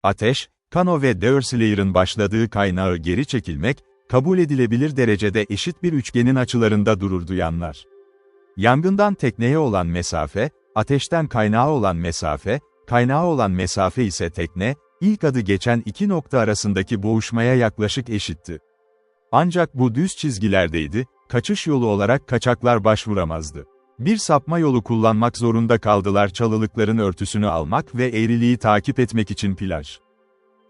Ateş, Kano ve Derslayer'ın başladığı kaynağı geri çekilmek, kabul edilebilir derecede eşit bir üçgenin açılarında dururdu yanlar. Yangından tekneye olan mesafe, ateşten kaynağı olan mesafe ise tekne, ilk adı geçen iki nokta arasındaki boğuşmaya yaklaşık eşitti. Ancak bu düz çizgilerdeydi, kaçış yolu olarak kaçaklar başvuramazdı. Bir sapma yolu kullanmak zorunda kaldılar çalılıkların örtüsünü almak ve eğriliği takip etmek için plaj.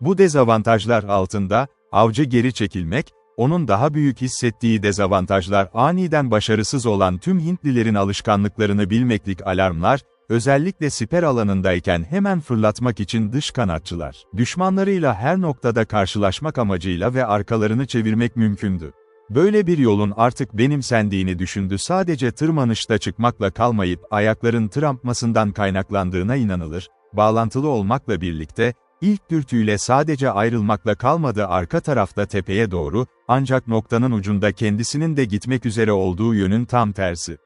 Bu dezavantajlar altında, avcı geri çekilmek, onun daha büyük hissettiği dezavantajlar aniden başarısız olan tüm Hintlilerin alışkanlıklarını bilmeklik alarmlar, özellikle siper alanındayken hemen fırlatmak için dış kanatçılar, düşmanlarıyla her noktada karşılaşmak amacıyla ve arkalarını çevirmek mümkündü. Böyle bir yolun artık benimsendiğini düşündü, sadece tırmanışta çıkmakla kalmayıp ayakların trampmasından kaynaklandığına inanılır, bağlantılı olmakla birlikte, İlk dürtüyle sadece ayrılmakla kalmadı arka tarafta tepeye doğru, ancak noktanın ucunda kendisinin de gitmek üzere olduğu yönün tam tersi.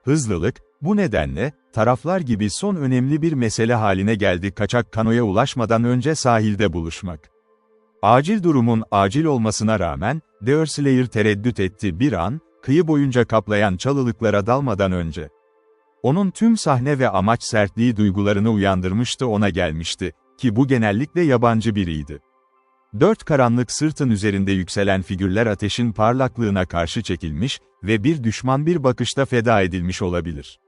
Hızlılık, bu nedenle, taraflar gibi son önemli bir mesele haline geldi kaçak kanoya ulaşmadan önce sahilde buluşmak. Acil durumun acil olmasına rağmen, Derslayer tereddüt etti bir an, kıyı boyunca kaplayan çalılıklara dalmadan önce. Onun tüm sahne ve amaç sertliği duygularını uyandırmıştı, ona gelmişti. Ki bu genellikle yabancı biriydi. Dört karanlık sırtın üzerinde yükselen figürler ateşin parlaklığına karşı çekilmiş ve bir düşman bir bakışta feda edilmiş olabilir.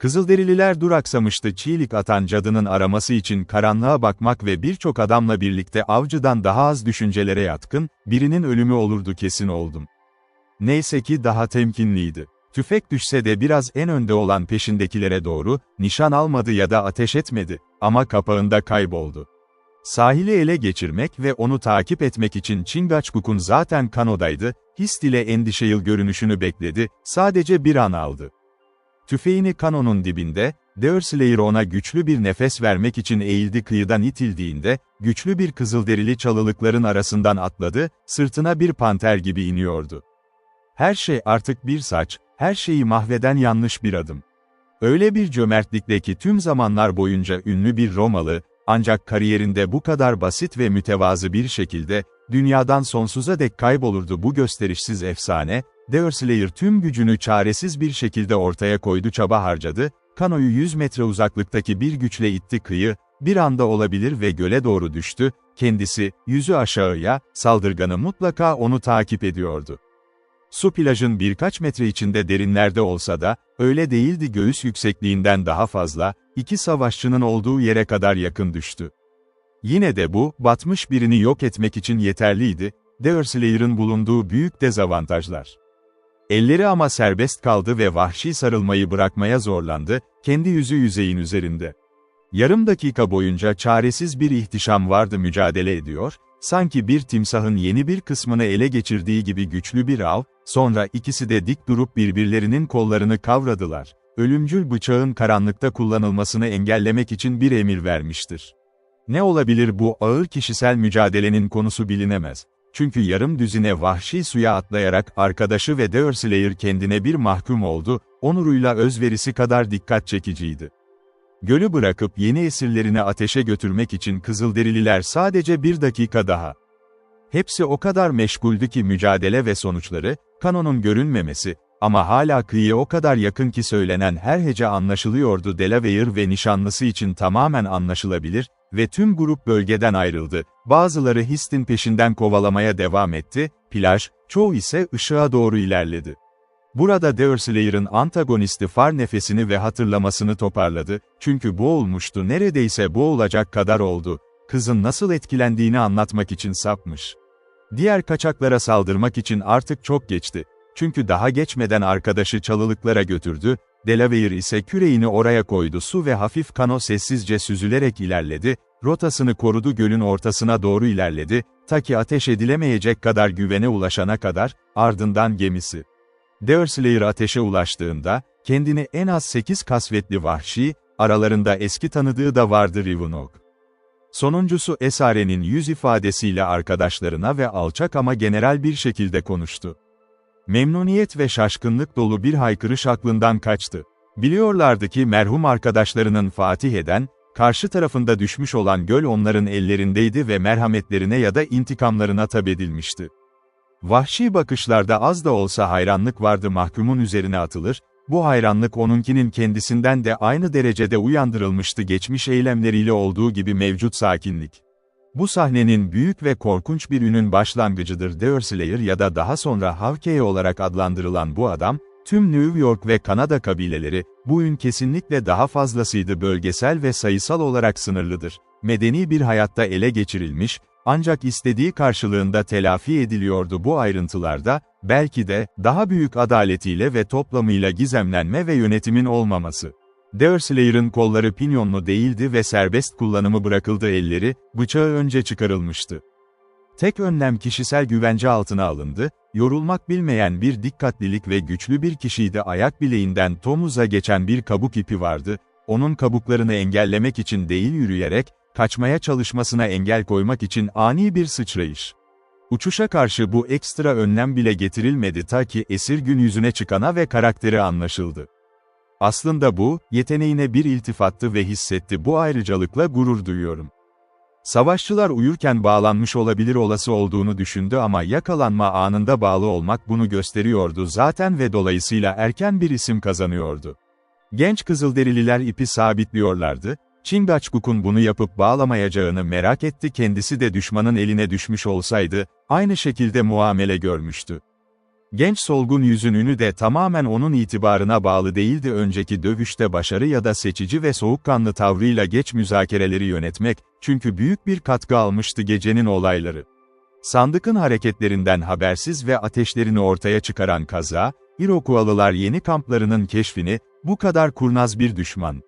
Kızılderililer duraksamıştı, çiğlik atan cadının araması için karanlığa bakmak ve birçok adamla birlikte avcıdan daha az düşüncelere yatkın, birinin ölümü olurdu kesin oldum. Neyse ki daha temkinliydi. Tüfek düşse de biraz en önde olan peşindekilere doğru, nişan almadı ya da ateş etmedi, ama kapağında kayboldu. Sahili ele geçirmek ve onu takip etmek için Chingachgook'un zaten Kano'daydı, Hist ile endişeli görünüşünü bekledi, sadece bir an aldı. Tüfeğini Kano'nun dibinde, Derslayer ona güçlü bir nefes vermek için eğildi, kıyıdan itildiğinde, güçlü bir kızılderili çalılıkların arasından atladı, sırtına bir panter gibi iniyordu. Her şey artık bir saç, her şeyi mahveden yanlış bir adım. Öyle bir cömertlikle ki tüm zamanlar boyunca ünlü bir Romalı, ancak kariyerinde bu kadar basit ve mütevazı bir şekilde, dünyadan sonsuza dek kaybolurdu bu gösterişsiz efsane, Derslayer tüm gücünü çaresiz bir şekilde ortaya koydu, çaba harcadı, kanoyu 100 metre uzaklıktaki bir güçle itti, kıyı, bir anda olabilir ve göle doğru düştü, kendisi, yüzü aşağıya, saldırganı mutlaka onu takip ediyordu. Su plajın birkaç metre içinde derinlerde olsa da, öyle değildi, göğüs yüksekliğinden daha fazla, iki savaşçının olduğu yere kadar yakın düştü. Yine de bu, batmış birini yok etmek için yeterliydi, Derslayer'ın bulunduğu büyük dezavantajlar. Elleri ama serbest kaldı ve vahşi sarılmayı bırakmaya zorlandı, kendi yüzü yüzeyin üzerinde. Yarım dakika boyunca çaresiz bir ihtişam vardı, mücadele ediyor, sanki bir timsahın yeni bir kısmını ele geçirdiği gibi güçlü bir av, sonra ikisi de dik durup birbirlerinin kollarını kavradılar. Ölümcül bıçağın karanlıkta kullanılmasını engellemek için bir emir vermiştir. Ne olabilir bu ağır kişisel mücadelenin konusu bilinemez. Çünkü yarım düzine vahşi suya atlayarak arkadaşı ve Derslayer kendine bir mahkum oldu, onuruyla özverisi kadar dikkat çekiciydi. Gölü bırakıp yeni esirlerini ateşe götürmek için Kızılderililer sadece bir dakika daha. Hepsi o kadar meşguldü ki mücadele ve sonuçları, Kano'nun görünmemesi, ama hala kıyıya o kadar yakın ki söylenen her hece anlaşılıyordu. Delaware ve nişanlısı için tamamen anlaşılabilir ve tüm grup bölgeden ayrıldı. Bazıları Hist'in peşinden kovalamaya devam etti, plaj, çoğu ise ışığa doğru ilerledi. Burada Derslayer'ın antagonisti far nefesini ve hatırlamasını toparladı, çünkü boğulmuştu, neredeyse boğulacak kadar oldu, kızın nasıl etkilendiğini anlatmak için sapmış. Diğer kaçaklara saldırmak için artık çok geçti, çünkü daha geçmeden arkadaşı çalılıklara götürdü, Delaware ise küreğini oraya koydu, su ve hafif kano sessizce süzülerek ilerledi, rotasını korudu, gölün ortasına doğru ilerledi, ta ki ateş edilemeyecek kadar güvene ulaşana kadar, ardından gemisi. Derslayer ateşe ulaştığında, kendini en az 8 kasvetli vahşi, aralarında eski tanıdığı da vardı Rivunok. Sonuncusu esarenin yüz ifadesiyle arkadaşlarına ve alçak ama genel bir şekilde konuştu. Memnuniyet ve şaşkınlık dolu bir haykırış aklından kaçtı. Biliyorlardı ki merhum arkadaşlarının Fatih eden, Karşı tarafında düşmüş olan göl onların ellerindeydi ve merhametlerine ya da intikamlarına tab edilmişti. Vahşi bakışlarda az da olsa hayranlık vardı mahkumun üzerine atılır, bu hayranlık onunkinin kendisinden de aynı derecede uyandırılmıştı geçmiş eylemleriyle olduğu gibi mevcut sakinlik. Bu sahnenin büyük ve korkunç bir ünün başlangıcıdır. Deerslayer ya da daha sonra Hawkeye olarak adlandırılan bu adam, tüm New York ve Kanada kabileleri, bu ün kesinlikle daha fazlasıydı bölgesel ve sayısal olarak sınırlıdır. Medeni bir hayatta ele geçirilmiş, ancak istediği karşılığında telafi ediliyordu bu ayrıntılarda, belki de, daha büyük adaletiyle ve toplamıyla gizemlenme ve yönetimin olmaması. Deerslayer'ın kolları pinyonlu değildi ve serbest kullanımı bırakıldı elleri, bıçağı önce çıkarılmıştı. Tek önlem kişisel güvence altına alındı, yorulmak bilmeyen bir dikkatlilik ve güçlü bir kişiydi ayak bileğinden tomuza geçen bir kabuk ipi vardı, onun kabuklarını engellemek için değil yürüyerek, kaçmaya çalışmasına engel koymak için ani bir sıçrayış. Uçuşa karşı bu ekstra önlem bile getirilmedi ta ki esir gün yüzüne çıkana ve karakteri anlaşıldı. Aslında bu, yeteneğine bir iltifattı ve hissetti bu ayrıcalıkla gurur duyuyorum. Savaşçılar uyurken bağlanmış olabilir olası olduğunu düşündü ama yakalanma anında bağlı olmak bunu gösteriyordu zaten ve dolayısıyla erken bir isim kazanıyordu. Genç Kızılderililer ipi sabitliyorlardı, Chingachgook'un bunu yapıp bağlamayacağını merak etti kendisi de düşmanın eline düşmüş olsaydı, aynı şekilde muamele görmüştü. Genç solgun yüzün ünü de tamamen onun itibarına bağlı değildi önceki dövüşte başarı ya da seçici ve soğukkanlı tavrıyla geç müzakereleri yönetmek, çünkü büyük bir katkı almıştı gecenin olayları. Sandık'ın hareketlerinden habersiz ve ateşlerini ortaya çıkaran kaza, Iroquois'lılar yeni kamplarının keşfini, bu kadar kurnaz bir düşman.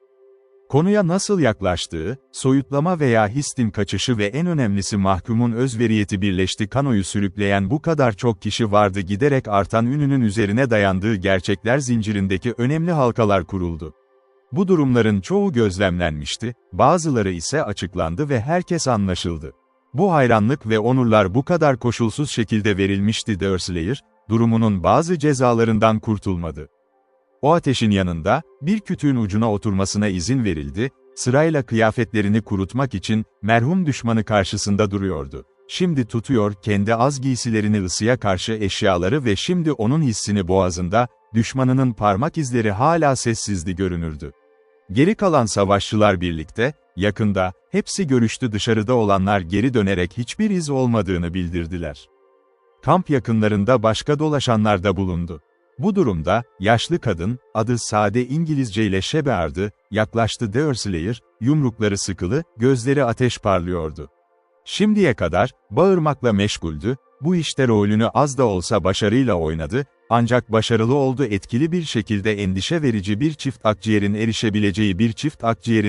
Konuya nasıl yaklaştığı, soyutlama veya histin kaçışı ve en önemlisi mahkumun özveriyeti birleşti kanoyu sürükleyen bu kadar çok kişi vardı giderek artan ününün üzerine dayandığı gerçekler zincirindeki önemli halkalar kuruldu. Bu durumların çoğu gözlemlenmişti, bazıları ise açıklandı ve herkes anlaşıldı. Bu hayranlık ve onurlar bu kadar koşulsuz şekilde verilmişti Deerslayer, durumunun bazı cezalarından kurtulmadı. O ateşin yanında, bir kütüğün ucuna oturmasına izin verildi, sırayla kıyafetlerini kurutmak için, merhum düşmanı karşısında duruyordu. Şimdi tutuyor kendi az giysilerini ısıya karşı eşyaları ve şimdi onun hissini boğazında, düşmanının parmak izleri hala sessizdi görünürdü. Geri kalan savaşçılar birlikte, yakında, hepsi görüştü dışarıda olanlar geri dönerek hiçbir iz olmadığını bildirdiler. Kamp yakınlarında başka dolaşanlar da bulundu. Bu durumda, yaşlı kadın, adı sade İngilizce ile Shebeard'ı, yaklaştı Deerslayer, yumrukları sıkılı, gözleri ateş parlıyordu. Şimdiye kadar, bağırmakla meşguldü, bu işte rolünü az da olsa başarıyla oynadı, ancak başarılı oldu etkili bir şekilde endişe verici bir çift akciğerin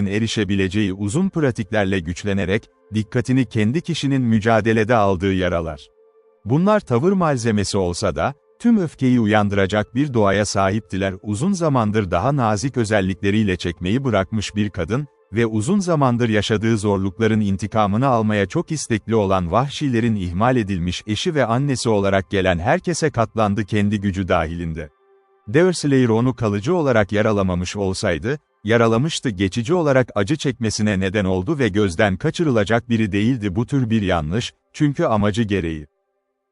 erişebileceği uzun pratiklerle güçlenerek, dikkatini kendi kişinin mücadelede aldığı yaralar. Bunlar tavır malzemesi olsa da, tüm öfkeyi uyandıracak bir doğaya sahiptiler uzun zamandır daha nazik özellikleriyle çekmeyi bırakmış bir kadın ve uzun zamandır yaşadığı zorlukların intikamını almaya çok istekli olan vahşilerin ihmal edilmiş eşi ve annesi olarak gelen herkese katlandı kendi gücü dahilinde. Deerslayer onu kalıcı olarak yaralamamış olsaydı, yaralamıştı geçici olarak acı çekmesine neden oldu ve gözden kaçırılacak biri değildi bu tür bir yanlış, çünkü amacı gereği.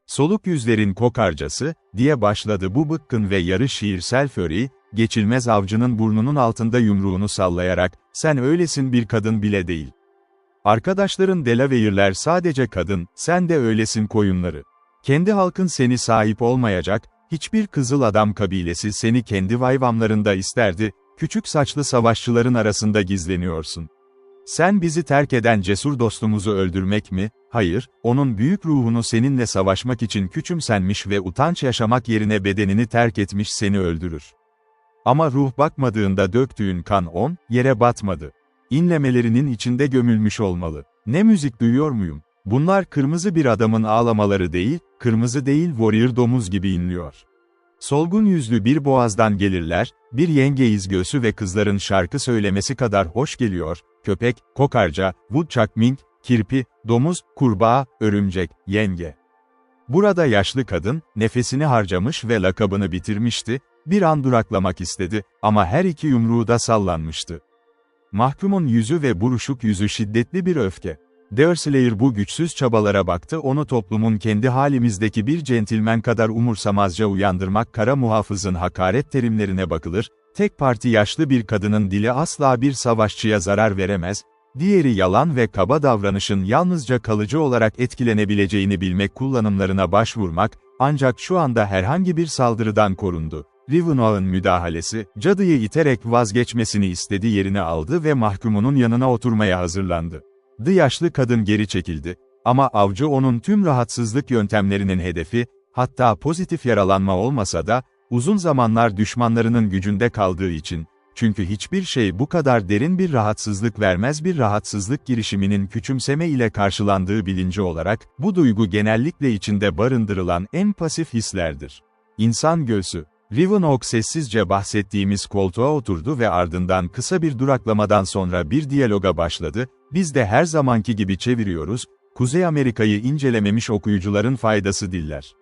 Soluk yüzlerin kokarcası, diye başladı bu bıkkın ve yarı şiirsel Fury, geçilmez avcının burnunun altında yumruğunu sallayarak, sen öylesin bir kadın bile değil. Arkadaşların Delaware'ler sadece kadın, sen de öylesin koyunları. Kendi halkın seni sahip olmayacak, hiçbir Kızıl Adam kabilesi seni kendi vayvamlarında isterdi, küçük saçlı savaşçıların arasında gizleniyorsun. Sen bizi terk eden cesur dostumuzu öldürmek mi? Hayır, onun büyük ruhunu seninle savaşmak için küçümsenmiş ve utanç yaşamak yerine bedenini terk etmiş seni öldürür. Ama ruh bakmadığında döktüğün kan yere batmadı. İnlemelerinin içinde gömülmüş olmalı. Ne müzik duyuyor muyum? Bunlar kırmızı bir adamın ağlamaları değil, kırmızı değil warrior domuz gibi inliyor. Solgun yüzlü bir boğazdan gelirler, bir yengeyiz göğsü ve kızların şarkı söylemesi kadar hoş geliyor, köpek, kokarca, woodchuck mink, kirpi, domuz, kurbağa, örümcek, yenge. Burada yaşlı kadın, nefesini harcamış ve lakabını bitirmişti, bir an duraklamak istedi, ama her iki yumruğu da sallanmıştı. Mahkumun yüzü ve buruşuk yüzü şiddetli bir öfke. Deerslayer bu güçsüz çabalara baktı, onu toplumun kendi halimizdeki bir centilmen kadar umursamazca uyandırmak. Kara muhafızın hakaret terimlerine bakılır, tek parti yaşlı bir kadının dili asla bir savaşçıya zarar veremez, diğeri yalan ve kaba davranışın yalnızca kalıcı olarak etkilenebileceğini bilmek kullanımlarına başvurmak, ancak şu anda herhangi bir saldırıdan korundu. Rivenaugh'ın müdahalesi, cadıyı iterek vazgeçmesini istedi, yerini aldı ve mahkumunun yanına oturmaya hazırlandı. Yaşlı kadın geri çekildi. Ama avcı onun tüm rahatsızlık yöntemlerinin hedefi, hatta pozitif yaralanma olmasa da, uzun zamanlar düşmanlarının gücünde kaldığı için, çünkü hiçbir şey bu kadar derin bir rahatsızlık vermez. Bir rahatsızlık girişiminin küçümseme ile karşılandığı bilinci olarak, bu duygu genellikle içinde barındırılan en pasif hislerdir. İnsan göğsü. Rivenoak sessizce bahsettiğimiz koltuğa oturdu ve ardından kısa bir duraklamadan sonra bir diyaloga başladı. Biz de her zamanki gibi çeviriyoruz, Kuzey Amerika'yı incelememiş okuyucuların faydası diller.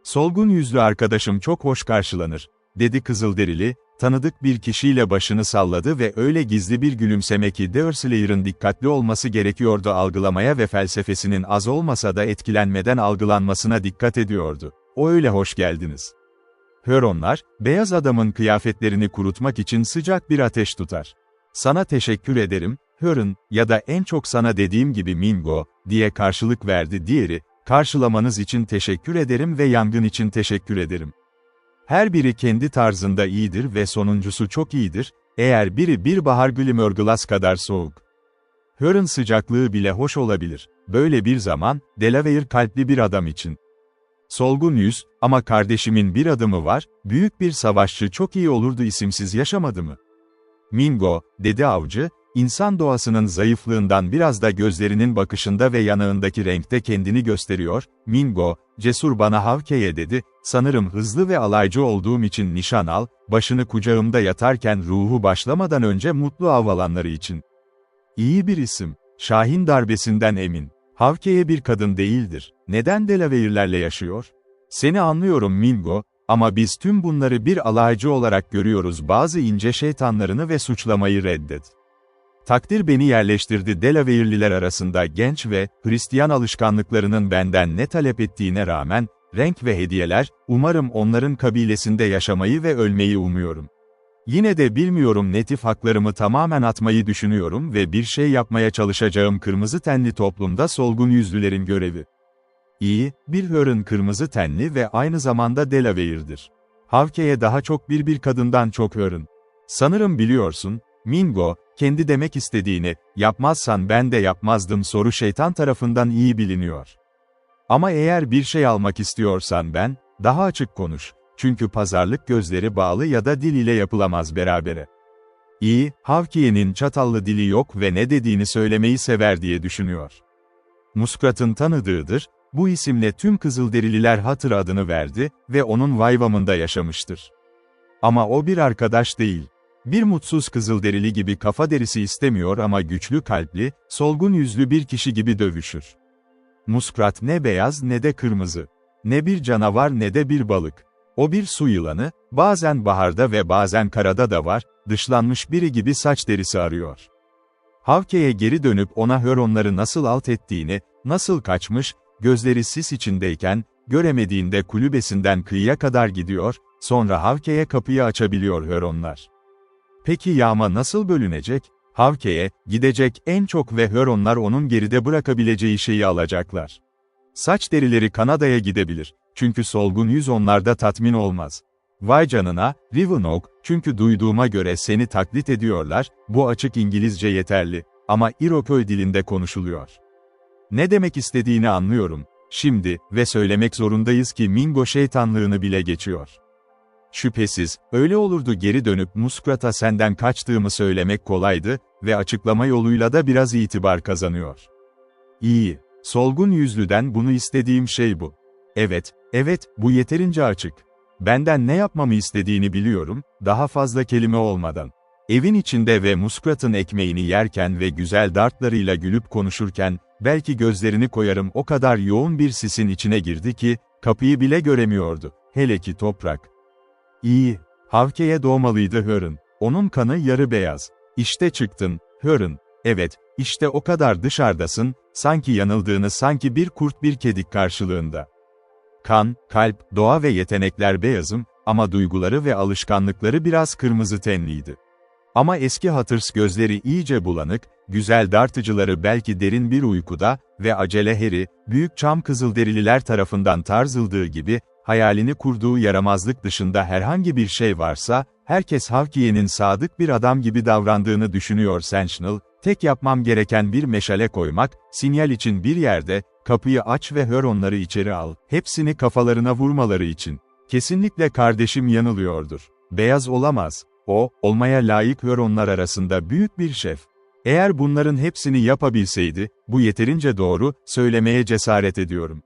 Solgun yüzlü arkadaşım çok hoş karşılanır, dedi Kızılderili, tanıdık bir kişiyle başını salladı ve öyle gizli bir gülümseme ki Deerslayer'ın dikkatli olması gerekiyordu, algılamaya ve felsefesinin az olmasa da etkilenmeden algılanmasına dikkat ediyordu. O öyle hoş geldiniz. Huronlar, beyaz adamın kıyafetlerini kurutmak için sıcak bir ateş tutar. Sana teşekkür ederim, Huron, ya da en çok sana dediğim gibi Mingo, diye karşılık verdi diğeri, karşılamanız için teşekkür ederim ve yangın için teşekkür ederim. Her biri kendi tarzında iyidir ve sonuncusu çok iyidir, eğer biri bir bahar Glimmerglass kadar soğuk. Huron sıcaklığı bile hoş olabilir, böyle bir zaman, Delaware kalpli bir adam için. Solgun yüz, ama kardeşimin bir adımı var, büyük bir savaşçı çok iyi olurdu, isimsiz yaşamadı mı? Mingo, dedi avcı, insan doğasının zayıflığından biraz da gözlerinin bakışında ve yanağındaki renkte kendini gösteriyor. Mingo, cesur bana Havke'ye dedi, sanırım hızlı ve alaycı olduğum için nişan al, başını kucağımda yatarken ruhu başlamadan önce mutlu av alanları için. İyi bir isim, Şahin darbesinden emin. Havke'ye bir kadın değildir. Neden Delaware'lerle yaşıyor? Seni anlıyorum Mingo, ama biz tüm bunları bir alaycı olarak görüyoruz. Bazı ince şeytanlarını ve suçlamayı reddet. Takdir beni yerleştirdi. Delaware'liler arasında genç ve Hristiyan alışkanlıklarının benden ne talep ettiğine rağmen, renk ve hediyeler, umarım onların kabilesinde yaşamayı ve ölmeyi umuyorum. Yine de bilmiyorum, netif haklarımı tamamen atmayı düşünüyorum ve bir şey yapmaya çalışacağım. Kırmızı tenli toplumda solgun yüzlülerin görevi. İyi, bir Huron kırmızı tenli ve aynı zamanda Delaware'dir. Havke'ye daha çok bir kadından çok Huron. Sanırım biliyorsun, Mingo, kendi demek istediğini, yapmazsan ben de yapmazdım soru şeytan tarafından iyi biliniyor. Ama eğer bir şey almak istiyorsan daha açık konuş. Çünkü pazarlık gözleri bağlı ya da dil ile yapılamaz berabere. İyi, Havke'nin çatallı dili yok ve ne dediğini söylemeyi sever diye düşünüyor. Muskrat'ın tanıdığıdır, bu isimle tüm Kızılderililer Hatır adını verdi ve onun Vaivam'ında yaşamıştır. Ama o bir arkadaş değil. Bir mutsuz Kızılderili gibi kafa derisi istemiyor ama güçlü kalpli, solgun yüzlü bir kişi gibi dövüşür. Muskrat ne beyaz ne de kırmızı. Ne bir canavar ne de bir balık. O bir su yılanı, bazen baharda ve bazen karada da var, dışlanmış biri gibi saç derisi arıyor. Havke'ye geri dönüp ona Huronları nasıl alt ettiğini, nasıl kaçmış, gözleri sis içindeyken, göremediğinde kulübesinden kıyıya kadar gidiyor, sonra Havke'ye kapıyı açabiliyor Huronlar. Peki yağma nasıl bölünecek? Havke'ye, gidecek en çok ve Huronlar onun geride bırakabileceği şeyi alacaklar. Saç derileri Kanada'ya gidebilir, çünkü solgun yüz onlarda tatmin olmaz. Vay canına, Rivenoak, çünkü duyduğuma göre seni taklit ediyorlar, bu açık İngilizce yeterli, ama Iroquois dilinde konuşuluyor. Ne demek istediğini anlıyorum, şimdi, ve söylemek zorundayız ki Mingo şeytanlığını bile geçiyor. Şüphesiz, öyle olurdu. Geri dönüp Muskrat'a senden kaçtığımı söylemek kolaydı ve açıklama yoluyla da biraz itibar kazanıyor. İyi, solgun yüzlüden bunu istediğim şey bu. Evet, bu yeterince açık. Benden ne yapmamı istediğini biliyorum, daha fazla kelime olmadan. Evin içinde ve Muskrat'ın ekmeğini yerken ve güzel dartlarıyla gülüp konuşurken, belki gözlerini koyarım, o kadar yoğun bir sisin içine girdi ki, kapıyı bile göremiyordu, hele ki toprak. İyi, Havke'ye doğmalıydı Huron. Onun kanı yarı beyaz. İşte çıktın, Hörn. Evet, işte o kadar dışarıdasın, sanki yanıldığını sanki bir kurt bir kedik karşılığında. Kan, kalp, doğa ve yetenekler beyazım, ama duyguları ve alışkanlıkları biraz kırmızı tenliydi. Ama eski Hatters gözleri iyice bulanık, güzel dartıcıları belki derin bir uykuda ve acele Harry, büyük çam kızılderililer tarafından tarzıldığı gibi, hayalini kurduğu yaramazlık dışında herhangi bir şey varsa, herkes Hawkeye'nin sadık bir adam gibi davrandığını düşünüyor Sentinel, tek yapmam gereken bir meşale koymak, sinyal için bir yerde, kapıyı aç ve Huronları içeri al, hepsini kafalarına vurmaları için. Kesinlikle kardeşim yanılıyordur. Beyaz olamaz. O, olmaya layık Huronlar arasında büyük bir şef. Eğer bunların hepsini yapabilseydi, bu yeterince doğru, söylemeye cesaret ediyorum.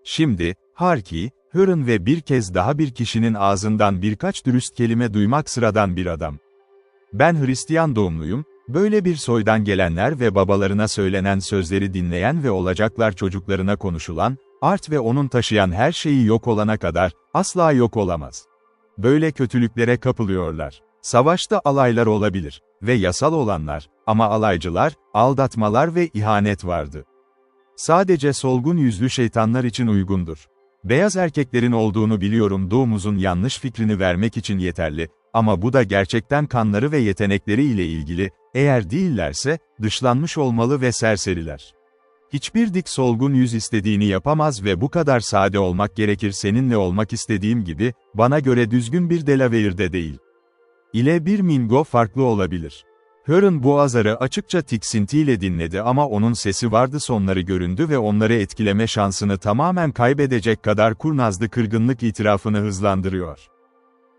Şimdi, Harky, Huron ve bir kez daha bir kişinin ağzından birkaç dürüst kelime duymak sıradan bir adam. Ben Hristiyan doğumluyum, böyle bir soydan gelenler ve babalarına söylenen sözleri dinleyen ve olacaklar çocuklarına konuşulan, Art ve onun taşıyan her şeyi yok olana kadar, asla yok olamaz. Böyle kötülüklere kapılıyorlar. Savaşta alaylar olabilir ve yasal olanlar, ama alaycılar, aldatmalar ve ihanet vardı. Sadece solgun yüzlü şeytanlar için uygundur. Beyaz erkeklerin olduğunu biliyorum doğumuzun yanlış fikrini vermek için yeterli, ama bu da gerçekten kanları ve yetenekleri ile ilgili, eğer değillerse, dışlanmış olmalı ve serseriler. Hiçbir dik solgun yüz istediğini yapamaz ve bu kadar sade olmak gerekir seninle olmak istediğim gibi, bana göre düzgün bir Delaware'de değil. İle bir Mingo farklı olabilir. Huron bu azarı açıkça tiksintiyle dinledi ama onun sesi vardı sonları göründü ve onları etkileme şansını tamamen kaybedecek kadar kurnazdı kırgınlık itirafını hızlandırıyor.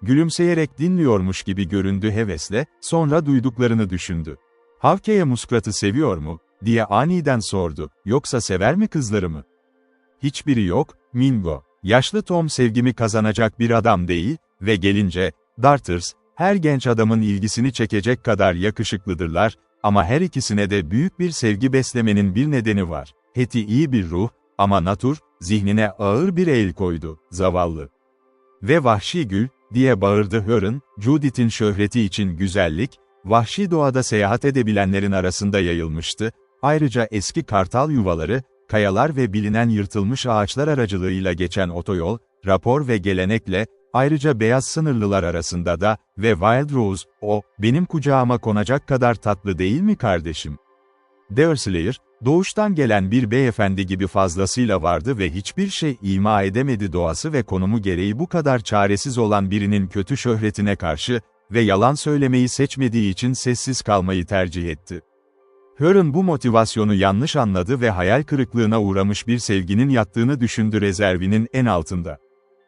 Gülümseyerek dinliyormuş gibi göründü hevesle, sonra duyduklarını düşündü. Hawkeye Muskrat'ı seviyor mu, diye aniden sordu, yoksa sever mi kızlarımı? Hiçbiri yok, Mingo. Yaşlı Tom sevgimi kazanacak bir adam değil ve gelince, Darters, her genç adamın ilgisini çekecek kadar yakışıklıdırlar, ama her ikisine de büyük bir sevgi beslemenin bir nedeni var. Hetty iyi bir ruh, ama Natur, zihnine ağır bir el koydu, zavallı. Ve vahşi gül, diye bağırdı Huron, Judith'in şöhreti için güzellik, vahşi doğada seyahat edebilenlerin arasında yayılmıştı, ayrıca eski kartal yuvaları, kayalar ve bilinen yırtılmış ağaçlar aracılığıyla geçen otoyol, rapor ve gelenekle, ayrıca beyaz sınırlılar arasında da, ve Wild Rose, o, benim kucağıma konacak kadar tatlı değil mi kardeşim? Deerslayer, doğuştan gelen bir beyefendi gibi fazlasıyla vardı ve hiçbir şey ima edemedi doğası ve konumu gereği bu kadar çaresiz olan birinin kötü şöhretine karşı ve yalan söylemeyi seçmediği için sessiz kalmayı tercih etti. Huron bu motivasyonu yanlış anladı ve hayal kırıklığına uğramış bir sevginin yattığını düşündü rezervinin en altında.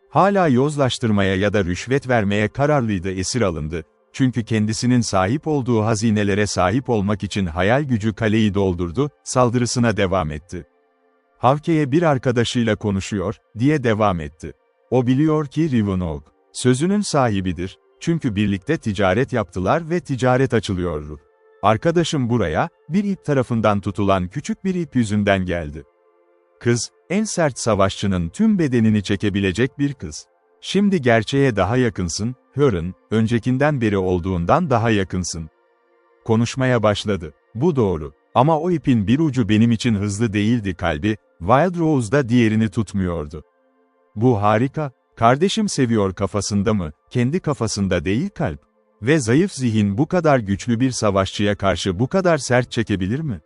Hala yozlaştırmaya ya da rüşvet vermeye kararlıydı esir alındı, çünkü kendisinin sahip olduğu hazinelere sahip olmak için hayal gücü kaleyi doldurdu, saldırısına devam etti. Hawkeye bir arkadaşıyla konuşuyor, diye devam etti. O biliyor ki Rivenhawk, sözünün sahibidir, çünkü birlikte ticaret yaptılar ve ticaret açılıyor. Arkadaşım buraya, bir ip tarafından tutulan küçük bir ip yüzünden geldi. Kız, en sert savaşçının tüm bedenini çekebilecek bir kız. Şimdi gerçeğe daha yakınsın, Huron, öncekinden beri olduğundan daha yakınsın. Konuşmaya başladı. Bu doğru. Ama o ipin bir ucu benim için hızlı değildi kalbi, Wild Rose'da diğerini tutmuyordu. Bu harika, kardeşim seviyor kafasında mı, kendi kafasında değil kalp. Ve zayıf zihin bu kadar güçlü bir savaşçıya karşı bu kadar sert çekebilir mi?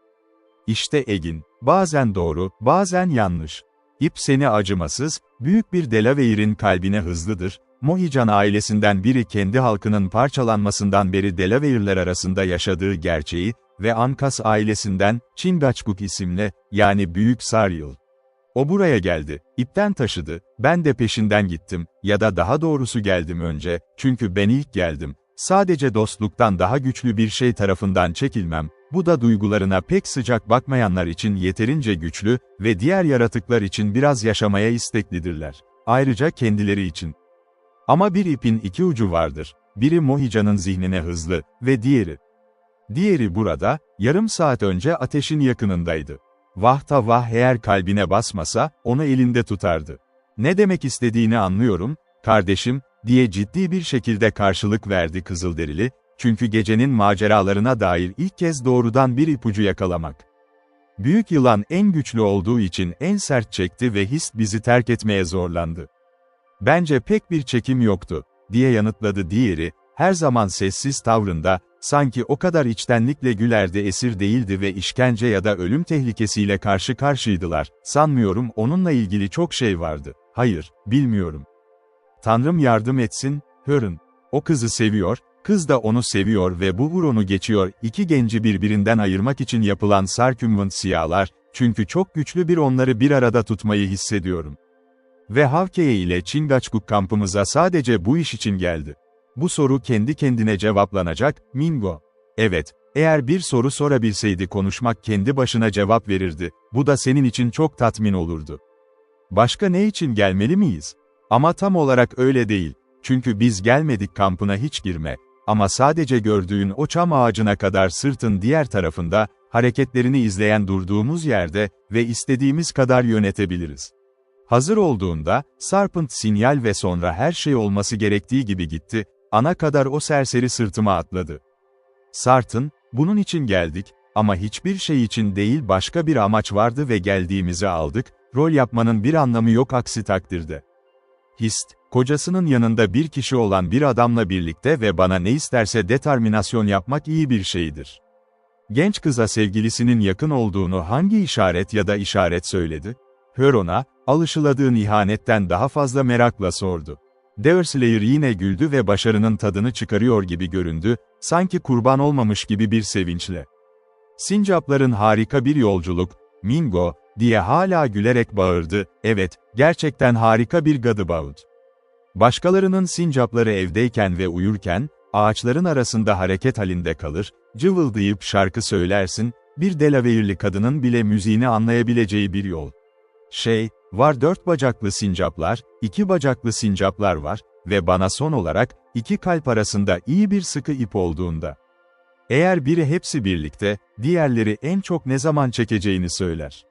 İşte Egin, bazen doğru, bazen yanlış. İp seni acımasız, büyük bir Delaware'in kalbine hızlıdır, Mohican ailesinden biri kendi halkının parçalanmasından beri Delaware'ler arasında yaşadığı gerçeği ve Ankas ailesinden, Chingachgook isimli, yani Büyük Saryıl. O buraya geldi, ipten taşıdı, ben de peşinden gittim, ya da daha doğrusu geldim önce, çünkü ben ilk geldim. Sadece dostluktan daha güçlü bir şey tarafından çekilmem, bu da duygularına pek sıcak bakmayanlar için yeterince güçlü ve diğer yaratıklar için biraz yaşamaya isteklidirler. Ayrıca kendileri için. Ama bir ipin iki ucu vardır, biri Mohican'ın zihnine hızlı ve diğeri burada, yarım saat önce ateşin yakınındaydı. Vah da vah eğer kalbine basmasa, onu elinde tutardı. Ne demek istediğini anlıyorum, kardeşim, diye ciddi bir şekilde karşılık verdi Kızılderili, çünkü gecenin maceralarına dair ilk kez doğrudan bir ipucu yakalamak. Büyük yılan en güçlü olduğu için en sert çekti ve Hist bizi terk etmeye zorlandı. Bence pek bir çekim yoktu, diye yanıtladı diğeri, her zaman sessiz tavrında, sanki o kadar içtenlikle gülerdi esir değildi ve işkence ya da ölüm tehlikesiyle karşı karşıydılar, sanmıyorum onunla ilgili çok şey vardı, hayır, bilmiyorum. Tanrım yardım etsin, Hörn. O kızı seviyor, kız da onu seviyor ve bu onu geçiyor, iki genci birbirinden ayırmak için yapılan sarkümvensiyağlar, çünkü çok güçlü bir onları bir arada tutmayı hissediyorum. Ve Havkeye ile Chingachgook kampımıza sadece bu iş için geldi. Bu soru kendi kendine cevaplanacak, Mingo. Evet, eğer bir soru sorabilseydi konuşmak kendi başına cevap verirdi, bu da senin için çok tatmin olurdu. Başka ne için gelmeli miyiz? Ama tam olarak öyle değil, çünkü biz gelmedik kampına hiç girme, ama sadece gördüğün o çam ağacına kadar sırtın diğer tarafında, hareketlerini izleyen durduğumuz yerde ve istediğimiz kadar yönetebiliriz. Hazır olduğunda, Sarpent sinyal ve sonra her şey olması gerektiği gibi gitti, ana kadar o serseri sırtıma atladı. Sartın, bunun için geldik, ama hiçbir şey için değil başka bir amaç vardı ve geldiğimizi aldık, rol yapmanın bir anlamı yok aksi takdirde. Hist, kocasının yanında bir kişi olan bir adamla birlikte ve bana ne isterse determinasyon yapmak iyi bir şeydir. Genç kıza sevgilisinin yakın olduğunu hangi işaret ya da işaret söyledi? Hör ona, alışıladığın ihanetten daha fazla merakla sordu. Deerslayer yine güldü ve başarının tadını çıkarıyor gibi göründü, sanki kurban olmamış gibi bir sevinçle. Sincapların harika bir yolculuk, Mingo, diye hala gülerek bağırdı, evet, gerçekten harika bir gıdıbaut. Başkalarının sincapları evdeyken ve uyurken, ağaçların arasında hareket halinde kalır, cıvıldayıp şarkı söylersin, bir Delaware'li kadının bile müziğini anlayabileceği bir yol. Var 4 bacaklı sincaplar, 2 bacaklı sincaplar var ve bana son olarak, 2 kalp arasında iyi bir sıkı ip olduğunda. Eğer biri hepsi birlikte, diğerleri en çok ne zaman çekeceğini söyler.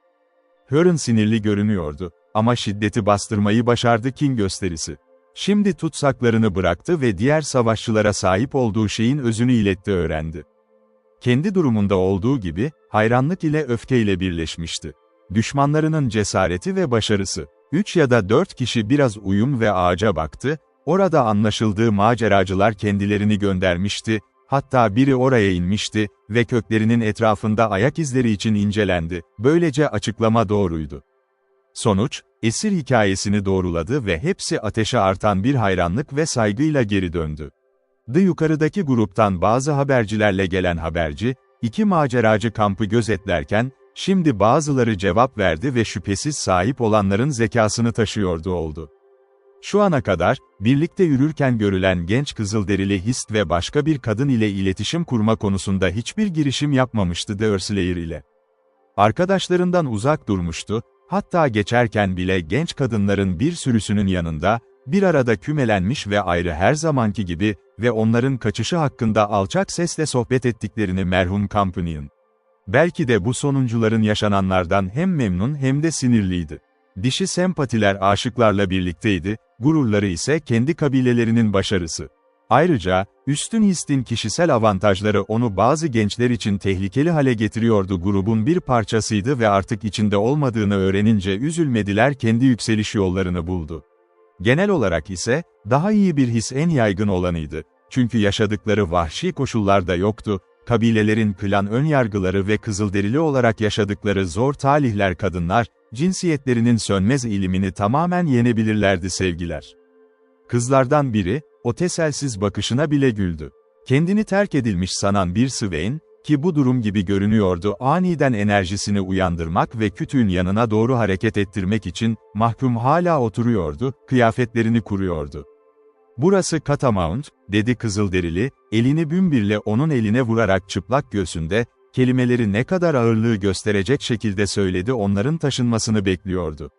Hörn sinirli görünüyordu, ama şiddeti bastırmayı başardı kin gösterisi. Şimdi tutsaklarını bıraktı ve diğer savaşçılara sahip olduğu şeyin özünü iletti öğrendi. Kendi durumunda olduğu gibi, hayranlık ile öfkeyle birleşmişti. Düşmanlarının cesareti ve başarısı. 3 ya da 4 kişi biraz uyum ve ağaca baktı, orada anlaşıldığı maceracılar kendilerini göndermişti, hatta biri oraya inmişti ve köklerinin etrafında ayak izleri için incelendi, böylece açıklama doğruydu. Sonuç, esir hikayesini doğruladı ve hepsi ateşe artan bir hayranlık ve saygıyla geri döndü. Yukarıdaki gruptan bazı habercilerle gelen haberci, 2 maceracı kampı gözetlerken, şimdi bazıları cevap verdi ve şüphesiz sahip olanların zekasını taşıyordu oldu. Şu ana kadar, birlikte yürürken görülen genç kızılderili Hist ve başka bir kadın ile iletişim kurma konusunda hiçbir girişim yapmamıştı Deerslayer ile. Arkadaşlarından uzak durmuştu, hatta geçerken bile genç kadınların bir sürüsünün yanında, bir arada kümelenmiş ve ayrı her zamanki gibi ve onların kaçışı hakkında alçak sesle sohbet ettiklerini merhum Companion. Belki de bu sonuncuların yaşananlardan hem memnun hem de sinirliydi. Dişi sempatiler aşıklarla birlikteydi, gururları ise kendi kabilelerinin başarısı. Ayrıca, üstün Hist'in kişisel avantajları onu bazı gençler için tehlikeli hale getiriyordu grubun bir parçasıydı ve artık içinde olmadığını öğrenince üzülmediler kendi yükseliş yollarını buldu. Genel olarak ise, daha iyi bir his en yaygın olanıydı, çünkü yaşadıkları vahşi koşullarda yoktu, kabilelerin klan önyargıları ve kızılderili olarak yaşadıkları zor talihler kadınlar, cinsiyetlerinin sönmez eğilimini tamamen yenebilirlerdi sevgiler. Kızlardan biri, o teselsiz bakışına bile güldü. Kendini terk edilmiş sanan bir Swain, ki bu durum gibi görünüyordu aniden enerjisini uyandırmak ve kütüğün yanına doğru hareket ettirmek için, mahkum hala oturuyordu, kıyafetlerini kuruyordu. "Burası Catamount," dedi kızılderili, elini Bümbir'le onun eline vurarak çıplak göğsünde, kelimeleri ne kadar ağırlığı gösterecek şekilde söyledi onların taşınmasını bekliyordu.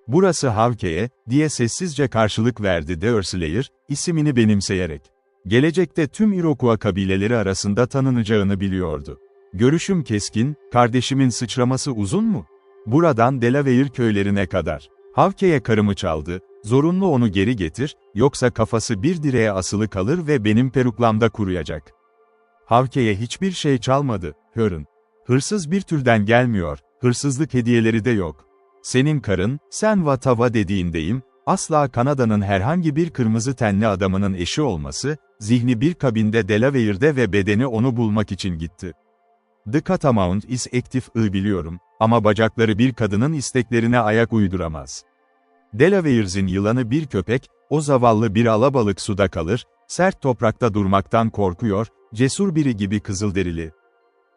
"Burası Havkeye," diye sessizce karşılık verdi Deerslayer, ismini benimseyerek. Gelecekte tüm Iroquois kabileleri arasında tanınacağını biliyordu. "Görüşüm keskin, kardeşimin sıçraması uzun mu? Buradan Delaware köylerine kadar. Havkeye karımı çaldı, zorunlu onu geri getir, yoksa kafası bir direğe asılı kalır ve benim peruklamda kuruyacak. Havke'ye hiçbir şey çalmadı, Huron. Hırsız bir türden gelmiyor, hırsızlık hediyeleri de yok. Senin karın, sen vatava dediğindeyim, asla Kanada'nın herhangi bir kırmızı tenli adamının eşi olması, zihni bir kabinde Delaware'de ve bedeni onu bulmak için gitti. The Catamount is active biliyorum, ama bacakları bir kadının isteklerine ayak uyduramaz. Delaware'in yılanı bir köpek, o zavallı bir alabalık suda kalır, sert toprakta durmaktan korkuyor, cesur biri gibi kızılderili.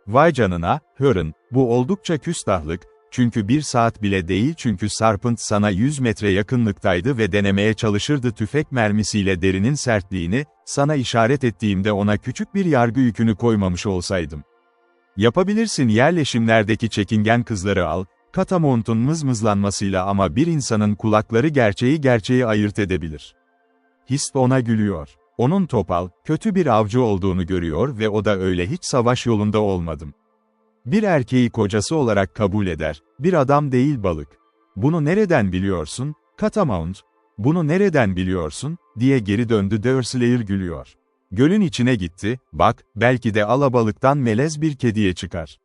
Vay canına, Huron, bu oldukça küstahlık, çünkü 1 saat bile değil çünkü Sarpent sana 100 metre yakınlıktaydı ve denemeye çalışırdı tüfek mermisiyle derinin sertliğini, sana işaret ettiğimde ona küçük bir yargı yükünü koymamış olsaydım. Yapabilirsin yerleşimlerdeki çekingen kızları al, Catamount'un mızmızlanmasıyla ama bir insanın kulakları gerçeği ayırt edebilir. Hisp ona gülüyor. Onun topal, kötü bir avcı olduğunu görüyor ve o da öyle hiç savaş yolunda olmadım. Bir erkeği kocası olarak kabul eder, bir adam değil balık. Bunu nereden biliyorsun, Catamount? Bunu nereden biliyorsun, diye geri döndü Deerslayer gülüyor. Gölün içine gitti, bak, belki de alabalıktan melez bir kediye çıkar.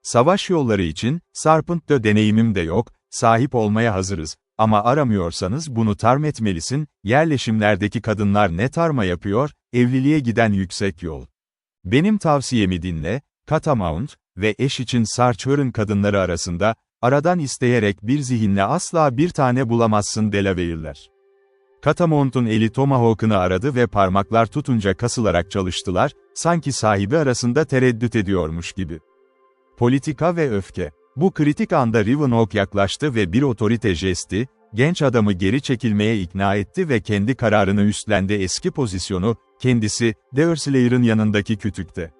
Savaş yolları için, Sarpent'te deneyimim de yok, sahip olmaya hazırız. Ama aramıyorsanız bunu tarm etmelisin, yerleşimlerdeki kadınlar ne tarma yapıyor, evliliğe giden yüksek yol. Benim tavsiyemi dinle, Catamount ve eş için Sarchur'un kadınları arasında, aradan isteyerek bir zihinle asla bir tane bulamazsın Delaware'ler. Catamount'un eli Tomahawk'ını aradı ve parmaklar tutunca kasılarak çalıştılar, sanki sahibi arasında tereddüt ediyormuş gibi. Politika ve öfke. Bu kritik anda Ravenhawk yaklaştı ve bir otorite jesti, genç adamı geri çekilmeye ikna etti ve kendi kararını üstlendi eski pozisyonu, kendisi, Deerslayer'ın yanındaki kütükte.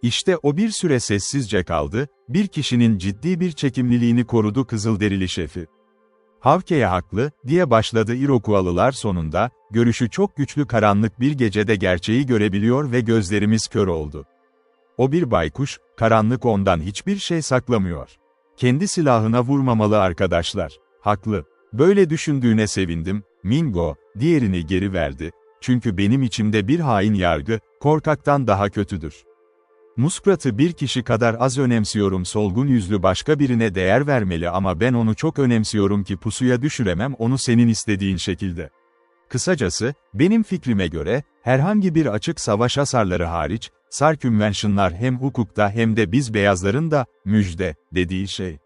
İşte o bir süre sessizce kaldı, bir kişinin ciddi bir çekimliliğini korudu kızılderili şefi. Havke'ye haklı, diye başladı Iroquois'lılar sonunda, görüşü çok güçlü karanlık bir gecede gerçeği görebiliyor ve gözlerimiz kör oldu. O bir baykuş, karanlık ondan hiçbir şey saklamıyor. Kendi silahına vurmamalı arkadaşlar. Haklı. Böyle düşündüğüne sevindim, Mingo, diğerini geri verdi. Çünkü benim içimde bir hain yargı, korkaktan daha kötüdür. Muskrat'ı bir kişi kadar az önemsiyorum solgun yüzlü başka birine değer vermeli ama ben onu çok önemsiyorum ki pusuya düşüremem onu senin istediğin şekilde. Kısacası, benim fikrime göre, herhangi bir açık savaş hasarları hariç, Sarkünvenşınlar hem hukukta hem de biz beyazların da, müjde, dediği şey.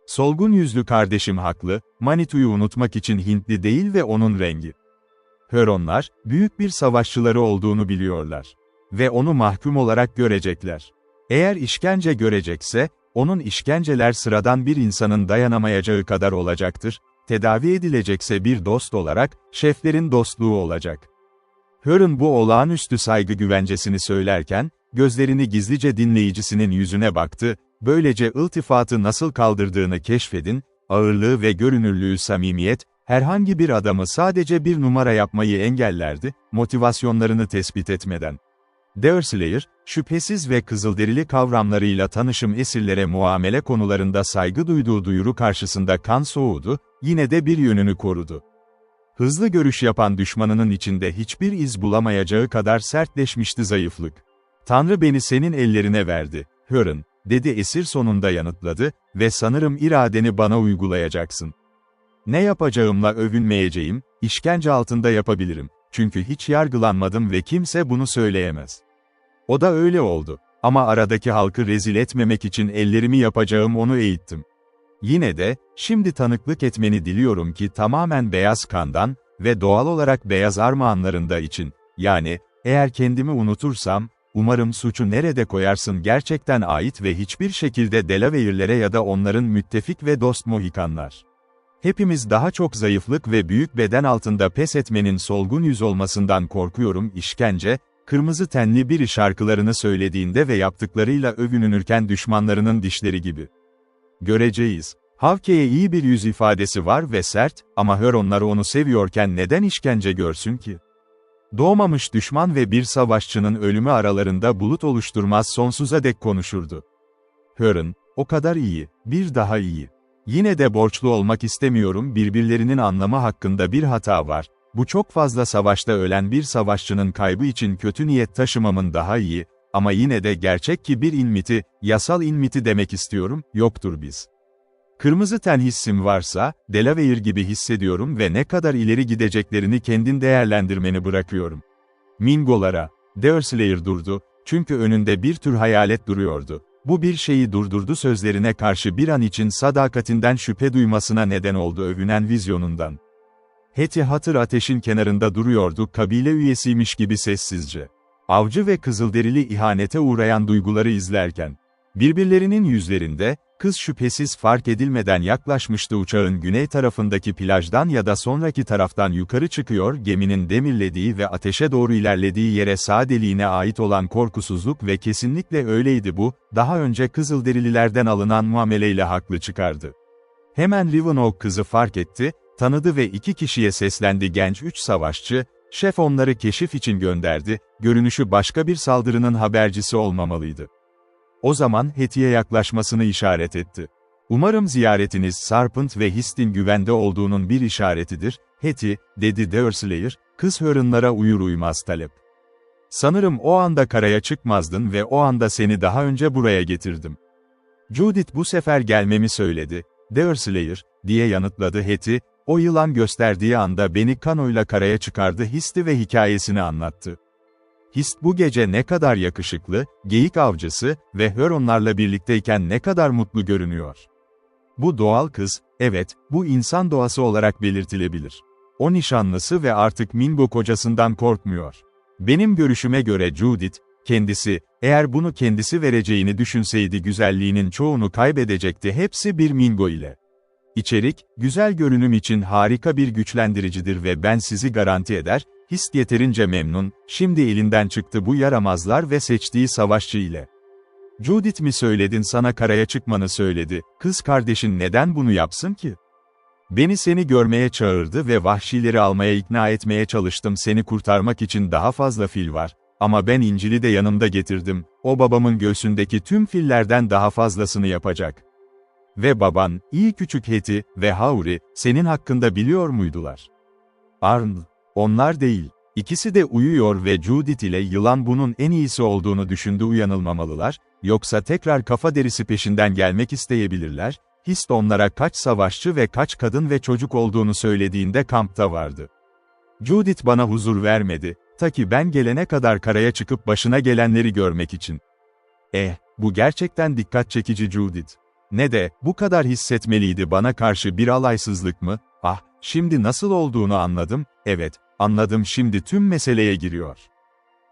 Solgun yüzlü kardeşim haklı, Manitu'yu unutmak için Hintli değil ve onun rengi. Huronlar, büyük bir savaşçıları olduğunu biliyorlar. Ve onu mahkum olarak görecekler. Eğer işkence görecekse, onun işkenceler sıradan bir insanın dayanamayacağı kadar olacaktır, tedavi edilecekse bir dost olarak, şeflerin dostluğu olacak. Huron bu olağanüstü saygı güvencesini söylerken, gözlerini gizlice dinleyicisinin yüzüne baktı, böylece iltifatı nasıl kaldırdığını keşfedin, ağırlığı ve görünürlüğü samimiyet, herhangi bir adamı sadece bir numara yapmayı engellerdi, motivasyonlarını tespit etmeden. Deerslayer, şüphesiz ve kızılderili kavramlarıyla tanışım esirlere muamele konularında saygı duyduğu duyuru karşısında kan soğudu, yine de bir yönünü korudu. Hızlı görüş yapan düşmanının içinde hiçbir iz bulamayacağı kadar sertleşmişti zayıflık. Tanrı beni senin ellerine verdi, Huron, dedi esir sonunda yanıtladı ve sanırım iradeni bana uygulayacaksın. Ne yapacağımla övünmeyeceğim, işkence altında yapabilirim, çünkü hiç yargılanmadım ve kimse bunu söyleyemez. O da öyle oldu, ama aradaki halkı rezil etmemek için ellerimi yapacağım onu eğittim. Yine de, şimdi tanıklık etmeni diliyorum ki tamamen beyaz kandan ve doğal olarak beyaz armağanlarında için, yani, eğer kendimi unutursam, umarım suçu nerede koyarsın gerçekten ait ve hiçbir şekilde Delaware'lere ya da onların müttefik ve dost Mohikanlar. Hepimiz daha çok zayıflık ve büyük beden altında pes etmenin solgun yüz olmasından korkuyorum işkence, kırmızı tenli biri şarkılarını söylediğinde ve yaptıklarıyla övünülürken düşmanlarının dişleri gibi. Göreceğiz. Havke'ye iyi bir yüz ifadesi var ve sert, ama Huronlar onu seviyorken neden işkence görsün ki? Doğmamış düşman ve bir savaşçının ölümü aralarında bulut oluşturmaz sonsuza dek konuşurdu. Huron, o kadar iyi, bir daha iyi. Yine de borçlu olmak istemiyorum birbirlerinin anlamı hakkında bir hata var. Bu çok fazla savaşta ölen bir savaşçının kaybı için kötü niyet taşımamın daha iyi, ama yine de gerçek ki bir inmiti, yasal inmiti demek istiyorum, yoktur biz. Kırmızı ten hissim varsa, Delaware gibi hissediyorum ve ne kadar ileri gideceklerini kendin değerlendirmeni bırakıyorum. Mingolara, Deerslayer durdu, çünkü önünde bir tür hayalet duruyordu. Bu bir şeyi durdurdu sözlerine karşı bir an için sadakatinden şüphe duymasına neden oldu övünen vizyonundan. Hetty Hatter ateşin kenarında duruyordu kabile üyesiymiş gibi sessizce. Avcı ve Kızılderili ihanete uğrayan duyguları izlerken. Birbirlerinin yüzlerinde, kız şüphesiz fark edilmeden yaklaşmıştı uçağın güney tarafındaki plajdan ya da sonraki taraftan yukarı çıkıyor geminin demirlediği ve ateşe doğru ilerlediği yere sağ deliğine ait olan korkusuzluk ve kesinlikle öyleydi bu, daha önce Kızılderililerden alınan muameleyle haklı çıkardı. Hemen Rivenoak kızı fark etti, tanıdı ve 2 kişiye seslendi genç 3 savaşçı, şef onları keşif için gönderdi, görünüşü başka bir saldırının habercisi olmamalıydı. O zaman Hetty'ye yaklaşmasını işaret etti. Umarım ziyaretiniz Sarpent ve Hist'in güvende olduğunun bir işaretidir, Hetty, dedi Deerslayer, kız hörünlara uyur uymaz talep. Sanırım o anda karaya çıkmazdın ve o anda seni daha önce buraya getirdim. Judith bu sefer gelmemi söyledi, Deerslayer, diye yanıtladı Hetty, o yılan gösterdiği anda beni kanoyla karaya çıkardı Hist'i ve hikayesini anlattı. Hist bu gece ne kadar yakışıklı, geyik avcısı ve Höronlarla birlikteyken ne kadar mutlu görünüyor. Bu doğal kız, evet, bu insan doğası olarak belirtilebilir. O nişanlısı ve artık Mingo kocasından korkmuyor. Benim görüşüme göre Judith, kendisi, eğer bunu kendisi vereceğini düşünseydi güzelliğinin çoğunu kaybedecekti hepsi bir Mingo ile. İçerik, güzel görünüm için harika bir güçlendiricidir ve ben sizi garanti eder, Hist yeterince memnun, şimdi elinden çıktı bu yaramazlar ve seçtiği savaşçı ile. Judith mi söyledin sana karaya çıkmanı söyledi, kız kardeşin neden bunu yapsın ki? Beni seni görmeye çağırdı ve vahşileri almaya ikna etmeye çalıştım seni kurtarmak için daha fazla fil var. Ama ben İncil'i de yanımda getirdim, o babamın göğsündeki tüm fillerden daha fazlasını yapacak. Ve baban, iyi küçük Hetty ve Hauri, senin hakkında biliyor muydular? Arn, onlar değil. İkisi de uyuyor ve Judith ile yılan bunun en iyisi olduğunu düşündü uyanılmamalılar, yoksa tekrar kafa derisi peşinden gelmek isteyebilirler, Hist onlara kaç savaşçı ve kaç kadın ve çocuk olduğunu söylediğinde kampta vardı. Judith bana huzur vermedi, ta ki ben gelene kadar karaya çıkıp başına gelenleri görmek için. Bu gerçekten dikkat çekici Judith. Ne de, bu kadar hissetmeliydi bana karşı bir alaysızlık mı? Şimdi nasıl olduğunu anladım, evet, anladım şimdi tüm meseleye giriyor.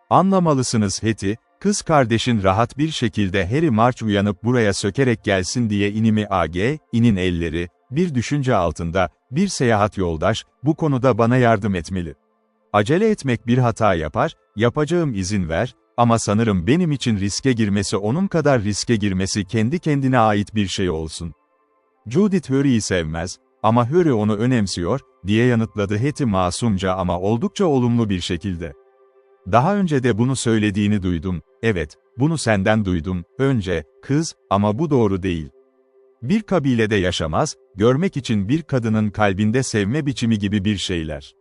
Anlamalısınız Hetty, kız kardeşin rahat bir şekilde Harry March uyanıp buraya sökerek gelsin diye inimi inin elleri, bir düşünce altında, bir seyahat yoldaş, bu konuda bana yardım etmeli. Acele etmek bir hata yapar, yapacağım izin ver, ama sanırım benim için riske girmesi onun kadar riske girmesi kendi kendine ait bir şey olsun. Judith Harry'i sevmez, ama Harry onu önemsiyor, diye yanıtladı Hetty masumca ama oldukça olumlu bir şekilde. Daha önce de bunu söylediğini duydum, evet, bunu senden duydum, önce, kız, ama bu doğru değil. Bir kabilede yaşamaz, görmek için bir kadının kalbinde sevme biçimi gibi bir şeyler.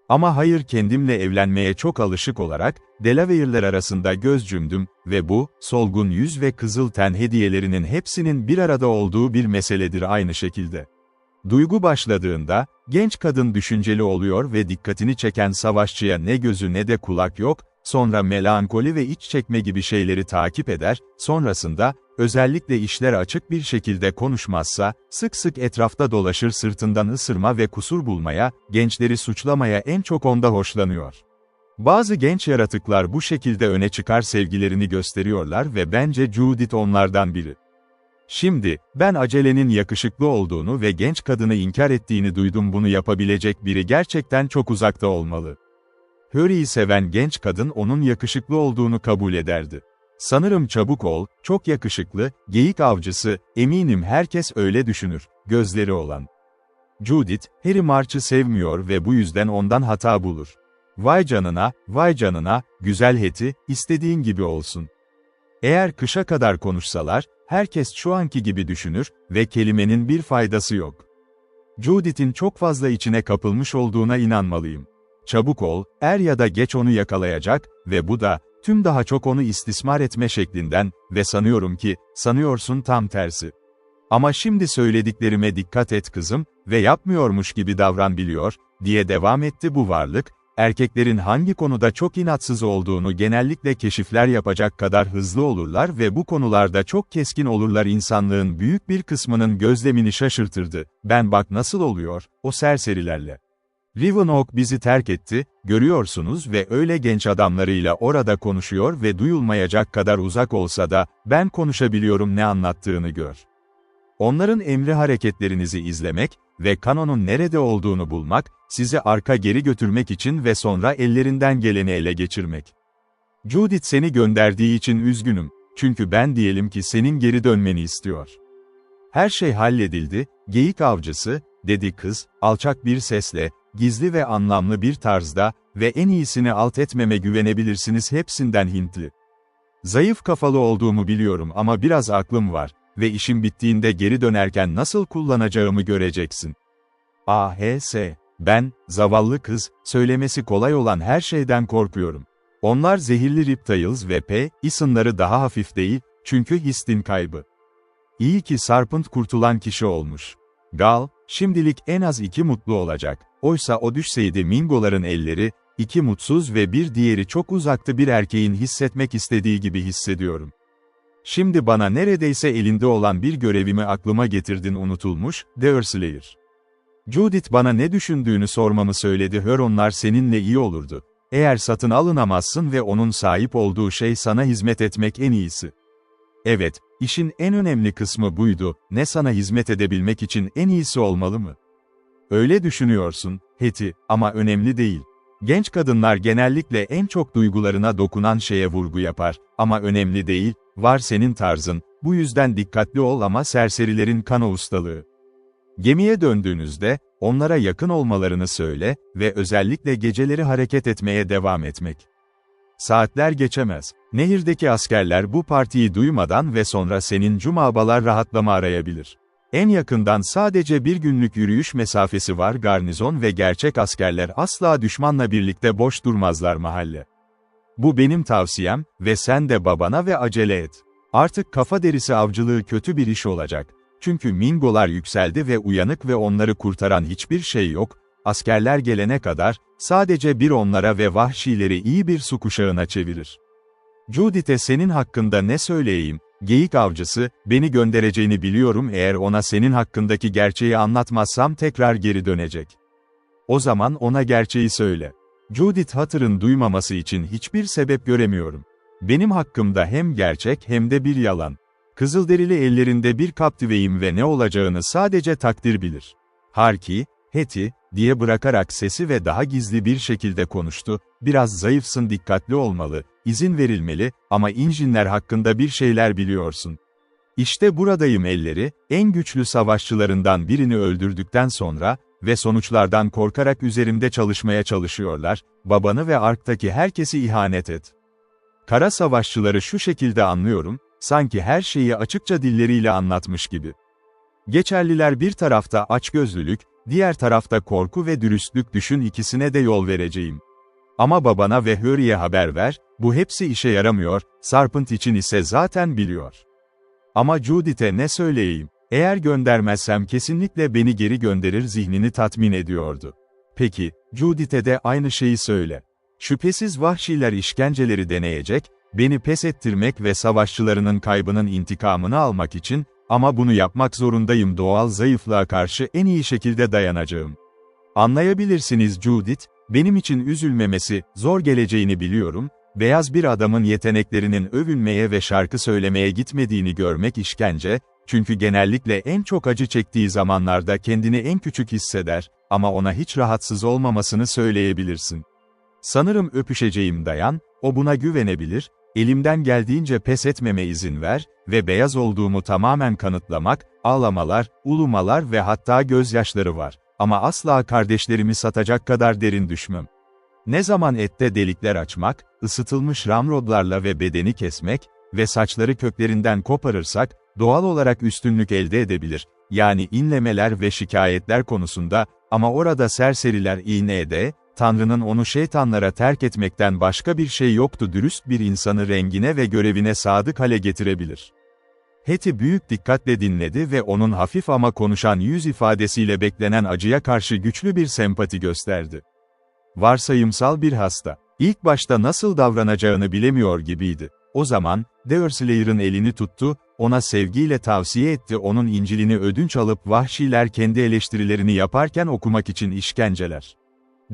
Ama hayır kendimle evlenmeye çok alışık olarak, Delaware'ler arasında göz cümdüm ve bu, solgun yüz ve kızıl ten hediyelerinin hepsinin bir arada olduğu bir meseledir aynı şekilde. Duygu başladığında, genç kadın düşünceli oluyor ve dikkatini çeken savaşçıya ne gözü ne de kulak yok, sonra melankoli ve iç çekme gibi şeyleri takip eder, sonrasında, özellikle işler açık bir şekilde konuşmazsa, sık sık etrafta dolaşır sırtından ısırma ve kusur bulmaya, gençleri suçlamaya en çok onda hoşlanıyor. Bazı genç yaratıklar bu şekilde öne çıkar sevgilerini gösteriyorlar ve bence Judith onlardan biri. Şimdi, ben acelenin yakışıklı olduğunu ve genç kadını inkar ettiğini duydum bunu yapabilecek biri gerçekten çok uzakta olmalı. Harry'i seven genç kadın onun yakışıklı olduğunu kabul ederdi. Sanırım çabuk ol, çok yakışıklı, geyik avcısı, eminim herkes öyle düşünür, gözleri olan. Judith, Harry March'ı sevmiyor ve bu yüzden ondan hata bulur. Vay canına, güzel Hetty, istediğin gibi olsun. Eğer kışa kadar konuşsalar, herkes şu anki gibi düşünür ve kelimenin bir faydası yok. Judith'in çok fazla içine kapılmış olduğuna inanmalıyım. Çabuk ol, er ya da geç onu yakalayacak ve bu da, tüm daha çok onu istismar etme şeklinden ve sanıyorum ki, sanıyorsun tam tersi. Ama şimdi söylediklerime dikkat et kızım ve yapmıyormuş gibi davran biliyor, diye devam etti bu varlık, erkeklerin hangi konuda çok inatsız olduğunu genellikle keşifler yapacak kadar hızlı olurlar ve bu konularda çok keskin olurlar insanlığın büyük bir kısmının gözlemini şaşırtırdı. Ben bak nasıl oluyor, o serserilerle. Rivenoak bizi terk etti, görüyorsunuz ve öyle genç adamlarıyla orada konuşuyor ve duyulmayacak kadar uzak olsa da, ben konuşabiliyorum ne anlattığını gör. Onların emri hareketlerinizi izlemek ve kanonun nerede olduğunu bulmak, sizi arka geri götürmek için ve sonra ellerinden geleni ele geçirmek. Judith seni gönderdiği için üzgünüm, çünkü ben diyelim ki senin geri dönmeni istiyor. Her şey halledildi, geyik avcısı, dedi kız, alçak bir sesle, gizli ve anlamlı bir tarzda ve en iyisini alt etmeme güvenebilirsiniz hepsinden Hintli. Zayıf kafalı olduğumu biliyorum ama biraz aklım var ve işim bittiğinde geri dönerken nasıl kullanacağımı göreceksin. A.H.S. Ben, zavallı kız, söylemesi kolay olan her şeyden korkuyorum. Onlar zehirli reptiles ve P.İs'ınları daha hafif değil, çünkü histin kaybı. İyi ki Sarpent kurtulan kişi olmuş. Gal, şimdilik en az 2 mutlu olacak, oysa o düşseydi Mingoların elleri, 2 mutsuz ve bir diğeri çok uzaktı bir erkeğin hissetmek istediği gibi hissediyorum. Şimdi bana neredeyse elinde olan bir görevimi aklıma getirdin unutulmuş, Deerslayer. Judith bana ne düşündüğünü sormamı söyledi Huronlar seninle iyi olurdu. Eğer satın alınamazsın ve onun sahip olduğu şey sana hizmet etmek en iyisi. Evet, işin en önemli kısmı buydu, ne sana hizmet edebilmek için en iyisi olmalı mı? Öyle düşünüyorsun, Hetty, ama önemli değil. Genç kadınlar genellikle en çok duygularına dokunan şeye vurgu yapar, ama önemli değil, var senin tarzın, bu yüzden dikkatli ol ama serserilerin kano ustalığı. Gemiye döndüğünüzde, onlara yakın olmalarını söyle ve özellikle geceleri hareket etmeye devam etmek. Saatler geçemez. Nehirdeki askerler bu partiyi duymadan ve sonra senin cumabalar rahatlama arayabilir. En yakından sadece bir günlük yürüyüş mesafesi var garnizon ve gerçek askerler asla düşmanla birlikte boş durmazlar mahalle. Bu benim tavsiyem ve sen de babana ve acele et. Artık kafa derisi avcılığı kötü bir iş olacak. Çünkü Mingolar yükseldi ve uyanık ve onları kurtaran hiçbir şey yok, askerler gelene kadar, sadece bir onlara ve vahşileri iyi bir su kuşağına çevirir. Judith'e senin hakkında ne söyleyeyim, geyik avcısı, beni göndereceğini biliyorum eğer ona senin hakkındaki gerçeği anlatmazsam tekrar geri dönecek. O zaman ona gerçeği söyle. Judith Hatter'ın duymaması için hiçbir sebep göremiyorum. Benim hakkımda hem gerçek hem de bir yalan. Kızılderili ellerinde bir kaptiveyim ve ne olacağını sadece takdir bilir. Harki, Hetty, diye bırakarak sesi ve daha gizli bir şekilde konuştu, biraz zayıfsın dikkatli olmalı, izin verilmeli, ama injinler hakkında bir şeyler biliyorsun. İşte buradayım elleri, en güçlü savaşçılarından birini öldürdükten sonra ve sonuçlardan korkarak üzerimde çalışmaya çalışıyorlar, babanı ve Ark'taki herkesi ihanet et. Kara savaşçıları şu şekilde anlıyorum, sanki her şeyi açıkça dilleriyle anlatmış gibi. Geçerliler bir tarafta açgözlülük, diğer tarafta korku ve dürüstlük düşün ikisine de yol vereceğim. Ama babana ve Hurry'e haber ver, bu hepsi işe yaramıyor, Sarpent için ise zaten biliyor. Ama Judith'e ne söyleyeyim, eğer göndermezsem kesinlikle beni geri gönderir zihnini tatmin ediyordu. Peki, Judith'e de aynı şeyi söyle. Şüphesiz vahşiler işkenceleri deneyecek, beni pes ettirmek ve savaşçılarının kaybının intikamını almak için, ama bunu yapmak zorundayım doğal zayıflığa karşı en iyi şekilde dayanacağım. Anlayabilirsiniz Judith, benim için üzülmemesi, zor geleceğini biliyorum, beyaz bir adamın yeteneklerinin övülmeye ve şarkı söylemeye gitmediğini görmek işkence, çünkü genellikle en çok acı çektiği zamanlarda kendini en küçük hisseder, ama ona hiç rahatsız olmamasını söyleyebilirsin. Sanırım öpüşeceğim dayan, o buna güvenebilir, elimden geldiğince pes etmeme izin ver ve beyaz olduğumu tamamen kanıtlamak, ağlamalar, ulumalar ve hatta gözyaşları var. Ama asla kardeşlerimi satacak kadar derin düşmem. Ne zaman ette delikler açmak, ısıtılmış ramrodlarla ve bedeni kesmek ve saçları köklerinden koparırsak, doğal olarak üstünlük elde edebilir, yani inlemeler ve şikayetler konusunda, ama orada serseriler iğnede, Tanrı'nın onu şeytanlara terk etmekten başka bir şey yoktu, dürüst bir insanı rengine ve görevine sadık hale getirebilir. Heti büyük dikkatle dinledi ve onun hafif ama konuşan yüz ifadesiyle beklenen acıya karşı güçlü bir sempati gösterdi. Varsayımsal bir hasta. İlk başta nasıl davranacağını bilemiyor gibiydi. O zaman, Derslayer'ın elini tuttu, ona sevgiyle tavsiye etti, onun İncil'ini ödünç alıp vahşiler kendi eleştirilerini yaparken okumak için işkenceler.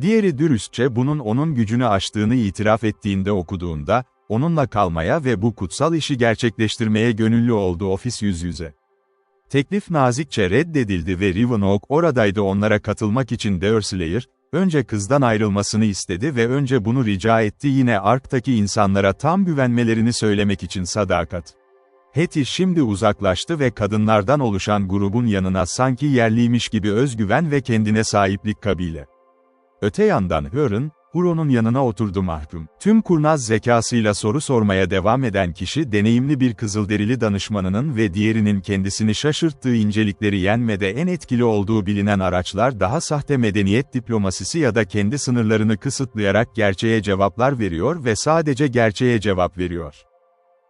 Diğeri dürüstçe bunun onun gücünü aştığını itiraf ettiğinde okuduğunda, onunla kalmaya ve bu kutsal işi gerçekleştirmeye gönüllü oldu ofis yüz yüze. Teklif nazikçe reddedildi ve Rivenoak oradaydı onlara katılmak için. Derslayer, önce kızdan ayrılmasını istedi ve önce bunu rica etti, yine Ark'taki insanlara tam güvenmelerini söylemek için sadakat. Heti şimdi uzaklaştı ve kadınlardan oluşan grubun yanına sanki yerliymiş gibi özgüven ve kendine sahiplik kabile. Öte yandan Huron'un yanına oturdu mahkum. Tüm kurnaz zekasıyla soru sormaya devam eden kişi deneyimli bir Kızılderili danışmanının ve diğerinin kendisini şaşırttığı incelikleri yenmede en etkili olduğu bilinen araçlar daha sahte medeniyet diplomasisi ya da kendi sınırlarını kısıtlayarak gerçeğe cevaplar veriyor ve sadece gerçeğe cevap veriyor.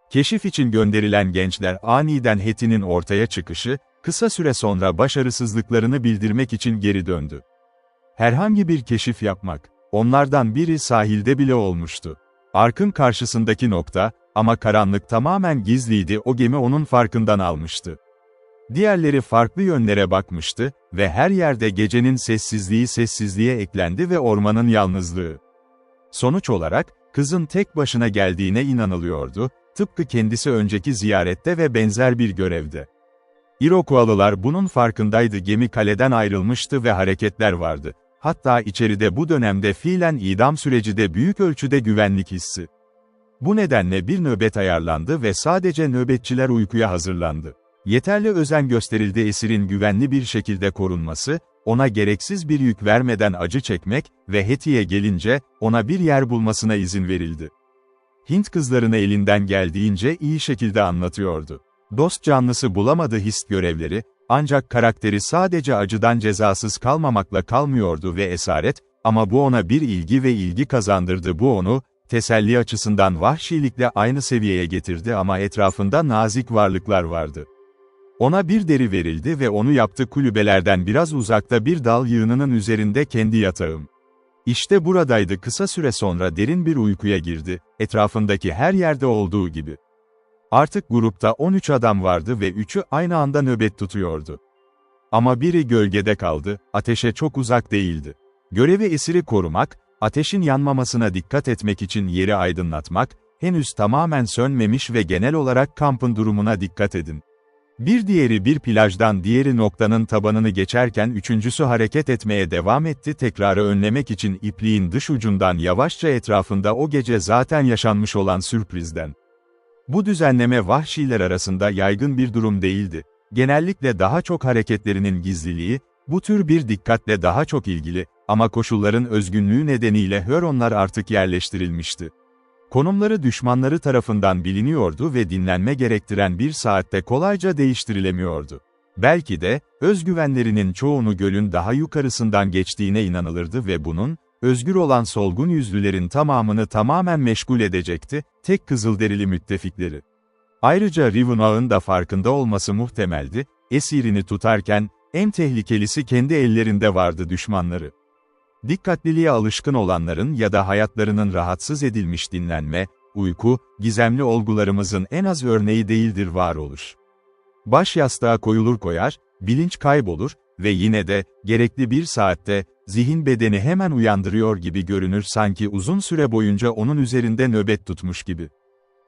Keşif için gönderilen gençler aniden Heti'nin ortaya çıkışı, kısa süre sonra başarısızlıklarını bildirmek için geri döndü. Herhangi bir keşif yapmak. Onlardan biri sahilde bile olmuştu. Ark'ın karşısındaki nokta, ama karanlık tamamen gizliydi, o gemi onun farkından almıştı. Diğerleri farklı yönlere bakmıştı ve her yerde gecenin sessizliği sessizliğe eklendi ve ormanın yalnızlığı. Sonuç olarak, kızın tek başına geldiğine inanılıyordu, tıpkı kendisi önceki ziyarette ve benzer bir görevde. Iroquois'lılar bunun farkındaydı, gemi kaleden ayrılmıştı ve hareketler vardı. Hatta içeride bu dönemde fiilen idam süreci de büyük ölçüde güvenlik hissi. Bu nedenle bir nöbet ayarlandı ve sadece nöbetçiler uykuya hazırlandı. Yeterli özen gösterildi esirin güvenli bir şekilde korunması, ona gereksiz bir yük vermeden acı çekmek ve Heti'ye gelince, ona bir yer bulmasına izin verildi. Hint kızlarını elinden geldiğince iyi şekilde anlatıyordu. Dost canlısı bulamadı his görevleri, ancak karakteri sadece acıdan cezasız kalmamakla kalmıyordu ve esaret, ama bu ona bir ilgi ve ilgi kazandırdı, bu onu, teselli açısından vahşilikle aynı seviyeye getirdi ama etrafında nazik varlıklar vardı. Ona bir deri verildi ve onu yaptı, kulübelerden biraz uzakta bir dal yığınının üzerinde kendi yatağım. İşte buradaydı, kısa süre sonra derin bir uykuya girdi, etrafındaki her yerde olduğu gibi. Artık grupta 13 adam vardı ve 3'ü aynı anda nöbet tutuyordu. Ama biri gölgede kaldı, ateşe çok uzak değildi. Görevi esiri korumak, ateşin yanmamasına dikkat etmek için yeri aydınlatmak, henüz tamamen sönmemiş ve genel olarak kampın durumuna dikkat edin. Bir diğeri bir plajdan diğeri noktanın tabanını geçerken üçüncüsü hareket etmeye devam etti, tekrarı önlemek için ipliğin dış ucundan yavaşça etrafında o gece zaten yaşanmış olan sürprizden. Bu düzenleme vahşiler arasında yaygın bir durum değildi. Genellikle daha çok hareketlerinin gizliliği, bu tür bir dikkatle daha çok ilgili, ama koşulların özgünlüğü nedeniyle Huronlar artık yerleştirilmişti. Konumları düşmanları tarafından biliniyordu ve dinlenme gerektiren bir saatte kolayca değiştirilemiyordu. Belki de, özgüvenlerinin çoğunu gölün daha yukarısından geçtiğine inanılırdı ve bunun, özgür olan solgun yüzlülerin tamamını tamamen meşgul edecekti, tek Kızılderili müttefikleri. Ayrıca Rivenoak'ın da farkında olması muhtemeldi, esirini tutarken, en tehlikelisi kendi ellerinde vardı düşmanları. Dikkatliliğe alışkın olanların ya da hayatlarının rahatsız edilmiş dinlenme, uyku, gizemli olgularımızın en az örneği değildir varoluş. Baş yastığa koyulur koyar, bilinç kaybolur ve yine de, gerekli bir saatte, zihin bedeni hemen uyandırıyor gibi görünür, sanki uzun süre boyunca onun üzerinde nöbet tutmuş gibi.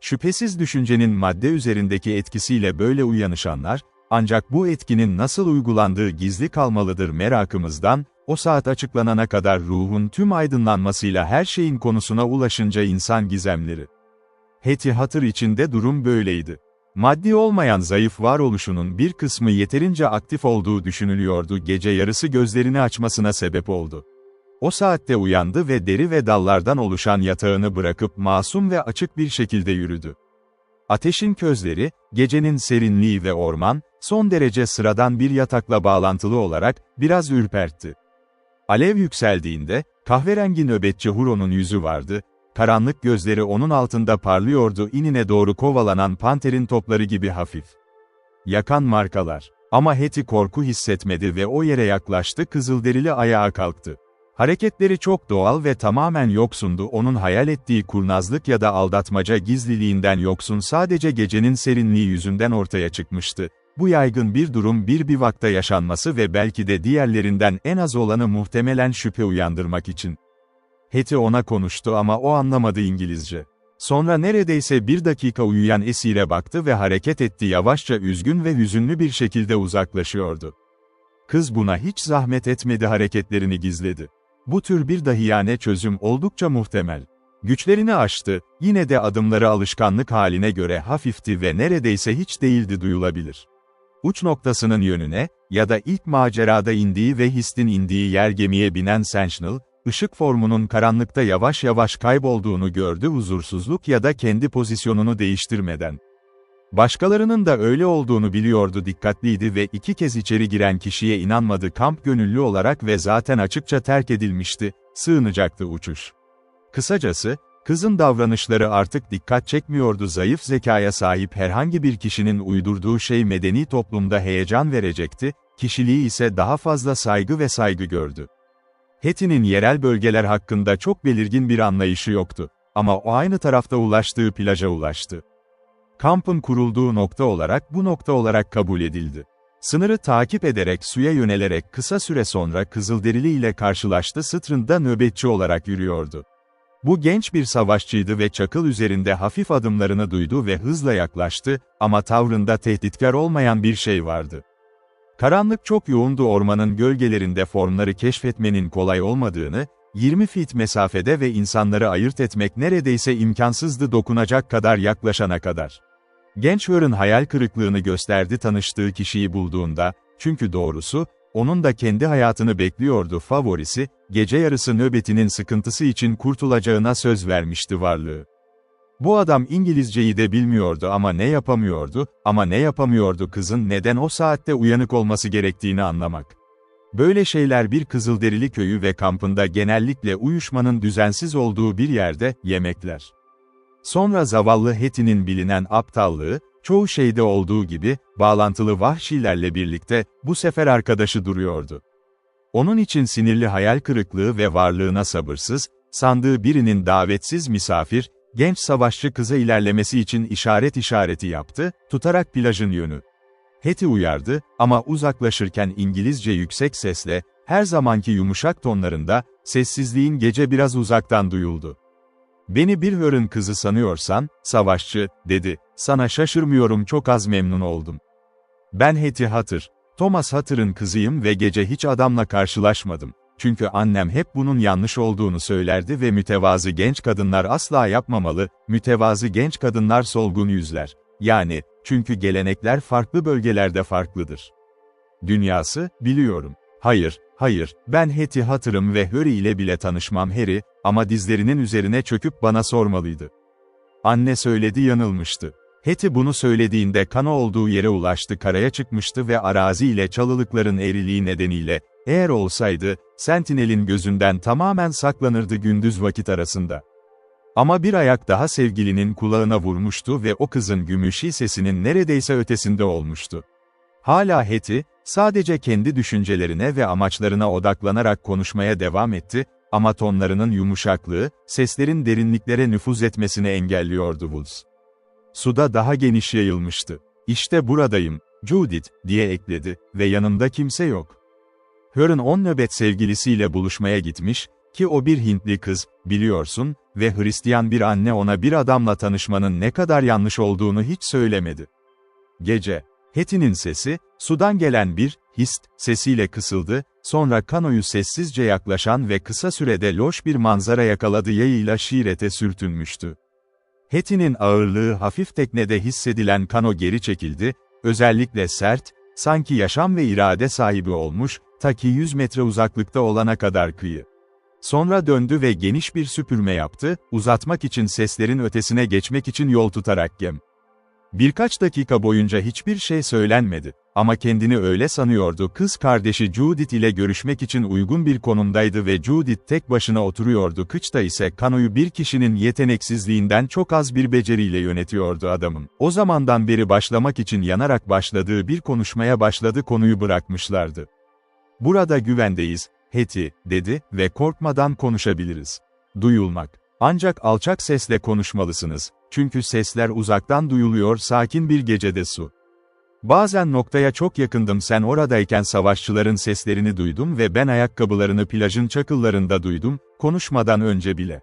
Şüphesiz düşüncenin madde üzerindeki etkisiyle böyle uyanışanlar, ancak bu etkinin nasıl uygulandığı gizli kalmalıdır merakımızdan, o saat açıklanana kadar ruhun tüm aydınlanmasıyla her şeyin konusuna ulaşınca insan gizemleri. Heti hatır içinde durum böyleydi. Maddi olmayan zayıf varoluşunun bir kısmı yeterince aktif olduğu düşünülüyordu, gece yarısı gözlerini açmasına sebep oldu. O saatte uyandı ve deri ve dallardan oluşan yatağını bırakıp masum ve açık bir şekilde yürüdü. Ateşin közleri, gecenin serinliği ve orman, son derece sıradan bir yatakla bağlantılı olarak, biraz ürpertti. Alev yükseldiğinde, kahverengi nöbetçi Huron'un yüzü vardı, karanlık gözleri onun altında parlıyordu, inine doğru kovalanan panterin topları gibi hafif. Yakan markalar. Ama Hetty korku hissetmedi ve o yere yaklaştı, kızılderili ayağa kalktı. Hareketleri çok doğal ve tamamen yoksundu, onun hayal ettiği kurnazlık ya da aldatmaca gizliliğinden yoksun, sadece gecenin serinliği yüzünden ortaya çıkmıştı. Bu yaygın bir durum, bir bivakta yaşanması ve belki de diğerlerinden en az olanı muhtemelen şüphe uyandırmak için. Hetty ona konuştu ama o anlamadı İngilizce. Sonra neredeyse bir dakika uyuyan esire baktı ve hareket etti, yavaşça, üzgün ve hüzünlü bir şekilde uzaklaşıyordu. Kız buna hiç zahmet etmedi, hareketlerini gizledi. Bu tür bir dahiyane çözüm oldukça muhtemel. Güçlerini aştı, yine de adımları alışkanlık haline göre hafifti ve neredeyse hiç değildi duyulabilir. Uç noktasının yönüne, ya da ilk macerada indiği ve Hist'in indiği yer gemiye binen Sentinel, ışık formunun karanlıkta yavaş yavaş kaybolduğunu gördü, huzursuzluk ya da kendi pozisyonunu değiştirmeden. Başkalarının da öyle olduğunu biliyordu, dikkatliydi ve 2 kez içeri giren kişiye inanmadı, kamp gönüllü olarak ve zaten açıkça terk edilmişti, sığınacaktı uçuş. Kısacası, kızın davranışları artık dikkat çekmiyordu, zayıf zekaya sahip herhangi bir kişinin uydurduğu şey medeni toplumda heyecan verecekti, kişiliği ise daha fazla saygı gördü. Hetty'nin yerel bölgeler hakkında çok belirgin bir anlayışı yoktu, ama o aynı tarafta ulaştığı plaja ulaştı. Kampın kurulduğu nokta olarak bu nokta olarak kabul edildi. Sınırı takip ederek suya yönelerek kısa süre sonra Kızılderili ile karşılaştı, Strand'da nöbetçi olarak yürüyordu. Bu genç bir savaşçıydı ve çakıl üzerinde hafif adımlarını duydu ve hızla yaklaştı, ama tavrında tehditkar olmayan bir şey vardı. Karanlık çok yoğundu, ormanın gölgelerinde formları keşfetmenin kolay olmadığını, 20 feet mesafede ve insanları ayırt etmek neredeyse imkansızdı dokunacak kadar yaklaşana kadar. Genç Hör'ün hayal kırıklığını gösterdi tanıştığı kişiyi bulduğunda, çünkü doğrusu, onun da kendi hayatını bekliyordu, favorisi, gece yarısı nöbetinin sıkıntısı için kurtulacağına söz vermişti varlığı. Bu adam İngilizceyi de bilmiyordu ama ne yapamıyordu kızın neden o saatte uyanık olması gerektiğini anlamak. Böyle şeyler bir Kızılderili köyü ve kampında genellikle uyuşmanın düzensiz olduğu bir yerde, yemekler. Sonra zavallı Hetty'nin bilinen aptallığı, çoğu şeyde olduğu gibi, bağlantılı vahşilerle birlikte, bu sefer arkadaşı duruyordu. Onun için sinirli hayal kırıklığı ve varlığına sabırsız, sandığı birinin davetsiz misafir, genç savaşçı kıza ilerlemesi için işareti yaptı, tutarak plajın yönü. Hetty uyardı, ama uzaklaşırken İngilizce yüksek sesle, her zamanki yumuşak tonlarında, sessizliğin gece biraz uzaktan duyuldu. "Beni bir Hör'ün kızı sanıyorsan, savaşçı," dedi, "sana şaşırmıyorum, çok az memnun oldum. Ben Hetty Hutter, Thomas Hutter'ın kızıyım ve gece hiç adamla karşılaşmadım. Çünkü annem hep bunun yanlış olduğunu söylerdi ve mütevazı genç kadınlar asla yapmamalı, mütevazı genç kadınlar solgun yüzler. Yani, çünkü gelenekler farklı bölgelerde farklıdır. Dünyası, biliyorum. Hayır, ben Hetty Hutter'ım ve Harry ile bile tanışmam Harry, ama dizlerinin üzerine çöküp bana sormalıydı. Anne söyledi, yanılmıştı. Hetty bunu söylediğinde Kano olduğu yere ulaştı, karaya çıkmıştı ve arazi ile çalılıkların eğriliği nedeniyle, eğer olsaydı, Sentinel'in gözünden tamamen saklanırdı gündüz vakit arasında. Ama bir ayak daha sevgilinin kulağına vurmuştu ve o kızın gümüşi sesinin neredeyse ötesinde olmuştu. Hala Hetty, sadece kendi düşüncelerine ve amaçlarına odaklanarak konuşmaya devam etti, ama tonlarının yumuşaklığı, seslerin derinliklere nüfuz etmesini engelliyordu. Woods. Suda daha geniş yayılmıştı. "İşte buradayım, Judith," diye ekledi ve yanında kimse yok. Hör'ün 10 nöbet sevgilisiyle buluşmaya gitmiş, ki o bir Hintli kız, biliyorsun, ve Hristiyan bir anne ona bir adamla tanışmanın ne kadar yanlış olduğunu hiç söylemedi. Gece, Hetty'nin sesi, sudan gelen bir hist sesiyle kısıldı, sonra kanoyu sessizce yaklaşan ve kısa sürede loş bir manzara yakaladı, yayıyla şiirete sürtünmüştü. Hetty'nin ağırlığı hafif, teknede hissedilen kano geri çekildi, özellikle sert, sanki yaşam ve irade sahibi olmuş, ta ki 100 metre uzaklıkta olana kadar kıyı. Sonra döndü ve geniş bir süpürme yaptı, uzatmak için, seslerin ötesine geçmek için yol tutarak gem. Birkaç dakika boyunca hiçbir şey söylenmedi. Ama kendini öyle sanıyordu, kız kardeşi Judith ile görüşmek için uygun bir konumdaydı ve Judith tek başına oturuyordu. Kıçta ise kanoyu bir kişinin yeteneksizliğinden çok az bir beceriyle yönetiyordu adamın. O zamandan beri başlamak için yanarak başladığı bir konuşmaya başladı, konuyu bırakmışlardı. "Burada güvendeyiz, Hetty," dedi ve "korkmadan konuşabiliriz. Duyulmak. Ancak alçak sesle konuşmalısınız. Çünkü sesler uzaktan duyuluyor, sakin bir gecede su. Bazen noktaya çok yakındım, sen oradayken savaşçıların seslerini duydum ve ben ayakkabılarını plajın çakıllarında duydum, konuşmadan önce bile.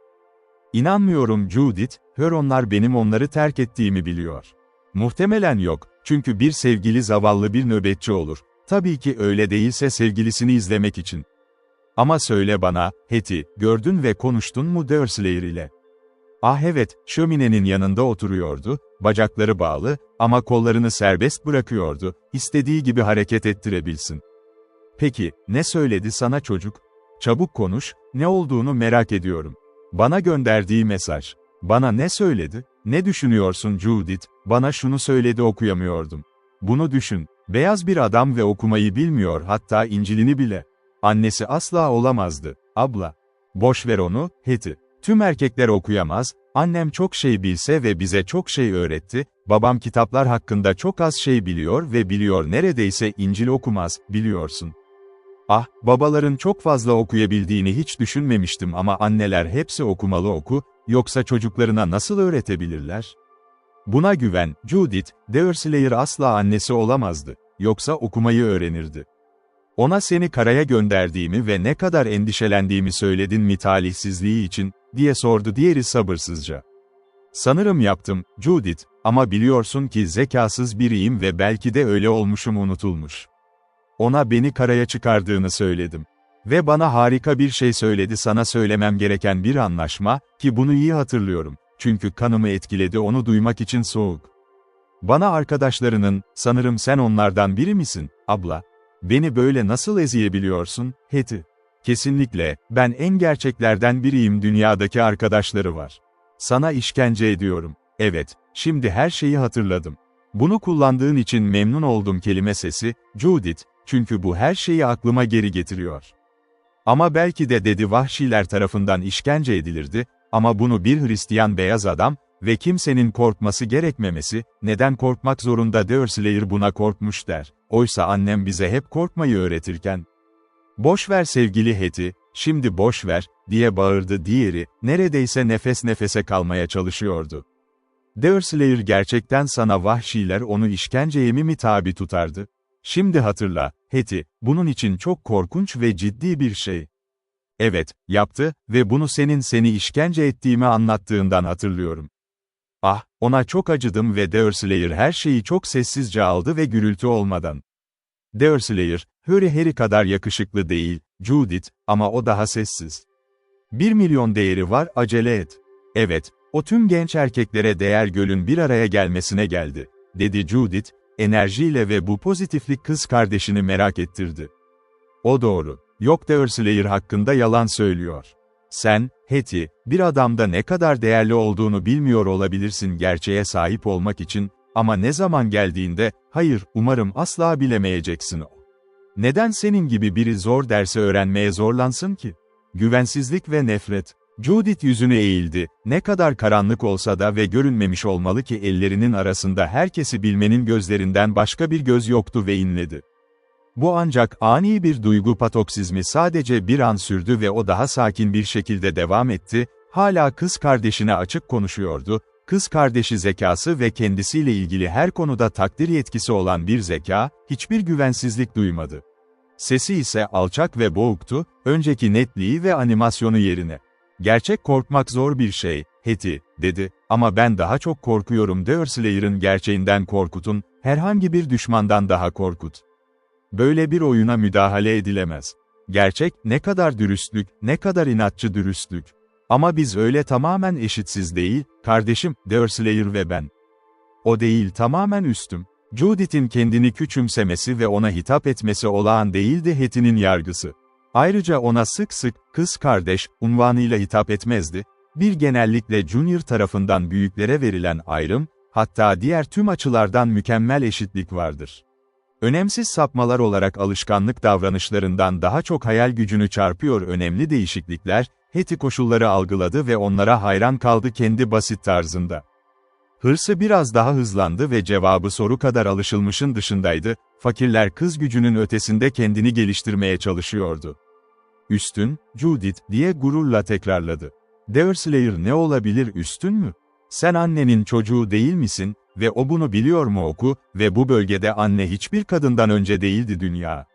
İnanmıyorum Judith, onlar benim onları terk ettiğimi biliyor. Muhtemelen yok, çünkü bir sevgili zavallı bir nöbetçi olur. Tabii ki öyle değilse sevgilisini izlemek için. Ama söyle bana, Hetty, gördün ve konuştun mu Dersleyer ile? Ah evet, şöminenin yanında oturuyordu, bacakları bağlı, ama kollarını serbest bırakıyordu, istediği gibi hareket ettirebilsin. Peki, ne söyledi sana çocuk? Çabuk konuş, ne olduğunu merak ediyorum. Bana gönderdiği mesaj. Bana ne söyledi? Ne düşünüyorsun Judith? Bana şunu söyledi, okuyamıyordum. Bunu düşün, beyaz bir adam ve okumayı bilmiyor, hatta İncil'ini bile. Annesi asla olamazdı, abla. Boş ver onu, Hetty. Tüm erkekler okuyamaz, annem çok şey bilse ve bize çok şey öğretti, babam kitaplar hakkında çok az şey biliyor ve biliyor neredeyse İncil okumaz, biliyorsun. Ah, babaların çok fazla okuyabildiğini hiç düşünmemiştim ama anneler hepsi okumalı, yoksa çocuklarına nasıl öğretebilirler? Buna güven, Judith, Dersleyer asla annesi olamazdı, yoksa okumayı öğrenirdi. Ona seni karaya gönderdiğimi ve ne kadar endişelendiğimi söyledin mi talihsizliği için, diye sordu diğeri sabırsızca. Sanırım yaptım, Judith, ama biliyorsun ki zekasız biriyim ve belki de öyle olmuşum, unutulmuş. Ona beni karaya çıkardığını söyledim. Ve bana harika bir şey söyledi, sana söylemem gereken bir anlaşma, ki bunu iyi hatırlıyorum, çünkü kanımı etkiledi, onu duymak için soğuk. Bana arkadaşlarının, sanırım sen onlardan biri misin, abla? Beni böyle nasıl ezebiliyorsun, Hetty? Kesinlikle, ben en gerçeklerden biriyim, dünyadaki arkadaşları var. Sana işkence ediyorum. Evet, şimdi her şeyi hatırladım. Bunu kullandığın için memnun oldum kelime sesi, Judith, çünkü bu her şeyi aklıma geri getiriyor. Ama belki de dedi vahşiler tarafından işkence edilirdi, ama bunu bir Hristiyan beyaz adam ve kimsenin korkması gerekmemesi, neden korkmak zorunda Dersleyer buna korkmuş der. Oysa annem bize hep korkmayı öğretirken. Boş ver sevgili Hetty, şimdi boş ver, diye bağırdı diğeri, neredeyse nefes nefese kalmaya çalışıyordu. Dersleyer gerçekten sana vahşiler onu işkenceye mi tabi tutardı? Şimdi hatırla, Hetty, bunun için çok korkunç ve ciddi bir şey. Evet, yaptı ve bunu seni işkence ettiğimi anlattığından hatırlıyorum. Ah, ona çok acıdım ve Dersleyer her şeyi çok sessizce aldı ve gürültü olmadan. Dersleyer, Harry kadar yakışıklı değil, Judith, ama o daha sessiz. 1 milyon değeri var, acele et. Evet, o tüm genç erkeklere değer gölün bir araya gelmesine geldi, dedi Judith, enerjiyle ve bu pozitiflik kız kardeşini merak ettirdi. O doğru, yok Dersleyer hakkında yalan söylüyor. Sen, Hetty, bir adamda ne kadar değerli olduğunu bilmiyor olabilirsin gerçeğe sahip olmak için, ama ne zaman geldiğinde, hayır, umarım asla bilemeyeceksin o. Neden senin gibi biri zor dersi öğrenmeye zorlansın ki? Güvensizlik ve nefret. Judith yüzüne eğildi, ne kadar karanlık olsa da ve görünmemiş olmalı ki ellerinin arasında herkesi bilmenin gözlerinden başka bir göz yoktu ve inledi. Bu ancak ani bir duygu patoksizmi, sadece bir an sürdü ve o daha sakin bir şekilde devam etti, hala kız kardeşine açık konuşuyordu, kız kardeşi zekası ve kendisiyle ilgili her konuda takdir yetkisi olan bir zeka, hiçbir güvensizlik duymadı. Sesi ise alçak ve boğuktu, önceki netliği ve animasyonu yerine. Gerçek korkmak zor bir şey, Hetty, dedi, ama ben daha çok korkuyorum Derslayer'ın gerçeğinden korkutun, herhangi bir düşmandan daha korkut. Böyle bir oyuna müdahale edilemez. Gerçek, ne kadar dürüstlük, ne kadar inatçı dürüstlük. Ama biz öyle tamamen eşitsiz değil, kardeşim, Dersleyer ve ben. O değil, tamamen üstüm. Judith'in kendini küçümsemesi ve ona hitap etmesi olağan değildi, Hetty'nin yargısı. Ayrıca ona sık sık, kız kardeş, unvanıyla hitap etmezdi. Bir genellikle Junior tarafından büyüklere verilen ayrım, hatta diğer tüm açılardan mükemmel eşitlik vardır. Önemsiz sapmalar olarak alışkanlık davranışlarından daha çok hayal gücünü çarpıyor önemli değişiklikler, Heti koşulları algıladı ve onlara hayran kaldı kendi basit tarzında. Hırsı biraz daha hızlandı ve cevabı soru kadar alışılmışın dışındaydı, fakirler kız gücünün ötesinde kendini geliştirmeye çalışıyordu. Üstün, Judith, diye gururla tekrarladı. Deerslayer ne olabilir üstün mü? Sen annenin çocuğu değil misin ve o bunu biliyor mu oku ve bu bölgede anne hiçbir kadından önce değildi dünya.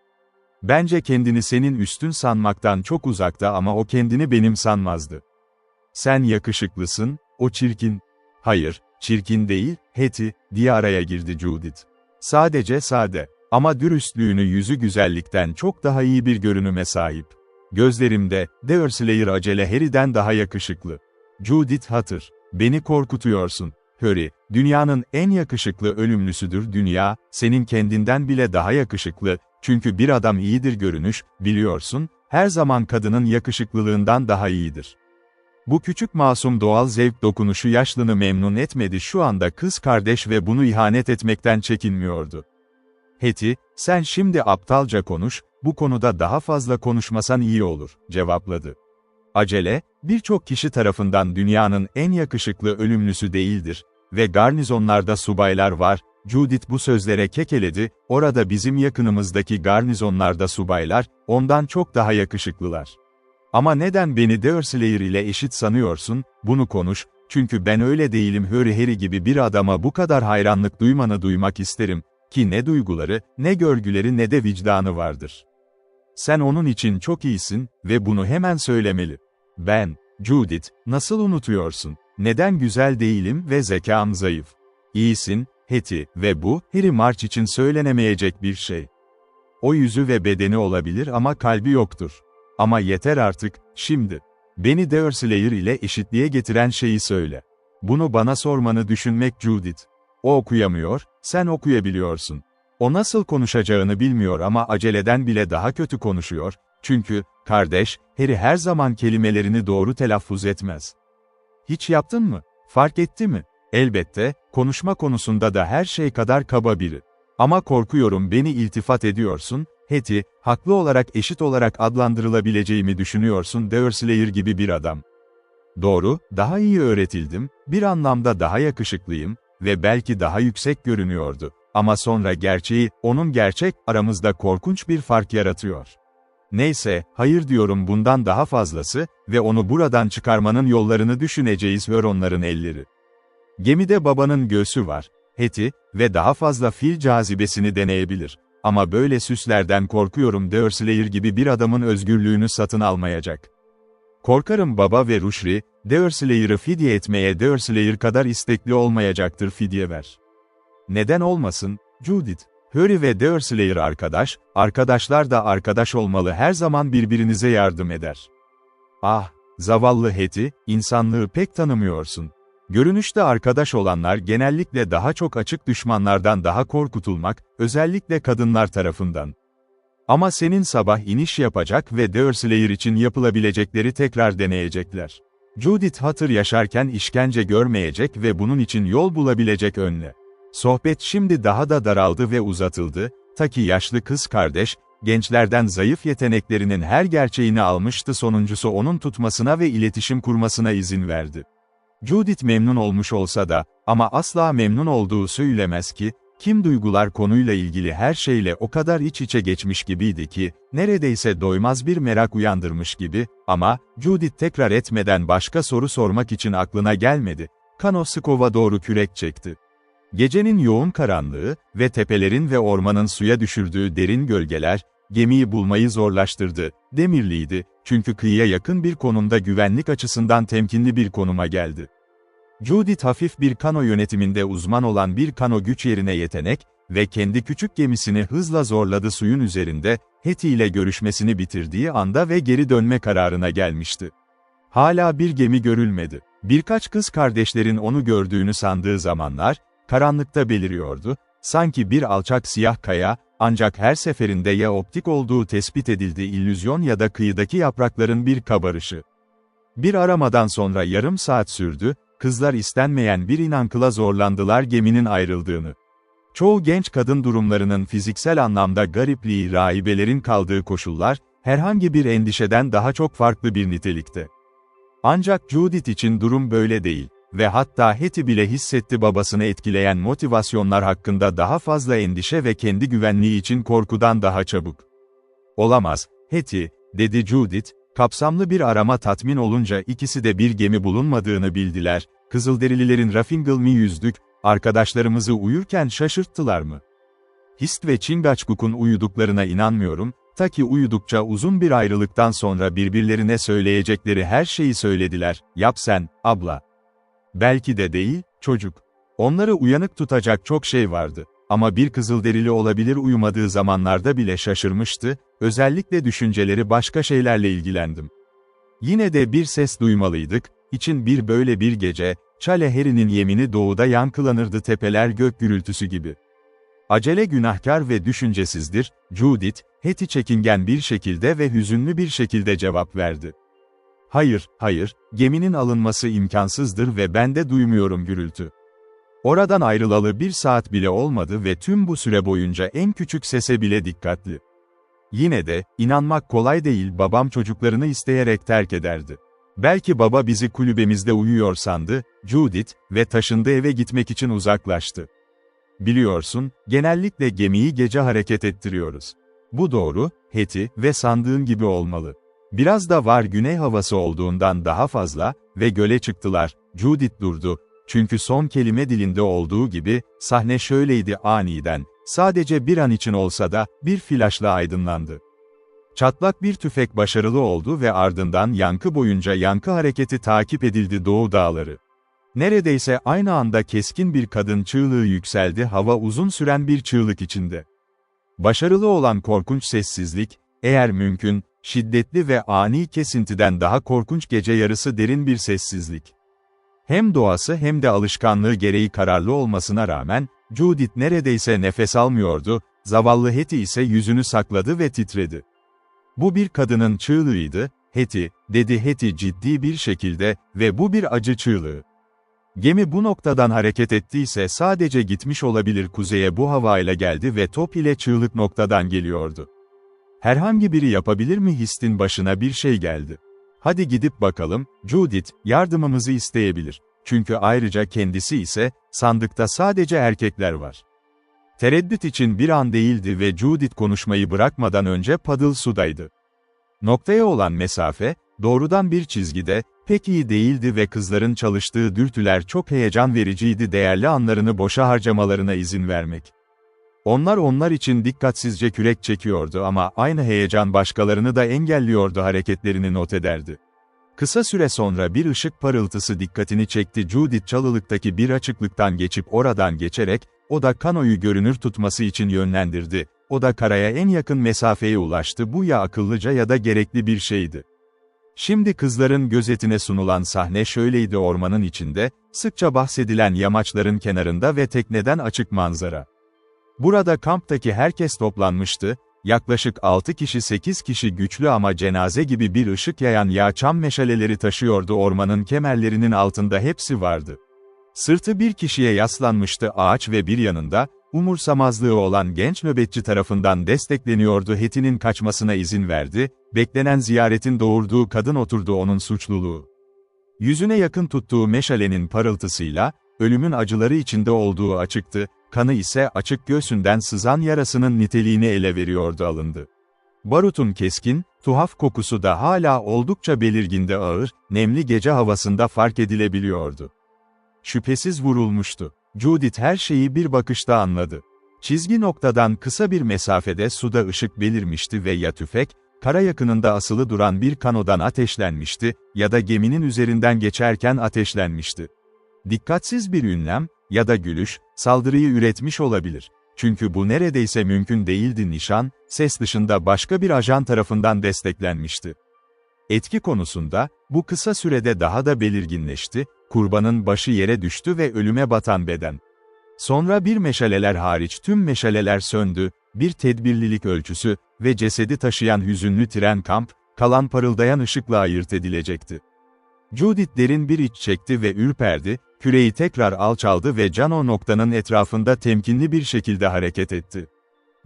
Bence kendini senin üstün sanmaktan çok uzakta ama o kendini benim sanmazdı. Sen yakışıklısın, o çirkin. Hayır, çirkin değil, Heti, diye araya girdi Judith. Sadece sade. Ama dürüstlüğünü yüzü güzellikten çok daha iyi bir görünüme sahip. Gözlerimde, Deerslayer acele Harry'den daha yakışıklı. Judith Hutter, beni korkutuyorsun. Harry, dünyanın en yakışıklı ölümlüsüdür dünya, senin kendinden bile daha yakışıklı, çünkü bir adam iyidir görünüş, biliyorsun, her zaman kadının yakışıklılığından daha iyidir. Bu küçük masum doğal zevk dokunuşu yaşlını memnun etmedi şu anda kız kardeş ve bunu ihanet etmekten çekinmiyordu. Heti, sen şimdi aptalca konuş, bu konuda daha fazla konuşmasan iyi olur, cevapladı. Acele, birçok kişi tarafından dünyanın en yakışıklı ölümlüsü değildir ve garnizonlarda subaylar var, Judith bu sözlere kekeledi, orada bizim yakınımızdaki garnizonlarda subaylar, ondan çok daha yakışıklılar. Ama neden beni Deerslayer ile eşit sanıyorsun, bunu konuş, çünkü ben öyle değilim Harry gibi bir adama bu kadar hayranlık duymanı duymak isterim, ki ne duyguları, ne görgüleri ne de vicdanı vardır. Sen onun için çok iyisin ve bunu hemen söylemeli. Ben, Judith, nasıl unutuyorsun? Neden güzel değilim ve zekam zayıf? İyisin, Heti, ve bu, Harry March için söylenemeyecek bir şey. O yüzü ve bedeni olabilir ama kalbi yoktur. Ama yeter artık, şimdi. Beni Deerslayer ile eşitliğe getiren şeyi söyle. Bunu bana sormanı düşünmek Judith. O okuyamıyor, sen okuyabiliyorsun. O nasıl konuşacağını bilmiyor ama aceleden bile daha kötü konuşuyor, çünkü, kardeş, Harry her zaman kelimelerini doğru telaffuz etmez. Hiç yaptın mı? Fark etti mi? Elbette, konuşma konusunda da her şey kadar kaba biri. Ama korkuyorum beni iltifat ediyorsun, Heti, haklı olarak eşit olarak adlandırılabileceğimi düşünüyorsun Deerslayer gibi bir adam. Doğru, daha iyi öğretildim, bir anlamda daha yakışıklıyım ve belki daha yüksek görünüyordu. Ama sonra gerçeği, onun gerçek, aramızda korkunç bir fark yaratıyor. Neyse, hayır diyorum bundan daha fazlası ve onu buradan çıkarmanın yollarını düşüneceğiz onların elleri. Gemide babanın göğsü var, Heti, ve daha fazla fil cazibesini deneyebilir. Ama böyle süslerden korkuyorum Deerslayer gibi bir adamın özgürlüğünü satın almayacak. Korkarım baba ve Rushri, Deerslayer'ı fidye etmeye Deerslayer kadar istekli olmayacaktır fidye ver. Neden olmasın, Judith? Harry ve Deerslayer arkadaş, arkadaşlar da arkadaş olmalı her zaman birbirinize yardım eder. Ah, zavallı Heti, insanlığı pek tanımıyorsun. Görünüşte arkadaş olanlar genellikle daha çok açık düşmanlardan daha korkutulmak, özellikle kadınlar tarafından. Ama senin sabah iniş yapacak ve Deerslayer için yapılabilecekleri tekrar deneyecekler. Judith Hutter yaşarken işkence görmeyecek ve bunun için yol bulabilecek önle. Sohbet şimdi daha da daraldı ve uzatıldı, ta ki yaşlı kız kardeş, gençlerden zayıf yeteneklerinin her gerçeğini almıştı sonuncusu onun tutmasına ve iletişim kurmasına izin verdi. Judith memnun olmuş olsa da, ama asla memnun olduğu söylemez ki, kim duygular konuyla ilgili her şeyle o kadar iç içe geçmiş gibiydi ki, neredeyse doymaz bir merak uyandırmış gibi, ama, Judith tekrar etmeden başka soru sormak için aklına gelmedi, Kanoskova doğru kürek çekti. Gecenin yoğun karanlığı ve tepelerin ve ormanın suya düşürdüğü derin gölgeler, gemiyi bulmayı zorlaştırdı, demirliydi, çünkü kıyıya yakın bir konumda güvenlik açısından temkinli bir konuma geldi. Judith hafif bir kano yönetiminde uzman olan bir kano güç yerine yetenek ve kendi küçük gemisini hızla zorladı suyun üzerinde, Heti ile görüşmesini bitirdiği anda ve geri dönme kararına gelmişti. Hala bir gemi görülmedi. Birkaç kız kardeşlerin onu gördüğünü sandığı zamanlar, karanlıkta beliriyordu, sanki bir alçak siyah kaya, ancak her seferinde ya optik olduğu tespit edildi illüzyon ya da kıyıdaki yaprakların bir kabarışı. Bir aramadan sonra yarım saat sürdü, kızlar istenmeyen bir inankıla zorlandılar geminin ayrıldığını. Çoğu genç kadın durumlarının fiziksel anlamda garipliği rahibelerin kaldığı koşullar, herhangi bir endişeden daha çok farklı bir nitelikte. Ancak Judith için durum böyle değil ve hatta Hetty bile hissetti babasını etkileyen motivasyonlar hakkında daha fazla endişe ve kendi güvenliği için korkudan daha çabuk. "Olamaz, Hetty," dedi Judith, kapsamlı bir arama tatmin olunca ikisi de bir gemi bulunmadığını bildiler. "Kızılderililerin Raffingal mi yüzdük, arkadaşlarımızı uyurken şaşırttılar mı? Hist ve Chingachgook'un uyuduklarına inanmıyorum, ta ki uyudukça uzun bir ayrılıktan sonra birbirlerine söyleyecekleri her şeyi söylediler. Yap sen, abla." "Belki de değil, çocuk. Onları uyanık tutacak çok şey vardı. Ama bir Kızılderili olabilir uyumadığı zamanlarda bile şaşırmıştı, özellikle düşünceleri başka şeylerle ilgilendim. Yine de bir ses duymalıydık, için bir böyle bir gece, Chale Harry'nin yemini doğuda yankılanırdı tepeler gök gürültüsü gibi." "Acele günahkar ve düşüncesizdir," Judith, Hetty çekingen bir şekilde ve hüzünlü bir şekilde cevap verdi. "Hayır, hayır, geminin alınması imkansızdır ve ben de duymuyorum gürültü. Oradan ayrılalı 1 saat bile olmadı ve tüm bu süre boyunca en küçük sese bile dikkatli. Yine de, inanmak kolay değil, babam çocuklarını isteyerek terk ederdi. Belki baba bizi kulübemizde uyuyor sandı," Judith, ve taşındı eve gitmek için uzaklaştı. "Biliyorsun, genellikle gemiyi gece hareket ettiriyoruz. Bu doğru, Hetty, ve sandığın gibi olmalı. Biraz da var güney havası olduğundan daha fazla, ve göle çıktılar." Judith durdu. Çünkü son kelime dilinde olduğu gibi, sahne şöyleydi aniden, sadece bir an için olsa da, bir flaşla aydınlandı. Çatlak bir tüfek başarılı oldu ve ardından yankı boyunca yankı hareketi takip edildi doğu dağları. Neredeyse aynı anda keskin bir kadın çığlığı yükseldi hava uzun süren bir çığlık içinde. Başarılı olan korkunç sessizlik, eğer mümkün, şiddetli ve ani kesintiden daha korkunç gece yarısı derin bir sessizlik. Hem doğası hem de alışkanlığı gereği kararlı olmasına rağmen, Judith neredeyse nefes almıyordu, zavallı Hetty ise yüzünü sakladı ve titredi. "Bu bir kadının çığlığıydı, Hetty," dedi Hetty ciddi bir şekilde, "ve bu bir acı çığlığı. Gemi bu noktadan hareket ettiyse sadece gitmiş olabilir, kuzeye bu havayla geldi ve top ile çığlık noktadan geliyordu. Herhangi biri yapabilir mi?" Hist'in başına bir şey geldi. "Hadi gidip bakalım, Judith, yardımımızı isteyebilir. Çünkü ayrıca kendisi ise, sandıkta sadece erkekler var." Tereddüt için bir an değildi ve Judith konuşmayı bırakmadan önce paddle sudaydı. Noktaya olan mesafe, doğrudan bir çizgide, pek iyi değildi ve kızların çalıştığı dürtüler çok heyecan vericiydi, değerli anlarını boşa harcamalarına izin vermek. Onlar için dikkatsizce kürek çekiyordu ama aynı heyecan başkalarını da engelliyordu, hareketlerini not ederdi. Kısa süre sonra bir ışık parıltısı dikkatini çekti. Judith çalılıktaki bir açıklıktan geçip oradan geçerek, o da kanoyu görünür tutması için yönlendirdi. O da karaya en yakın mesafeye ulaştı. Bu ya akıllıca ya da gerekli bir şeydi. Şimdi kızların gözetine sunulan sahne şöyleydi: ormanın içinde, sıkça bahsedilen yamaçların kenarında ve tekneden açık manzara. Burada kamptaki herkes toplanmıştı, yaklaşık 6 kişi 8 kişi güçlü ama cenaze gibi bir ışık yayan yağ çam meşaleleri taşıyordu, ormanın kemerlerinin altında hepsi vardı. Sırtı bir kişiye yaslanmıştı ağaç ve bir yanında, umursamazlığı olan genç nöbetçi tarafından destekleniyordu. Hetty'nin kaçmasına izin verdi, beklenen ziyaretin doğurduğu kadın oturdu, onun suçluluğu. Yüzüne yakın tuttuğu meşalenin parıltısıyla, ölümün acıları içinde olduğu açıktı, kanı ise açık göğsünden sızan yarasının niteliğini ele veriyordu, alındı. Barutun keskin, tuhaf kokusu da hala oldukça belirginde, ağır, nemli gece havasında fark edilebiliyordu. Şüphesiz vurulmuştu. Judith her şeyi bir bakışta anladı. Çizgi noktadan kısa bir mesafede suda ışık belirmişti ve ya tüfek, kara yakınında asılı duran bir kanodan ateşlenmişti, ya da geminin üzerinden geçerken ateşlenmişti. Dikkatsiz bir ünlem, ya da gülüş, saldırıyı üretmiş olabilir. Çünkü bu neredeyse mümkün değildi. Nişan, ses dışında başka bir ajan tarafından desteklenmişti. Etki konusunda, bu kısa sürede daha da belirginleşti, kurbanın başı yere düştü ve ölüme batan beden. Sonra bir meşaleler hariç tüm meşaleler söndü, bir tedbirlilik ölçüsü ve cesedi taşıyan hüzünlü tren kamp, kalan parıldayan ışıkla ayırt edilecekti. Judith derin bir iç çekti ve ürperdi, küreyi tekrar alçaldı ve Can o noktanın etrafında temkinli bir şekilde hareket etti.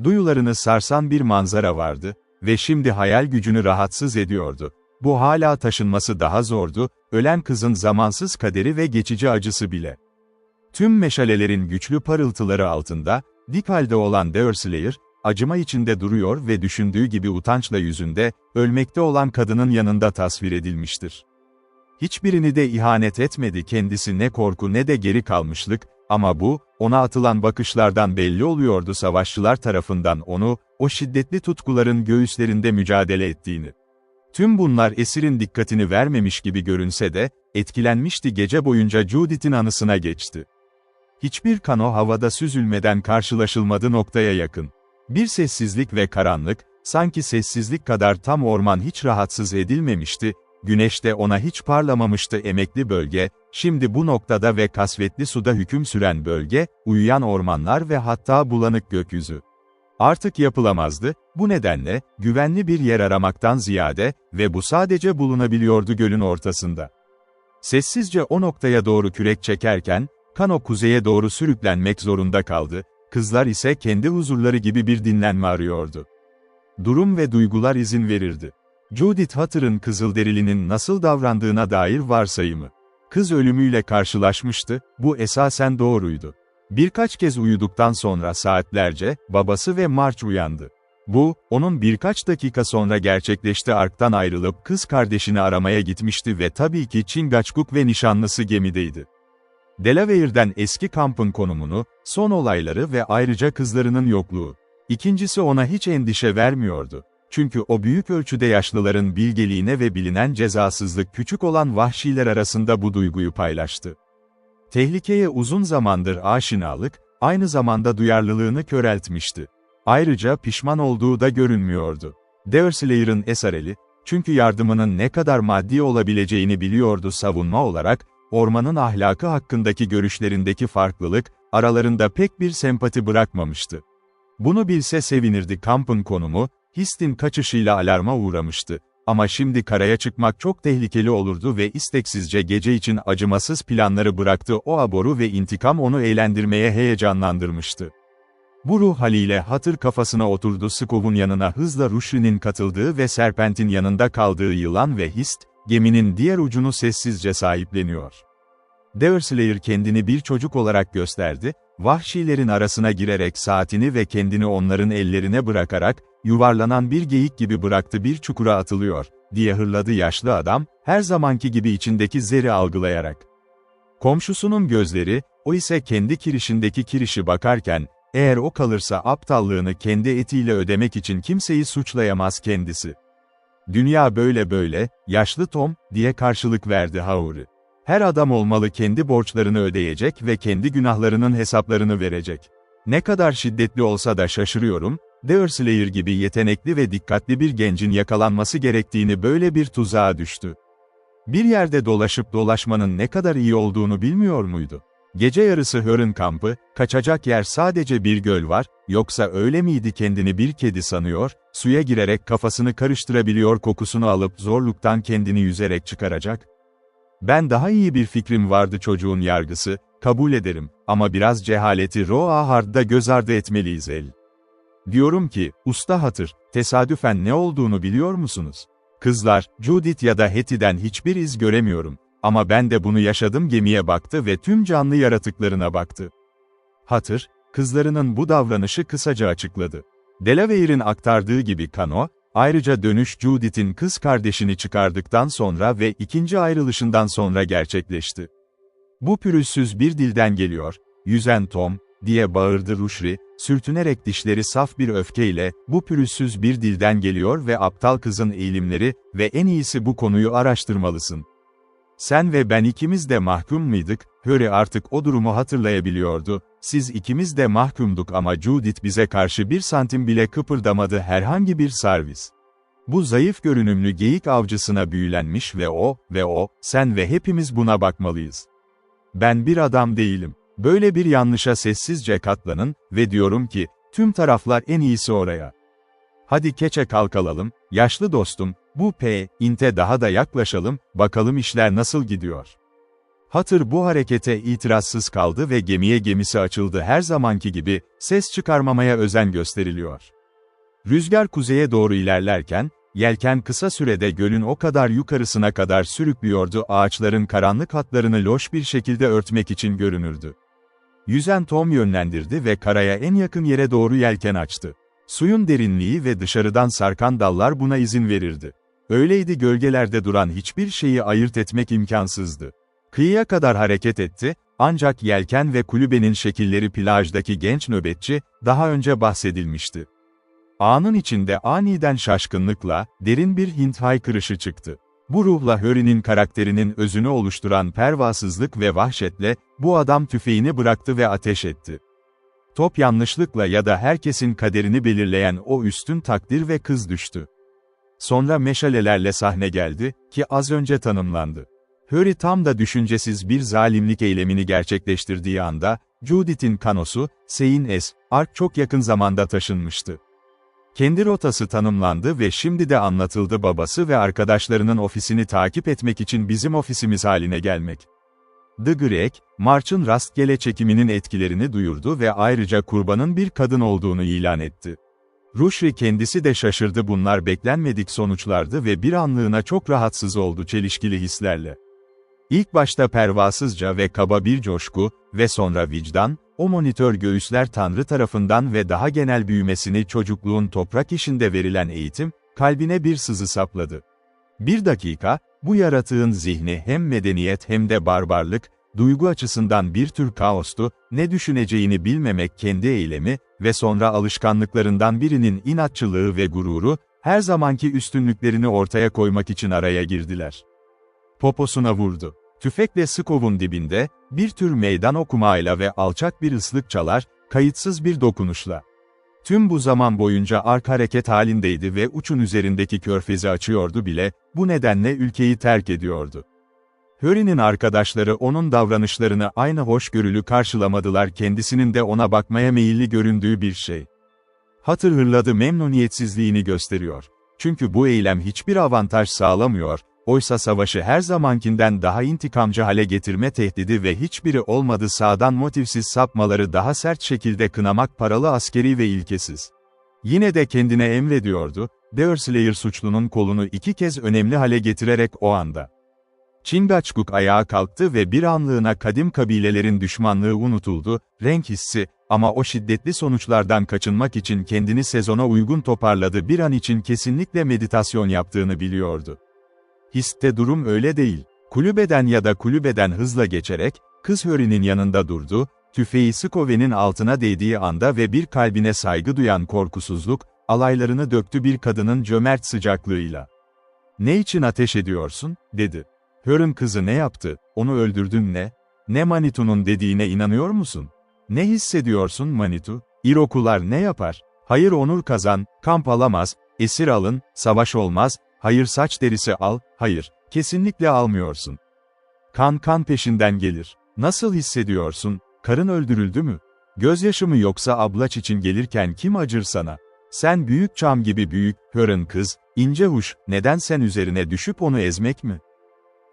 Duyularını sarsan bir manzara vardı ve şimdi hayal gücünü rahatsız ediyordu. Bu hala taşınması daha zordu, ölen kızın zamansız kaderi ve geçici acısı bile. Tüm meşalelerin güçlü parıltıları altında, dik halde olan Deerslayer, acıma içinde duruyor ve düşündüğü gibi utançla yüzünde, ölmekte olan kadının yanında tasvir edilmiştir. Hiçbirini de ihanet etmedi kendisi, ne korku ne de geri kalmışlık, ama bu, ona atılan bakışlardan belli oluyordu savaşçılar tarafından onu, o şiddetli tutkuların göğüslerinde mücadele ettiğini. Tüm bunlar esirin dikkatini vermemiş gibi görünse de, etkilenmişti, gece boyunca Judith'in anısına geçti. Hiçbir kano havada süzülmeden karşılaşılmadı noktaya yakın. Bir sessizlik ve karanlık, sanki sessizlik kadar tam orman hiç rahatsız edilmemişti, güneş de ona hiç parlamamıştı. Emekli bölge, şimdi bu noktada ve kasvetli suda hüküm süren bölge, uyuyan ormanlar ve hatta bulanık gökyüzü. Artık yapılamazdı, bu nedenle, güvenli bir yer aramaktan ziyade, ve bu sadece bulunabiliyordu gölün ortasında. Sessizce o noktaya doğru kürek çekerken, kano kuzeye doğru sürüklenmek zorunda kaldı, kızlar ise kendi huzurları gibi bir dinlenme arıyordu. Durum ve duygular izin verirdi. Judith Hatter'ın Kızılderili'nin nasıl davrandığına dair varsayımı. Kız ölümüyle karşılaşmıştı, bu esasen doğruydu. Birkaç kez uyuduktan sonra saatlerce, babası ve Marge uyandı. Bu, onun birkaç dakika sonra gerçekleşti. Ark'tan ayrılıp kız kardeşini aramaya gitmişti ve tabii ki Chingachgook ve nişanlısı gemideydi. Delaware'den eski kampın konumunu, son olayları ve ayrıca kızlarının yokluğu. İkincisi ona hiç endişe vermiyordu. Çünkü o büyük ölçüde yaşlıların bilgeliğine ve bilinen cezasızlık küçük olan vahşiler arasında bu duyguyu paylaştı. Tehlikeye uzun zamandır aşinalık, aynı zamanda duyarlılığını köreltmişti. Ayrıca pişman olduğu da görünmüyordu. Deerslayer'ın esareli, çünkü yardımının ne kadar maddi olabileceğini biliyordu. Savunma olarak, ormanın ahlakı hakkındaki görüşlerindeki farklılık, aralarında pek bir sempati bırakmamıştı. Bunu bilse sevinirdi. Kampın konumu, Hist'in kaçışıyla alarma uğramıştı. Ama şimdi karaya çıkmak çok tehlikeli olurdu ve isteksizce gece için acımasız planları bıraktı. O aboru ve intikam onu eğlendirmeye heyecanlandırmıştı. Bu ruh haliyle Hatter kafasına oturdu. Skov'un yanına hızla Rushri'nin katıldığı ve Serpent'in yanında kaldığı yılan ve Hist, geminin diğer ucunu sessizce sahipleniyor. Deerslayer kendini bir çocuk olarak gösterdi, vahşilerin arasına girerek saatini ve kendini onların ellerine bırakarak, yuvarlanan bir geyik gibi bıraktı, bir çukura atılıyor, diye hırladı yaşlı adam, her zamanki gibi içindeki zeri algılayarak. Komşusunun gözleri, o ise kendi kirişindeki kirişi bakarken, eğer o kalırsa aptallığını kendi etiyle ödemek için kimseyi suçlayamaz kendisi. Dünya böyle, yaşlı Tom, diye karşılık verdi Hauri. Her adam olmalı, kendi borçlarını ödeyecek ve kendi günahlarının hesaplarını verecek. Ne kadar şiddetli olsa da şaşırıyorum, Deerslayer gibi yetenekli ve dikkatli bir gencin yakalanması gerektiğini, böyle bir tuzağa düştü. Bir yerde dolaşıp dolaşmanın ne kadar iyi olduğunu bilmiyor muydu? Gece yarısı Hörn kampı, kaçacak yer sadece bir göl var, yoksa öyle miydi? Kendini bir kedi sanıyor, suya girerek kafasını karıştırabiliyor, kokusunu alıp zorluktan kendini yüzerek çıkaracak. Ben daha iyi bir fikrim vardı, çocuğun yargısı, kabul ederim, ama biraz cehaleti Roa Hard'da göz ardı etmeliyiz Diyorum ki, Usta Hatter, tesadüfen ne olduğunu biliyor musunuz? Kızlar, Judith ya da Hetty'den hiçbir iz göremiyorum. Ama ben de bunu yaşadım. Gemiye baktı ve tüm canlı yaratıklarına baktı. Hatter, kızlarının bu davranışı kısaca açıkladı. Delaware'in aktardığı gibi kano, ayrıca dönüş Judith'in kız kardeşini çıkardıktan sonra ve ikinci ayrılışından sonra gerçekleşti. Bu pürüzsüz bir dilden geliyor, yüzen Tom, diye bağırdı Rushri, sürtünerek dişleri saf bir öfkeyle, bu pürüzsüz bir dilden geliyor ve aptal kızın eğilimleri ve en iyisi bu konuyu araştırmalısın. Sen ve ben ikimiz de mahkum muyduk? Harry artık o durumu hatırlayabiliyordu. Siz ikimiz de mahkumduk ama Judith bize karşı bir santim bile kıpırdamadı, herhangi bir servis. Bu zayıf görünümlü geyik avcısına büyülenmiş ve o, sen ve hepimiz buna bakmalıyız. Ben bir adam değilim. Böyle bir yanlışa sessizce katlanın ve diyorum ki, tüm taraflar en iyisi oraya. Hadi keçe kalkalım, Yaşlı dostum, bu inte daha da yaklaşalım, bakalım işler nasıl gidiyor. Hatır bu harekete itirazsız kaldı ve gemisi açıldı her zamanki gibi, ses çıkarmamaya özen gösteriliyor. Rüzgar kuzeye doğru ilerlerken, yelken kısa sürede gölün o kadar yukarısına kadar sürüklüyordu, ağaçların karanlık hatlarını loş bir şekilde örtmek için görünürdü. Yüzen Tom yönlendirdi ve karaya en yakın yere doğru yelken açtı. Suyun derinliği ve dışarıdan sarkan dallar buna izin verirdi. Öyleydi, gölgelerde duran hiçbir şeyi ayırt etmek imkansızdı. Kıyıya kadar hareket etti, ancak yelken ve kulübenin şekilleri plajdaki genç nöbetçi, daha önce bahsedilmişti. Anın içinde aniden şaşkınlıkla, derin bir Hint haykırışı çıktı. Bu ruhla Harry'nin karakterinin özünü oluşturan pervasızlık ve vahşetle, bu adam tüfeğini bıraktı ve ateş etti. Top yanlışlıkla ya da herkesin kaderini belirleyen o üstün takdir ve kız düştü. Sonra meşalelerle sahne geldi, ki az önce tanımlandı. Harry tam da düşüncesiz bir zalimlik eylemini gerçekleştirdiği anda, Judith'in kanosu, St. Ark çok yakın zamanda taşınmıştı. Kendi rotası tanımlandı ve şimdi de anlatıldı, babası ve arkadaşlarının ofisini takip etmek için bizim ofisimiz haline gelmek. The Greg, March'ın rastgele çekiminin etkilerini duyurdu ve ayrıca kurbanın bir kadın olduğunu ilan etti. Rushdie kendisi de şaşırdı, bunlar beklenmedik sonuçlardı ve bir anlığına çok rahatsız oldu çelişkili hislerle. İlk başta pervasızca ve kaba bir coşku ve sonra vicdan, o monitör göğüsler Tanrı tarafından ve daha genel büyümesini çocukluğun toprak işinde verilen eğitim, kalbine bir sızı sapladı. Bir dakika, bu yaratığın zihni hem medeniyet hem de barbarlık, duygu açısından bir tür kaostu, ne düşüneceğini bilmemek kendi eylemi ve sonra alışkanlıklarından birinin inatçılığı ve gururu, her zamanki üstünlüklerini ortaya koymak için araya girdiler. Poposuna vurdu. Tüfekle Skov'un dibinde, bir tür meydan okumayla ve alçak bir ıslık çalar, kayıtsız bir dokunuşla. Tüm bu zaman boyunca Ark hareket halindeydi ve uçun üzerindeki körfezi açıyordu bile, bu nedenle ülkeyi terk ediyordu. Harry'nin arkadaşları onun davranışlarını aynı hoşgörülü karşılamadılar, kendisinin de ona bakmaya meyilli göründüğü bir şey. Hatır hırladı, memnuniyetsizliğini gösteriyor. Çünkü bu eylem hiçbir avantaj sağlamıyor. Oysa savaşı her zamankinden daha intikamcı hale getirme tehdidi ve hiçbiri olmadı sağdan motifsiz sapmaları daha sert şekilde kınamak paralı, askeri ve ilkesiz. Yine de kendine emrediyordu, Deerslayer suçlunun kolunu 2 kez önemli hale getirerek o anda. Chingachgook ayağa kalktı ve bir anlığına kadim kabilelerin düşmanlığı unutuldu, renk hissi, ama o şiddetli sonuçlardan kaçınmak için kendini sezona uygun toparladı, bir an için kesinlikle meditasyon yaptığını biliyordu. Histe durum öyle değil. Kulübeden hızla geçerek, kız Harry'nin yanında durdu, tüfeği Skov'nin altına değdiği anda ve bir kalbine saygı duyan korkusuzluk, alaylarını döktü bir kadının cömert sıcaklığıyla. "Ne için ateş ediyorsun?" dedi. Harry'nin kızı ne yaptı, onu öldürdün ne? Ne Manitou'nun dediğine inanıyor musun? Ne hissediyorsun Manitou? Iroquois'lar ne yapar? Hayır, onur kazan, kamp alamaz, esir alın, savaş olmaz. Hayır, saç derisi al, hayır, kesinlikle almıyorsun. Kan peşinden gelir. Nasıl hissediyorsun? Karın öldürüldü mü? Gözyaşı mı yoksa ablaç için gelirken kim acır sana? Sen büyük çam gibi büyük, Harry'nin kız, ince huş, neden sen üzerine düşüp onu ezmek mi?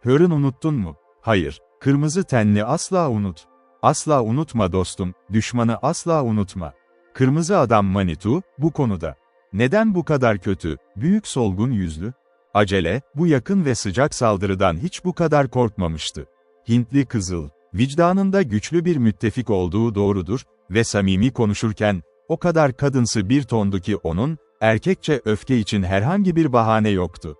Harry'nin unuttun mu? Hayır, kırmızı tenli asla unut. Asla unutma dostum, düşmanı asla unutma. Kırmızı adam Manitou, bu konuda. Neden bu kadar kötü, büyük solgun yüzlü? Acele, bu yakın ve sıcak saldırıdan hiç bu kadar korkmamıştı. Hintli kızıl, vicdanında güçlü bir müttefik olduğu doğrudur ve samimi konuşurken, o kadar kadınsı bir tondu ki onun, erkekçe öfke için herhangi bir bahane yoktu.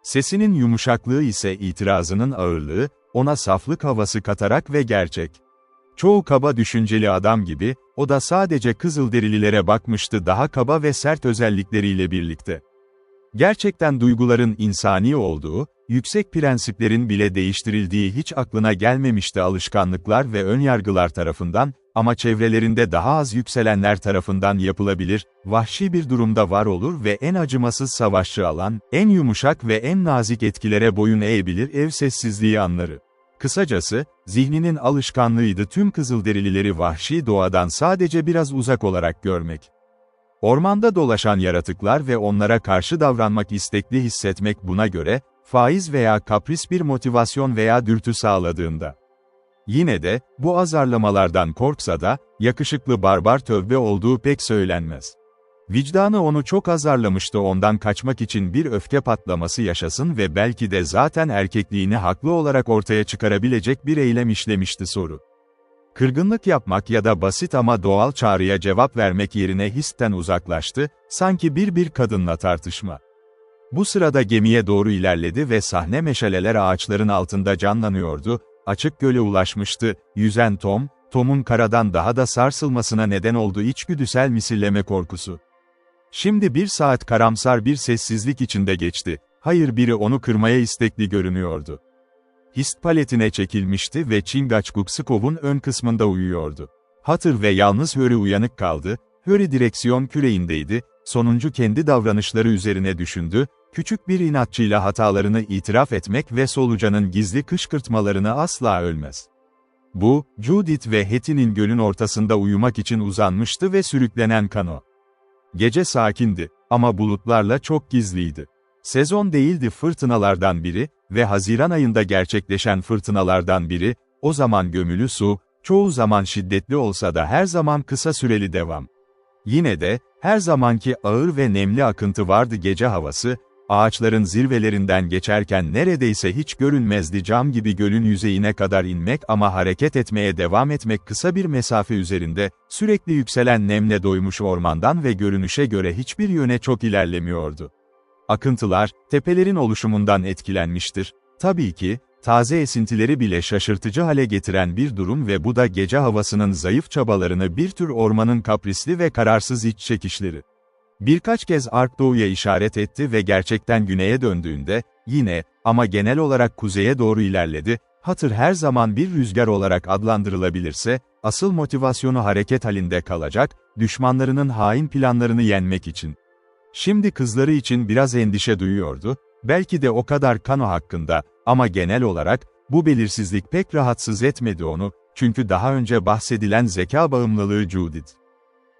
Sesinin yumuşaklığı ise itirazının ağırlığı, ona saflık havası katarak ve gerçek. Çoğu kaba düşünceli adam gibi, o da sadece Kızılderililere bakmıştı, daha kaba ve sert özellikleriyle birlikte. Gerçekten duyguların insani olduğu, yüksek prensiplerin bile değiştirildiği hiç aklına gelmemişti, alışkanlıklar ve önyargılar tarafından, ama çevrelerinde daha az yükselenler tarafından yapılabilir, vahşi bir durumda var olur ve en acımasız savaşçı alan, en yumuşak ve en nazik etkilere boyun eğebilir ev sessizliği anları. Kısacası, zihninin alışkanlığıydı tüm Kızılderilileri vahşi doğadan sadece biraz uzak olarak görmek. Ormanda dolaşan yaratıklar ve onlara karşı davranmak istekli hissetmek buna göre, faiz veya kapris bir motivasyon veya dürtü sağladığında. Yine de, bu azarlamalardan korksa da, yakışıklı barbar tövbe olduğu pek söylenmez. Vicdanı onu çok azarlamıştı, ondan kaçmak için bir öfke patlaması yaşasın ve belki de zaten erkekliğini haklı olarak ortaya çıkarabilecek bir eylem işlemişti soru. Kırgınlık yapmak ya da basit ama doğal çağrıya cevap vermek yerine histen uzaklaştı, sanki bir kadınla tartışma. Bu sırada gemiye doğru ilerledi ve sahne meşaleler ağaçların altında canlanıyordu, açık göle ulaşmıştı, yüzen Tom'un karadan daha da sarsılmasına neden oldu içgüdüsel misilleme korkusu. Şimdi bir saat karamsar bir sessizlik içinde geçti, hayır biri onu kırmaya istekli görünüyordu. Hist paletine çekilmişti ve Chingachgook-skov'un ön kısmında uyuyordu. Hatır ve yalnız Hurry uyanık kaldı, Hurry direksiyon küreğindeydi, sonuncu kendi davranışları üzerine düşündü, küçük bir inatçıyla hatalarını itiraf etmek ve solucanın gizli kışkırtmalarını asla ölmez. Bu, Judith ve Hetty'nin gölün ortasında uyumak için uzanmıştı ve sürüklenen kano. Gece sakindi, ama bulutlarla çok gizliydi. Sezon değildi fırtınalardan biri ve Haziran ayında gerçekleşen fırtınalardan biri, o zaman gömülü su, çoğu zaman şiddetli olsa da her zaman kısa süreli devam. Yine de, her zamanki ağır ve nemli akıntı vardı gece havası, ağaçların zirvelerinden geçerken neredeyse hiç görünmezdi cam gibi gölün yüzeyine kadar inmek ama hareket etmeye devam etmek kısa bir mesafe üzerinde, sürekli yükselen nemle doymuş ormandan ve görünüşe göre hiçbir yöne çok ilerlemiyordu. Akıntılar, tepelerin oluşumundan etkilenmiştir. Tabii ki, taze esintileri bile şaşırtıcı hale getiren bir durum ve bu da gece havasının zayıf çabalarını bir tür ormanın kaprisli ve kararsız iç çekişleri. Birkaç kez Arkdoğu'ya işaret etti ve gerçekten güneye döndüğünde, yine, ama genel olarak kuzeye doğru ilerledi, Hatır her zaman bir rüzgar olarak adlandırılabilirse, asıl motivasyonu hareket halinde kalacak, düşmanlarının hain planlarını yenmek için. Şimdi kızları için biraz endişe duyuyordu, belki de o kadar kano hakkında, ama genel olarak, bu belirsizlik pek rahatsız etmedi onu, çünkü daha önce bahsedilen zeka bağımlılığı Judith.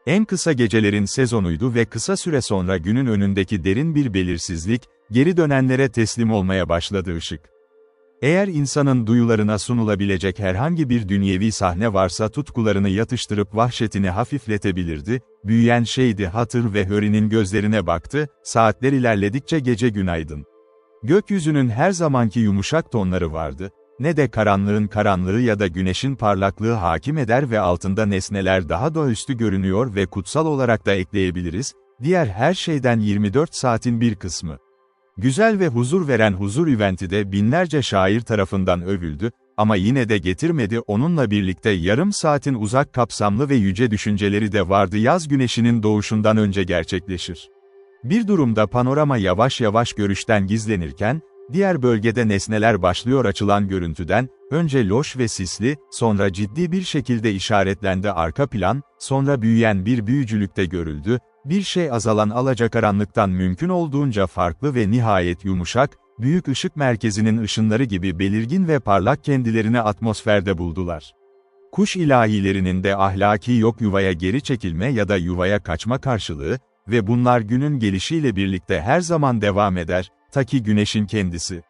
En kısa gecelerin sezonuydu ve kısa süre sonra günün önündeki derin bir belirsizlik, geri dönenlere teslim olmaya başladı ışık. Eğer insanın duyularına sunulabilecek herhangi bir dünyevi sahne varsa tutkularını yatıştırıp vahşetini hafifletebilirdi, büyüyen şeydi Hatır ve Hurry'nin gözlerine baktı, saatler ilerledikçe gece günaydın. Gökyüzünün her zamanki yumuşak tonları vardı, ne de karanlığın karanlığı ya da güneşin parlaklığı hakim eder ve altında nesneler daha doğaüstü görünüyor ve kutsal olarak da ekleyebiliriz, diğer her şeyden 24 saatin bir kısmı. Güzel ve huzur veren huzur eventi de binlerce şair tarafından övüldü, ama yine de getirmedi onunla birlikte yarım saatin uzak kapsamlı ve yüce düşünceleri de vardı yaz güneşinin doğuşundan önce gerçekleşir. Bir durumda panorama yavaş yavaş görüşten gizlenirken, diğer bölgede nesneler başlıyor açılan görüntüden, önce loş ve sisli, sonra ciddi bir şekilde işaretlendi arka plan, sonra büyüyen bir büyücülükte görüldü, bir şey azalan alacakaranlıktan mümkün olduğunca farklı ve nihayet yumuşak, büyük ışık merkezinin ışınları gibi belirgin ve parlak kendilerini atmosferde buldular. Kuş ilahilerinin de ahlaki yok yuvaya geri çekilme ya da yuvaya kaçma karşılığı ve bunlar günün gelişiyle birlikte her zaman devam eder, ta ki güneşin kendisi.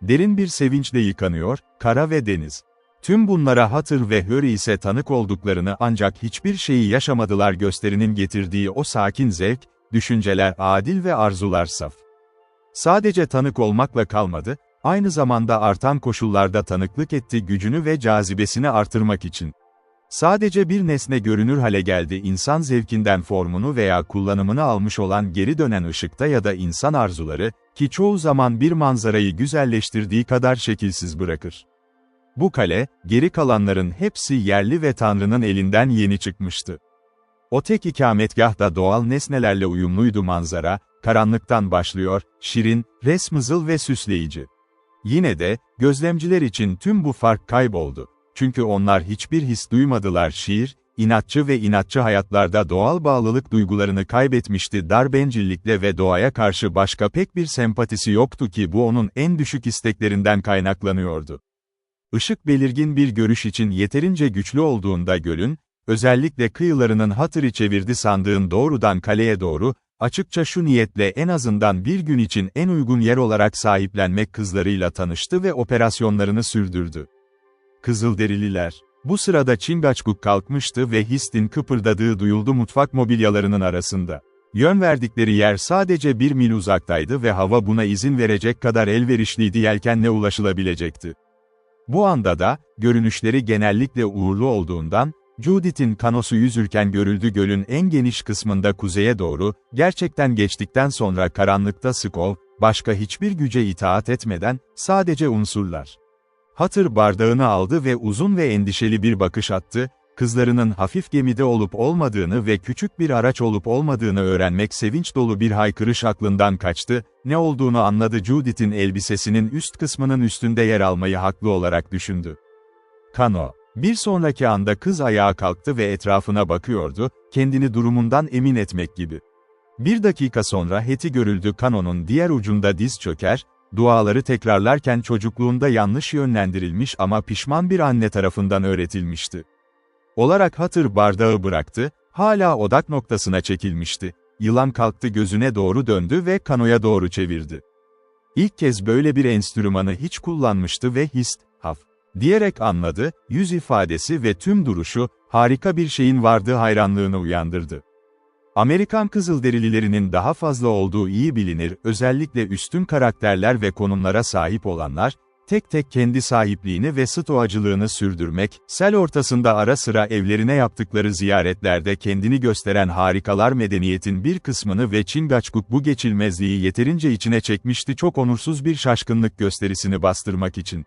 Derin bir sevinçle yıkanıyor, kara ve deniz. Tüm bunlara Hatır ve Hurry ise tanık olduklarını ancak hiçbir şeyi yaşamadılar gösterinin getirdiği o sakin zevk, düşünceler adil ve arzular saf. Sadece tanık olmakla kalmadı, aynı zamanda artan koşullarda tanıklık etti gücünü ve cazibesini artırmak için. Sadece bir nesne görünür hale geldi insan zevkinden formunu veya kullanımını almış olan geri dönen ışıkta ya da insan arzuları, ki çoğu zaman bir manzarayı güzelleştirdiği kadar şekilsiz bırakır. Bu kale, geri kalanların hepsi yerli ve Tanrı'nın elinden yeni çıkmıştı. O tek ikametgahta doğal nesnelerle uyumluydu manzara, karanlıktan başlıyor, şirin, resmızıl ve süsleyici. Yine de, gözlemciler için tüm bu fark kayboldu. Çünkü onlar hiçbir his duymadılar şiir, inatçı ve inatçı hayatlarda doğal bağlılık duygularını kaybetmişti dar bencillikle ve doğaya karşı başka pek bir sempatisi yoktu ki bu onun en düşük isteklerinden kaynaklanıyordu. Işık belirgin bir görüş için yeterince güçlü olduğunda gölün, Özellikle kıyılarının hatırı çevirdi sandığın doğrudan kaleye doğru, açıkça şu niyetle en azından bir gün için en uygun yer olarak sahiplenmek kızlarıyla tanıştı ve operasyonlarını sürdürdü. Kızılderililer. Bu sırada Çingaçguk kalkmıştı ve Hist'in kıpırdadığı duyuldu mutfak mobilyalarının arasında. Yön verdikleri yer sadece 1 mil uzaktaydı ve hava buna izin verecek kadar elverişliydi, yelkenle ulaşılabilecekti. Bu anda da, görünüşleri genellikle uğurlu olduğundan, Judith'in kanosu yüzürken görüldü gölün en geniş kısmında kuzeye doğru, gerçekten geçtikten sonra karanlıkta Skov, başka hiçbir güce itaat etmeden, sadece unsurlar. Hatır bardağını aldı ve uzun ve endişeli bir bakış attı, kızlarının hafif gemide olup olmadığını ve küçük bir araç olup olmadığını öğrenmek sevinç dolu bir haykırış aklından kaçtı, ne olduğunu anladı. Judith'in elbisesinin üst kısmının üstünde yer almayı haklı olarak düşündü. Kano. Bir sonraki anda kız ayağa kalktı ve etrafına bakıyordu, kendini durumundan emin etmek gibi. Bir dakika sonra Heti görüldü, kanonun diğer ucunda diz çöker, duaları tekrarlarken çocukluğunda yanlış yönlendirilmiş ama pişman bir anne tarafından öğretilmişti. Olarak Hatır bardağı bıraktı, hala odak noktasına çekilmişti. Yılan kalktı, gözüne doğru döndü ve kanoya doğru çevirdi. İlk kez böyle bir enstrümanı hiç kullanmıştı ve Hist, haf diyerek anladı, yüz ifadesi ve tüm duruşu, harika bir şeyin vardığı hayranlığını uyandırdı. Amerikan Kızılderililerinin daha fazla olduğu iyi bilinir, özellikle üstün karakterler ve konumlara sahip olanlar, tek tek kendi sahipliğini ve stoacılığını sürdürmek, sel ortasında ara sıra evlerine yaptıkları ziyaretlerde kendini gösteren harikalar medeniyetin bir kısmını ve Çingaçguk bu geçilmezliği yeterince içine çekmişti, çok onursuz bir şaşkınlık gösterisini bastırmak için.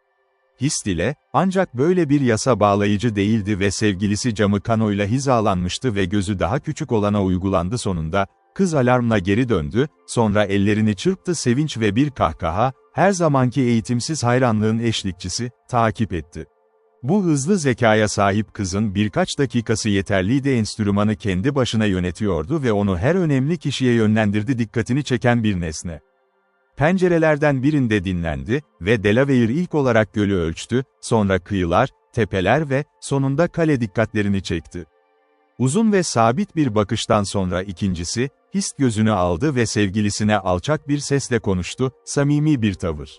Hist ile, ancak böyle bir yasa bağlayıcı değildi ve sevgilisi camı kanoyla hizalanmıştı ve gözü daha küçük olana uygulandı sonunda, kız alarmla geri döndü, sonra ellerini çırptı, sevinç ve bir kahkaha, her zamanki eğitimsiz hayranlığın eşlikçisi, takip etti. Bu hızlı zekaya sahip kızın birkaç dakikası yeterliydi, enstrümanı kendi başına yönetiyordu ve onu her önemli kişiye yönlendirdi, dikkatini çeken bir nesne. Pencerelerden birinde dinlendi ve Delaware ilk olarak gölü ölçtü, sonra kıyılar, tepeler ve, sonunda kale dikkatlerini çekti. Uzun ve sabit bir bakıştan sonra ikincisi, Hist gözünü aldı ve sevgilisine alçak bir sesle konuştu, samimi bir tavır.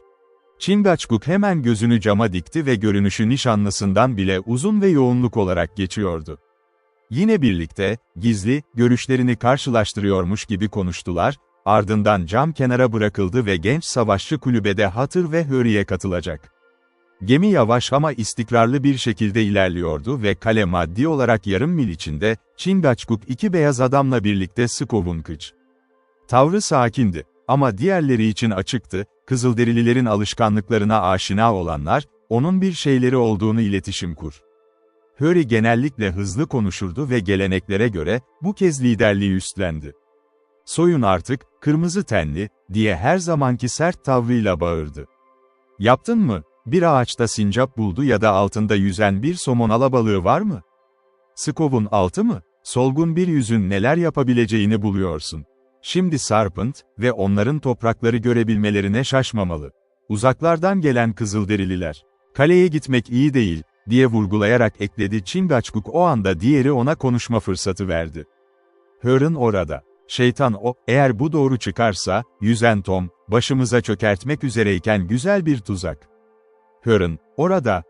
Çingaçguk hemen gözünü cama dikti ve görünüşü nişanlısından bile uzun ve yoğunluk olarak geçiyordu. Yine birlikte, gizli, görüşlerini karşılaştırıyormuş gibi konuştular, ardından cam kenara bırakıldı ve genç savaşçı kulübede Hatır ve Hurry'e katılacak. Gemi yavaş ama istikrarlı bir şekilde ilerliyordu ve kale maddi olarak yarım mil içinde, Çingaçguk iki beyaz adamla birlikte Skov'un kıç. Tavrı sakindi ama diğerleri için açıktı, Kızılderililerin alışkanlıklarına aşina olanlar, onun bir şeyleri olduğunu iletişim kur. Hurry genellikle hızlı konuşurdu ve geleneklere göre, bu kez liderliği üstlendi. "Soyun artık, kırmızı tenli," diye her zamanki sert tavrıyla bağırdı. "Yaptın mı? Bir ağaçta sincap buldu ya da altında yüzen bir somon alabalığı var mı? Skov'un altı mı? Solgun bir yüzün neler yapabileceğini buluyorsun. Şimdi Sarpent ve onların toprakları görebilmelerine şaşmamalı." Uzaklardan gelen Kızılderililer, "Kaleye gitmek iyi değil," diye vurgulayarak ekledi. Çingaçguk o anda diğeri ona konuşma fırsatı verdi. "Hur'ın orada. Şeytan o, eğer bu doğru çıkarsa, yüzen Tom, başımıza çökertmek üzereyken güzel bir tuzak." Hur'ın, orada,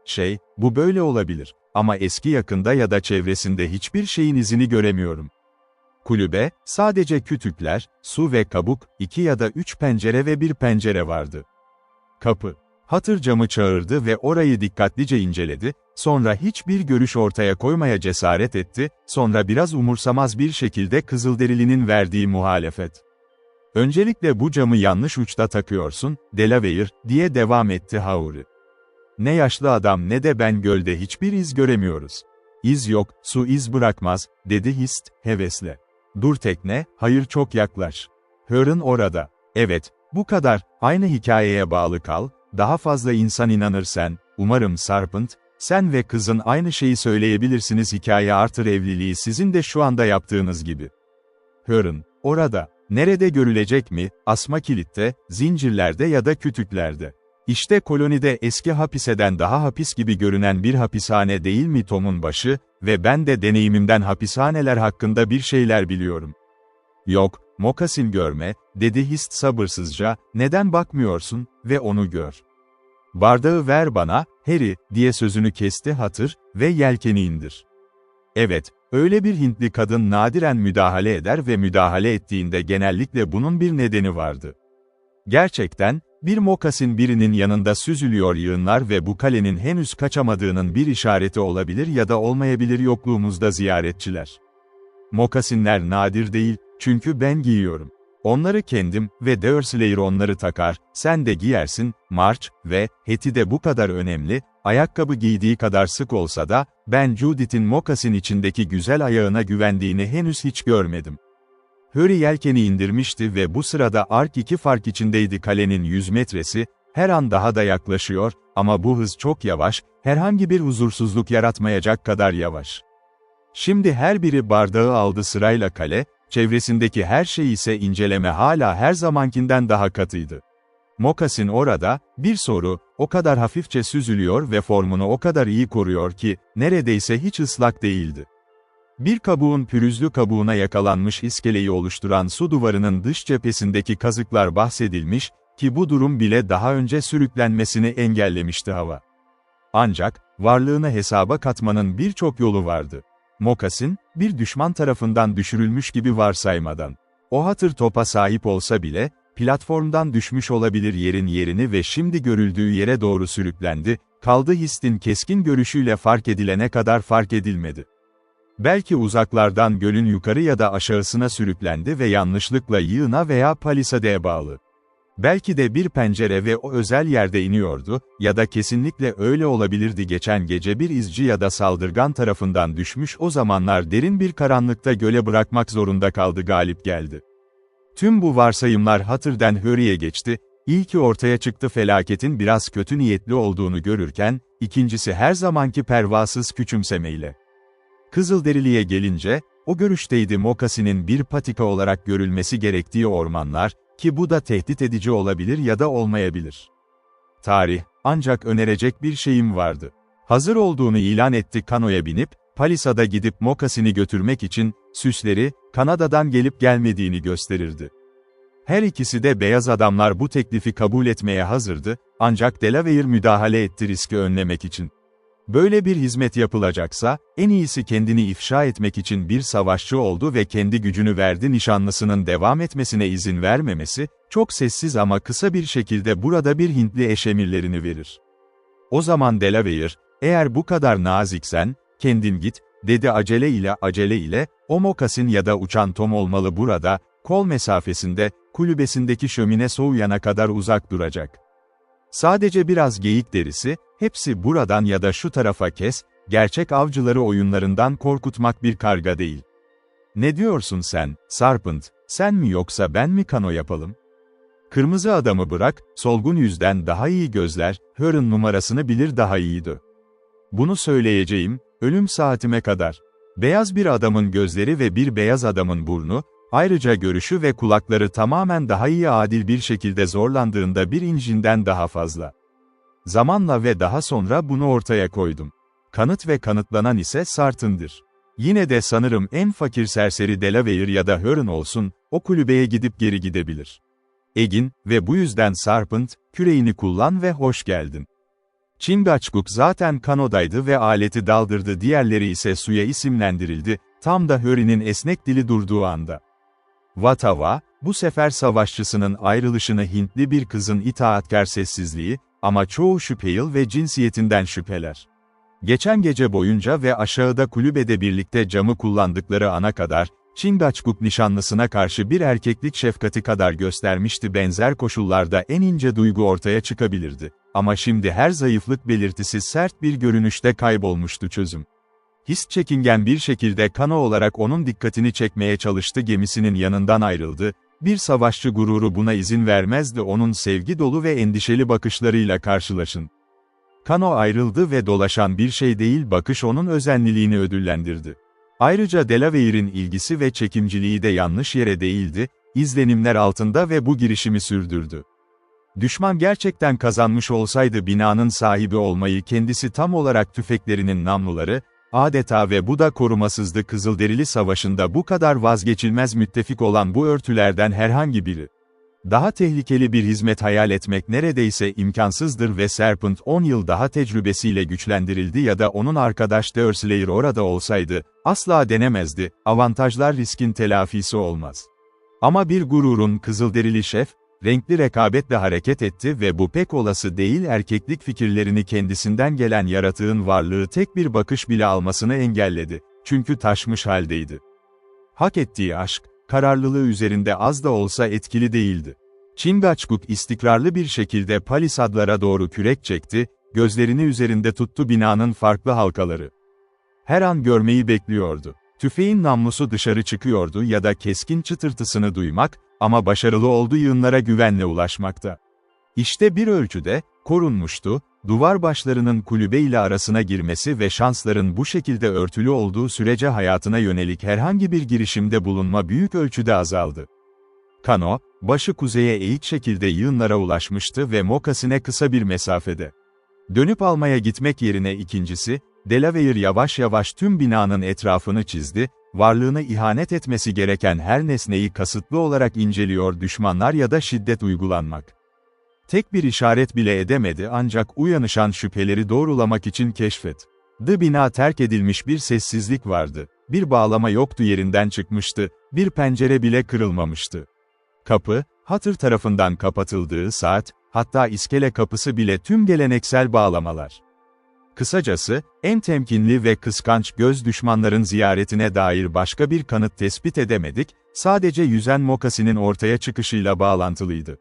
bu böyle olabilir, ama eski yakında ya da çevresinde hiçbir şeyin izini göremiyorum. Kulübe, sadece kütükler, su ve kabuk, 2 ya da 3 pencere ve bir pencere vardı. Kapı. Hatır camı çağırdı ve orayı dikkatlice inceledi, sonra hiçbir görüş ortaya koymaya cesaret etti, sonra biraz umursamaz bir şekilde Kızılderili'nin verdiği muhalefet. "Öncelikle bu camı yanlış uçta takıyorsun, Delaware," diye devam etti Hurry. "Ne yaşlı adam ne de ben gölde hiçbir iz göremiyoruz." "İz yok, su iz bırakmaz," dedi Hist, hevesle. "Dur tekne, hayır çok yaklaş. Hur'ın orada." "Evet, bu kadar, aynı hikayeye bağlı kal, daha fazla insan inanırsan, umarım Sarpent, sen ve kızın aynı şeyi söyleyebilirsiniz, hikaye artır evliliği sizin de şu anda yaptığınız gibi." "Hur'ın, orada, nerede görülecek mi? Asma kilitte, zincirlerde ya da kütüklerde?" İşte kolonide eski hapiseden daha hapis gibi görünen bir hapishane değil mi Tom'un başı, ve ben de deneyimimden hapishaneler hakkında bir şeyler biliyorum. Yok, mokasin görme, dedi Hist sabırsızca, neden bakmıyorsun, ve onu gör. Bardağı ver bana, Harry, diye sözünü kesti Hatır, ve yelkeni indir. Evet, öyle bir Hintli kadın nadiren müdahale eder ve müdahale ettiğinde genellikle bunun bir nedeni vardı. Gerçekten, bir mokasin birinin yanında süzülüyor yığınlar ve bu kalenin henüz kaçamadığının bir işareti olabilir ya da olmayabilir yokluğumuzda ziyaretçiler. Mokasinler nadir değil, çünkü ben giyiyorum. Onları kendim ve Dursley onları takar, sen de giyersin, March ve Hetty de bu kadar önemli, ayakkabı giydiği kadar sık olsa da, ben Judith'in mokasin içindeki güzel ayağına güvendiğini henüz hiç görmedim. Harry yelkeni indirmişti ve bu sırada Ark 2 fark içindeydi kalenin 100 metresi, her an daha da yaklaşıyor, ama bu hız çok yavaş, herhangi bir huzursuzluk yaratmayacak kadar yavaş. Şimdi her biri bardağı aldı sırayla kale, çevresindeki her şey ise inceleme hala her zamankinden daha katıydı. Mokasin orada, bir soru, o kadar hafifçe süzülüyor ve formunu o kadar iyi koruyor ki, neredeyse hiç ıslak değildi. Bir kabuğun pürüzlü kabuğuna yakalanmış iskeleyi oluşturan su duvarının dış cephesindeki kazıklar bahsedilmiş, ki bu durum bile daha önce sürüklenmesini engellemişti hava. Ancak, varlığını hesaba katmanın birçok yolu vardı. Mokasin, bir düşman tarafından düşürülmüş gibi varsaymadan. O Hatır topa sahip olsa bile, platformdan düşmüş olabilir yerini ve şimdi görüldüğü yere doğru sürüklendi, kaldı Hist'in keskin görüşüyle fark edilene kadar fark edilmedi. Belki uzaklardan gölün yukarı ya da aşağısına sürüklendi ve yanlışlıkla yığına veya palisadeye bağlı. Belki de bir pencere ve o özel yerde iniyordu, ya da kesinlikle öyle olabilirdi geçen gece bir izci ya da saldırgan tarafından düşmüş o zamanlar derin bir karanlıkta göle bırakmak zorunda kaldı galip geldi. Tüm bu varsayımlar Hatır'den Harry'e geçti, ilki ortaya çıktı felaketin biraz kötü niyetli olduğunu görürken, ikincisi her zamanki pervasız küçümsemeyle. Kızılderili'ye gelince, o görüşteydi mokasinin bir patika olarak görülmesi gerektiği ormanlar, ki bu da tehdit edici olabilir ya da olmayabilir. Tarih, ancak önerecek bir şeyim vardı. Hazır olduğunu ilan etti kanoya binip, Palisada gidip mokasini götürmek için, süsleri, Kanada'dan gelip gelmediğini gösterirdi. Her ikisi de beyaz adamlar bu teklifi kabul etmeye hazırdı, ancak Delaware müdahale etti riski önlemek için. Böyle bir hizmet yapılacaksa, en iyisi kendini ifşa etmek için bir savaşçı oldu ve kendi gücünü verdi nişanlısının devam etmesine izin vermemesi, çok sessiz ama kısa bir şekilde burada bir Hintli eşemirlerini verir. O zaman Delaware, eğer bu kadar naziksen, kendin git, dedi acele ile, o mokasin ya da uçan Tom olmalı burada, kol mesafesinde, kulübesindeki şömine soğuyana kadar uzak duracak. Sadece biraz geyik derisi, hepsi buradan ya da şu tarafa kes, gerçek avcıları oyunlarından korkutmak bir karga değil. Ne diyorsun sen, Sarpent, sen mi yoksa ben mi kano yapalım? Kırmızı adamı bırak, solgun yüzden daha iyi gözler, Harry'nin numarasını bilir daha iyiydi. Bunu söyleyeceğim, ölüm saatime kadar. Beyaz bir adamın gözleri ve bir beyaz adamın burnu, ayrıca görüşü ve kulakları tamamen daha iyi adil bir şekilde zorlandığında bir incinden daha fazla. Zamanla ve daha sonra bunu ortaya koydum. Kanıt ve kanıtlanan ise Sartın'dır. Yine de sanırım en fakir serseri Delaware ya da Huron olsun, o kulübeye gidip geri gidebilir. Egin, ve bu yüzden Sarpent, küreğini kullan ve hoş geldin. Chingachgook zaten kanodaydı ve aleti daldırdı, diğerleri ise suya isimlendirildi, tam da Harry'nin esnek dili durduğu anda. Watava, bu sefer savaşçısının ayrılışını Hintli bir kızın itaatkar sessizliği, ama çoğu şüpheli ve cinsiyetinden şüpheler. Geçen gece boyunca ve aşağıda kulübede birlikte camı kullandıkları ana kadar, Chingachgook nişanlısına karşı bir erkeklik şefkati kadar göstermişti, benzer koşullarda en ince duygu ortaya çıkabilirdi. Ama şimdi her zayıflık belirtisi sert bir görünüşte kaybolmuştu çözüm. His çekingen bir şekilde kano olarak onun dikkatini çekmeye çalıştı, gemisinin yanından ayrıldı, bir savaşçı gururu buna izin vermezdi, onun sevgi dolu ve endişeli bakışlarıyla karşılaşın. Kano ayrıldı ve dolaşan bir şey değil, bakış onun özenliliğini ödüllendirdi. Ayrıca Delaware'in ilgisi ve çekimciliği de yanlış yere değildi, izlenimler altında ve bu girişimi sürdürdü. Düşman gerçekten kazanmış olsaydı binanın sahibi olmayı kendisi tam olarak tüfeklerinin namluları, adeta ve bu da korumasızdı Kızılderili Savaşı'nda bu kadar vazgeçilmez müttefik olan bu örtülerden herhangi biri. Daha tehlikeli bir hizmet hayal etmek neredeyse imkansızdır ve Serpent 10 yıl daha tecrübesiyle güçlendirildi ya da onun arkadaş Deerslayer orada olsaydı, asla denemezdi, avantajlar riskin telafisi olmaz. Ama bir gururun Kızılderili şef, renkli rekabetle hareket etti ve bu pek olası değil erkeklik fikirlerini kendisinden gelen yaratığın varlığı tek bir bakış bile almasını engelledi, çünkü taşmış haldeydi. Hak ettiği aşk, kararlılığı üzerinde az da olsa etkili değildi. Chingachgook istikrarlı bir şekilde palisadlara doğru kürek çekti, gözlerini üzerinde tuttu binanın farklı halkaları. Her an görmeyi bekliyordu. Tüfeğin namlusu dışarı çıkıyordu ya da keskin çıtırtısını duymak, ama başarılı olduğu yığınlara güvenle ulaşmakta. İşte bir ölçüde, korunmuştu, duvar başlarının kulübe ile arasına girmesi ve şansların bu şekilde örtülü olduğu sürece hayatına yönelik herhangi bir girişimde bulunma büyük ölçüde azaldı. Kano, başı kuzeye eğik şekilde yığınlara ulaşmıştı ve mokasine kısa bir mesafede. Dönüp almaya gitmek yerine ikincisi, Delaware yavaş yavaş tüm binanın etrafını çizdi, varlığına ihanet etmesi gereken her nesneyi kasıtlı olarak inceliyor düşmanlar ya da şiddet uygulanmak. Tek bir işaret bile edemedi ancak uyanışan şüpheleri doğrulamak için keşfet. Bina terk edilmiş bir sessizlik vardı, bir bağlama yoktu yerinden çıkmıştı, bir pencere bile kırılmamıştı. Kapı, Hatter tarafından kapatıldığı saat, hatta iskele kapısı bile tüm geleneksel bağlamalar. Kısacası, en temkinli ve kıskanç göz düşmanların ziyaretine dair başka bir kanıt tespit edemedik, sadece yüzen mokasinin ortaya çıkışıyla bağlantılıydı.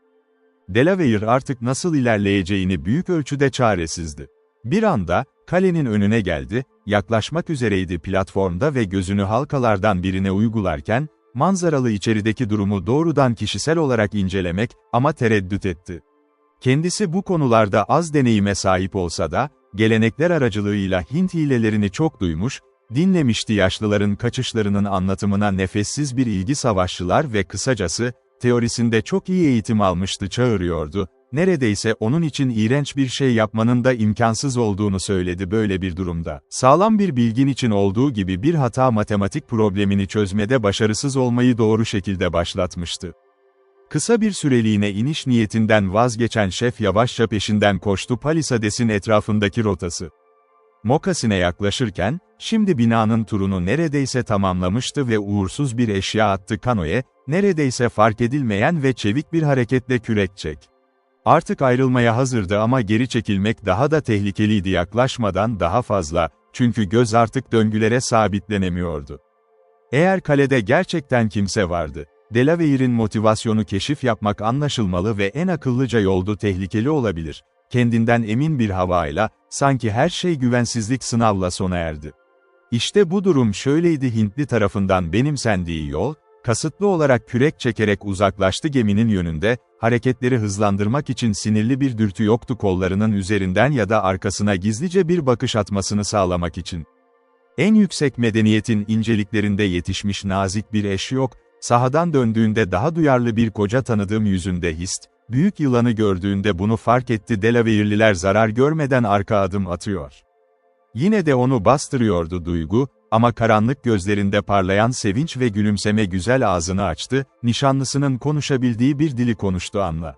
Delaware artık nasıl ilerleyeceğini büyük ölçüde çaresizdi. Bir anda, kalenin önüne geldi, yaklaşmak üzereydi platformda ve gözünü halkalardan birine uygularken, manzaralı içerideki durumu doğrudan kişisel olarak incelemek, ama tereddüt etti. Kendisi bu konularda az deneyime sahip olsa da, gelenekler aracılığıyla Hint hilelerini çok duymuş, dinlemişti yaşlıların kaçışlarının anlatımına nefessiz bir ilgi savaşçılar ve kısacası, teorisinde çok iyi eğitim almıştı çağırıyordu, neredeyse onun için iğrenç bir şey yapmanın da imkansız olduğunu söyledi böyle bir durumda. Sağlam bir bilgin için olduğu gibi bir hata matematik problemini çözmede başarısız olmayı doğru şekilde başlatmıştı. Kısa bir süreliğine iniş niyetinden vazgeçen şef yavaşça peşinden koştu Palisades'in etrafındaki rotası. Mokasine yaklaşırken, şimdi binanın turunu neredeyse tamamlamıştı ve uğursuz bir eşya attı kanoya, neredeyse fark edilmeyen ve çevik bir hareketle kürek çek. Artık ayrılmaya hazırdı ama geri çekilmek daha da tehlikeliydi yaklaşmadan daha fazla, çünkü göz artık döngülere sabitlenemiyordu. Eğer kalede gerçekten kimse vardı, Delaware'in motivasyonu keşif yapmak anlaşılmalı ve en akıllıca yoldu tehlikeli olabilir. Kendinden emin bir havayla, sanki her şey güvensizlik sınavla sona erdi. İşte bu durum şöyleydi Hintli tarafından benimsendiği yol, kasıtlı olarak kürek çekerek uzaklaştı geminin yönünde, hareketleri hızlandırmak için sinirli bir dürtü yoktu kollarının üzerinden ya da arkasına gizlice bir bakış atmasını sağlamak için. En yüksek medeniyetin inceliklerinde yetişmiş nazik bir eş yok, sahadan döndüğünde daha duyarlı bir koca tanıdığım yüzünde hist, büyük yılanı gördüğünde bunu fark etti Delaware'liler zarar görmeden arka adım atıyor. Yine de onu bastırıyordu duygu, ama karanlık gözlerinde parlayan sevinç ve gülümseme güzel ağzını açtı, nişanlısının konuşabildiği bir dili konuştu anla.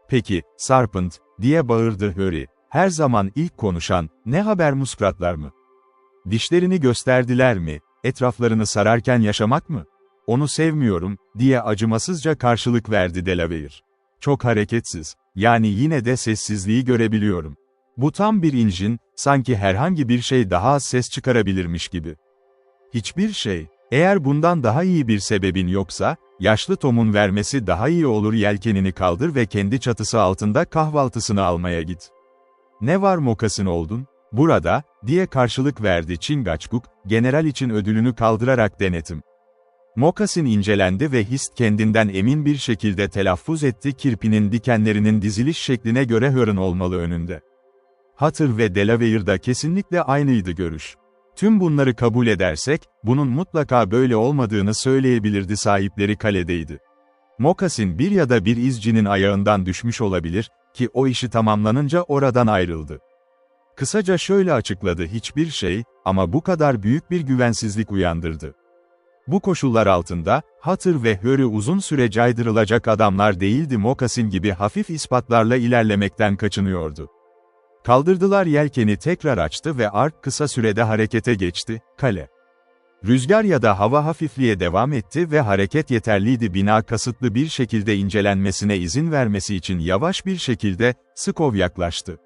"Peki, Serpent," diye bağırdı Harry, "her zaman ilk konuşan, ne haber muskratlar mı? Dişlerini gösterdiler mi, etraflarını sararken yaşamak mı? Onu sevmiyorum," diye acımasızca karşılık verdi Delaware. "Çok hareketsiz, yani yine de sessizliği görebiliyorum. Bu tam bir injin, sanki herhangi bir şey daha az ses çıkarabilirmiş gibi." "Hiçbir şey, eğer bundan daha iyi bir sebebin yoksa, yaşlı Tom'un vermesi daha iyi olur yelkenini kaldır ve kendi çatısı altında kahvaltısını almaya git." "Ne var mokasın oldun?" "Burada," diye karşılık verdi Chingachgook, general için ödülünü kaldırarak denetim. Mokasin incelendi ve hist kendinden emin bir şekilde telaffuz etti kirpinin dikenlerinin diziliş şekline göre hörün olmalı önünde. Hatter ve Delaware'da kesinlikle aynıydı görüş. Tüm bunları kabul edersek, bunun mutlaka böyle olmadığını söyleyebilirdi sahipleri kaledeydi. Mokasin bir ya da bir izcinin ayağından düşmüş olabilir ki o işi tamamlanınca oradan ayrıldı. Kısaca şöyle açıkladı: hiçbir şey, ama bu kadar büyük bir güvensizlik uyandırdı. Bu koşullar altında, Hutter ve Hurry uzun süre caydırılacak adamlar değildi. Mokasin gibi hafif ispatlarla ilerlemekten kaçınıyordu. Kaldırdılar, yelkeni tekrar açtı ve Ark kısa sürede harekete geçti. Kale. Rüzgar ya da hava hafifliğe devam etti ve hareket yeterliydi. Bina kasıtlı bir şekilde incelenmesine izin vermesi için yavaş bir şekilde, Skov yaklaştı.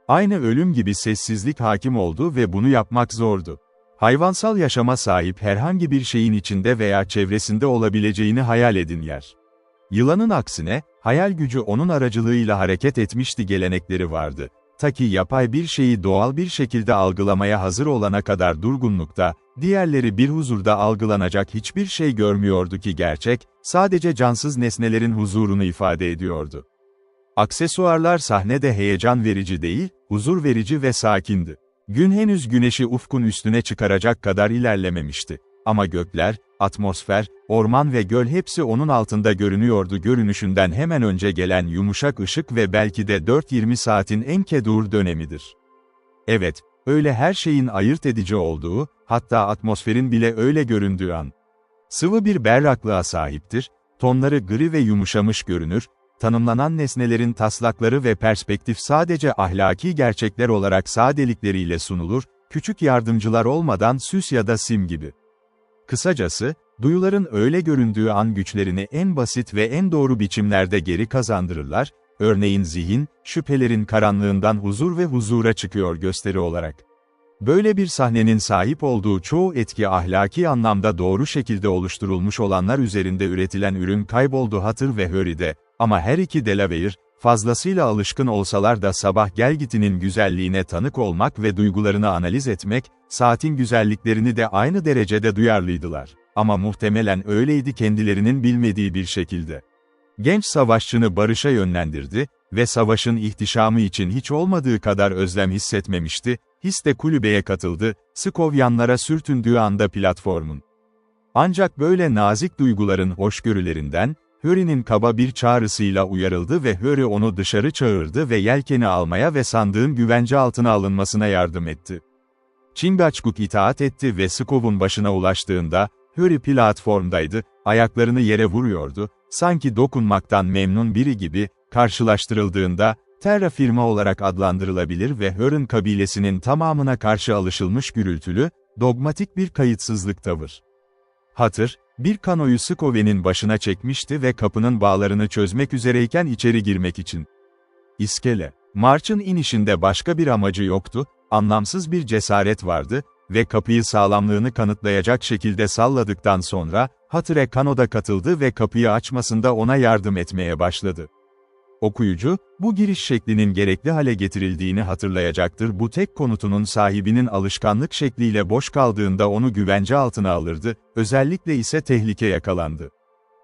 Aynı ölüm gibi sessizlik hakim oldu ve bunu yapmak zordu. Hayvansal yaşama sahip herhangi bir şeyin içinde veya çevresinde olabileceğini hayal edin yer. Yılanın aksine, hayal gücü onun aracılığıyla hareket etmişti, gelenekleri vardı. Ta ki yapay bir şeyi doğal bir şekilde algılamaya hazır olana kadar durgunlukta, diğerleri bir huzurda algılanacak hiçbir şey görmüyordu ki gerçek, sadece cansız nesnelerin huzurunu ifade ediyordu. Aksesuarlar sahnede heyecan verici değil, huzur verici ve sakindi. Gün henüz güneşi ufkun üstüne çıkaracak kadar ilerlememişti. Ama gökler, atmosfer, orman ve göl hepsi onun altında görünüyordu. Görünüşünden hemen önce gelen yumuşak ışık ve belki de 4-20 saatin en kedur dönemidir. Evet, öyle her şeyin ayırt edici olduğu, hatta atmosferin bile öyle göründüğü an. Sıvı bir berraklığa sahiptir, tonları gri ve yumuşamış görünür, tanımlanan nesnelerin taslakları ve perspektif sadece ahlaki gerçekler olarak sadelikleriyle sunulur, küçük yardımcılar olmadan süs ya da sim gibi. Kısacası, duyuların öyle göründüğü an güçlerini en basit ve en doğru biçimlerde geri kazandırırlar, örneğin zihin, şüphelerin karanlığından huzur ve huzura çıkıyor gösteri olarak. Böyle bir sahnenin sahip olduğu çoğu etki ahlaki anlamda doğru şekilde oluşturulmuş olanlar üzerinde üretilen ürün kayboldu Hutter ve Hurry'de, ama her iki Delaware, fazlasıyla alışkın olsalar da sabah gelgitinin güzelliğine tanık olmak ve duygularını analiz etmek, saatin güzelliklerini de aynı derecede duyarlıydılar. Ama muhtemelen öyleydi kendilerinin bilmediği bir şekilde. Genç savaşçını barışa yönlendirdi ve savaşın ihtişamı için hiç olmadığı kadar özlem hissetmemişti, his de kulübeye katıldı, Skov yanlara sürtündüğü anda platformun. Ancak böyle nazik duyguların hoşgörülerinden, Hurry'nin kaba bir çağrısıyla uyarıldı ve Hurry onu dışarı çağırdı ve yelkeni almaya ve sandığın güvence altına alınmasına yardım etti. Chingachgook itaat etti ve Skov'un başına ulaştığında, Hurry platformdaydı, ayaklarını yere vuruyordu, sanki dokunmaktan memnun biri gibi, karşılaştırıldığında, Terra firma olarak adlandırılabilir ve Hurry'nin kabilesinin tamamına karşı alışılmış gürültülü, dogmatik bir kayıtsızlık tavır. Hutter, bir kanoyu Skov'un başına çekmişti ve kapının bağlarını çözmek üzereyken içeri girmek için. İskele. March'ın inişinde başka bir amacı yoktu, anlamsız bir cesaret vardı ve kapıyı sağlamlığını kanıtlayacak şekilde salladıktan sonra, Hutter'e kanoda katıldı ve kapıyı açmasında ona yardım etmeye başladı. Okuyucu, bu giriş şeklinin gerekli hale getirildiğini hatırlayacaktır. Bu tek konutunun sahibinin alışkanlık şekliyle boş kaldığında onu güvence altına alırdı, özellikle ise tehlike yakalandı.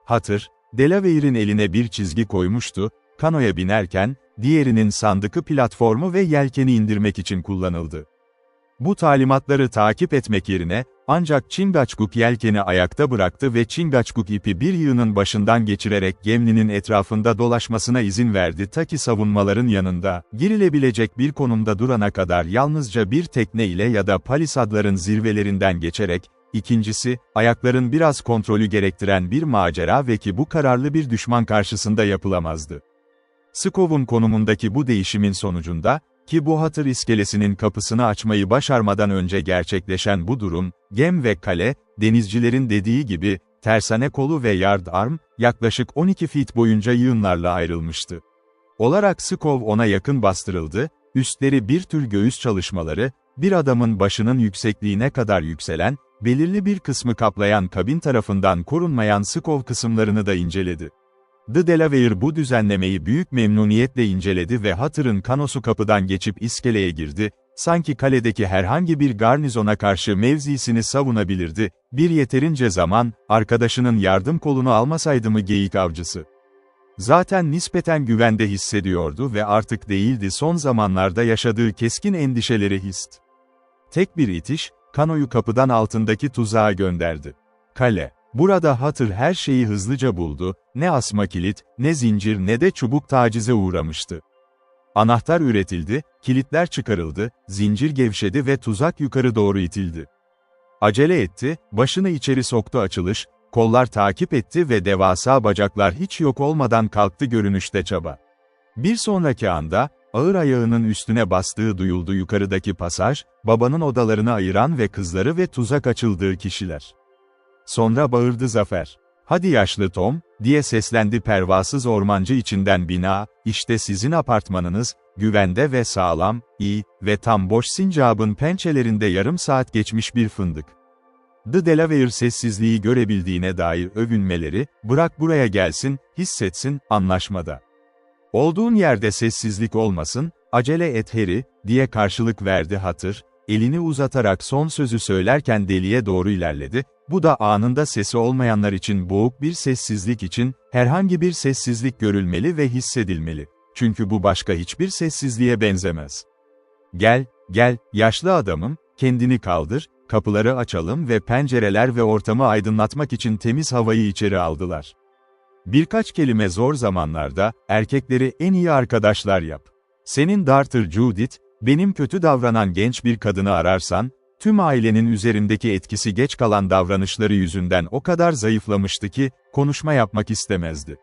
Hutter, Delaware'in eline bir çizgi koymuştu, kanoya binerken, diğerinin sandıkı platformu ve yelkeni indirmek için kullanıldı. Bu talimatları takip etmek yerine, ancak Chingachgook yelkeni ayakta bıraktı ve Chingachgook ipi bir yığının başından geçirerek geminin etrafında dolaşmasına izin verdi ta ki savunmaların yanında, girilebilecek bir konumda durana kadar yalnızca bir tekne ile ya da palisadların zirvelerinden geçerek, ikincisi, ayakların biraz kontrolü gerektiren bir macera ve ki bu kararlı bir düşman karşısında yapılamazdı. Skov'un konumundaki bu değişimin sonucunda, ki bu Hutter iskelesinin kapısını açmayı başarmadan önce gerçekleşen bu durum, gem ve kale, denizcilerin dediği gibi, tersane kolu ve yard arm, yaklaşık 12 feet boyunca yığınlarla ayrılmıştı. Olarak Skov ona yakın bastırıldı, üstleri bir tür göğüs çalışmaları, bir adamın başının yüksekliğine kadar yükselen, belirli bir kısmı kaplayan kabin tarafından korunmayan Skov kısımlarını da inceledi. The Delaware bu düzenlemeyi büyük memnuniyetle inceledi ve Hutter'ın kanosu kapıdan geçip iskeleye girdi, sanki kaledeki herhangi bir garnizona karşı mevzisini savunabilirdi, bir yeterince zaman, arkadaşının yardım kolunu almasaydı mı geyik avcısı. Zaten nispeten güvende hissediyordu ve artık değildi, son zamanlarda yaşadığı keskin endişeleri hist. Tek bir itiş, kanoyu kapıdan altındaki tuzağa gönderdi. Kale. Burada Hatır her şeyi hızlıca buldu, ne asma kilit, ne zincir ne de çubuk tacize uğramıştı. Anahtar üretildi, kilitler çıkarıldı, zincir gevşedi ve tuzak yukarı doğru itildi. Acele etti, başını içeri soktu açılış, kollar takip etti ve devasa bacaklar hiç yok olmadan kalktı görünüşte çaba. Bir sonraki anda, ağır ayağının üstüne bastığı duyuldu yukarıdaki pasaj, babanın odalarını ayıran ve kızları ve tuzak açıldığı kişiler. Sonra bağırdı Zafer. "Hadi yaşlı Tom," diye seslendi pervasız ormancı içinden bina, "işte sizin apartmanınız, güvende ve sağlam, iyi ve tam boş." Sincap'ın pençelerinde yarım saat geçmiş bir fındık. The Delaware sessizliği görebildiğine dair övünmeleri, "Bırak buraya gelsin, hissetsin, anlaşmada. Olduğun yerde sessizlik olmasın, acele et Harry," diye karşılık verdi Hatır, elini uzatarak son sözü söylerken deliğe doğru ilerledi, bu da anında sesi olmayanlar için boğuk bir sessizlik için, herhangi bir sessizlik görülmeli ve hissedilmeli. Çünkü bu başka hiçbir sessizliğe benzemez. "Gel, gel, yaşlı adamım, kendini kaldır, kapıları açalım" ve pencereler ve ortamı aydınlatmak için temiz havayı içeri aldılar. Birkaç kelime zor zamanlarda, erkekleri en iyi arkadaşlar yap. Senin Darther Judith, benim kötü davranan genç bir kadını ararsan, tüm ailenin üzerindeki etkisi geç kalan davranışları yüzünden o kadar zayıflamıştı ki, konuşma yapmak istemezdi.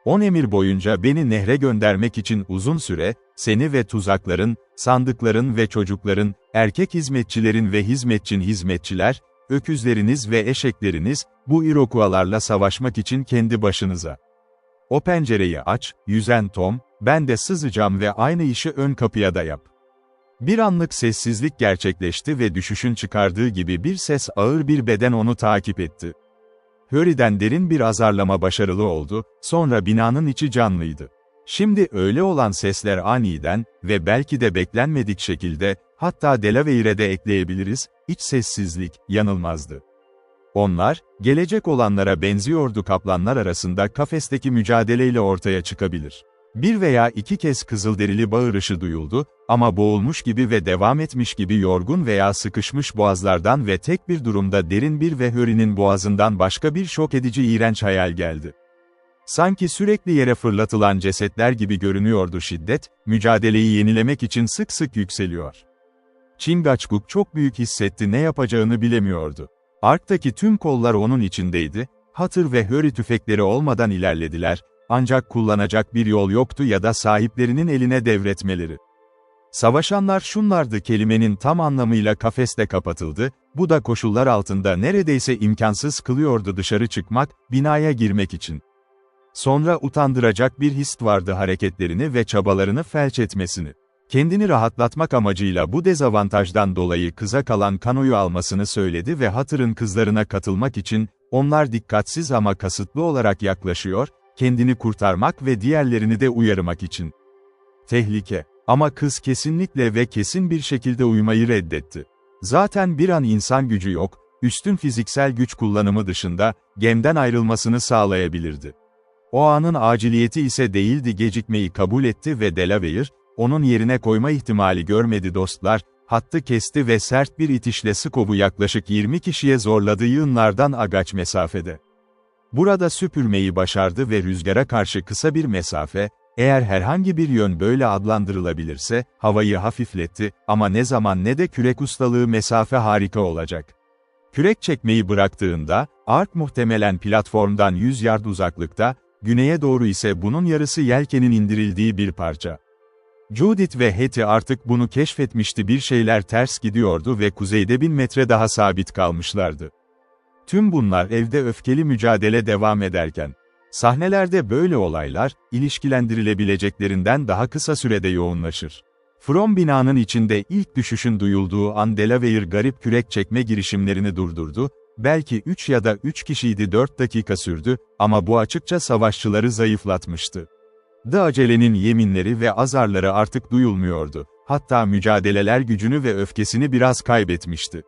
10 emir boyunca beni nehre göndermek için uzun süre, seni ve tuzakların, sandıkların ve çocukların, erkek hizmetçilerin ve hizmetçiler, öküzleriniz ve eşekleriniz, bu Iroquois'larla savaşmak için kendi başınıza. O pencereyi aç, yüzen Tom, ben de sızacağım ve aynı işi ön kapıya da yap. Bir anlık sessizlik gerçekleşti ve düşüşün çıkardığı gibi bir ses ağır bir beden onu takip etti. Harry'den derin bir azarlama başarılı oldu, sonra binanın içi canlıydı. Şimdi öyle olan sesler aniden ve belki de beklenmedik şekilde, hatta Delaware'e de ekleyebiliriz, iç sessizlik, yanılmazdı. Onlar, gelecek olanlara benziyordu kaplanlar arasında kafesteki mücadeleyle ortaya çıkabilir. Bir veya iki kez kızılderili bağırışı duyuldu, ama boğulmuş gibi ve devam etmiş gibi yorgun veya sıkışmış boğazlardan ve tek bir durumda derin bir ve Harry'nin boğazından başka bir şok edici iğrenç hayal geldi. Sanki sürekli yere fırlatılan cesetler gibi görünüyordu şiddet, mücadeleyi yenilemek için sık sık yükseliyor. Chingachgook çok büyük hissetti, ne yapacağını bilemiyordu. Ark'taki tüm kollar onun içindeydi, Hatır ve Harry tüfekleri olmadan ilerlediler, ancak kullanacak bir yol yoktu ya da sahiplerinin eline devretmeleri. Savaşanlar şunlardı, kelimenin tam anlamıyla kafeste kapatıldı, bu da koşullar altında neredeyse imkansız kılıyordu dışarı çıkmak, binaya girmek için. Sonra utandıracak bir his vardı hareketlerini ve çabalarını felç etmesini. Kendini rahatlatmak amacıyla bu dezavantajdan dolayı kıza kalan kanoyu almasını söyledi ve Hatır'ın kızlarına katılmak için, onlar dikkatsiz ama kasıtlı olarak yaklaşıyor, kendini kurtarmak ve diğerlerini de uyarmak için. Tehlike. Ama kız kesinlikle ve kesin bir şekilde uymayı reddetti. Zaten bir an insan gücü yok, üstün fiziksel güç kullanımı dışında, gemden ayrılmasını sağlayabilirdi. O anın aciliyeti ise değildi, gecikmeyi kabul etti ve Delaware, onun yerine koyma ihtimali görmedi dostlar, hattı kesti ve sert bir itişle skobu yaklaşık 20 kişiye zorladı yığınlardan agaç mesafede. Burada süpürmeyi başardı ve rüzgara karşı kısa bir mesafe, eğer herhangi bir yön böyle adlandırılabilirse, havayı hafifletti ama ne zaman ne de kürek ustalığı mesafe harika olacak. Kürek çekmeyi bıraktığında, Ark muhtemelen platformdan 100 yard uzaklıkta, güneye doğru ise bunun yarısı yelkenin indirildiği bir parça. Judith ve Hattie artık bunu keşfetmişti, bir şeyler ters gidiyordu ve kuzeyde 1000 metre daha sabit kalmışlardı. Tüm bunlar evde öfkeli mücadele devam ederken. Sahnelerde böyle olaylar, ilişkilendirilebileceklerinden daha kısa sürede yoğunlaşır. From binanın içinde ilk düşüşün duyulduğu an Delaware garip kürek çekme girişimlerini durdurdu, belki 3 ya da 3 kişiydi, 4 dakika sürdü, ama bu açıkça savaşçıları zayıflatmıştı. Acelenin yeminleri ve azarları artık duyulmuyordu, hatta mücadeleler gücünü ve öfkesini biraz kaybetmişti.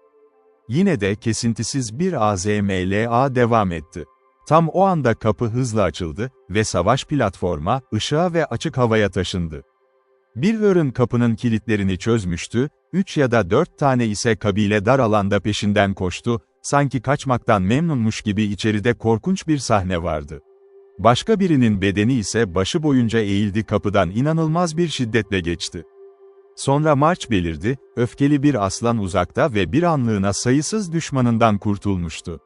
Yine de kesintisiz bir azmla devam etti. Tam o anda kapı hızla açıldı ve savaş platforma, ışığa ve açık havaya taşındı. Bir Warren kapının kilitlerini çözmüştü, 3 ya da 4 tane ise kabile dar alanda peşinden koştu, sanki kaçmaktan memnunmuş gibi içeride korkunç bir sahne vardı. Başka birinin bedeni ise başı boyunca eğildi, kapıdan inanılmaz bir şiddetle geçti. Sonra marş belirdi, öfkeli bir aslan uzakta ve bir anlığına sayısız düşmanından kurtulmuştu.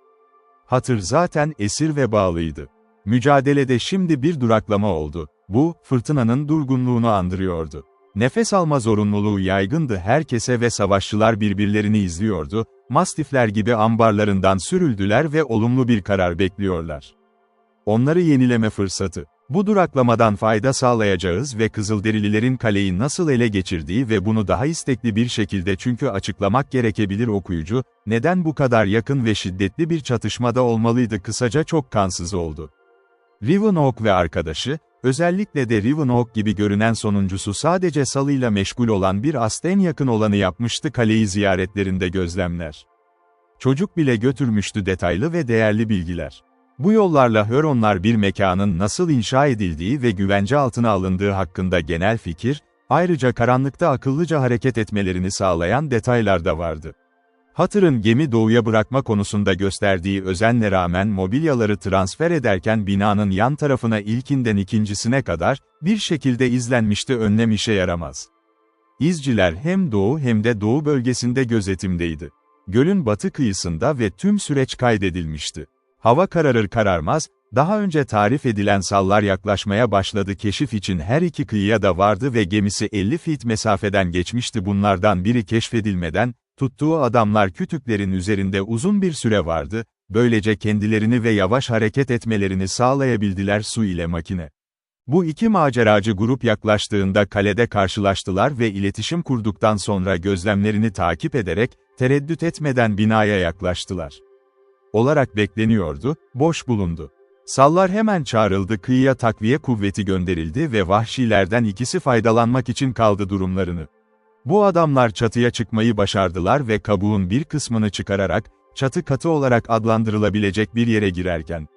Hatır zaten esir ve bağlıydı. Mücadelede şimdi bir duraklama oldu. Bu, fırtınanın durgunluğunu andırıyordu. Nefes alma zorunluluğu yaygındı herkese ve savaşçılar birbirlerini izliyordu, mastifler gibi ambarlarından sürüldüler ve olumlu bir karar bekliyorlar. Onları yenileme fırsatı. Bu duraklamadan fayda sağlayacağız ve Kızılderililerin kaleyi nasıl ele geçirdiği ve bunu daha istekli bir şekilde çünkü açıklamak gerekebilir okuyucu, neden bu kadar yakın ve şiddetli bir çatışmada olmalıydı, kısaca çok kansız oldu. Rivenhawk ve arkadaşı, özellikle de Rivenhawk gibi görünen sonuncusu sadece salıyla meşgul olan bir ast en yakın olanı yapmıştı kaleyi ziyaretlerinde gözlemler. Çocuk bile götürmüştü detaylı ve değerli bilgiler. Bu yollarla Hüronlar bir mekanın nasıl inşa edildiği ve güvence altına alındığı hakkında genel fikir, ayrıca karanlıkta akıllıca hareket etmelerini sağlayan detaylar da vardı. Hatır'ın gemi doğuya bırakma konusunda gösterdiği özenle rağmen mobilyaları transfer ederken binanın yan tarafına ilkinden ikincisine kadar bir şekilde izlenmişti, önlem işe yaramaz. İzciler hem doğu hem de doğu bölgesinde gözetimdeydi. Gölün batı kıyısında ve tüm süreç kaydedilmişti. Hava kararır kararmaz, daha önce tarif edilen sallar yaklaşmaya başladı, keşif için her iki kıyıya da vardı ve gemisi 50 feet mesafeden geçmişti, bunlardan biri keşfedilmeden, tuttuğu adamlar kütüklerin üzerinde uzun bir süre vardı, böylece kendilerini ve yavaş hareket etmelerini sağlayabildiler su ile makine. Bu iki maceracı grup yaklaştığında kalede karşılaştılar ve iletişim kurduktan sonra gözlemlerini takip ederek, tereddüt etmeden binaya yaklaştılar. Olarak bekleniyordu, boş bulundu. Sallar hemen çağrıldı, kıyıya takviye kuvveti gönderildi ve vahşilerden ikisi faydalanmak için kaldı durumlarını. Bu adamlar çatıya çıkmayı başardılar ve kabuğun bir kısmını çıkararak, çatı katı olarak adlandırılabilecek bir yere girerken,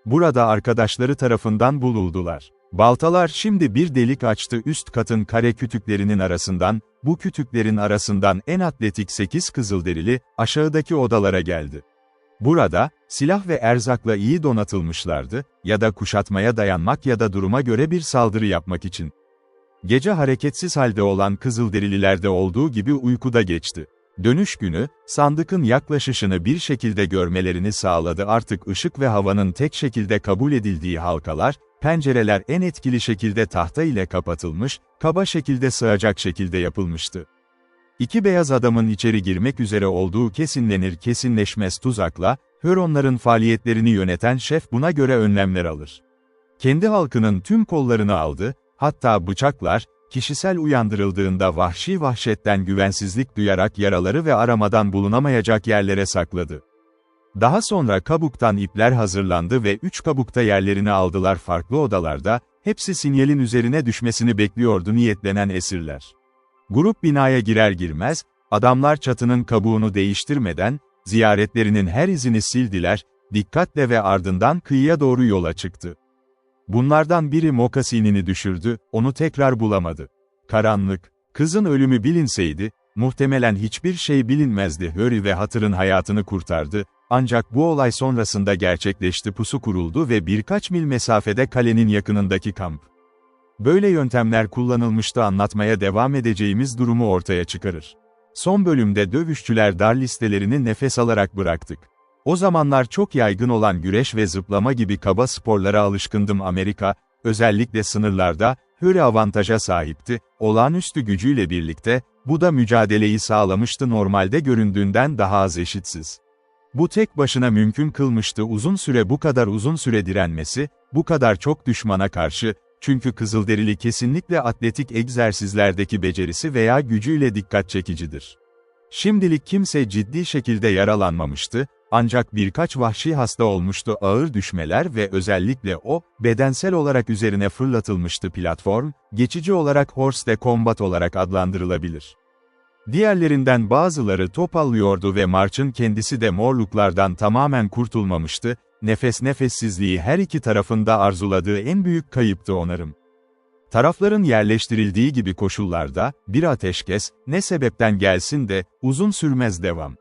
burada arkadaşları tarafından bulundular. Baltalar şimdi bir delik açtı üst katın kare kütüklerinin arasından, bu kütüklerin arasından en atletik 8 Kızılderili, aşağıdaki odalara geldi. Burada, silah ve erzakla iyi donatılmışlardı, ya da kuşatmaya dayanmak ya da duruma göre bir saldırı yapmak için. Gece hareketsiz halde olan Kızılderililerde olduğu gibi uykuda geçti. Dönüş günü, sandıkın yaklaşışını bir şekilde görmelerini sağladı, artık ışık ve havanın tek şekilde kabul edildiği halkalar, pencereler en etkili şekilde tahta ile kapatılmış, kaba şekilde sığacak şekilde yapılmıştı. İki beyaz adamın içeri girmek üzere olduğu kesinlenir kesinleşmez tuzakla, Hüronların faaliyetlerini yöneten şef buna göre önlemler alır. Kendi halkının tüm kollarını aldı, hatta bıçaklar, kişisel uyandırıldığında vahşi vahşetten güvensizlik duyarak yaraları ve aramadan bulunamayacak yerlere sakladı. Daha sonra kabuktan ipler hazırlandı ve 3 kabukta yerlerini aldılar farklı odalarda, hepsi sinyalin üzerine düşmesini bekliyordu niyetlenen esirler. Grup binaya girer girmez, adamlar çatının kabuğunu değiştirmeden, ziyaretlerinin her izini sildiler, dikkatle ve ardından kıyıya doğru yola çıktı. Bunlardan biri mokasinini düşürdü, onu tekrar bulamadı. Karanlık, kızın ölümü bilinseydi, muhtemelen hiçbir şey bilinmezdi. Hurry ve Hatır'ın hayatını kurtardı, ancak bu olay sonrasında gerçekleşti, pusu kuruldu ve birkaç mil mesafede kalenin yakınındaki kamp. Böyle yöntemler kullanılmıştı, anlatmaya devam edeceğimiz durumu ortaya çıkarır. Son bölümde dövüşçüler dar listelerini nefes alarak bıraktık. O zamanlar çok yaygın olan güreş ve zıplama gibi kaba sporlara alışkındım. Amerika, özellikle sınırlarda, Hurry avantaja sahipti, olağanüstü gücüyle birlikte, bu da mücadeleyi sağlamıştı, normalde göründüğünden daha az eşitsiz. Bu tek başına mümkün kılmıştı uzun süre bu kadar uzun süre direnmesi, bu kadar çok düşmana karşı, çünkü Kızılderili kesinlikle atletik egzersizlerdeki becerisi veya gücüyle dikkat çekicidir. Şimdilik kimse ciddi şekilde yaralanmamıştı, ancak birkaç vahşi hasta olmuştu, ağır düşmeler ve özellikle o, bedensel olarak üzerine fırlatılmıştı. Platform, geçici olarak Horse de Combat olarak adlandırılabilir. Diğerlerinden bazıları topallıyordu ve March'ın kendisi de morluklardan tamamen kurtulmamıştı, nefessizliği her iki tarafında arzuladığı en büyük kayıptı onarım. Tarafların yerleştirildiği gibi koşullarda, bir ateşkes, ne sebepten gelsin de, uzun sürmez devam.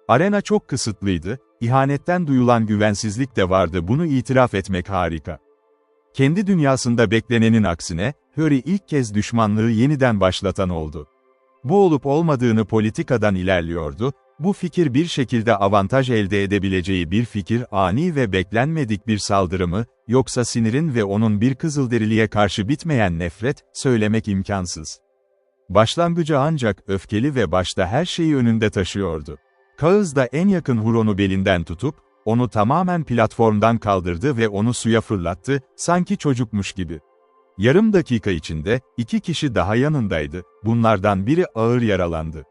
Arena çok kısıtlıydı, ihanetten duyulan güvensizlik de vardı, bunu itiraf etmek harika. Kendi dünyasında beklenenin aksine, Harry ilk kez düşmanlığı yeniden başlatan oldu. Bu olup olmadığını politikadan ilerliyordu, bu fikir bir şekilde avantaj elde edebileceği bir fikir, ani ve beklenmedik bir saldırı mı, yoksa sinirin ve onun bir Kızılderiliye karşı bitmeyen nefret, söylemek imkansız. Başlangıcı ancak öfkeli ve başta her şeyi önünde taşıyordu. Kağızda en yakın Huron'u belinden tutup, onu tamamen platformdan kaldırdı ve onu suya fırlattı, sanki çocukmuş gibi. Yarım dakika içinde, 2 kişi daha yanındaydı, bunlardan biri ağır yaralandı.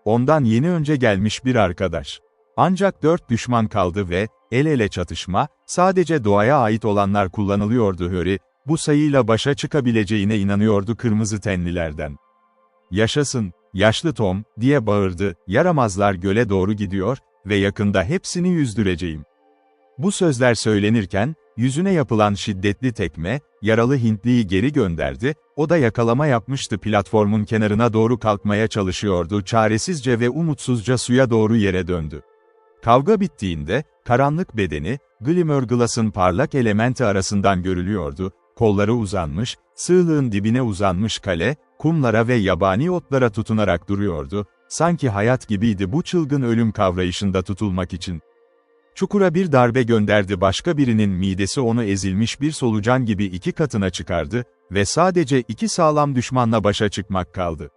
Ondan yeni önce gelmiş bir arkadaş. Ancak 4 düşman kaldı ve, el ele çatışma, sadece doğaya ait olanlar kullanılıyordu. Harry, bu sayıyla başa çıkabileceğine inanıyordu kırmızı tenlilerden. "Yaşasın, yaşlı Tom," diye bağırdı, "yaramazlar göle doğru gidiyor ve yakında hepsini yüzdüreceğim." Bu sözler söylenirken, yüzüne yapılan şiddetli tekme, yaralı Hintliyi geri gönderdi, o da yakalama yapmıştı, platformun kenarına doğru kalkmaya çalışıyordu, çaresizce ve umutsuzca suya doğru yere döndü. Kavga bittiğinde, karanlık bedeni, Glimmerglass'ın parlak elementi arasından görülüyordu, kolları uzanmış, sığlığın dibine uzanmış kale, kumlara ve yabani otlara tutunarak duruyordu, sanki hayat gibiydi bu çılgın ölüm kavrayışında tutulmak için. Çukura bir darbe gönderdi, başka birinin midesi onu ezilmiş bir solucan gibi 2 katına çıkardı ve sadece 2 sağlam düşmanla başa çıkmak kaldı.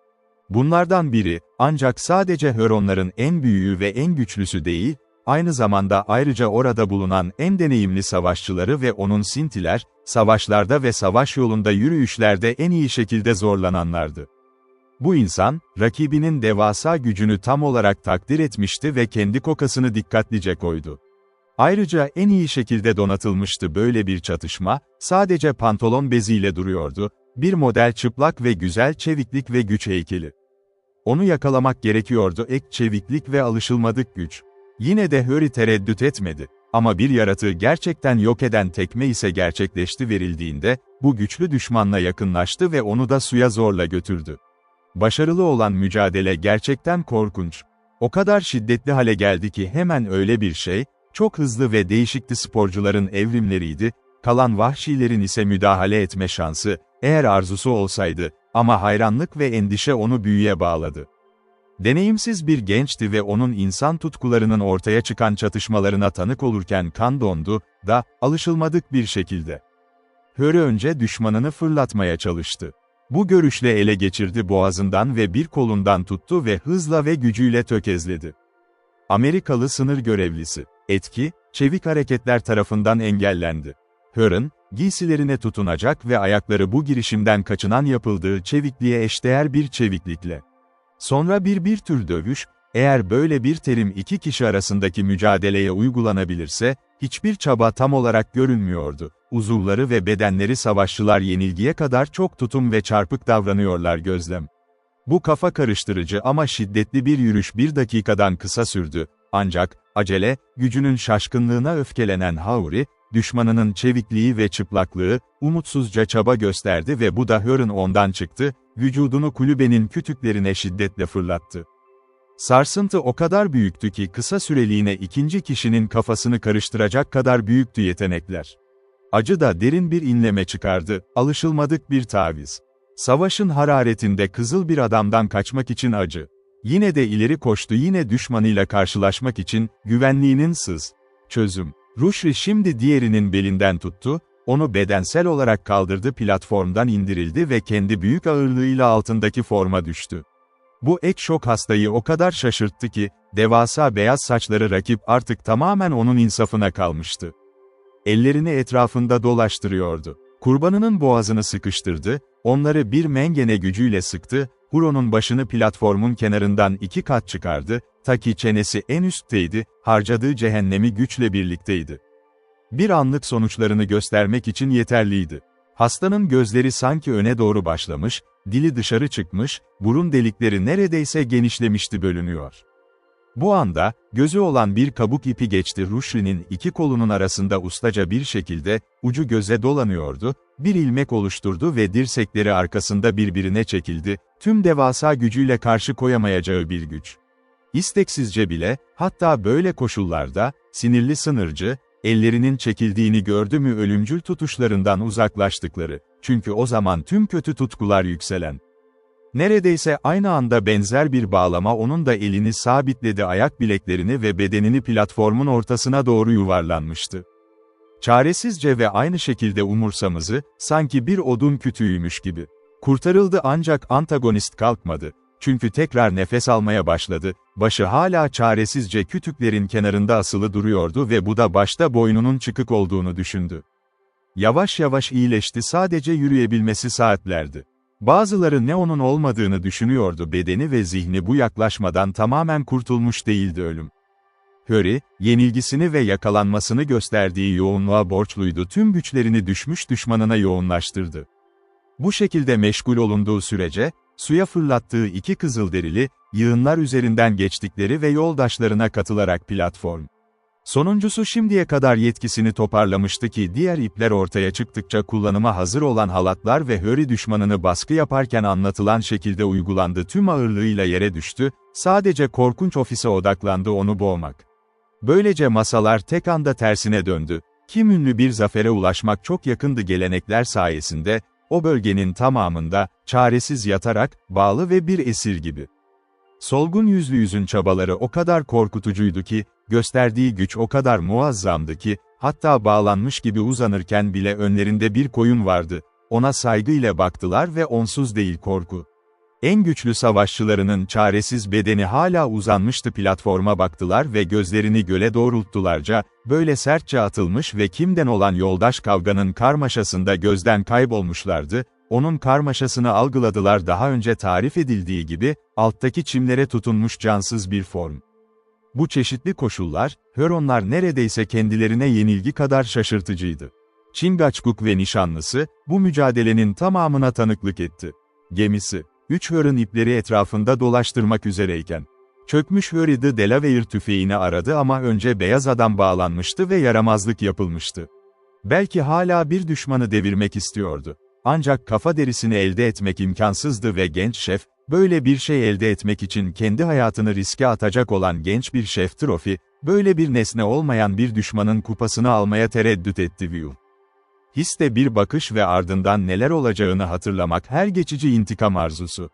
Bunlardan biri, ancak sadece Huronların en büyüğü ve en güçlüsü değil, aynı zamanda ayrıca orada bulunan en deneyimli savaşçıları ve onun Sintiler, savaşlarda ve savaş yolunda yürüyüşlerde en iyi şekilde zorlananlardı. Bu insan, rakibinin devasa gücünü tam olarak takdir etmişti ve kendi kokasını dikkatlice koydu. Ayrıca en iyi şekilde donatılmıştı, böyle bir çatışma, sadece pantolon beziyle duruyordu, bir model çıplak ve güzel çeviklik ve güç heykeli. Onu yakalamak gerekiyordu, ek çeviklik ve alışılmadık güç. Yine de Harry tereddüt etmedi. Ama bir yaratığı gerçekten yok eden tekme ise gerçekleşti, verildiğinde, bu güçlü düşmanla yakınlaştı ve onu da suya zorla götürdü. Başarılı olan mücadele gerçekten korkunç. O kadar şiddetli hale geldi ki hemen öyle bir şey, çok hızlı ve değişikti, sporcuların evrimleriydi, kalan vahşilerin ise müdahale etme şansı, eğer arzusu olsaydı, ama hayranlık ve endişe onu büyüye bağladı. Deneyimsiz bir gençti ve onun insan tutkularının ortaya çıkan çatışmalarına tanık olurken kan dondu, da, alışılmadık bir şekilde. Harry önce düşmanını fırlatmaya çalıştı. Bu görüşle ele geçirdi, boğazından ve bir kolundan tuttu ve hızla ve gücüyle tökezledi. Amerikalı sınır görevlisi, etki, çevik hareketler tarafından engellendi. Harry'nin, giysilerine tutunacak ve ayakları bu girişimden kaçınan yapıldığı çevikliğe eşdeğer bir çeviklikle. Sonra bir tür dövüş, eğer böyle bir terim 2 kişi arasındaki mücadeleye uygulanabilirse, hiçbir çaba tam olarak görünmüyordu. Uzuvları ve bedenleri savaşçılar yenilgiye kadar çok tutum ve çarpık davranıyorlar gözlem. Bu kafa karıştırıcı ama şiddetli bir yürüyüş 1 dakikadan kısa sürdü, ancak, acele, gücünün şaşkınlığına öfkelenen Harry, düşmanının çevikliği ve çıplaklığı, umutsuzca çaba gösterdi ve bu da Harry'nin ondan çıktı, vücudunu kulübenin kütüklerine şiddetle fırlattı. Sarsıntı o kadar büyüktü ki kısa süreliğine ikinci kişinin kafasını karıştıracak kadar büyüktü yetenekler. Acı da derin bir inleme çıkardı, alışılmadık bir taviz. Savaşın hararetinde kızıl bir adamdan kaçmak için acı. Yine de ileri koştu, yine düşmanıyla karşılaşmak için, güvenliğinin çözüm. Rushdie şimdi diğerinin belinden tuttu, onu bedensel olarak kaldırdı, platformdan indirildi ve kendi büyük ağırlığıyla altındaki forma düştü. Bu ek şok hastayı o kadar şaşırttı ki, devasa beyaz saçları rakip artık tamamen onun insafına kalmıştı. Ellerini etrafında dolaştırıyordu. Kurbanının boğazını sıkıştırdı, onları bir mengene gücüyle sıktı, Huron'un başını platformun kenarından 2 kat çıkardı, ta ki çenesi en üstteydi, harcadığı cehennemi güçle birlikteydi. Bir anlık sonuçlarını göstermek için yeterliydi. Hastanın gözleri sanki öne doğru başlamış, dili dışarı çıkmış, burun delikleri neredeyse genişlemişti, bölünüyor. Bu anda, gözü olan bir kabuk ipi geçti Rushdie'nin 2 kolunun arasında ustaca bir şekilde, ucu göze dolanıyordu, bir ilmek oluşturdu ve dirsekleri arkasında birbirine çekildi, tüm devasa gücüyle karşı koyamayacağı bir güç. İsteksizce bile, hatta böyle koşullarda, sinirli sınırcı, ellerinin çekildiğini gördü mü ölümcül tutuşlarından uzaklaştıkları, çünkü o zaman tüm kötü tutkular yükselen. Neredeyse aynı anda benzer bir bağlama onun da elini sabitledi, ayak bileklerini ve bedenini platformun ortasına doğru yuvarlanmıştı. Çaresizce ve aynı şekilde umursamazı, sanki bir odun kütüğüymüş gibi. Kurtarıldı ancak antagonist kalkmadı. Çünkü tekrar nefes almaya başladı, başı hala çaresizce kütüklerin kenarında asılı duruyordu ve bu da başta boynunun çıkık olduğunu düşündü. Yavaş yavaş iyileşti, sadece yürüyebilmesi saatlerdi. Bazıları ne onun olmadığını düşünüyordu, bedeni ve zihni bu yaklaşmadan tamamen kurtulmuş değildi ölüm. Harry, yenilgisini ve yakalanmasını gösterdiği yoğunluğa borçluydu, tüm güçlerini düşmüş düşmanına yoğunlaştırdı. Bu şekilde meşgul olunduğu sürece, suya fırlattığı iki kızılderili, yığınlar üzerinden geçtikleri ve yoldaşlarına katılarak platform. Sonuncusu şimdiye kadar yetkisini toparlamıştı ki diğer ipler ortaya çıktıkça kullanıma hazır olan halatlar ve Harry düşmanını baskı yaparken anlatılan şekilde uygulandı, tüm ağırlığıyla yere düştü, sadece korkunç ofise odaklandı, onu boğmak. Böylece masalar tek anda tersine döndü. Kim ünlü bir zafere ulaşmak çok yakındı, gelenekler sayesinde, o bölgenin tamamında, çaresiz yatarak, bağlı ve bir esir gibi. Solgun yüzlü yüzün çabaları o kadar korkutucuydu ki, gösterdiği güç o kadar muazzamdı ki, hatta bağlanmış gibi uzanırken bile önlerinde bir koyun vardı, ona saygıyla baktılar ve onsuz değil korku. En güçlü savaşçılarının çaresiz bedeni hala uzanmıştı, platforma baktılar ve gözlerini göle doğrulttularca, böyle sertçe atılmış ve kimden olan yoldaş kavganın karmaşasında gözden kaybolmuşlardı, onun karmaşasını algıladılar, daha önce tarif edildiği gibi, alttaki çimlere tutunmuş cansız bir form. Bu çeşitli koşullar, Huronlar neredeyse kendilerine yenilgi kadar şaşırtıcıydı. Chingachgook ve nişanlısı, bu mücadelenin tamamına tanıklık etti. Gemisi, 3 Huron ipleri etrafında dolaştırmak üzereyken, çökmüş Harry de Delaware tüfeğini aradı ama önce beyaz adam bağlanmıştı ve yaramazlık yapılmıştı. Belki hala bir düşmanı devirmek istiyordu. Ancak kafa derisini elde etmek imkansızdı ve genç şef, böyle bir şey elde etmek için kendi hayatını riske atacak olan genç bir şef Trophy, böyle bir nesne olmayan bir düşmanın kupasını almaya tereddüt etti. Will. Histe bir bakış ve ardından neler olacağını hatırlamak, her geçici intikam arzusu.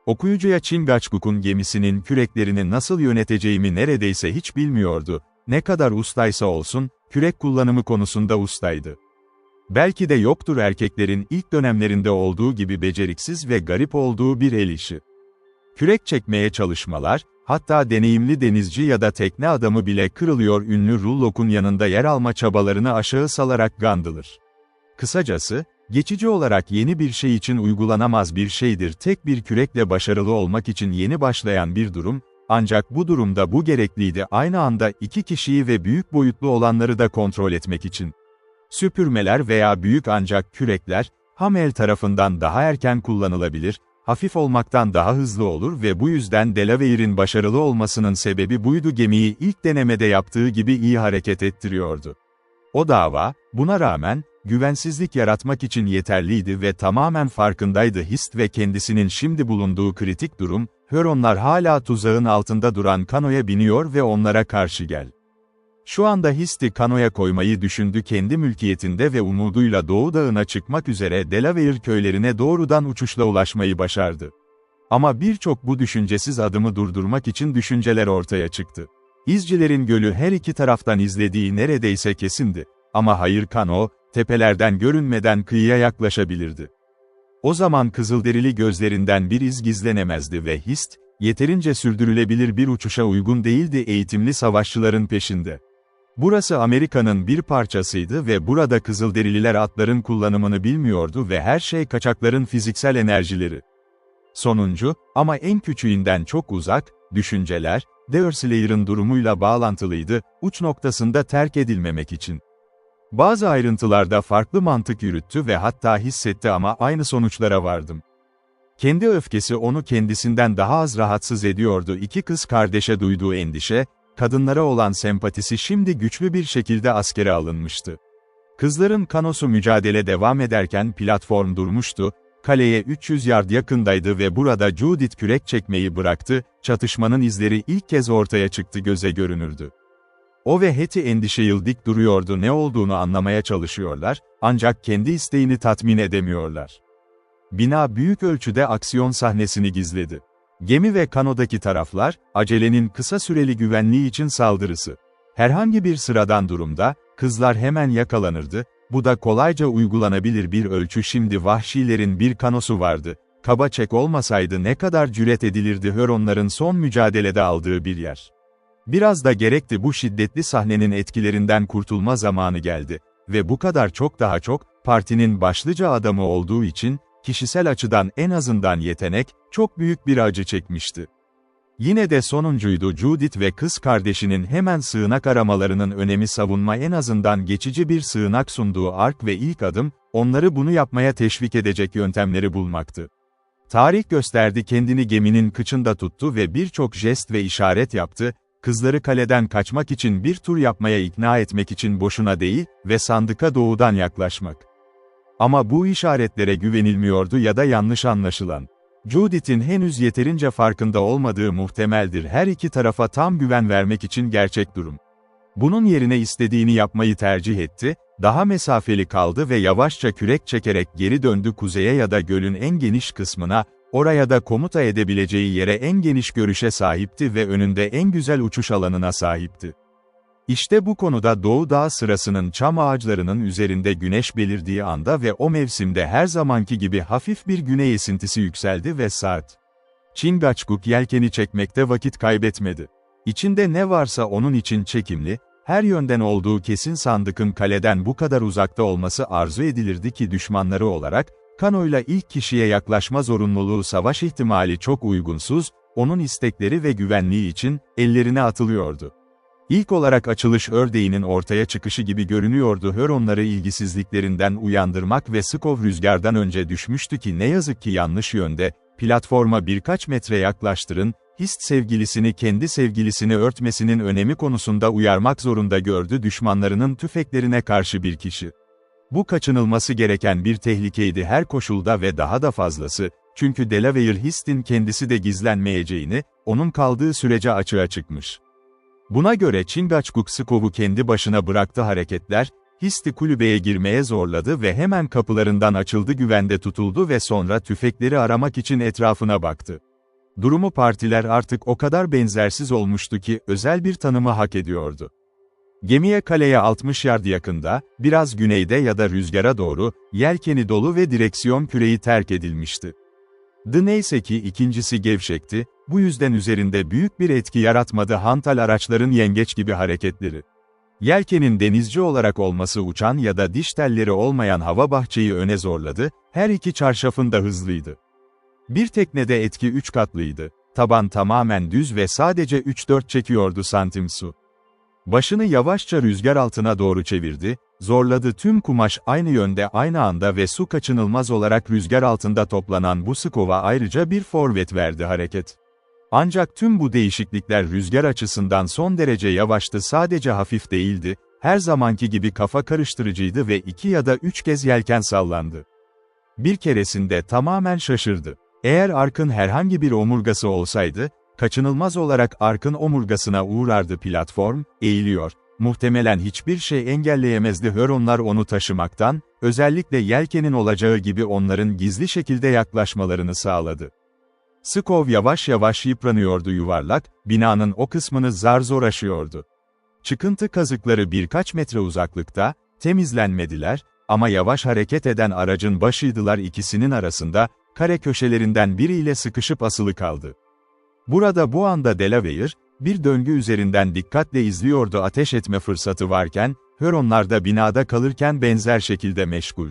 Okuyucuya Chingachgook'un gemisinin küreklerini nasıl yöneteceğimi neredeyse hiç bilmiyordu, ne kadar ustaysa olsun, kürek kullanımı konusunda ustaydı. Belki de yoktur erkeklerin ilk dönemlerinde olduğu gibi beceriksiz ve garip olduğu bir el işi. Kürek çekmeye çalışmalar, hatta deneyimli denizci ya da tekne adamı bile kırılıyor, ünlü Rullock'un yanında yer alma çabalarını aşağı salarak gandılır. Kısacası, geçici olarak yeni bir şey için uygulanamaz bir şeydir, tek bir kürekle başarılı olmak için yeni başlayan bir durum, ancak bu durumda bu gerekliydi, aynı anda iki kişiyi ve büyük boyutlu olanları da kontrol etmek için. Süpürmeler veya büyük ancak kürekler, Hamel tarafından daha erken kullanılabilir, hafif olmaktan daha hızlı olur ve bu yüzden Delaware'in başarılı olmasının sebebi buydu, gemiyi ilk denemede yaptığı gibi iyi hareket ettiriyordu. O dava, buna rağmen, güvensizlik yaratmak için yeterliydi ve tamamen farkındaydı. Hist ve kendisinin şimdi bulunduğu kritik durum, Huronlar hala tuzağın altında duran kanoya biniyor ve onlara karşı gel. Şu anda Hist'i kanoya koymayı düşündü, kendi mülkiyetinde ve umuduyla Doğu Dağı'na çıkmak üzere Delaware köylerine doğrudan uçuşla ulaşmayı başardı. Ama birçok bu düşüncesiz adımı durdurmak için düşünceler ortaya çıktı. İzcilerin gölü her iki taraftan izlediği neredeyse kesindi. Ama hayır, kano, tepelerden görünmeden kıyıya yaklaşabilirdi. O zaman kızılderili gözlerinden bir iz gizlenemezdi ve Hist, yeterince sürdürülebilir bir uçuşa uygun değildi, eğitimli savaşçıların peşinde. Burası Amerika'nın bir parçasıydı ve burada kızılderililer atların kullanımını bilmiyordu ve her şey kaçakların fiziksel enerjileri. Sonuncu, ama en küçüğünden çok uzak, düşünceler, Derslayer'ın durumuyla bağlantılıydı, uç noktasında terk edilmemek için. Bazı ayrıntılarda farklı mantık yürüttü ve hatta hissetti ama aynı sonuçlara vardım. Kendi öfkesi onu kendisinden daha az rahatsız ediyordu. İki kız kardeşe duyduğu endişe, kadınlara olan sempatisi şimdi güçlü bir şekilde askere alınmıştı. Kızların kanosu mücadele devam ederken platform durmuştu, kaleye 300 yard yakındaydı ve burada Judith kürek çekmeyi bıraktı, çatışmanın izleri ilk kez ortaya çıktı göze görünürdü. O ve Hattie endişeyle dik duruyordu, ne olduğunu anlamaya çalışıyorlar, ancak kendi isteğini tatmin edemiyorlar. Bina büyük ölçüde aksiyon sahnesini gizledi. Gemi ve kanodaki taraflar, acelenin kısa süreli güvenliği için saldırısı. Herhangi bir sıradan durumda, kızlar hemen yakalanırdı, bu da kolayca uygulanabilir bir ölçü. Şimdi vahşilerin bir kanosu vardı, kaba çek olmasaydı ne kadar cüret edilirdi. Huronların son mücadelede aldığı bir yer. Biraz da gerekti, bu şiddetli sahnenin etkilerinden kurtulma zamanı geldi. Ve bu kadar çok, daha çok, partinin başlıca adamı olduğu için, kişisel açıdan en azından yetenek, çok büyük bir acı çekmişti. Yine de sonuncuydu. Judith ve kız kardeşinin hemen sığınak aramalarının önemi, savunma en azından geçici bir sığınak sunduğu ark ve ilk adım, onları bunu yapmaya teşvik edecek yöntemleri bulmaktı. Tarih gösterdi, kendini geminin kıçında tuttu ve birçok jest ve işaret yaptı, kızları kaleden kaçmak için bir tur yapmaya ikna etmek için, boşuna değil ve sandıka doğudan yaklaşmak. Ama bu işaretlere güvenilmiyordu ya da yanlış anlaşılan. Judith'in henüz yeterince farkında olmadığı muhtemeldir, her iki tarafa tam güven vermek için gerçek durum. Bunun yerine istediğini yapmayı tercih etti, daha mesafeli kaldı ve yavaşça kürek çekerek geri döndü kuzeye ya da gölün en geniş kısmına, oraya da komuta edebileceği yere, en geniş görüşe sahipti ve önünde en güzel uçuş alanına sahipti. İşte bu konuda Doğu Dağı sırasının çam ağaçlarının üzerinde güneş belirdiği anda ve o mevsimde her zamanki gibi hafif bir güney esintisi yükseldi ve saat. Chingachgook yelkeni çekmekte vakit kaybetmedi. İçinde ne varsa onun için çekimli, her yönden olduğu kesin sandıkın kaleden bu kadar uzakta olması arzu edilirdi ki düşmanları olarak, kanoyla ilk kişiye yaklaşma zorunluluğu, savaş ihtimali çok uygunsuz, onun istekleri ve güvenliği için ellerine atılıyordu. İlk olarak açılış ördeğinin ortaya çıkışı gibi görünüyordu. Huronları ilgisizliklerinden uyandırmak ve Skov rüzgardan önce düşmüştü ki ne yazık ki yanlış yönde, platforma birkaç metre yaklaştırın, Hist sevgilisini kendi sevgilisini örtmesinin önemi konusunda uyarmak zorunda gördü düşmanlarının tüfeklerine karşı bir kişi. Bu kaçınılması gereken bir tehlikeydi her koşulda ve daha da fazlası, çünkü Delaware Hist'in kendisi de gizlenmeyeceğini, onun kaldığı sürece açığa çıkmış. Buna göre Chingachgook Skov'u kendi başına bıraktı, hareketler, Hist'i kulübeye girmeye zorladı ve hemen kapılarından açıldı, güvende tutuldu ve sonra tüfekleri aramak için etrafına baktı. Durumu, partiler artık o kadar benzersiz olmuştu ki, özel bir tanımı hak ediyordu. Gemiye kaleye 60 yard yakında, biraz güneyde ya da rüzgara doğru, yelkeni dolu ve direksiyon küreği terk edilmişti. Neyse ki ikincisi gevşekti, bu yüzden üzerinde büyük bir etki yaratmadı hantal araçların yengeç gibi hareketleri. Yelkenin denizci olarak olması uçan ya da diş telleri olmayan hava bahçeyi öne zorladı, her iki çarşafın da hızlıydı. Bir teknede etki 3 katlıydı, taban tamamen düz ve sadece 3-4 çekiyordu santim su. Başını yavaşça rüzgar altına doğru çevirdi, zorladı, tüm kumaş aynı yönde aynı anda ve su kaçınılmaz olarak rüzgar altında toplanan bu Skov'a ayrıca bir forvet verdi hareket. Ancak tüm bu değişiklikler rüzgar açısından son derece yavaştı, sadece hafif değildi, her zamanki gibi kafa karıştırıcıydı ve 2 ya da 3 kez yelken sallandı. Bir keresinde tamamen şaşırdı. Eğer arkın herhangi bir omurgası olsaydı, kaçınılmaz olarak arkın omurgasına uğrardı platform, eğiliyor. Muhtemelen hiçbir şey engelleyemezdi Huronlar onu taşımaktan, özellikle yelkenin olacağı gibi onların gizli şekilde yaklaşmalarını sağladı. Skov yavaş yavaş yıpranıyordu, yuvarlak, binanın o kısmını zar zor aşıyordu. Çıkıntı kazıkları birkaç metre uzaklıkta, temizlenmediler, ama yavaş hareket eden aracın başıydılar, ikisinin arasında, kare köşelerinden biriyle sıkışıp asılı kaldı. Burada bu anda Delaware, bir döngü üzerinden dikkatle izliyordu, ateş etme fırsatı varken, Huronlar da binada kalırken benzer şekilde meşgul.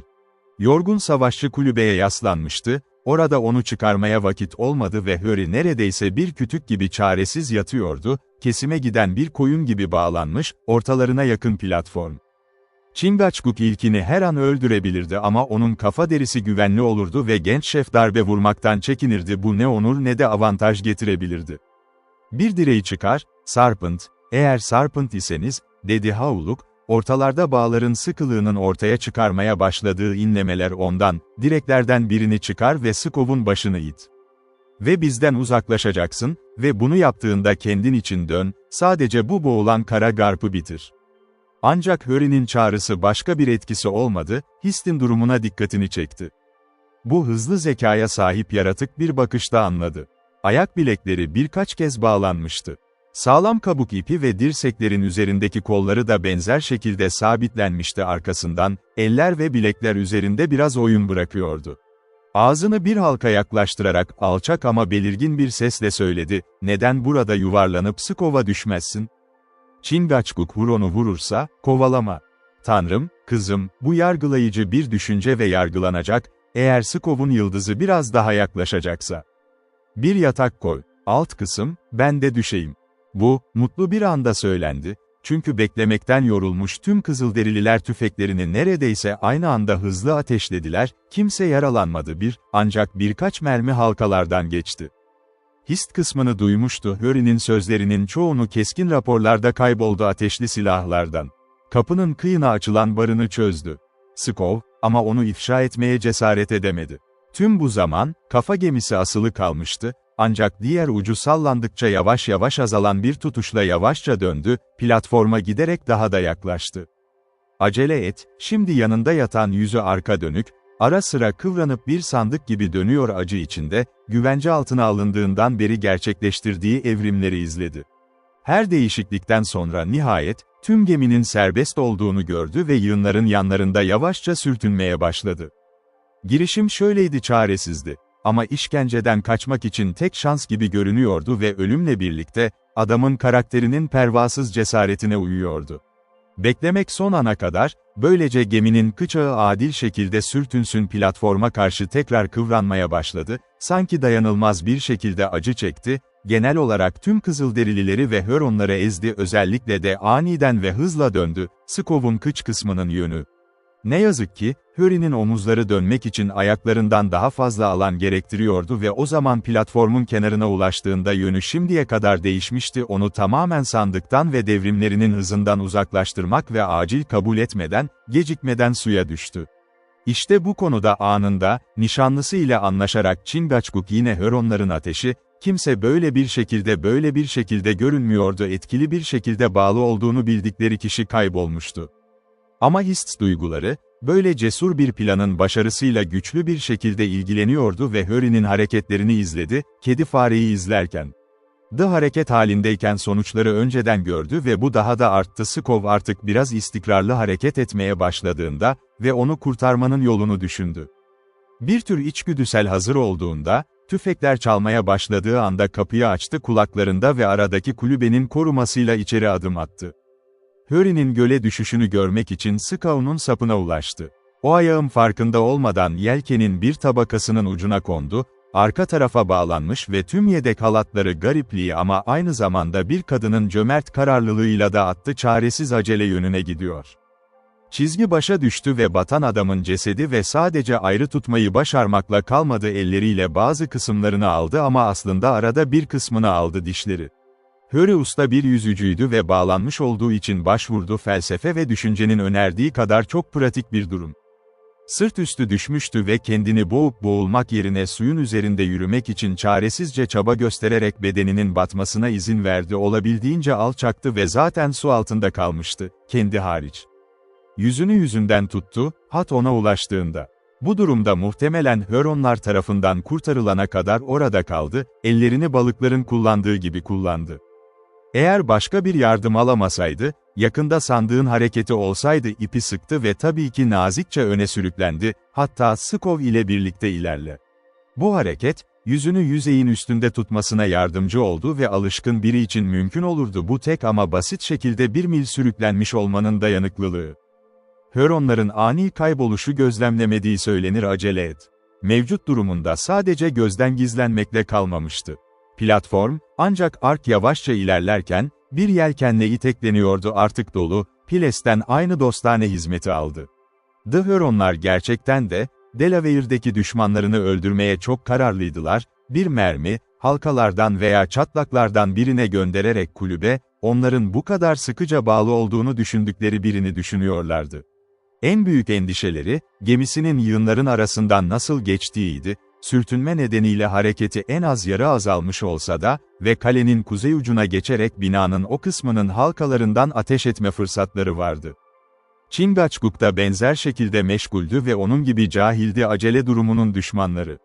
Yorgun savaşçı kulübeye yaslanmıştı, orada onu çıkarmaya vakit olmadı ve Hurry neredeyse bir kütük gibi çaresiz yatıyordu, kesime giden bir koyun gibi bağlanmış, ortalarına yakın platform. Chingachgook ilkini her an öldürebilirdi ama onun kafa derisi güvenli olurdu ve genç şef darbe vurmaktan çekinirdi, bu ne onur ne de avantaj getirebilirdi. Bir direği çıkar, Serpent, eğer Serpent iseniz, dedi Hawluk, ortalarda bağların sıkılığının ortaya çıkarmaya başladığı inlemeler ondan, direklerden birini çıkar ve Skov'un başını it. Ve bizden uzaklaşacaksın ve bunu yaptığında kendin için dön, sadece bu boğulan kara garpı bitir. Ancak Harry'nin çağrısı başka bir etkisi olmadı, Hist'in durumuna dikkatini çekti. Bu hızlı zekaya sahip yaratık bir bakışta anladı. Ayak bilekleri birkaç kez bağlanmıştı. Sağlam kabuk ipi ve dirseklerin üzerindeki kolları da benzer şekilde sabitlenmişti arkasından, eller ve bilekler üzerinde biraz oyun bırakıyordu. Ağzını bir halka yaklaştırarak alçak ama belirgin bir sesle söyledi, "Neden burada yuvarlanıp Skov'a düşmezsin? Çingaçguk Huron'u vurursa, kovalama. Tanrım, kızım, bu yargılayıcı bir düşünce ve yargılanacak, eğer Skov'un yıldızı biraz daha yaklaşacaksa. Bir yatak koy, alt kısım, ben de düşeyim." Bu, mutlu bir anda söylendi, çünkü beklemekten yorulmuş tüm Kızılderililer tüfeklerini neredeyse aynı anda hızlı ateşlediler, kimse yaralanmadı ancak birkaç mermi halkalardan geçti. Hist kısmını duymuştu, Harry'nin sözlerinin çoğunu keskin raporlarda kayboldu ateşli silahlardan. Kapının kıyına açılan barını çözdü. Skov, ama onu ifşa etmeye cesaret edemedi. Tüm bu zaman, kafa gemisi asılı kalmıştı, ancak diğer ucu sallandıkça yavaş yavaş azalan bir tutuşla yavaşça döndü, platforma giderek daha da yaklaştı. "Acele et," şimdi yanında yatan yüzü arka dönük, ara sıra kıvranıp bir sandık gibi dönüyor acı içinde, güvence altına alındığından beri gerçekleştirdiği evrimleri izledi. Her değişiklikten sonra nihayet, tüm geminin serbest olduğunu gördü ve yığınların yanlarında yavaşça sürtünmeye başladı. Girişim şöyleydi, çaresizdi. Ama işkenceden kaçmak için tek şans gibi görünüyordu ve ölümle birlikte, adamın karakterinin pervasız cesaretine uyuyordu. Beklemek son ana kadar, böylece geminin kıçağı adil şekilde sürtünsün platforma karşı tekrar kıvranmaya başladı, sanki dayanılmaz bir şekilde acı çekti, genel olarak tüm Kızılderilileri ve Huronları ezdi, özellikle de aniden ve hızla döndü, Skov'un kıç kısmının yönü. Ne yazık ki, Harry'nin omuzları dönmek için ayaklarından daha fazla alan gerektiriyordu ve o zaman platformun kenarına ulaştığında yönü şimdiye kadar değişmişti, onu tamamen sandıktan ve devrimlerinin hızından uzaklaştırmak ve acil kabul etmeden, gecikmeden suya düştü. İşte bu konuda anında, nişanlısı ile anlaşarak Çingaçguk yine Huronların ateşi, kimse böyle bir şekilde görünmüyordu, etkili bir şekilde bağlı olduğunu bildikleri kişi kaybolmuştu. Ama Hist duyguları, böyle cesur bir planın başarısıyla güçlü bir şekilde ilgileniyordu ve Harry'nin hareketlerini izledi, kedi fareyi izlerken. Hareket halindeyken sonuçları önceden gördü ve bu daha da arttı. Skov artık biraz istikrarlı hareket etmeye başladığında ve onu kurtarmanın yolunu düşündü. Bir tür içgüdüsel hazır olduğunda, tüfekler çalmaya başladığı anda kapıyı açtı, kulaklarında ve aradaki kulübenin korumasıyla içeri adım attı. Harry'nin göle düşüşünü görmek için Skov'un sapına ulaştı. O ayağın farkında olmadan yelkenin bir tabakasının ucuna kondu, arka tarafa bağlanmış ve tüm yedek halatları garipliği ama aynı zamanda bir kadının cömert kararlılığıyla da attı, çaresiz acele yönüne gidiyor. Çizgi başa düştü ve batan adamın cesedi ve sadece ayrı tutmayı başarmakla kalmadı, elleriyle bazı kısımlarını aldı ama aslında arada bir kısmını aldı, dişleri. Harry usta bir yüzücüydü ve bağlanmış olduğu için başvurdu, felsefe ve düşüncenin önerdiği kadar çok pratik bir durum. Sırt üstü düşmüştü ve kendini boğup boğulmak yerine suyun üzerinde yürümek için çaresizce çaba göstererek bedeninin batmasına izin verdi, olabildiğince alçaktı ve zaten su altında kalmıştı, kendi hariç. Yüzünü yüzünden tuttu, hat ona ulaştığında. Bu durumda muhtemelen Huronlar tarafından kurtarılana kadar orada kaldı, ellerini balıkların kullandığı gibi kullandı. Eğer başka bir yardım alamasaydı, yakında sandığın hareketi olsaydı ipi sıktı ve tabii ki nazikçe öne sürüklendi, hatta Skov ile birlikte ilerle. Bu hareket, yüzünü yüzeyin üstünde tutmasına yardımcı oldu ve alışkın biri için mümkün olurdu bu tek ama basit şekilde 1 mil sürüklenmiş olmanın dayanıklılığı. Huronların ani kayboluşu gözlemlemediği söylenir, acele et. Mevcut durumunda sadece gözden gizlenmekle kalmamıştı. Platform, ancak ark yavaşça ilerlerken, bir yelkenle itekleniyordu, artık dolu, Piles'ten aynı dostane hizmeti aldı. Huronlar gerçekten de, Delaware'deki düşmanlarını öldürmeye çok kararlıydılar, bir mermi, halkalardan veya çatlaklardan birine göndererek kulübe, onların bu kadar sıkıca bağlı olduğunu düşündükleri birini düşünüyorlardı. En büyük endişeleri, gemisinin yığınların arasından nasıl geçtiğiydi, sürtünme nedeniyle hareketi en az yarı azalmış olsa da ve kalenin kuzey ucuna geçerek binanın o kısmının halkalarından ateş etme fırsatları vardı. Chingachgook da benzer şekilde meşguldü ve onun gibi cahildi acele durumunun düşmanları.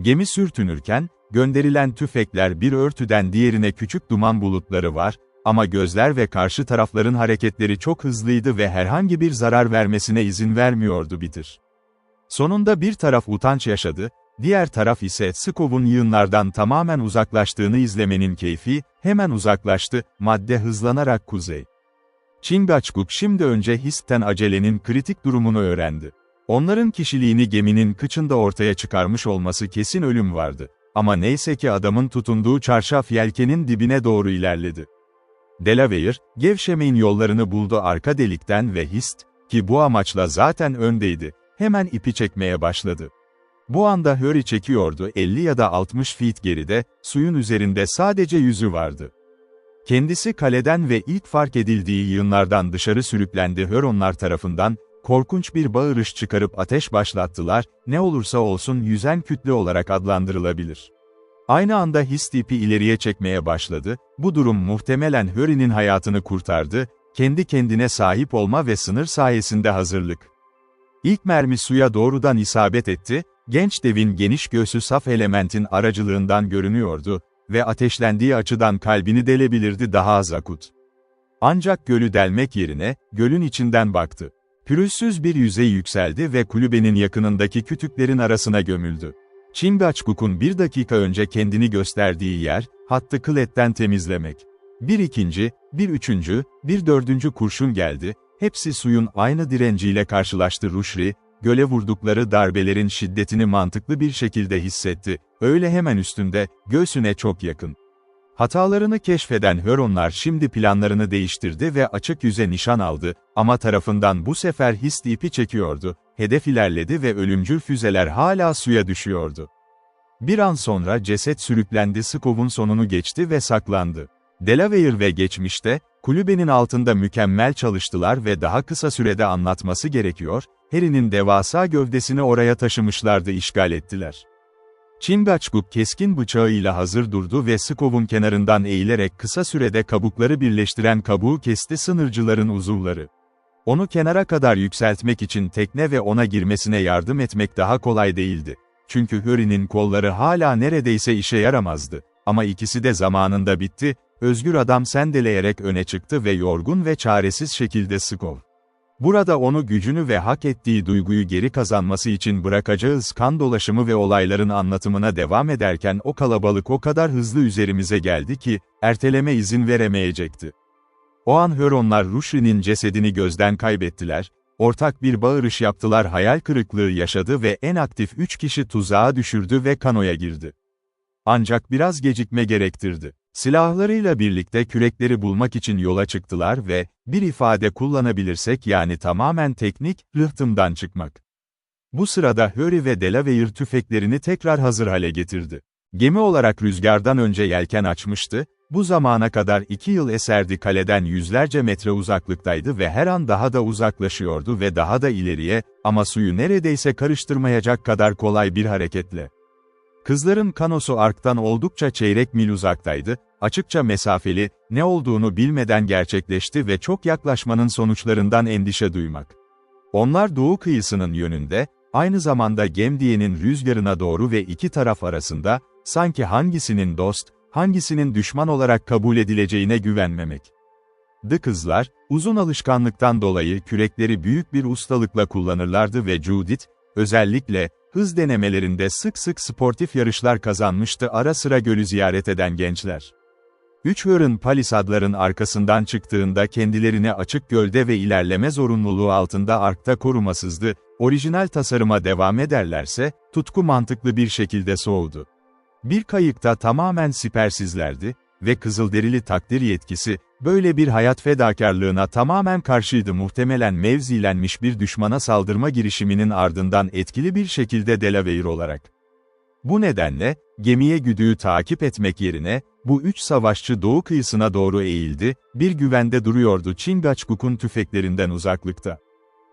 Gemi sürtünürken, gönderilen tüfekler bir örtüden diğerine küçük duman bulutları var, ama gözler ve karşı tarafların hareketleri çok hızlıydı ve herhangi bir zarar vermesine izin vermiyordu Bitter. Sonunda bir taraf utanç yaşadı, diğer taraf ise Skov'un yığınlardan tamamen uzaklaştığını izlemenin keyfi, hemen uzaklaştı, madde hızlanarak kuzey. Chingachgook şimdi önce Hist'ten acelenin kritik durumunu öğrendi. Onların kişiliğini geminin kıçında ortaya çıkarmış olması kesin ölüm vardı. Ama neyse ki adamın tutunduğu çarşaf yelkenin dibine doğru ilerledi. Delaware, gevşemeyin yollarını buldu arka delikten ve Hist, ki bu amaçla zaten öndeydi, hemen ipi çekmeye başladı. Bu anda Hurry çekiyordu 50 ya da 60 feet geride, suyun üzerinde sadece yüzü vardı. Kendisi kaleden ve ilk fark edildiği yığınlardan dışarı sürüklendi Huronlar tarafından, korkunç bir bağırış çıkarıp ateş başlattılar, ne olursa olsun yüzen kütle olarak adlandırılabilir. Aynı anda Hist ipi ileriye çekmeye başladı, bu durum muhtemelen Hurry'nin hayatını kurtardı, kendi kendine sahip olma ve sınır sayesinde hazırlık. İlk mermi suya doğrudan isabet etti, genç devin geniş göğsü saf elementin aracılığından görünüyordu ve ateşlendiği açıdan kalbini delebilirdi daha az akut. Ancak gölü delmek yerine, gölün içinden baktı. Pürüzsüz bir yüzey yükseldi ve kulübenin yakınındaki kütüklerin arasına gömüldü. Chingachgook'un bir dakika önce kendini gösterdiği yer, hattı kıletten temizlemek. Bir ikinci, bir üçüncü, bir dördüncü kurşun geldi, hepsi suyun aynı direnciyle karşılaştı Rushri, göle vurdukları darbelerin şiddetini mantıklı bir şekilde hissetti, öyle hemen üstünde, göğsüne çok yakın. Hatalarını keşfeden Huronlar şimdi planlarını değiştirdi ve açık yüze nişan aldı, ama tarafından bu sefer Hist ipi çekiyordu, hedef ilerledi ve ölümcül füzeler hala suya düşüyordu. Bir an sonra ceset sürüklendi, Skov'un sonunu geçti ve saklandı. Delaware ve geçmişte, kulübenin altında mükemmel çalıştılar ve daha kısa sürede anlatması gerekiyor, Harry'nin devasa gövdesini oraya taşımışlardı, işgal ettiler. Chingachgook keskin bıçağıyla hazır durdu ve Skov'un kenarından eğilerek kısa sürede kabukları birleştiren kabuğu kesti, sınırcıların uzuvları. Onu kenara kadar yükseltmek için tekne ve ona girmesine yardım etmek daha kolay değildi. Çünkü Hurry'nin kolları hala neredeyse işe yaramazdı. Ama ikisi de zamanında bitti, özgür adam sendeleyerek öne çıktı ve yorgun ve çaresiz şekilde Skov. Burada onu gücünü ve hak ettiği duyguyu geri kazanması için bırakacağız kan dolaşımı ve olayların anlatımına devam ederken o kalabalık o kadar hızlı üzerimize geldi ki, erteleme izin veremeyecekti. O an Huronlar Rushri'nin cesedini gözden kaybettiler, ortak bir bağırış yaptılar, hayal kırıklığı yaşadı ve en aktif 3 kişi tuzağa düşürdü ve kanoya girdi. Ancak biraz gecikme gerektirdi. Silahlarıyla birlikte kürekleri bulmak için yola çıktılar ve, bir ifade kullanabilirsek yani tamamen teknik, rıhtımdan çıkmak. Bu sırada Hurry ve Delaware tüfeklerini tekrar hazır hale getirdi. Gemi olarak rüzgardan önce yelken açmıştı, bu zamana kadar 2 yıl eserdi, kaleden yüzlerce metre uzaklıktaydı ve her an daha da uzaklaşıyordu ve daha da ileriye, ama suyu neredeyse karıştırmayacak kadar kolay bir hareketle. Kızların kanosu arktan oldukça çeyrek mil uzaktaydı, açıkça mesafeli, ne olduğunu bilmeden gerçekleşti ve çok yaklaşmanın sonuçlarından endişe duymak. Onlar doğu kıyısının yönünde, aynı zamanda Gemdiye'nin rüzgarına doğru ve iki taraf arasında, sanki hangisinin dost, hangisinin düşman olarak kabul edileceğine güvenmemek. Kızlar, uzun alışkanlıktan dolayı kürekleri büyük bir ustalıkla kullanırlardı ve Judith, özellikle, hız denemelerinde sık sık sportif yarışlar kazanmıştı, ara sıra gölü ziyaret eden gençler. 3 Huron palisadların arkasından çıktığında kendilerini açık gölde ve ilerleme zorunluluğu altında arkta korumasızdı, orijinal tasarıma devam ederlerse, tutku mantıklı bir şekilde soğudu. Bir kayıkta tamamen sipersizlerdi ve Kızılderili takdir yetkisi, böyle bir hayat fedakarlığına tamamen karşıydı, muhtemelen mevzilenmiş bir düşmana saldırma girişiminin ardından etkili bir şekilde Delaware olarak. Bu nedenle, gemiye güdüğü takip etmek yerine, Bu üç savaşçı doğu kıyısına doğru eğildi, bir güvende duruyordu Chingachgook'un tüfeklerinden uzaklıkta.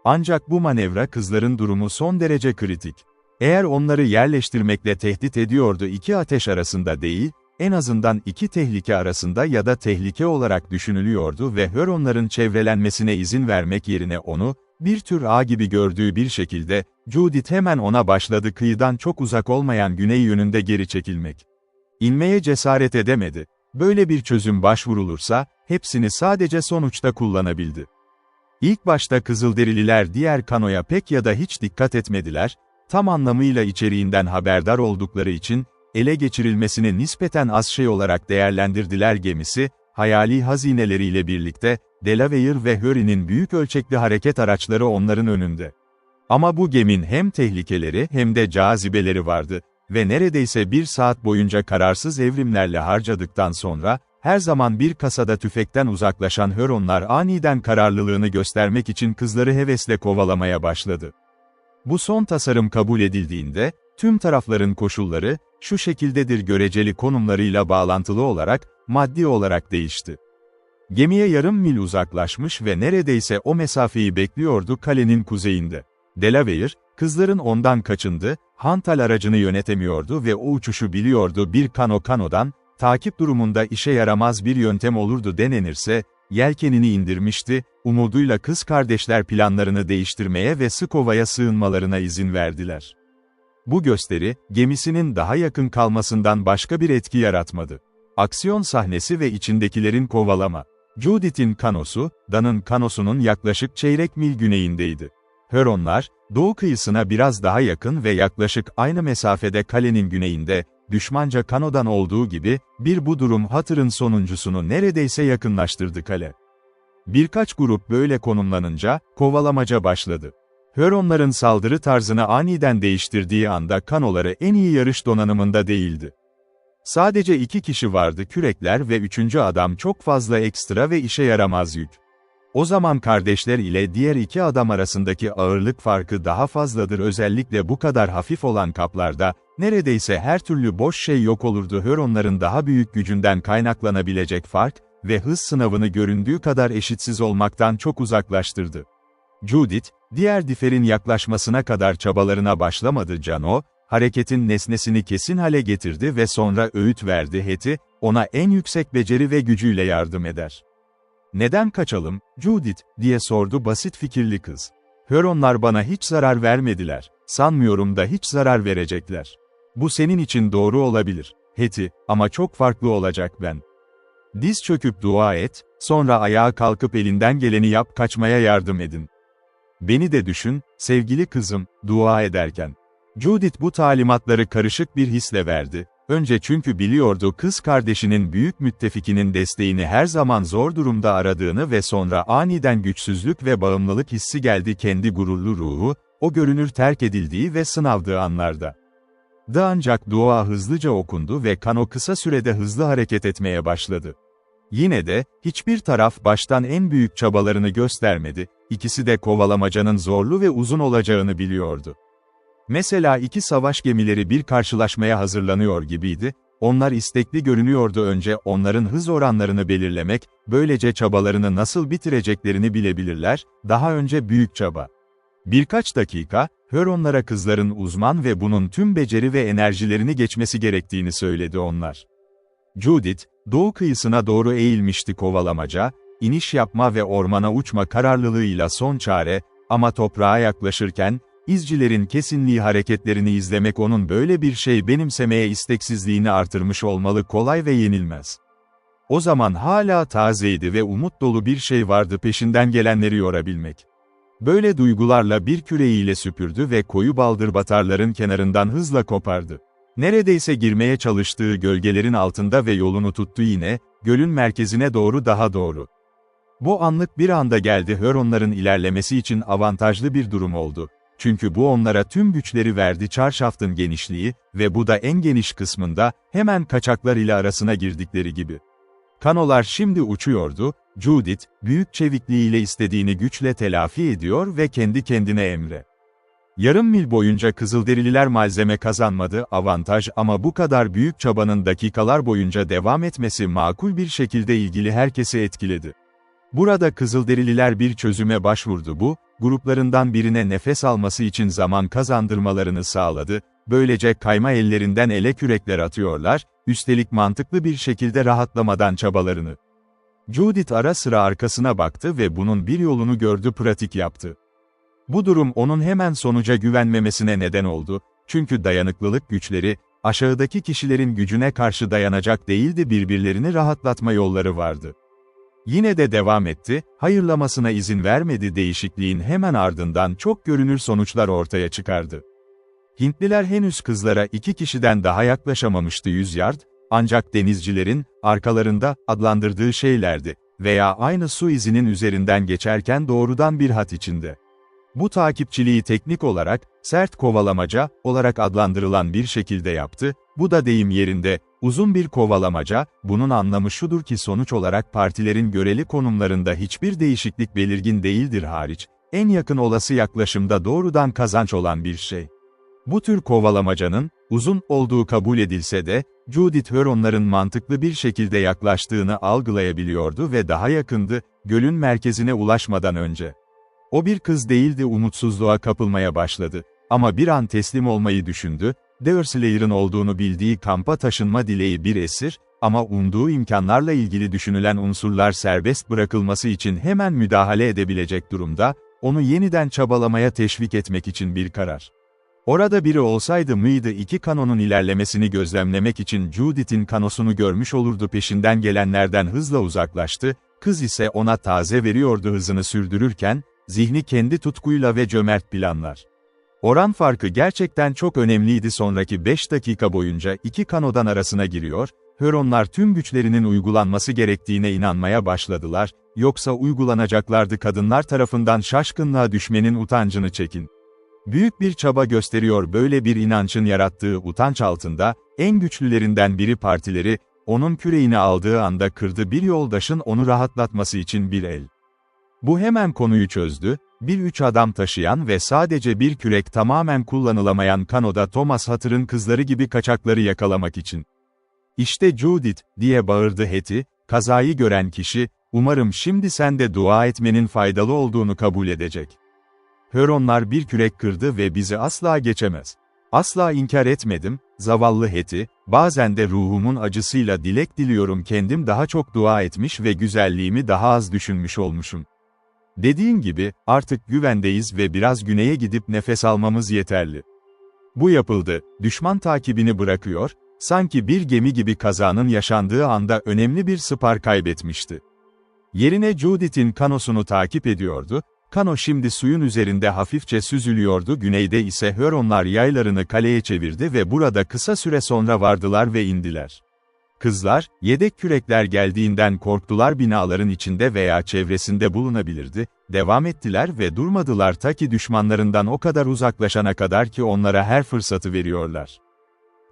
Ancak bu manevra kızların durumu son derece kritik. Eğer onları yerleştirmekle tehdit ediyordu iki ateş arasında değil, en azından iki tehlike arasında ya da tehlike olarak düşünülüyordu ve Huronların çevrelenmesine izin vermek yerine onu, bir tür ağ gibi gördüğü bir şekilde, Judith hemen ona başladı kıyıdan çok uzak olmayan güney yönünde geri çekilmek. İnmeye cesaret edemedi. Böyle bir çözüm başvurulursa, hepsini sadece sonuçta kullanabildi. İlk başta Kızılderililer diğer kanoya pek ya da hiç dikkat etmediler, tam anlamıyla içeriğinden haberdar oldukları için, ele geçirilmesini nispeten az şey olarak değerlendirdiler gemisi, hayali hazineleriyle birlikte, Delaware ve Hurry'nin büyük ölçekli hareket araçları onların önünde. Ama bu geminin hem tehlikeleri hem de cazibeleri vardı ve neredeyse bir saat boyunca kararsız evrimlerle harcadıktan sonra, her zaman bir kasada tüfekten uzaklaşan Huronlar aniden kararlılığını göstermek için kızları hevesle kovalamaya başladı. Bu son tasarım kabul edildiğinde, tüm tarafların koşulları, şu şekildedir göreceli konumlarıyla bağlantılı olarak, maddi olarak değişti. Gemiye yarım mil uzaklaşmış ve neredeyse o mesafeyi bekliyordu kalenin kuzeyinde. Delaware, kızların ondan kaçındı, hantal aracını yönetemiyordu ve o uçuşu biliyordu bir kanodan, takip durumunda işe yaramaz bir yöntem olurdu denenirse, yelkenini indirmişti, umuduyla kız kardeşler planlarını değiştirmeye ve Skova'ya sığınmalarına izin verdiler. Bu gösteri, gemisinin daha yakın kalmasından başka bir etki yaratmadı. Aksiyon sahnesi ve içindekilerin kovalama. Judith'in kanosu, Dan'ın kanosunun yaklaşık çeyrek mil güneyindeydi. Huronlar, doğu kıyısına biraz daha yakın ve yaklaşık aynı mesafede kalenin güneyinde, düşmanca kanodan olduğu gibi, bu durum hatırın sonuncusunu neredeyse yakınlaştırdı kale. Birkaç grup böyle konumlanınca, kovalamaca başladı. Huronların saldırı tarzını aniden değiştirdiği anda kanoları en iyi yarış donanımında değildi. Sadece 2 kişi vardı kürekler ve 3. adam çok fazla ekstra ve işe yaramaz yük. O zaman kardeşler ile diğer 2 adam arasındaki ağırlık farkı daha fazladır özellikle bu kadar hafif olan kaplarda, neredeyse her türlü boş şey yok olurdu Huronların daha büyük gücünden kaynaklanabilecek fark ve hız sınavını göründüğü kadar eşitsiz olmaktan çok uzaklaştırdı. Judith, diğer diferin yaklaşmasına kadar çabalarına başlamadı Cano, hareketin nesnesini kesin hale getirdi ve sonra öğüt verdi Hetty, ona en yüksek beceri ve gücüyle yardım eder. "Neden kaçalım, Judith?" diye sordu basit fikirli kız. "Huronlar bana hiç zarar vermediler, sanmıyorum da hiç zarar verecekler. Bu senin için doğru olabilir, Hetty, ama çok farklı olacak ben. Diz çöküp dua et, sonra ayağa kalkıp elinden geleni yap kaçmaya yardım edin. Beni de düşün, sevgili kızım, dua ederken." Judith bu talimatları karışık bir hisle verdi. Önce çünkü biliyordu kız kardeşinin büyük müttefikinin desteğini her zaman zor durumda aradığını ve sonra aniden güçsüzlük ve bağımlılık hissi geldi kendi gururlu ruhu, o görünür terk edildiği ve sınavdığı anlarda. Ancak dua hızlıca okundu ve kano kısa sürede hızlı hareket etmeye başladı. Yine de, hiçbir taraf baştan en büyük çabalarını göstermedi, ikisi de kovalamacanın zorlu ve uzun olacağını biliyordu. Mesela 2 savaş gemileri bir karşılaşmaya hazırlanıyor gibiydi, onlar istekli görünüyordu önce onların hız oranlarını belirlemek, böylece çabalarını nasıl bitireceklerini bilebilirler, daha önce büyük çaba. Birkaç dakika, Huronlara kızların uzman ve bunun tüm beceri ve enerjilerini geçmesi gerektiğini söyledi onlar. Judith, doğu kıyısına doğru eğilmişti kovalamaca, iniş yapma ve ormana uçma kararlılığıyla son çare, ama toprağa yaklaşırken, İzcilerin kesinliği hareketlerini izlemek onun böyle bir şey benimsemeye isteksizliğini artırmış olmalı kolay ve yenilmez. O zaman hala tazeydi ve umut dolu bir şey vardı peşinden gelenleri yorabilmek. Böyle duygularla bir küreğiyle süpürdü ve koyu baldırbatarların kenarından hızla kopardı. Neredeyse girmeye çalıştığı gölgelerin altında ve yolunu tuttu yine, gölün merkezine doğru daha doğru. Bu anlık bir anda geldi Huronların ilerlemesi için avantajlı bir durum oldu. Çünkü bu onlara tüm güçleri verdi çarşafın genişliği ve bu da en geniş kısmında, hemen kaçaklar ile arasına girdikleri gibi. Kanolar şimdi uçuyordu, Judith, büyük çevikliğiyle istediğini güçle telafi ediyor ve kendi kendine emre Yarım mil boyunca Kızılderililer malzeme kazanmadı, avantaj, ama bu kadar büyük çabanın dakikalar boyunca devam etmesi makul bir şekilde ilgili herkesi etkiledi. Burada Kızılderililer bir çözüme başvurdu, bu, gruplarından birine nefes alması için zaman kazandırmalarını sağladı, böylece kayma ellerinden ele kürekler atıyorlar, üstelik mantıklı bir şekilde rahatlamadan çabalarını. Judith ara sıra arkasına baktı ve bunun bir yolunu gördü, pratik yaptı. Bu durum onun hemen sonuca güvenmemesine neden oldu, çünkü dayanıklılık güçleri, aşağıdaki kişilerin gücüne karşı dayanacak değildi, birbirlerini rahatlatma yolları vardı. Yine de devam etti, hayırlamasına izin vermedi, değişikliğin hemen ardından çok görünür sonuçlar ortaya çıkardı. Hintliler henüz kızlara 2 kişiden daha yaklaşamamıştı 100 yard, ancak denizcilerin, arkalarında, adlandırdığı şeylerdi veya aynı su izinin üzerinden geçerken doğrudan bir hat içinde. Bu takipçiliği teknik olarak, sert kovalamaca, olarak adlandırılan bir şekilde yaptı, bu da deyim yerinde, uzun bir kovalamaca, bunun anlamı şudur ki sonuç olarak partilerin göreli konumlarında hiçbir değişiklik belirgin değildir hariç, en yakın olası yaklaşımda doğrudan kazanç olan bir şey. Bu tür kovalamacanın, uzun olduğu kabul edilse de, Judith Huronların mantıklı bir şekilde yaklaştığını algılayabiliyordu ve daha yakındı, gölün merkezine ulaşmadan önce. O bir kız değildi, umutsuzluğa kapılmaya başladı. Ama bir an teslim olmayı düşündü, Deersleyer'ın olduğunu bildiği kampa taşınma dileği bir esir, ama umduğu imkanlarla ilgili düşünülen unsurlar serbest bırakılması için hemen müdahale edebilecek durumda, onu yeniden çabalamaya teşvik etmek için bir karar. Orada biri olsaydı mıydı, iki kanonun ilerlemesini gözlemlemek için Judith'in kanosunu görmüş olurdu, peşinden gelenlerden hızla uzaklaştı, kız ise ona taze veriyordu hızını sürdürürken, zihni kendi tutkuyla ve cömert planlar. Oran farkı gerçekten çok önemliydi, sonraki 5 dakika boyunca iki kanodan arasına giriyor, Huronlar tüm güçlerinin uygulanması gerektiğine inanmaya başladılar, yoksa uygulanacaklardı, kadınlar tarafından şaşkınlığa düşmenin utancını çekin. Büyük bir çaba gösteriyor, böyle bir inancın yarattığı utanç altında, en güçlülerinden biri partileri, onun küreğini aldığı anda kırdı, bir yoldaşın onu rahatlatması için bir el. Bu hemen konuyu çözdü, bir 3 adam taşıyan ve sadece bir kürek tamamen kullanılamayan kanoda Thomas Hatter'ın kızları gibi kaçakları yakalamak için. "İşte Judith," diye bağırdı Hetty, kazayı gören kişi, "umarım şimdi sen de dua etmenin faydalı olduğunu kabul edecek. Huronlar bir kürek kırdı ve bizi asla geçemez." "Asla inkar etmedim, zavallı Hetty, bazen de ruhumun acısıyla dilek diliyorum, kendim daha çok dua etmiş ve güzelliğimi daha az düşünmüş olmuşum. Dediğin gibi, artık güvendeyiz ve biraz güneye gidip nefes almamız yeterli." Bu yapıldı, düşman takibini bırakıyor, sanki bir gemi gibi kazanın yaşandığı anda önemli bir spar kaybetmişti. Yerine Judith'in kanosunu takip ediyordu, kano şimdi suyun üzerinde hafifçe süzülüyordu, güneyde ise Huronlar yaylarını kaleye çevirdi ve burada kısa süre sonra vardılar ve indiler. Kızlar, yedek kürekler geldiğinden korktular, binaların içinde veya çevresinde bulunabilirdi, devam ettiler ve durmadılar ta ki düşmanlarından o kadar uzaklaşana kadar ki onlara her fırsatı veriyorlar.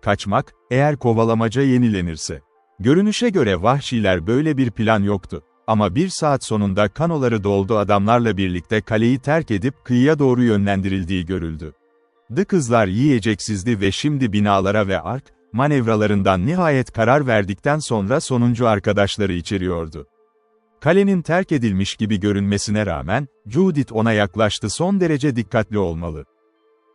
Kaçmak, eğer kovalamaca yenilenirse. Görünüşe göre vahşiler böyle bir plan yoktu. Ama bir saat sonunda kanoları doldu, adamlarla birlikte kaleyi terk edip kıyıya doğru yönlendirildiği görüldü. Kızlar yiyeceksizdi ve şimdi binalara ve ark manevralarından nihayet karar verdikten sonra sonuncu arkadaşları içeriyordu. Kalenin terk edilmiş gibi görünmesine rağmen, Judith ona yaklaştı, son derece dikkatli olmalı.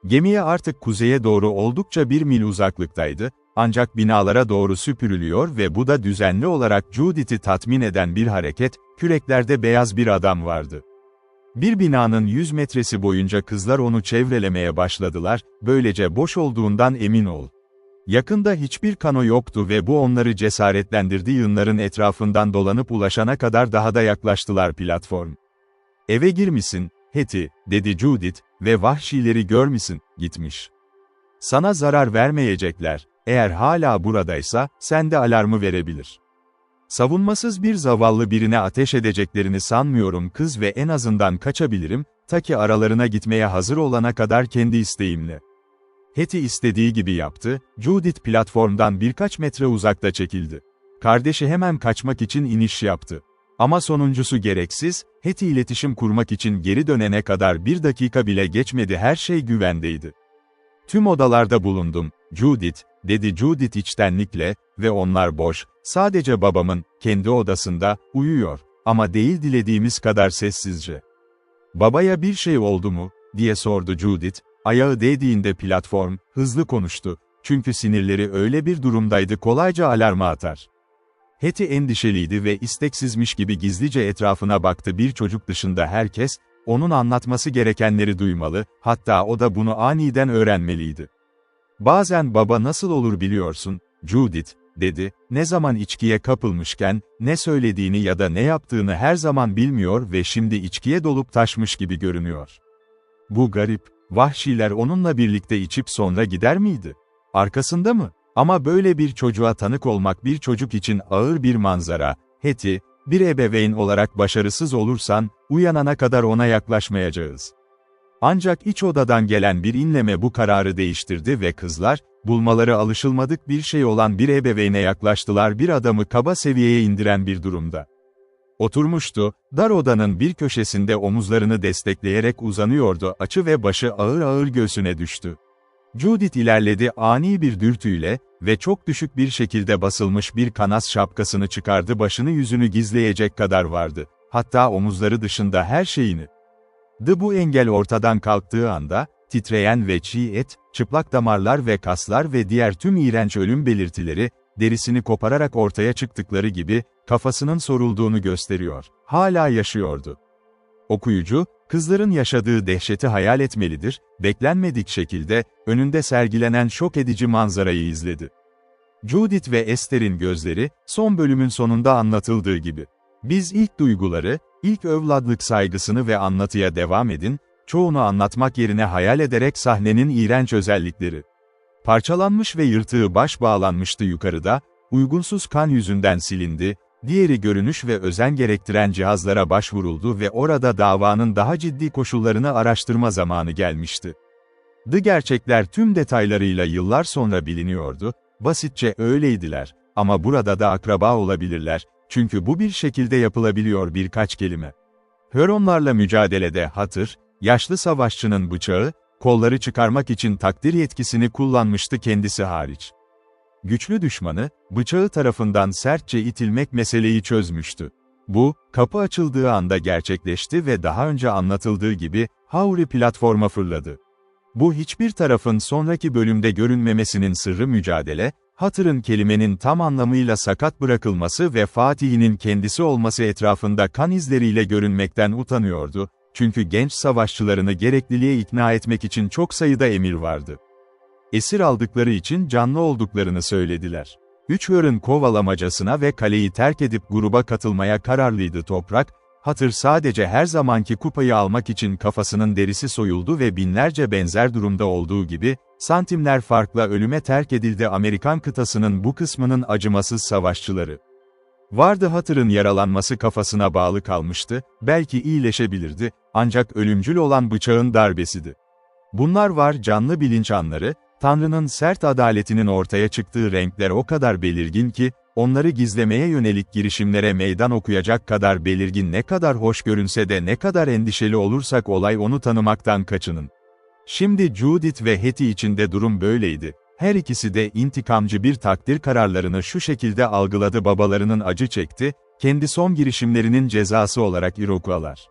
Gemiye artık kuzeye doğru oldukça 1 mil uzaklıktaydı, ancak binalara doğru süpürülüyor ve bu da düzenli olarak Judith'i tatmin eden bir hareket, küreklerde beyaz bir adam vardı. Bir binanın 100 metresi boyunca kızlar onu çevrelemeye başladılar, böylece boş olduğundan emin ol. Yakında hiçbir kano yoktu ve bu onları cesaretlendirdi, yığınların etrafından dolanıp ulaşana kadar daha da yaklaştılar platform. "Eve girmişsin, Hetty," dedi Judith, "ve vahşileri görmüşsün, gitmiş. Sana zarar vermeyecekler, eğer hala buradaysa, sen de alarmı verebilir. Savunmasız bir zavallı birine ateş edeceklerini sanmıyorum kız ve en azından kaçabilirim, ta ki aralarına gitmeye hazır olana kadar kendi isteğimle." Hetty istediği gibi yaptı, Judith platformdan birkaç metre uzakta çekildi. Kardeşi hemen kaçmak için iniş yaptı. Ama sonuncusu gereksiz, Hattie iletişim kurmak için geri dönene kadar 1 dakika bile geçmedi, her şey güvendeydi. Tüm odalarda bulundum, Judith, dedi Judith içtenlikle, ve onlar boş, sadece babamın, kendi odasında, uyuyor, ama değil dilediğimiz kadar sessizce. Babaya bir şey oldu mu, diye sordu Judith, ayağı değdiğinde platform, hızlı konuştu, çünkü sinirleri öyle bir durumdaydı kolayca alarma atar. Hattie endişeliydi ve isteksizmiş gibi gizlice etrafına baktı, bir çocuk dışında herkes, onun anlatması gerekenleri duymalı, hatta o da bunu aniden öğrenmeliydi. Bazen baba nasıl olur biliyorsun, Judith, dedi, ne zaman içkiye kapılmışken, ne söylediğini ya da ne yaptığını her zaman bilmiyor ve şimdi içkiye dolup taşmış gibi görünüyor. Bu garip, vahşiler onunla birlikte içip sonra gider miydi? Arkasında mı? Ama böyle bir çocuğa tanık olmak bir çocuk için ağır bir manzara. Hattie, bir ebeveyn olarak başarısız olursan, uyanana kadar ona yaklaşmayacağız. Ancak iç odadan gelen bir inleme bu kararı değiştirdi ve kızlar, bulmaları alışılmadık bir şey olan bir ebeveyne yaklaştılar, bir adamı kaba seviyeye indiren bir durumda. Oturmuştu, dar odanın bir köşesinde omuzlarını destekleyerek uzanıyordu, açı ve başı ağır ağır göğsüne düştü. Judith ilerledi ani bir dürtüyle ve çok düşük bir şekilde basılmış bir kanas şapkasını çıkardı, başını yüzünü gizleyecek kadar vardı, hatta omuzları dışında her şeyini. Bu engel ortadan kalktığı anda, titreyen ve çiğ et, çıplak damarlar ve kaslar ve diğer tüm iğrenç ölüm belirtileri, derisini kopararak ortaya çıktıkları gibi, kafasının sorulduğunu gösteriyor. Hala yaşıyordu. Okuyucu, kızların yaşadığı dehşeti hayal etmelidir, beklenmedik şekilde, önünde sergilenen şok edici manzarayı izledi. Judith ve Esther'in gözleri, son bölümün sonunda anlatıldığı gibi. Biz ilk duyguları, ilk evladlık saygısını ve anlatıya devam edin, çoğunu anlatmak yerine hayal ederek sahnenin iğrenç özellikleri. Parçalanmış ve yırtığı baş bağlanmıştı yukarıda, uygunsuz kan yüzünden silindi, diğeri görünüş ve özen gerektiren cihazlara başvuruldu ve orada davanın daha ciddi koşullarını araştırma zamanı gelmişti. Gerçekler tüm detaylarıyla yıllar sonra biliniyordu, basitçe öyleydiler, ama burada da akraba olabilirler, çünkü bu bir şekilde yapılabiliyor birkaç kelime. Hüronlarla mücadelede Hatır, yaşlı savaşçının bıçağı, kolları çıkarmak için takdir yetkisini kullanmıştı kendisi hariç. Güçlü düşmanı, bıçağı tarafından sertçe itilmek meseleyi çözmüştü. Bu, kapı açıldığı anda gerçekleşti ve daha önce anlatıldığı gibi, Hauri platforma fırladı. Bu hiçbir tarafın sonraki bölümde görünmemesinin sırrı mücadele, Hatır'ın kelimenin tam anlamıyla sakat bırakılması ve Fatih'in kendisi olması etrafında kan izleriyle görünmekten utanıyordu, çünkü genç savaşçılarını gerekliliğe ikna etmek için çok sayıda emir vardı. Esir aldıkları için canlı olduklarını söylediler. Hür'ün kovalamacasına ve kaleyi terk edip gruba katılmaya kararlıydı Toprak, Hatır sadece her zamanki kupayı almak için kafasının derisi soyuldu ve binlerce benzer durumda olduğu gibi, santimler farkla ölüme terk edildi Amerikan kıtasının bu kısmının acımasız savaşçıları. Vardı Hatır'ın yaralanması kafasına bağlı kalmıştı, belki iyileşebilirdi, ancak ölümcül olan bıçağın darbesiydi. Bunlar var canlı bilinç anları, Tanrı'nın sert adaletinin ortaya çıktığı renkler o kadar belirgin ki, onları gizlemeye yönelik girişimlere meydan okuyacak kadar belirgin, ne kadar hoş görünse de ne kadar endişeli olursak olay onu tanımaktan kaçının. Şimdi Judith ve Hattie içinde durum böyleydi. Her ikisi de intikamcı bir takdir kararlarını şu şekilde algıladı, babalarının acı çekti, kendi son girişimlerinin cezası olarak Iroquois'lar.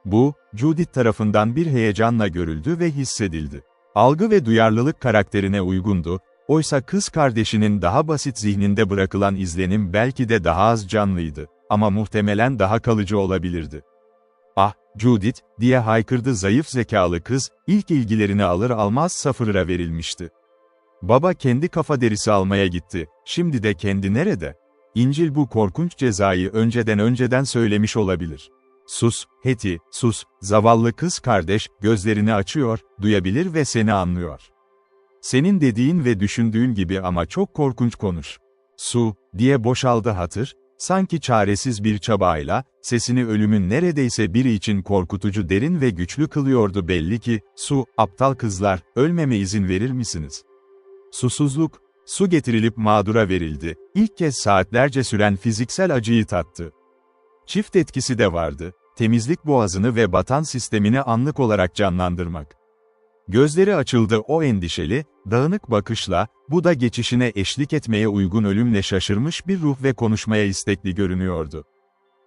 Bu, Judith tarafından bir heyecanla görüldü ve hissedildi. Algı ve duyarlılık karakterine uygundu, oysa kız kardeşinin daha basit zihninde bırakılan izlenim belki de daha az canlıydı, ama muhtemelen daha kalıcı olabilirdi. "Ah, Judith," diye haykırdı zayıf zekalı kız, ilk ilgilerini alır almaz Safır'a verilmişti. Baba kendi kafa derisi almaya gitti, şimdi de kendi nerede? İncil bu korkunç cezayı önceden söylemiş olabilir. "Sus, Hattie, sus," zavallı kız kardeş, gözlerini açıyor, duyabilir ve seni anlıyor. "Senin dediğin ve düşündüğün gibi ama çok korkunç konuş." "Su," diye boşaldı Hatır, sanki çaresiz bir çabayla, sesini ölümün neredeyse biri için korkutucu derin ve güçlü kılıyordu belli ki, "Su, aptal kızlar, ölmeme izin verir misiniz?" Susuzluk, su getirilip mağdura verildi, ilk kez saatlerce süren fiziksel acıyı tattı. Çift etkisi de vardı, temizlik boğazını ve batan sistemini anlık olarak canlandırmak. Gözleri açıldı o endişeli, dağınık bakışla, bu da geçişine eşlik etmeye uygun ölümle şaşırmış bir ruh ve konuşmaya istekli görünüyordu.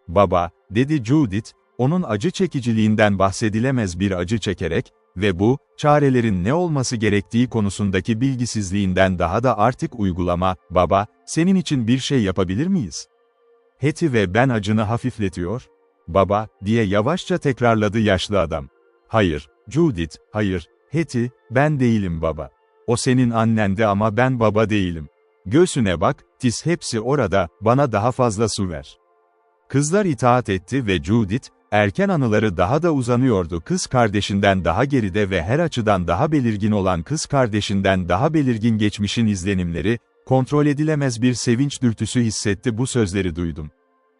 "Baba," dedi Judith, onun acı çekiciliğinden bahsedilemez bir acı çekerek ve bu, çarelerin ne olması gerektiği konusundaki bilgisizliğinden daha da artık uygulama, "Baba, senin için bir şey yapabilir miyiz? Hetty ve ben acını hafifletiyor." "Baba," diye yavaşça tekrarladı yaşlı adam. "Hayır, Judith, hayır, Hetty, ben değilim baba. O senin annendi ama ben baba değilim. Göğsüne bak, tiz hepsi orada, bana daha fazla su ver." Kızlar itaat etti ve Judith, erken anıları daha da uzanıyordu. Kız kardeşinden daha geride ve her açıdan daha belirgin olan kız kardeşinden daha belirgin geçmişin izlenimleri, kontrol edilemez bir sevinç dürtüsü hissetti. "Bu sözleri duydum.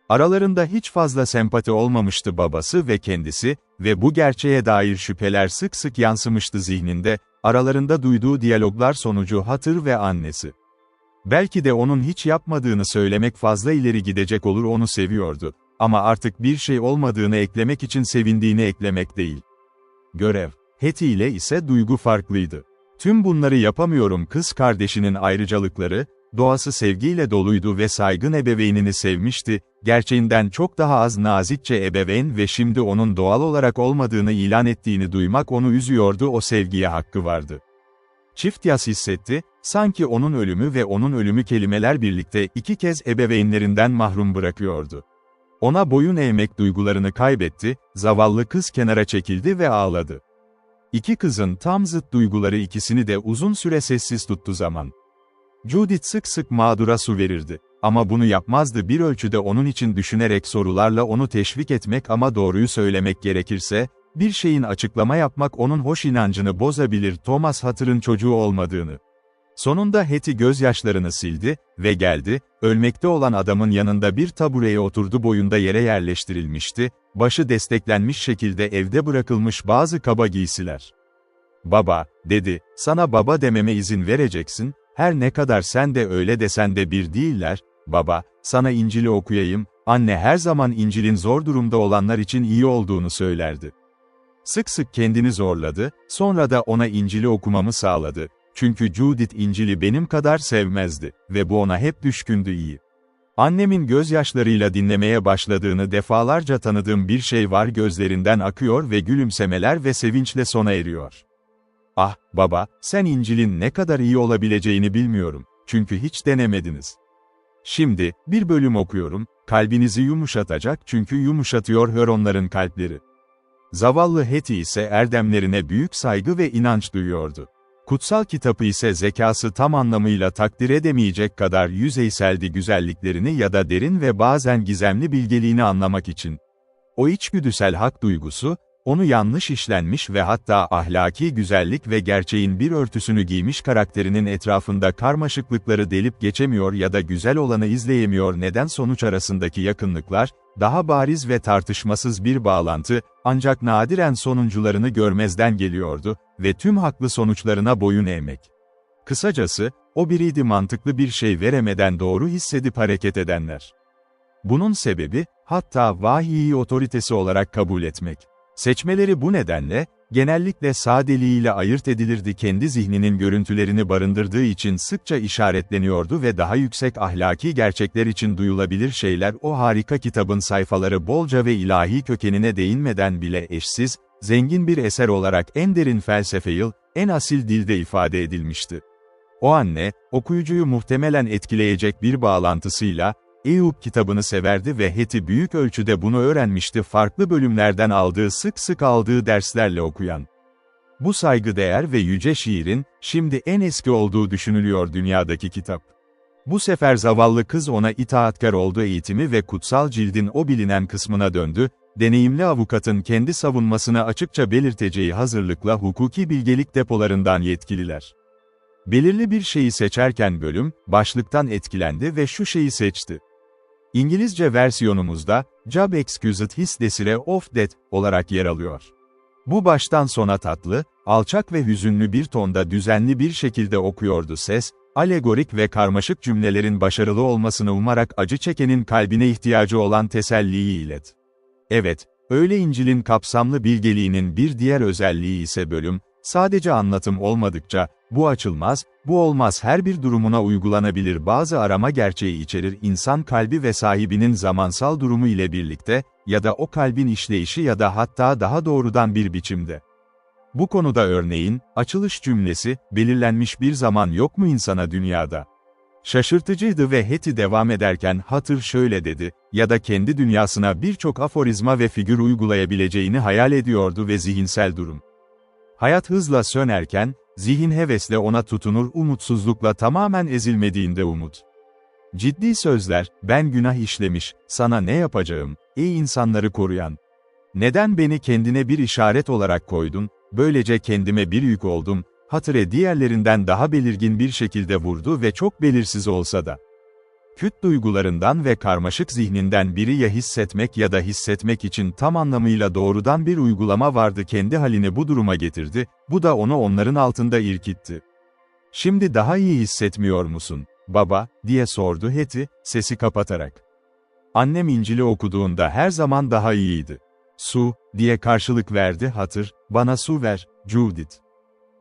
Aralarında hiç fazla sempati olmamıştı babası ve kendisi ve bu gerçeğe dair şüpheler sık sık yansımıştı zihninde, aralarında duyduğu diyaloglar sonucu hatır ve annesi. Belki de onun hiç yapmadığını söylemek fazla ileri gidecek olur, onu seviyordu. Ama artık bir şey olmadığını eklemek için sevindiğini eklemek değil. Görev. Hetty ile ise duygu farklıydı. Tüm bunları yapamıyorum. Kız kardeşinin ayrıcalıkları, doğası sevgiyle doluydu ve saygın ebeveynini sevmişti, gerçeğinden çok daha az nazikçe ebeveyn ve şimdi onun doğal olarak olmadığını ilan ettiğini duymak onu üzüyordu. O sevgiye hakkı vardı. Çift yas hissetti, sanki onun ölümü ve onun ölümü kelimeler birlikte iki kez ebeveynlerinden mahrum bırakıyordu. Ona boyun eğmek duygularını kaybetti, zavallı kız kenara çekildi ve ağladı. İki kızın tam zıt duyguları ikisini de uzun süre sessiz tuttu zaman. Judith sık sık mağdura su verirdi. Ama bunu yapmazdı, bir ölçüde onun için düşünerek sorularla onu teşvik etmek, ama doğruyu söylemek gerekirse, bir şeyin açıklama yapmak onun hoş inancını bozabilir. Thomas Hatter'ın çocuğu olmadığını. Sonunda Hetty gözyaşlarını sildi ve geldi, ölmekte olan adamın yanında bir tabureye oturdu, boyunda yere yerleştirilmişti, başı desteklenmiş şekilde evde bırakılmış bazı kaba giysiler. "Baba," dedi, "sana baba dememe izin vereceksin, her ne kadar sen de öyle desen de bir değiller. Baba, sana İncil'i okuyayım." Anne her zaman İncil'in zor durumda olanlar için iyi olduğunu söylerdi. Sık sık kendini zorladı, sonra da ona İncil'i okumamı sağladı. Çünkü Judith İncil'i benim kadar sevmezdi ve bu ona hep düşkündü. İyi. Annemin gözyaşlarıyla dinlemeye başladığını defalarca tanıdığım bir şey var, gözlerinden akıyor ve gülümsemeler ve sevinçle sona eriyor. "Ah, baba, sen İncil'in ne kadar iyi olabileceğini bilmiyorum, çünkü hiç denemediniz. Şimdi, bir bölüm okuyorum, kalbinizi yumuşatacak, çünkü yumuşatıyor onların kalpleri." Zavallı Hetty ise erdemlerine büyük saygı ve inanç duyuyordu. Kutsal kitabı ise zekası tam anlamıyla takdir edemeyecek kadar yüzeyseldi, güzelliklerini ya da derin ve bazen gizemli bilgeliğini anlamak için. O içgüdüsel hak duygusu, onu yanlış işlenmiş ve hatta ahlaki güzellik ve gerçeğin bir örtüsünü giymiş karakterinin etrafında karmaşıklıkları delip geçemiyor ya da güzel olanı izleyemiyor. Neden? Sonuç arasındaki yakınlıklar, daha bariz ve tartışmasız bir bağlantı, ancak nadiren sonuncularını görmezden geliyordu ve tüm haklı sonuçlarına boyun eğmek. Kısacası, o biriydi, mantıklı bir şey veremeden doğru hissedip hareket edenler. Bunun sebebi, hatta vahiyi otoritesi olarak kabul etmek. Seçmeleri bu nedenle, genellikle sadeliğiyle ayırt edilirdi, kendi zihninin görüntülerini barındırdığı için sıkça işaretleniyordu ve daha yüksek ahlaki gerçekler için duyulabilir şeyler. O harika kitabın sayfaları bolca ve ilahi kökenine değinmeden bile eşsiz, zengin bir eser olarak en derin felsefeyi, en asil dilde ifade edilmişti. O anne, okuyucuyu muhtemelen etkileyecek bir bağlantısıyla, Eyüp kitabını severdi ve Hetty büyük ölçüde bunu öğrenmişti, farklı bölümlerden sık sık aldığı derslerle okuyan. Bu saygıdeğer ve yüce şiirin, şimdi en eski olduğu düşünülüyor dünyadaki kitap. Bu sefer zavallı kız ona itaatkar oldu, eğitimi ve kutsal cildin o bilinen kısmına döndü, deneyimli avukatın kendi savunmasını açıkça belirteceği hazırlıkla hukuki bilgelik depolarından yetkililer. Belirli bir şeyi seçerken başlıktan etkilendi ve şu şeyi seçti. İngilizce versiyonumuzda, "Job excused his desire of death" olarak yer alıyor. Bu baştan sona tatlı, alçak ve hüzünlü bir tonda düzenli bir şekilde okuyordu ses, Alegorik ve karmaşık cümlelerin başarılı olmasını umarak acı çekenin kalbine ihtiyacı olan teselliyi ilet. Evet, öyle İncil'in kapsamlı bilgeliğinin bir diğer özelliği ise bölüm, sadece anlatım olmadıkça, bu açılmaz, bu olmaz her bir durumuna uygulanabilir bazı arama gerçeği içerir insan kalbi ve sahibinin zamansal durumu ile birlikte, ya da o kalbin işleyişi ya da hatta daha doğrudan bir biçimde. Bu konuda örneğin, açılış cümlesi, belirlenmiş bir zaman yok mu insana dünyada? Şaşırtıcıydı ve Heti devam ederken Hatır şöyle dedi, ya da kendi dünyasına birçok aforizma ve figür uygulayabileceğini hayal ediyordu ve zihinsel durum. Hayat hızla sönerken, zihin hevesle ona tutunur umutsuzlukla tamamen ezilmediğinde umut. Ciddi sözler, ben günah işlemiş, sana ne yapacağım, ey insanları koruyan. Neden beni kendine bir işaret olarak koydun, böylece kendime bir yük oldum, Hatır'e diğerlerinden daha belirgin bir şekilde vurdu ve çok belirsiz olsa da. Küt duygularından ve karmaşık zihninden biri ya hissetmek ya da hissetmek için tam anlamıyla doğrudan bir uygulama vardı kendi halini bu duruma getirdi, bu da onu onların altında irkitti. Şimdi daha iyi hissetmiyor musun, baba, diye sordu Heti, sesi kapatarak. Annem İncil'i okuduğunda her zaman daha iyiydi. Su, diye karşılık verdi Hatır, bana su ver, Judith.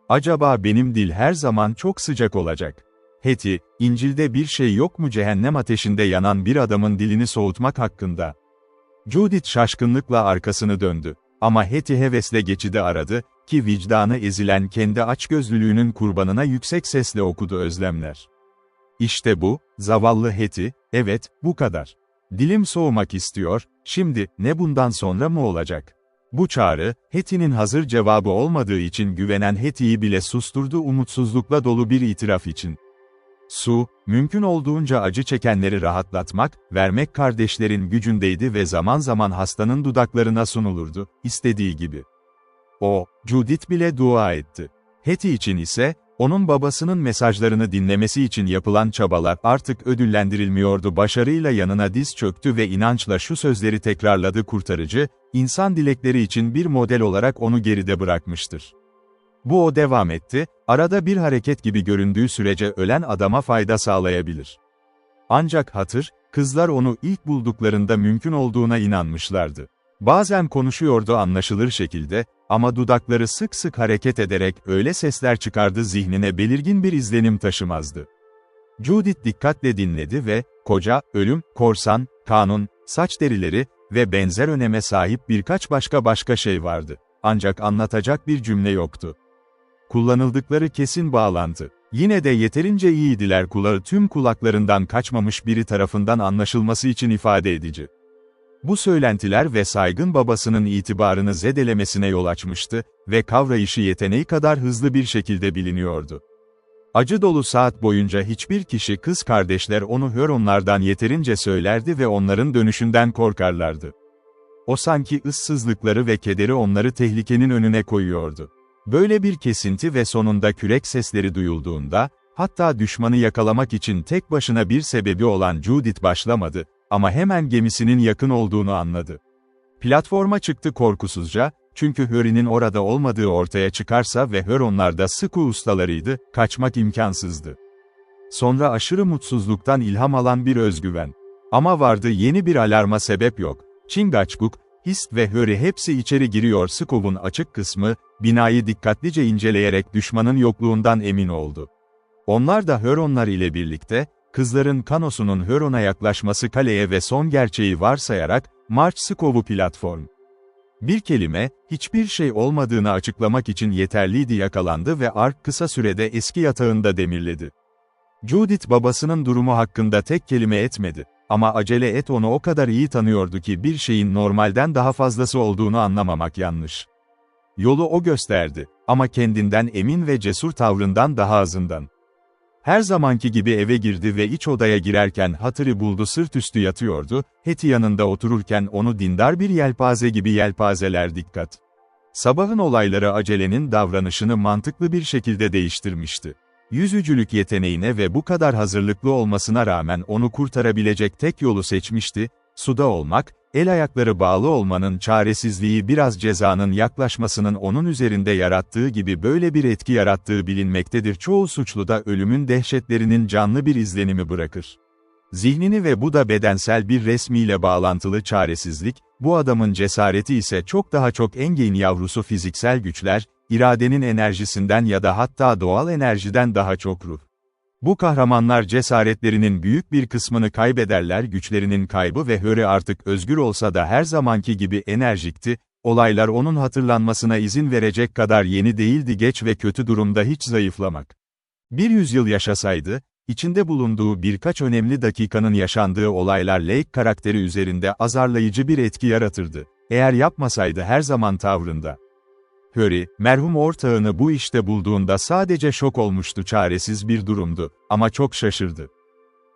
Acaba benim dil her zaman çok sıcak olacak. Heti, İncil'de bir şey yok mu cehennem ateşinde yanan bir adamın dilini soğutmak hakkında? Judith şaşkınlıkla arkasını döndü. Ama Heti hevesle geçidi aradı, ki vicdanı ezilen kendi açgözlülüğünün kurbanına yüksek sesle okudu özlemler. İşte bu, zavallı Heti, evet, bu kadar. Dilim soğumak istiyor, şimdi, ne bundan sonra mı olacak? Bu çağrı, Heti'nin hazır cevabı olmadığı için güvenen Heti'yi bile susturdu umutsuzlukla dolu bir itiraf için. Su, mümkün olduğunca acı çekenleri rahatlatmak, vermek kardeşlerin gücündeydi ve zaman zaman hastanın dudaklarına sunulurdu, istediği gibi. O, Judith bile dua etti. Heti için ise, onun babasının mesajlarını dinlemesi için yapılan çabalar artık ödüllendirilmiyordu. Başarıyla yanına diz çöktü ve inançla şu sözleri tekrarladı: kurtarıcı, insan dilekleri için bir model olarak onu geride bırakmıştır. Bu o devam etti, arada bir hareket gibi göründüğü sürece ölen adama fayda sağlayabilir. Ancak Hatır, kızlar onu ilk bulduklarında mümkün olduğuna inanmışlardı. Bazen konuşuyordu anlaşılır şekilde, ama dudakları sık sık hareket ederek öyle sesler çıkardı zihnine belirgin bir izlenim taşımazdı. Judith dikkatle dinledi ve, koca, ölüm, korsan, kanun, saç derileri ve benzer öneme sahip birkaç başka şey vardı. Ancak anlatacak bir cümle yoktu. Kullanıldıkları kesin bağlantı. Yine de yeterince iyiydiler, kulağı tüm kulaklarından kaçmamış biri tarafından anlaşılması için ifade edici. Bu söylentiler ve saygın babasının itibarını zedelemesine yol açmıştı ve kavrayışı yeteneği kadar hızlı bir şekilde biliniyordu. Acı dolu saat boyunca hiçbir kişi kız kardeşler onu Hüronlardan yeterince söylerdi ve onların dönüşünden korkarlardı. O sanki ıssızlıkları ve kederi onları tehlikenin önüne koyuyordu. Böyle bir kesinti ve sonunda kürek sesleri duyulduğunda, hatta düşmanı yakalamak için tek başına bir sebebi olan Judith başlamadı, ama hemen gemisinin yakın olduğunu anladı. Platforma çıktı korkusuzca, çünkü Huri'nin orada olmadığı ortaya çıkarsa ve Hüronlar da sıkı ustalarıydı, kaçmak imkansızdı. Sonra aşırı mutsuzluktan ilham alan bir özgüven. Ama vardı, yeni bir alarma sebep yok. Chingachgook, Hist ve Huri hepsi içeri giriyor. Skov'un açık kısmı, binayı dikkatlice inceleyerek düşmanın yokluğundan emin oldu. Onlar da Hüronlar ile birlikte, kızların kanosunun Hüron'a yaklaşması kaleye ve son gerçeği varsayarak, March Skov'u platform. Bir kelime, hiçbir şey olmadığını açıklamak için yeterliydi yakalandı ve Ark kısa sürede eski yatağında demirledi. Judith babasının durumu hakkında tek kelime etmedi. Ama acele et, onu o kadar iyi tanıyordu ki bir şeyin normalden daha fazlası olduğunu anlamamak yanlış. Yolu o gösterdi, ama kendinden emin ve cesur tavrından daha azından. Her zamanki gibi eve girdi ve iç odaya girerken Hatır'ı buldu, sırt üstü yatıyordu, Heti yanında otururken onu dindar bir yelpaze gibi yelpazeler dikkat. Sabahın olayları acelenin davranışını mantıklı bir şekilde değiştirmişti. Yüzücülük yeteneğine ve bu kadar hazırlıklı olmasına rağmen onu kurtarabilecek tek yolu seçmişti, suda olmak, El ayakları bağlı olmanın çaresizliği biraz cezanın yaklaşmasının onun üzerinde yarattığı gibi böyle bir etki yarattığı bilinmektedir. Çoğu suçluda ölümün dehşetlerinin canlı bir izlenimi bırakır. Zihnini ve bu da bedensel bir resmiyle bağlantılı çaresizlik, bu adamın cesareti ise çok engeyin yavrusu fiziksel güçler, iradenin enerjisinden ya da hatta doğal enerjiden daha çok ruh. Bu kahramanlar cesaretlerinin büyük bir kısmını kaybederler, güçlerinin kaybı ve Harry artık özgür olsa da her zamanki gibi enerjikti, olaylar onun hatırlanmasına izin verecek kadar yeni değildi, geç ve kötü durumda hiç zayıflamak. Bir yüzyıl yaşasaydı, içinde bulunduğu birkaç önemli dakikanın yaşandığı olaylar Lake karakteri üzerinde azarlayıcı bir etki yaratırdı. Eğer yapmasaydı her zaman tavrında. Harry, merhum ortağını bu işte bulduğunda sadece şok olmuştu, çaresiz bir durumdu, ama çok şaşırdı.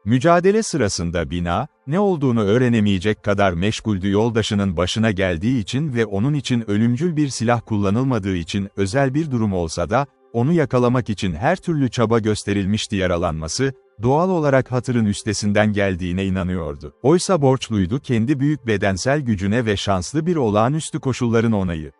Mücadele sırasında bina, ne olduğunu öğrenemeyecek kadar meşguldü, yoldaşının başına geldiği için ve onun için ölümcül bir silah kullanılmadığı için özel bir durum olsa da, onu yakalamak için her türlü çaba gösterilmişti, yaralanması, doğal olarak hatırın üstesinden geldiğine inanıyordu. Oysa borçluydu kendi büyük bedensel gücüne ve şanslı bir olağanüstü koşulların onayı.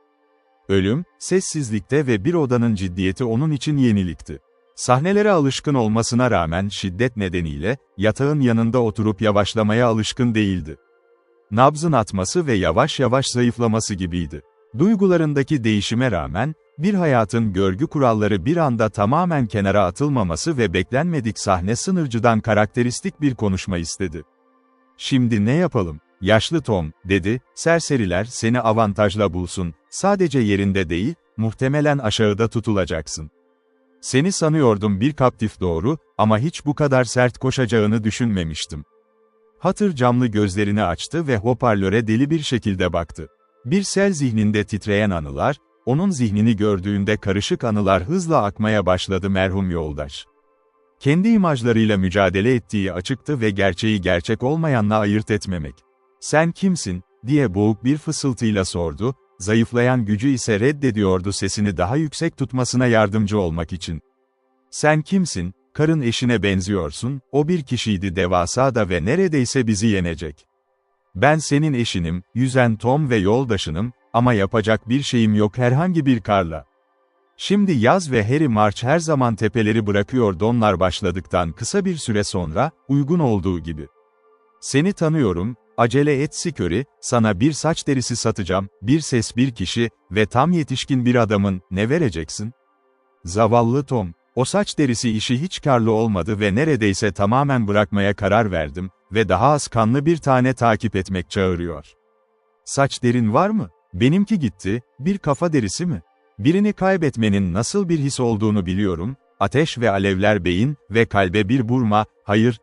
Ölüm, sessizlikte ve bir odanın ciddiyeti onun için yenilikti. Sahnelere alışkın olmasına rağmen şiddet nedeniyle, yatağın yanında oturup yavaşlamaya alışkın değildi. Nabzın atması ve yavaş yavaş zayıflaması gibiydi. Duygularındaki değişime rağmen, bir hayatın görgü kuralları bir anda tamamen kenara atılmaması ve beklenmedik sahne sınırcıdan karakteristik bir konuşma istedi. "Şimdi ne yapalım? Yaşlı Tom," dedi, "serseriler seni avantajla bulsun, sadece yerinde değil, muhtemelen aşağıda tutulacaksın. Seni sanıyordum bir kaptif, doğru, ama hiç bu kadar sert koşacağını düşünmemiştim." Hatır camlı gözlerini açtı ve hoparlöre deli bir şekilde baktı. Bir sel zihninde titreyen anılar, onun zihnini gördüğünde karışık anılar hızla akmaya başladı. Merhum yoldaş. Kendi imajlarıyla mücadele ettiği açıktı ve gerçeği gerçek olmayanla ayırt etmemek. "Sen kimsin?" diye boğuk bir fısıltıyla sordu, zayıflayan gücü ise reddediyordu, sesini daha yüksek tutmasına yardımcı olmak için. "Sen kimsin? Karın eşine benziyorsun, o bir kişiydi, devasa da ve neredeyse bizi yenecek. Ben senin eşinim, yüzen Tom ve yoldaşınım, ama yapacak bir şeyim yok herhangi bir karla. Şimdi yaz ve Harry March her zaman tepeleri bırakıyor." Donlar başladıktan kısa bir süre sonra, uygun olduğu gibi. "Seni tanıyorum, acele et Sikori, sana bir saç derisi satacağım, bir ses, bir kişi ve tam yetişkin bir adamın, ne vereceksin?" Zavallı Tom, "O saç derisi işi hiç karlı olmadı ve neredeyse tamamen bırakmaya karar verdim ve daha az kanlı bir tane takip etmek çağırıyor." "Saç derin var mı? Benimki gitti, bir kafa derisi mi? Birini kaybetmenin nasıl bir his olduğunu biliyorum, ateş ve alevler beyin ve kalbe bir vurma, hayır,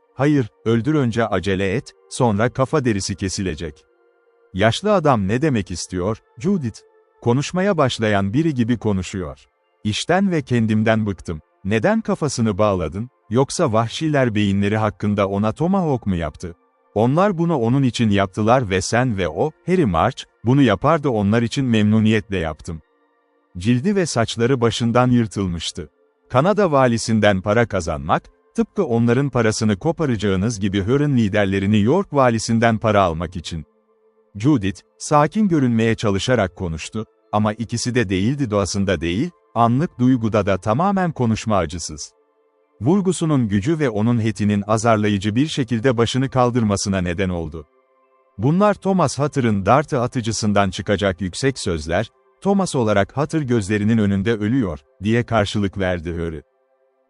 öldür önce, acele et, sonra kafa derisi kesilecek." Yaşlı adam ne demek istiyor, Judith? Konuşmaya başlayan biri gibi konuşuyor. "İşten ve kendimden bıktım. Neden kafasını bağladın, yoksa vahşiler beyinleri hakkında ona tomahawk mu yaptı? Onlar bunu onun için yaptılar ve sen ve o, Harry March, bunu yapardı, onlar için memnuniyetle yaptım." Cildi ve saçları başından yırtılmıştı. "Kanada valisinden para kazanmak, tıpkı onların parasını koparacağınız gibi Harry'nin liderlerini York valisinden para almak için." Judith, sakin görünmeye çalışarak konuştu, ama ikisi de değildi, doğasında değil, anlık duyguda da tamamen konuşma acısız. Vurgusunun gücü ve onun hetinin azarlayıcı bir şekilde başını kaldırmasına neden oldu. Bunlar Thomas Hatter'ın dartı atıcısından çıkacak yüksek sözler, "Thomas olarak Hatter gözlerinin önünde ölüyor," diye karşılık verdi Harry.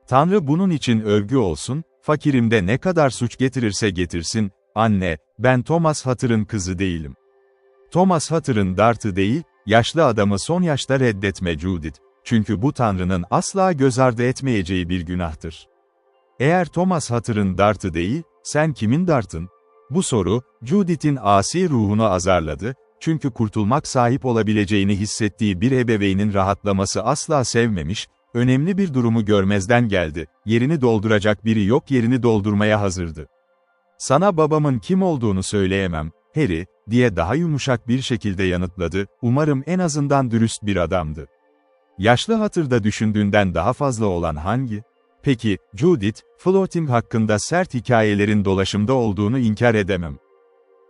"Tanrı bunun için övgü olsun, fakirimde ne kadar suç getirirse getirsin, anne, ben Thomas Hatter'ın kızı değilim." Thomas Hatter'ın dartı değil, yaşlı adamı son yaşta reddetme Judith. Çünkü bu Tanrı'nın asla göz ardı etmeyeceği bir günahtır. Eğer Thomas Hatter'ın dartı değil, sen kimin dartın? Bu soru, Judith'in asi ruhunu azarladı, çünkü kurtulmak, sahip olabileceğini hissettiği bir ebeveynin rahatlaması asla sevmemiş, önemli bir durumu görmezden geldi, yerini dolduracak biri yok, yerini doldurmaya hazırdı. "Sana babamın kim olduğunu söyleyemem, Harry," diye daha yumuşak bir şekilde yanıtladı, "umarım en azından dürüst bir adamdı." Yaşlı Hatır'da düşündüğünden daha fazla olan hangi? Peki, Judith, Floating hakkında sert hikayelerin dolaşımda olduğunu inkar edemem.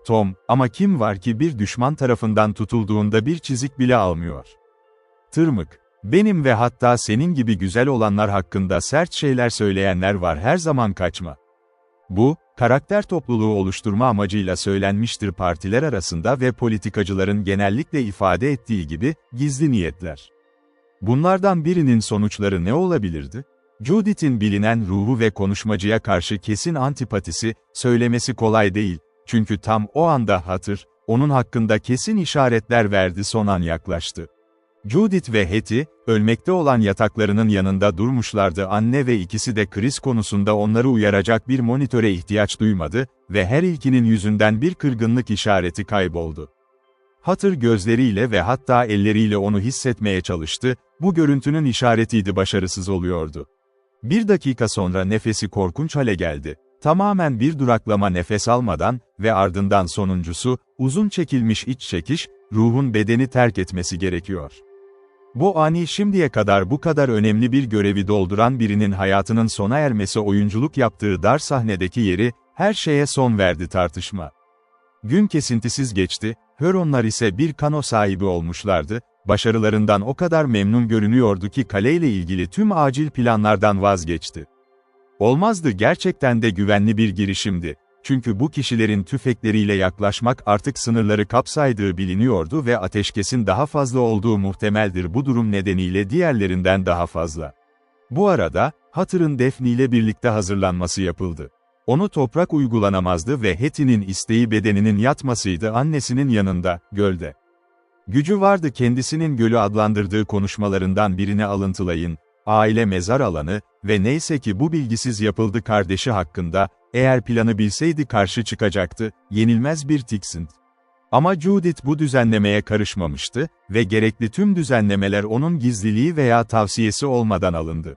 Tom, ama kim var ki bir düşman tarafından tutulduğunda bir çizik bile almıyor? Tırmık, benim ve hatta senin gibi güzel olanlar hakkında sert şeyler söyleyenler var, her zaman kaçma. Bu, karakter topluluğu oluşturma amacıyla söylenmiştir partiler arasında ve politikacıların genellikle ifade ettiği gibi, gizli niyetler. Bunlardan birinin sonuçları ne olabilirdi? Judith'in bilinen ruhu ve konuşmacıya karşı kesin antipatisi, söylemesi kolay değil, çünkü tam o anda Hatır, onun hakkında kesin işaretler verdi, son an yaklaştı. Judith ve Hetty, ölmekte olan yataklarının yanında durmuşlardı, anne ve ikisi de kriz konusunda onları uyaracak bir monitöre ihtiyaç duymadı ve her ikinin yüzünden bir kırgınlık işareti kayboldu. Hatır gözleriyle ve hatta elleriyle onu hissetmeye çalıştı, bu görüntünün işaretiydi, başarısız oluyordu. Bir dakika sonra nefesi korkunç hale geldi. Tamamen bir duraklama, nefes almadan ve ardından sonuncusu, uzun çekilmiş iç çekiş, ruhun bedeni terk etmesi gerekiyor. Bu ani, şimdiye kadar bu kadar önemli bir görevi dolduran birinin hayatının sona ermesi, oyunculuk yaptığı dar sahnedeki yeri, her şeye son verdi tartışma. Gün kesintisiz geçti, Huronlar ise bir kano sahibi olmuşlardı, başarılarından o kadar memnun görünüyordu ki kaleyle ilgili tüm acil planlardan vazgeçti. Olmazdı, gerçekten de güvenli bir girişimdi. Çünkü bu kişilerin tüfekleriyle yaklaşmak artık sınırları kapsaydığı biliniyordu ve ateşkesin daha fazla olduğu muhtemeldir, bu durum nedeniyle diğerlerinden daha fazla. Bu arada, Hatır'ın Daphne ile birlikte hazırlanması yapıldı. Onu toprak uygulanamazdı ve Hetty'nin isteği bedeninin yatmasıydı, annesinin yanında, gölde. Gücü vardı, kendisinin gölü adlandırdığı konuşmalarından birini alıntılayın. Aile mezar alanı ve neyse ki bu bilgisiz yapıldı kardeşi hakkında, eğer planı bilseydi karşı çıkacaktı, yenilmez bir tiksint. Ama Judith bu düzenlemeye karışmamıştı ve gerekli tüm düzenlemeler onun gizliliği veya tavsiyesi olmadan alındı.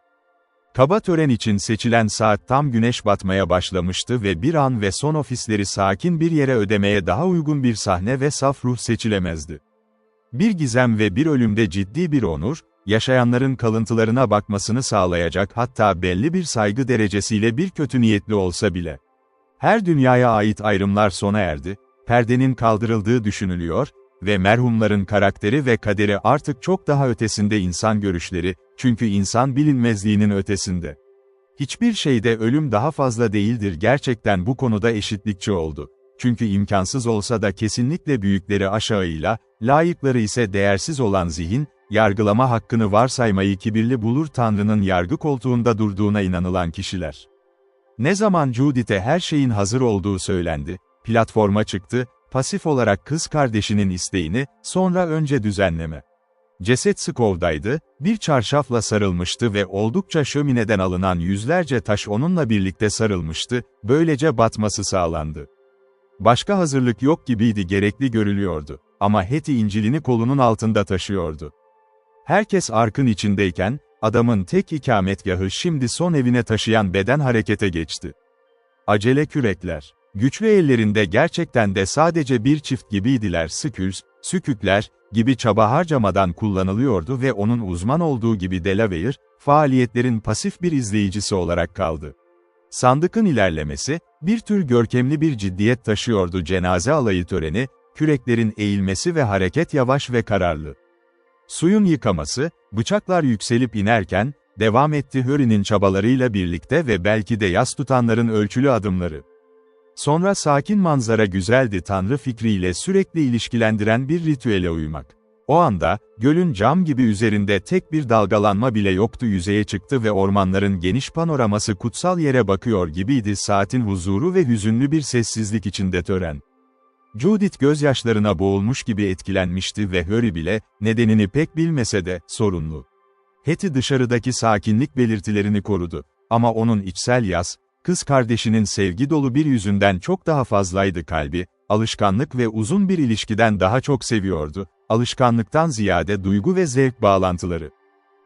Kaba tören için seçilen saat tam güneş batmaya başlamıştı ve bir an ve son ofisleri sakin bir yere ödemeye daha uygun bir sahne ve saf ruh seçilemezdi. Bir gizem ve bir ölümde ciddi bir onur, yaşayanların kalıntılarına bakmasını sağlayacak, hatta belli bir saygı derecesiyle bir kötü niyetli olsa bile. Her dünyaya ait ayrımlar sona erdi, perdenin kaldırıldığı düşünülüyor ve merhumların karakteri ve kaderi artık çok daha ötesinde, insan görüşleri, çünkü insan bilinmezliğinin ötesinde. Hiçbir şeyde ölüm daha fazla değildir, gerçekten bu konuda eşitlikçi oldu. Çünkü imkansız olsa da kesinlikle büyükleri aşağıyla, layıkları ise değersiz olan zihin, yargılama hakkını varsaymayı kibirli bulur, Tanrı'nın yargı koltuğunda durduğuna inanılan kişiler. Ne zaman Judith'e her şeyin hazır olduğu söylendi, platforma çıktı, pasif olarak kız kardeşinin isteğini, sonra önce düzenleme. Ceset Skov'daydı, bir çarşafla sarılmıştı ve oldukça şömineden alınan yüzlerce taş onunla birlikte sarılmıştı, böylece batması sağlandı. Başka hazırlık yok gibiydi, gerekli görülüyordu. Ama Hetty İncil'ini kolunun altında taşıyordu. Herkes arkın içindeyken, adamın tek ikametgahı şimdi son evine taşıyan beden harekete geçti. Acele kürekler. Güçlü ellerinde gerçekten de sadece bir çift gibiydiler, sükükler gibi çaba harcamadan kullanılıyordu ve onun uzman olduğu gibi Delaware, faaliyetlerin pasif bir izleyicisi olarak kaldı. Sandıkın ilerlemesi, bir tür görkemli bir ciddiyet taşıyordu, cenaze alayı töreni, küreklerin eğilmesi ve hareket yavaş ve kararlı. Suyun yıkaması, bıçaklar yükselip inerken, devam etti Hurry'nin çabalarıyla birlikte ve belki de yas tutanların ölçülü adımları. Sonra sakin manzara, güzeldi, Tanrı fikriyle sürekli ilişkilendiren bir ritüele uymak. O anda, gölün cam gibi üzerinde tek bir dalgalanma bile yoktu, yüzeye çıktı ve ormanların geniş panoraması kutsal yere bakıyor gibiydi, saatin huzuru ve hüzünlü bir sessizlik içinde tören. Judith gözyaşlarına boğulmuş gibi etkilenmişti ve Hurry bile, nedenini pek bilmese de, sorunlu. Hetty dışarıdaki sakinlik belirtilerini korudu. Ama onun içsel yas, kız kardeşinin sevgi dolu bir yüzünden çok daha fazlaydı, kalbi, alışkanlık ve uzun bir ilişkiden daha çok seviyordu, alışkanlıktan ziyade duygu ve zevk bağlantıları.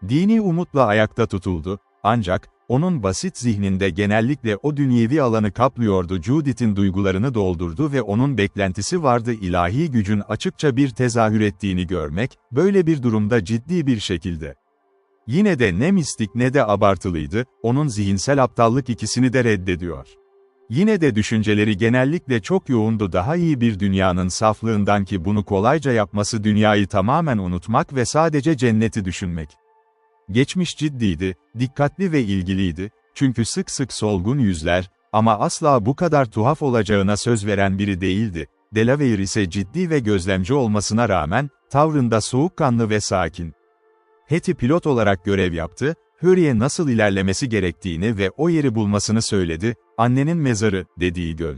Dini umutla ayakta tutuldu, ancak, onun basit zihninde genellikle o dünyevi alanı kaplıyordu, Judith'in duygularını doldurdu ve onun beklentisi vardı, ilahi gücün açıkça bir tezahür ettiğini görmek, böyle bir durumda ciddi bir şekilde. Yine de ne mistik ne de abartılıydı, onun zihinsel aptallık ikisini de reddediyor. Yine de düşünceleri genellikle çok yoğundu, daha iyi bir dünyanın saflığından ki bunu kolayca yapması dünyayı tamamen unutmak ve sadece cenneti düşünmek. Geçmiş ciddiydi, dikkatli ve ilgiliydi, çünkü sık sık solgun yüzler, ama asla bu kadar tuhaf olacağına söz veren biri değildi. Delaware ise ciddi ve gözlemci olmasına rağmen, tavrında soğukkanlı ve sakin. Hattie pilot olarak görev yaptı, Hurry'e nasıl ilerlemesi gerektiğini ve o yeri bulmasını söyledi, annenin mezarı, dediği göl.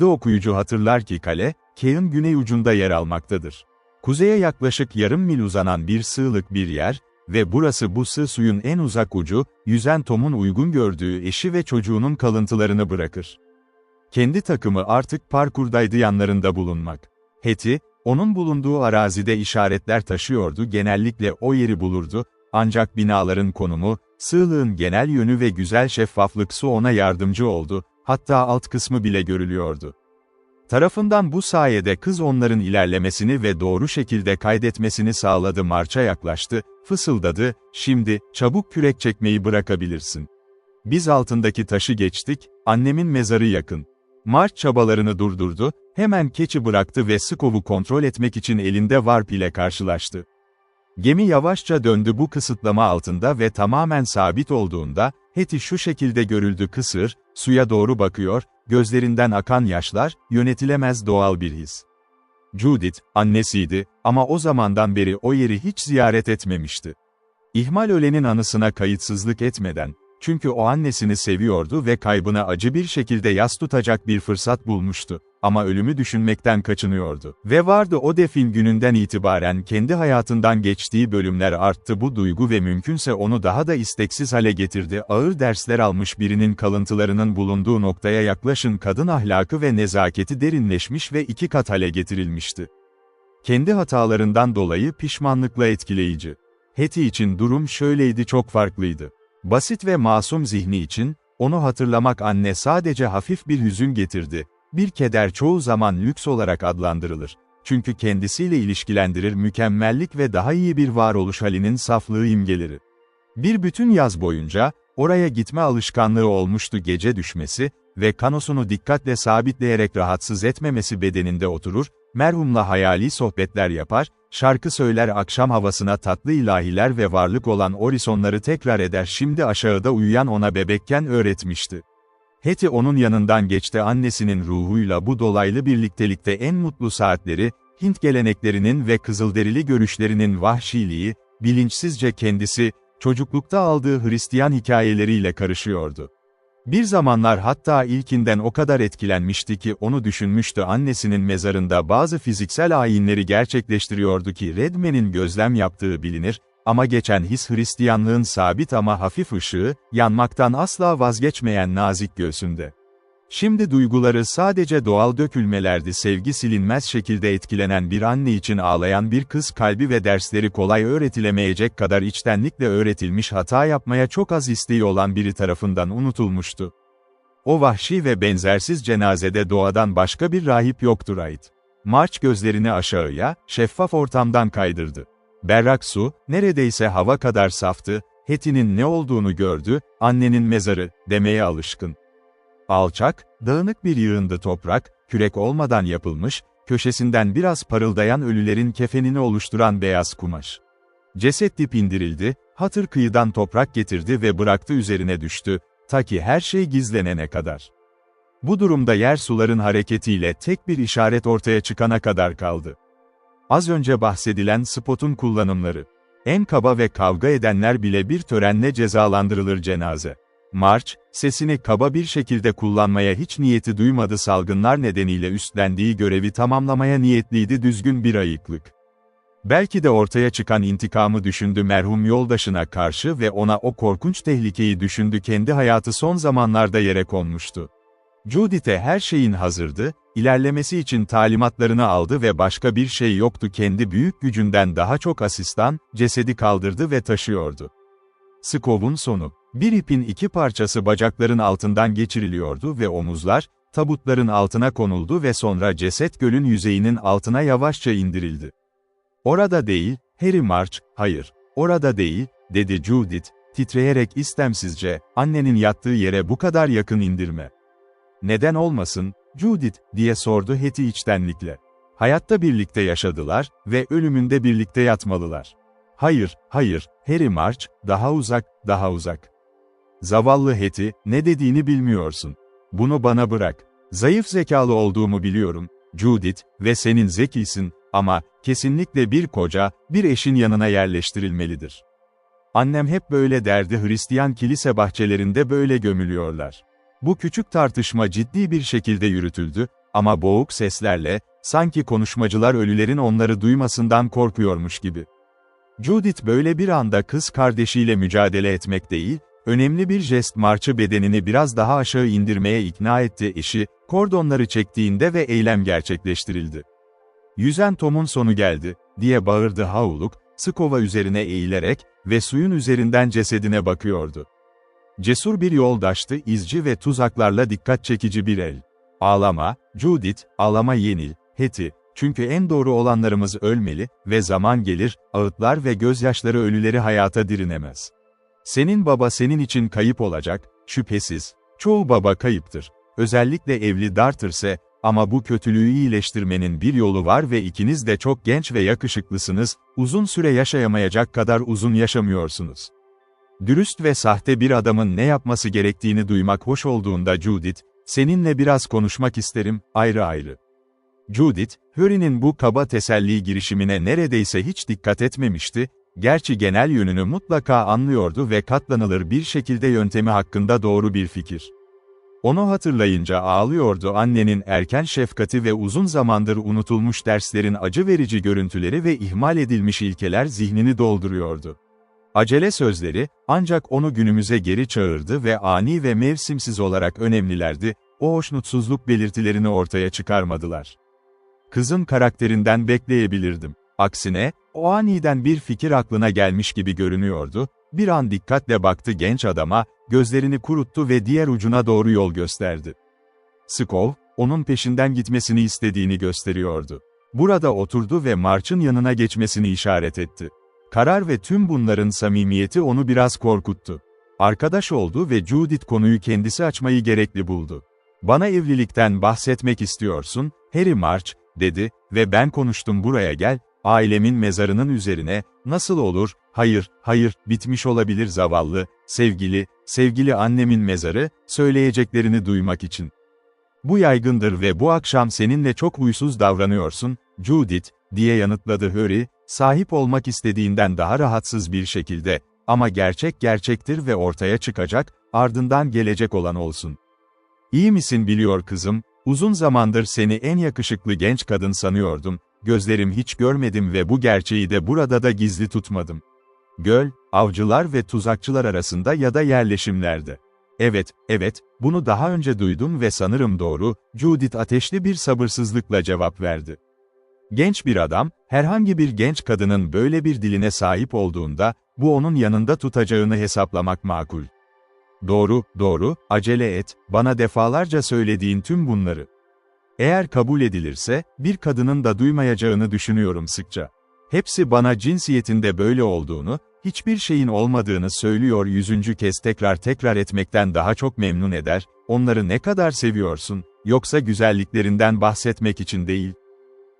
Okuyucu hatırlar ki kale, Kay'ın güney ucunda yer almaktadır. Kuzeye yaklaşık yarım mil uzanan bir sığlık bir yer ve burası bu sığ suyun en uzak ucu, yüzen Tom'un uygun gördüğü eşi ve çocuğunun kalıntılarını bırakır. Kendi takımı artık parkurdaydı, yanlarında bulunmak. Hattie, onun bulunduğu arazide işaretler taşıyordu, genellikle o yeri bulurdu, ancak binaların konumu, sığlığın genel yönü ve güzel şeffaflık ona yardımcı oldu, hatta alt kısmı bile görülüyordu. Tarafından bu sayede kız onların ilerlemesini ve doğru şekilde kaydetmesini sağladı. March'a yaklaştı, fısıldadı, "Şimdi, çabuk kürek çekmeyi bırakabilirsin. Biz altındaki taşı geçtik, annemin mezarı yakın." March çabalarını durdurdu, hemen keçi bıraktı ve Skov'u kontrol etmek için elinde warp ile karşılaştı. Gemi yavaşça döndü bu kısıtlama altında ve tamamen sabit olduğunda, Hattie şu şekilde görüldü: kısır, suya doğru bakıyor, gözlerinden akan yaşlar, yönetilemez doğal bir his. Judith, annesiydi ama o zamandan beri o yeri hiç ziyaret etmemişti. İhmal ölenin anısına kayıtsızlık etmeden, çünkü o annesini seviyordu ve kaybına acı bir şekilde yas tutacak bir fırsat bulmuştu. Ama ölümü düşünmekten kaçınıyordu. Ve vardı, o defin gününden itibaren kendi hayatından geçtiği bölümler arttı. Bu duygu ve mümkünse onu daha da isteksiz hale getirdi. Ağır dersler almış birinin kalıntılarının bulunduğu noktaya yaklaşın, kadın ahlakı ve nezaketi derinleşmiş ve 2 kat hale getirilmişti. Kendi hatalarından dolayı pişmanlıkla etkileyici. Hattie için durum şöyleydi, çok farklıydı. Basit ve masum zihni için, onu hatırlamak anne sadece hafif bir hüzün getirdi. Bir keder çoğu zaman lüks olarak adlandırılır. Çünkü kendisiyle ilişkilendirir, mükemmellik ve daha iyi bir varoluş halinin saflığı imgeleri. Bir bütün yaz boyunca, oraya gitme alışkanlığı olmuştu. Gece düşmesi ve kanosunu dikkatle sabitleyerek rahatsız etmemesi bedeninde oturur, merhumla hayali sohbetler yapar, şarkı söyler, akşam havasına tatlı ilahiler ve varlık olan orisonları tekrar eder. Şimdi aşağıda uyuyan ona bebekken öğretmişti. Hattie onun yanından geçti, annesinin ruhuyla bu dolaylı birliktelikte en mutlu saatleri, Hint geleneklerinin ve kızılderili görüşlerinin vahşiliği, bilinçsizce kendisi, çocuklukta aldığı Hristiyan hikayeleriyle karışıyordu. Bir zamanlar hatta ilkinden o kadar etkilenmişti ki onu düşünmüştü, annesinin mezarında bazı fiziksel ayinleri gerçekleştiriyordu ki Redman'in gözlem yaptığı bilinir, ama geçen his Hristiyanlığın sabit ama hafif ışığı, yanmaktan asla vazgeçmeyen nazik göğsünde. Şimdi duyguları sadece doğal dökülmelerdi, sevgi silinmez şekilde etkilenen bir anne için ağlayan bir kız kalbi ve dersleri kolay öğretilemeyecek kadar içtenlikle öğretilmiş, hata yapmaya çok az isteği olan biri tarafından unutulmuştu. O vahşi ve benzersiz cenazede doğadan başka bir rahip yoktu. Wright. March gözlerini aşağıya, şeffaf ortamdan kaydırdı. Berrak su, neredeyse hava kadar saftı, Hattie'nin ne olduğunu gördü, annenin mezarı, demeye alışkın. Alçak, dağınık bir yığındı toprak, kürek olmadan yapılmış, köşesinden biraz parıldayan ölülerin kefenini oluşturan beyaz kumaş. Ceset dip indirildi, Hatır kıyıdan toprak getirdi ve bıraktı, üzerine düştü, ta ki her şey gizlenene kadar. Bu durumda yer suların hareketiyle tek bir işaret ortaya çıkana kadar kaldı. Az önce bahsedilen spotun kullanımları. En kaba ve kavga edenler bile bir törenle cezalandırılır cenaze. March, sesini kaba bir şekilde kullanmaya hiç niyeti duymadı, salgınlar nedeniyle üstlendiği görevi tamamlamaya niyetliydi, düzgün bir ayıklık. Belki de ortaya çıkan intikamı düşündü merhum yoldaşına karşı ve ona o korkunç tehlikeyi düşündü, kendi hayatı son zamanlarda yere konmuştu. Judith'e her şeyin hazırdı, ilerlemesi için talimatlarını aldı ve başka bir şey yoktu, kendi büyük gücünden daha çok asistan, cesedi kaldırdı ve taşıyordu. Skov'un sonu. Bir ipin 2 parçası bacakların altından geçiriliyordu ve omuzlar, tabutların altına konuldu ve sonra ceset gölün yüzeyinin altına yavaşça indirildi. "Orada değil, Harry." March, "Hayır, orada değil," dedi Judith, titreyerek istemsizce, "annenin yattığı yere bu kadar yakın indirme." "Neden olmasın, Judith?" diye sordu Hetty içtenlikle. "Hayatta birlikte yaşadılar ve ölümünde birlikte yatmalılar." "Hayır, hayır, Harry March, daha uzak, daha uzak." Zavallı Hetty, "Ne dediğini bilmiyorsun. Bunu bana bırak. Zayıf zekalı olduğumu biliyorum, Judith, ve senin zekisin, ama kesinlikle bir koca, bir eşin yanına yerleştirilmelidir. Annem hep böyle derdi, Hristiyan kilise bahçelerinde böyle gömülüyorlar." Bu küçük tartışma ciddi bir şekilde yürütüldü, ama boğuk seslerle, sanki konuşmacılar ölülerin onları duymasından korkuyormuş gibi. Judith böyle bir anda kız kardeşiyle mücadele etmek değil, önemli bir jest March'ı bedenini biraz daha aşağı indirmeye ikna etti. Eşi, kordonları çektiğinde ve eylem gerçekleştirildi. "Yüzen Tom'un sonu geldi," diye bağırdı Howluk, skova üzerine eğilerek ve suyun üzerinden cesedine bakıyordu. Cesur bir yoldaştı, izci ve tuzaklarla dikkat çekici bir el. "Ağlama, Judith, ağlama, yenil, Hetty, çünkü en doğru olanlarımız ölmeli ve zaman gelir, ağıtlar ve gözyaşları ölüleri hayata dirinemez. Senin baba senin için kayıp olacak, şüphesiz. Çoğu baba kayıptır. Özellikle evli dartırse, ama bu kötülüğü iyileştirmenin bir yolu var ve ikiniz de çok genç ve yakışıklısınız, uzun süre yaşayamayacak kadar uzun yaşamıyorsunuz." Dürüst ve sahte bir adamın ne yapması gerektiğini duymak hoş olduğunda Judith, "Seninle biraz konuşmak isterim, ayrı ayrı." Judith, Harry'nin bu kaba teselli girişimine neredeyse hiç dikkat etmemişti, gerçi genel yönünü mutlaka anlıyordu ve katlanılır bir şekilde yöntemi hakkında doğru bir fikir. Onu hatırlayınca ağlıyordu, annenin erken şefkati ve uzun zamandır unutulmuş derslerin acı verici görüntüleri ve ihmal edilmiş ilkeler zihnini dolduruyordu. Acele sözleri, ancak onu günümüze geri çağırdı ve ani ve mevsimsiz olarak önemlilerdi, o hoşnutsuzluk belirtilerini ortaya çıkarmadılar. Kızın karakterinden bekleyebilirdim. Aksine, o aniden bir fikir aklına gelmiş gibi görünüyordu, bir an dikkatle baktı genç adama, gözlerini kuruttu ve diğer ucuna doğru yol gösterdi. Skov, onun peşinden gitmesini istediğini gösteriyordu. Burada oturdu ve March'ın yanına geçmesini işaret etti. Karar ve tüm bunların samimiyeti onu biraz korkuttu. Arkadaş oldu ve Judith konuyu kendisi açmayı gerekli buldu. "Bana evlilikten bahsetmek istiyorsun, Harry March," dedi, "ve ben konuştum, buraya gel, ailemin mezarının üzerine, nasıl olur, hayır, hayır, bitmiş olabilir zavallı, sevgili annemin mezarı, söyleyeceklerini duymak için. Bu yaygındır ve bu akşam seninle çok huysuz davranıyorsun, Judith," diye yanıtladı Harry, sahip olmak istediğinden daha rahatsız bir şekilde, "ama gerçek gerçektir ve ortaya çıkacak, ardından gelecek olan olsun. İyi misin biliyor kızım, uzun zamandır seni en yakışıklı genç kadın sanıyordum, gözlerim hiç görmedim ve bu gerçeği de burada da gizli tutmadım. Göl, avcılar ve tuzakçılar arasında ya da yerleşimlerde. Evet, bunu daha önce duydum ve sanırım doğru," Judith ateşli bir sabırsızlıkla cevap verdi. Genç bir adam, herhangi bir genç kadının böyle bir diline sahip olduğunda, bu onun yanında tutacağını hesaplamak makul. Doğru, acele et, bana defalarca söylediğin tüm bunları. Eğer kabul edilirse, bir kadının da duymayacağını düşünüyorum sıkça. Hepsi bana cinsiyetinde böyle olduğunu, hiçbir şeyin olmadığını söylüyor, 100. kez tekrar etmekten daha çok memnun eder, onları ne kadar seviyorsun, yoksa güzelliklerinden bahsetmek için değil.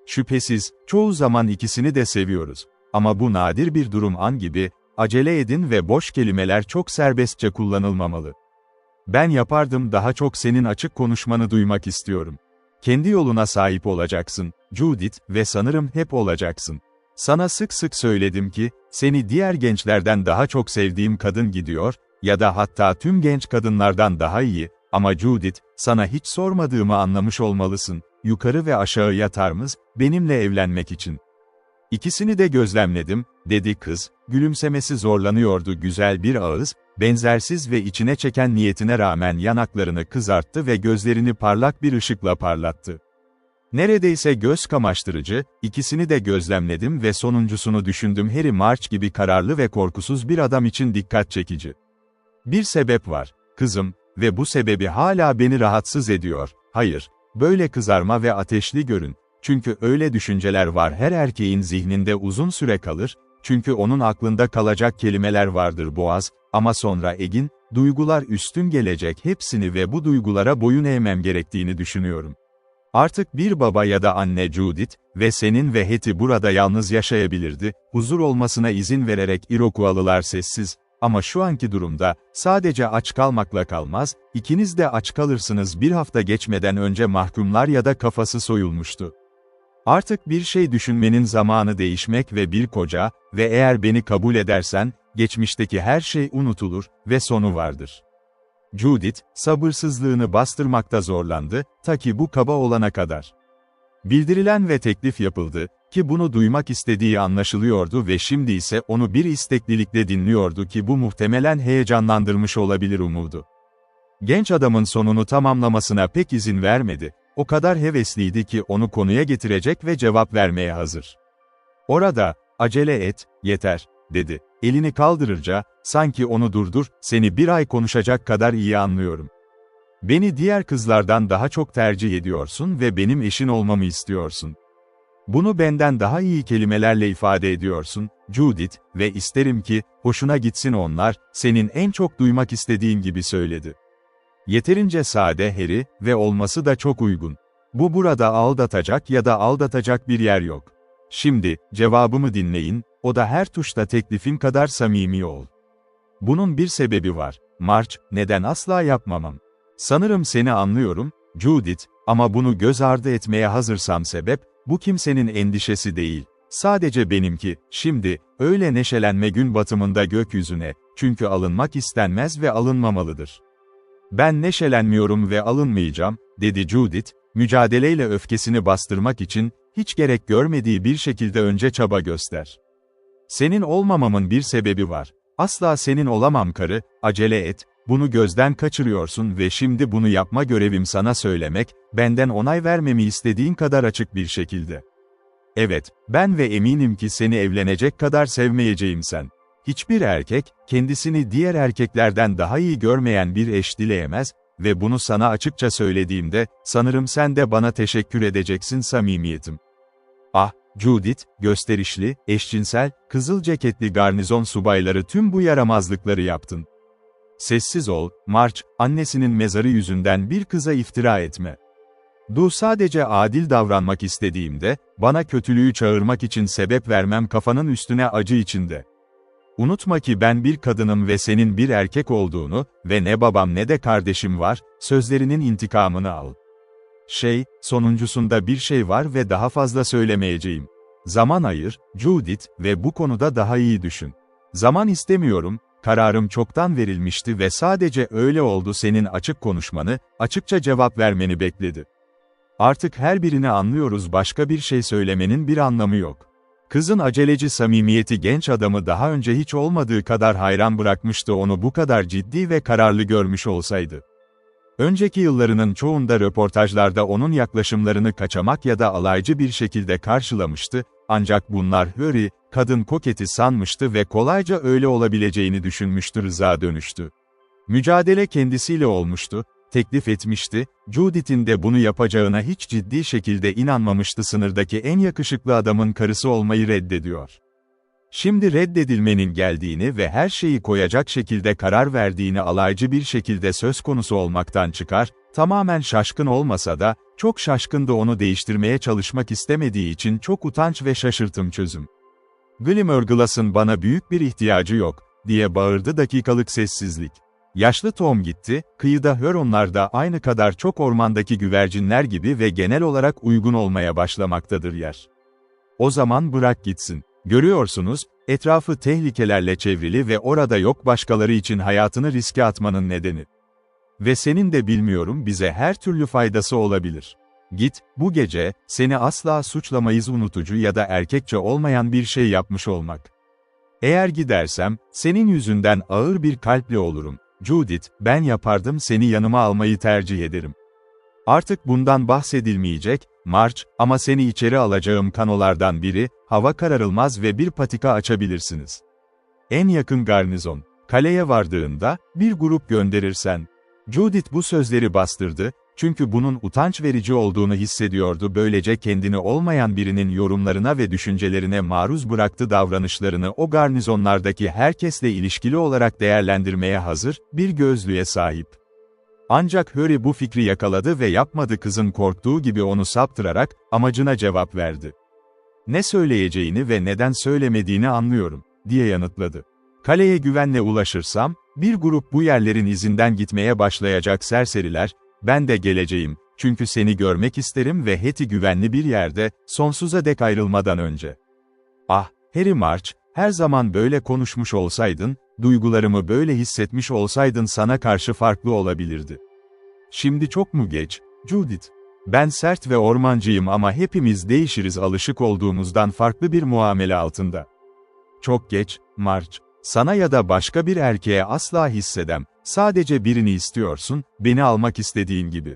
Şüphesiz, çoğu zaman ikisini de seviyoruz. Ama bu nadir bir durum, an gibi, acele edin ve boş kelimeler çok serbestçe kullanılmamalı. Ben yapardım, daha çok senin açık konuşmanı duymak istiyorum. Kendi yoluna sahip olacaksın, Judith, ve sanırım hep olacaksın. Sana sık sık söyledim ki, seni diğer gençlerden daha çok sevdiğim kadın gidiyor, ya da hatta tüm genç kadınlardan daha iyi, ama Judith, sana hiç sormadığımı anlamış olmalısın, yukarı ve aşağı yatarmız, benimle evlenmek için. İkisini de gözlemledim, dedi kız, gülümsemesi zorlanıyordu, güzel bir ağız, benzersiz ve içine çeken niyetine rağmen yanaklarını kızarttı ve gözlerini parlak bir ışıkla parlattı. Neredeyse göz kamaştırıcı, ikisini de gözlemledim ve sonuncusunu düşündüm, Harry March gibi kararlı ve korkusuz bir adam için dikkat çekici. Bir sebep var, kızım, ve bu sebebi hala beni rahatsız ediyor, hayır, böyle kızarma ve ateşli görün, çünkü öyle düşünceler var her erkeğin zihninde uzun süre kalır, çünkü onun aklında kalacak kelimeler vardır Boğaz, ama sonra Egin, duygular üstün gelecek hepsini ve bu duygulara boyun eğmem gerektiğini düşünüyorum. Artık bir baba ya da anne Judith ve senin ve Hetty burada yalnız yaşayabilirdi, huzur olmasına izin vererek Iroquois'lılar sessiz, ama şu anki durumda, sadece aç kalmakla kalmaz, ikiniz de aç kalırsınız bir hafta geçmeden önce mahkumlar ya da kafası soyulmuştu. Artık bir şey düşünmenin zamanı değişmek ve bir koca ve eğer beni kabul edersen, geçmişteki her şey unutulur ve sonu vardır. Judith, sabırsızlığını bastırmakta zorlandı, ta ki bu kaba olana kadar. Bildirilen ve teklif yapıldı, ki bunu duymak istediği anlaşılıyordu ve şimdi ise onu bir isteklilikle dinliyordu ki bu muhtemelen heyecanlandırmış olabilir umudu. Genç adamın sonunu tamamlamasına pek izin vermedi, o kadar hevesliydi ki onu konuya getirecek ve cevap vermeye hazır. Orada, acele et, yeter, dedi. Elini kaldırırca, sanki onu durdur, seni bir ay konuşacak kadar iyi anlıyorum. Beni diğer kızlardan daha çok tercih ediyorsun ve benim eşin olmamı istiyorsun. Bunu benden daha iyi kelimelerle ifade ediyorsun, Judith, ve isterim ki, hoşuna gitsin onlar, senin en çok duymak istediğin gibi söyledi. Yeterince sade Harry ve olması da çok uygun. Bu burada aldatacak ya da aldatacak bir yer yok. Şimdi, cevabımı dinleyin, o da her tuşta teklifim kadar samimi ol. Bunun bir sebebi var, March, neden asla yapmamam? Sanırım seni anlıyorum, Judith, ama bunu göz ardı etmeye hazırsam sebep, bu kimsenin endişesi değil, sadece benimki, şimdi, öyle neşelenme gün batımında gökyüzüne, çünkü alınmak istenmez ve alınmamalıdır. Ben neşelenmiyorum ve alınmayacağım, dedi Judith, mücadeleyle öfkesini bastırmak için, hiç gerek görmediği bir şekilde önce çaba göster. Senin olmamamın bir sebebi var. Asla senin olamam karı, acele et, bunu gözden kaçırıyorsun ve şimdi bunu yapma görevim sana söylemek, benden onay vermemi istediğin kadar açık bir şekilde. Evet, ben ve eminim ki seni evlenecek kadar sevmeyeceğim sen. Hiçbir erkek, kendisini diğer erkeklerden daha iyi görmeyen bir eş dileyemez ve bunu sana açıkça söylediğimde, sanırım sen de bana teşekkür edeceksin samimiyetim. Ah, Judith, gösterişli, eşcinsel, kızıl ceketli garnizon subayları tüm bu yaramazlıkları yaptın. Sessiz ol, March, annesinin mezarı yüzünden bir kıza iftira etme. Sadece adil davranmak istediğimde, bana kötülüğü çağırmak için sebep vermem kafanın üstüne acı içinde. Unutma ki ben bir kadınım ve senin bir erkek olduğunu ve ne babam ne de kardeşim var, sözlerinin intikamını al. Sonuncusunda bir şey var ve daha fazla söylemeyeceğim. Zaman ayır, Judith, ve bu konuda daha iyi düşün. Zaman istemiyorum, kararım çoktan verilmişti ve sadece öyle oldu senin açık konuşmanı, açıkça cevap vermeni bekledi. Artık her birini anlıyoruz başka bir şey söylemenin bir anlamı yok. Kızın aceleci samimiyeti genç adamı daha önce hiç olmadığı kadar hayran bırakmıştı onu bu kadar ciddi ve kararlı görmüş olsaydı. Önceki yıllarının çoğunda röportajlarda onun yaklaşımlarını kaçamak ya da alaycı bir şekilde karşılamıştı, ancak bunlar Harry, kadın koketi sanmıştı ve kolayca öyle olabileceğini düşünmüştü rıza dönüştü. Mücadele kendisiyle olmuştu, teklif etmişti, Judith'in de bunu yapacağına hiç ciddi şekilde inanmamıştı sınırdaki en yakışıklı adamın karısı olmayı reddediyor. Şimdi reddedilmenin geldiğini ve her şeyi koyacak şekilde karar verdiğini alaycı bir şekilde söz konusu olmaktan çıkar, tamamen şaşkın olmasa da, çok şaşkındı onu değiştirmeye çalışmak istemediği için çok utanç ve şaşırtım çözüm. Glimmerglass'ın bana büyük bir ihtiyacı yok, diye bağırdı dakikalık sessizlik. Yaşlı Tom gitti, kıyıda Huronlar da aynı kadar çok ormandaki güvercinler gibi ve genel olarak uygun olmaya başlamaktadır yer. O zaman bırak gitsin. Görüyorsunuz, etrafı tehlikelerle çevrili ve orada yok başkaları için hayatını riske atmanın nedeni. Ve senin de bilmiyorum bize her türlü faydası olabilir. Git, bu gece, seni asla suçlamayız unutucu ya da erkekçe olmayan bir şey yapmış olmak. Eğer gidersem, senin yüzünden ağır bir kalple olurum. Judith, ben yapardım seni yanıma almayı tercih ederim. Artık bundan bahsedilmeyecek, March, ama seni içeri alacağım kanolardan biri, hava kararılmaz ve bir patika açabilirsiniz. En yakın garnizon. Kaleye vardığında, bir grup gönderirsen. Judith bu sözleri bastırdı, Çünkü bunun utanç verici olduğunu hissediyordu. Böylece kendini olmayan birinin yorumlarına ve düşüncelerine maruz bıraktı, davranışlarını o garnizonlardaki herkesle ilişkili olarak değerlendirmeye hazır bir gözlüğe sahip. Ancak Harry bu fikri yakaladı ve yapmadı, kızın korktuğu gibi onu saptırarak amacına cevap verdi. "Ne söyleyeceğini ve neden söylemediğini anlıyorum," diye yanıtladı. "Kaleye güvenle ulaşırsam, bir grup bu yerlerin izinden gitmeye başlayacak serseriler, ben de geleceğim, çünkü seni görmek isterim ve Hetty güvenli bir yerde, sonsuza dek ayrılmadan önce." Ah, Harry March, her zaman böyle konuşmuş olsaydın, duygularımı böyle hissetmiş olsaydın sana karşı farklı olabilirdi. Şimdi çok mu geç, Judith? Ben sert ve ormancıyım ama hepimiz değişiriz, alışık olduğumuzdan farklı bir muamele altında. Çok geç, March. Sana ya da başka bir erkeğe asla hissedem, sadece birini istiyorsun, beni almak istediğin gibi.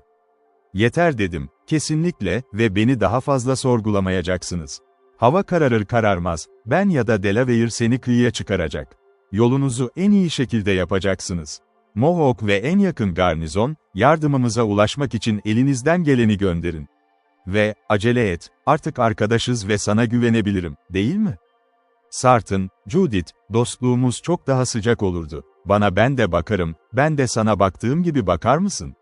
Yeter dedim, kesinlikle ve beni daha fazla sorgulamayacaksınız. Hava kararır kararmaz, ben ya da Delaware seni kıyıya çıkaracak. Yolunuzu en iyi şekilde yapacaksınız. Mohawk ve en yakın garnizon, yardımımıza ulaşmak için elinizden geleni gönderin. Ve, acele et, artık arkadaşız ve sana güvenebilirim, değil mi? Sartın, Judith, dostluğumuz çok daha sıcak olurdu. Bana ben de bakarım, ben de sana baktığım gibi bakar mısın?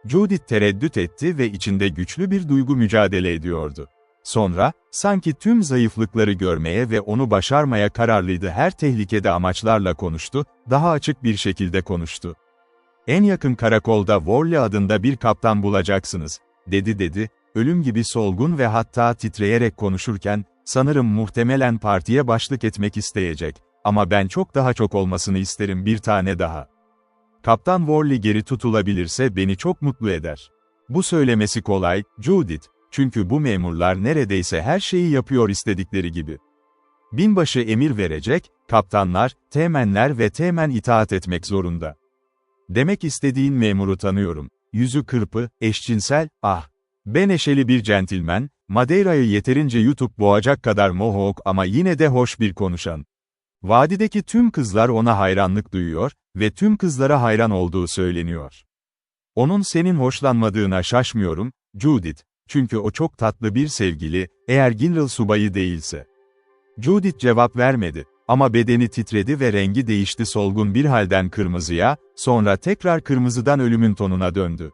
Judith tereddüt etti ve içinde güçlü bir duygu mücadele ediyordu. Sonra, sanki tüm zayıflıkları görmeye ve onu başarmaya kararlıydı, her tehlikede amaçlarla konuştu, daha açık bir şekilde konuştu. "En yakın karakolda Worley adında bir kaptan bulacaksınız," dedi, ölüm gibi solgun ve hatta titreyerek konuşurken, "sanırım muhtemelen partiye başlık etmek isteyecek, ama ben çok daha çok olmasını isterim, bir tane daha. Kaptan Worley geri tutulabilirse beni çok mutlu eder." Bu söylemesi kolay, Judith, çünkü bu memurlar neredeyse her şeyi yapıyor istedikleri gibi. Binbaşı emir verecek, kaptanlar, teğmenler ve teğmen itaat etmek zorunda. "Demek istediğin memuru tanıyorum. Yüzü kırpı, eşcinsel, ah. Ben neşeli bir centilmen, Madeira'yı yeterince yutup boğacak kadar Mohawk ama yine de hoş bir konuşan. Vadideki tüm kızlar ona hayranlık duyuyor ve tüm kızlara hayran olduğu söyleniyor. Onun senin hoşlanmadığına şaşmıyorum, Judith, çünkü o çok tatlı bir sevgili, eğer Ginril subayı değilse." Judith cevap vermedi, ama bedeni titredi ve rengi değişti, solgun bir halden kırmızıya, sonra tekrar kırmızıdan ölümün tonuna döndü.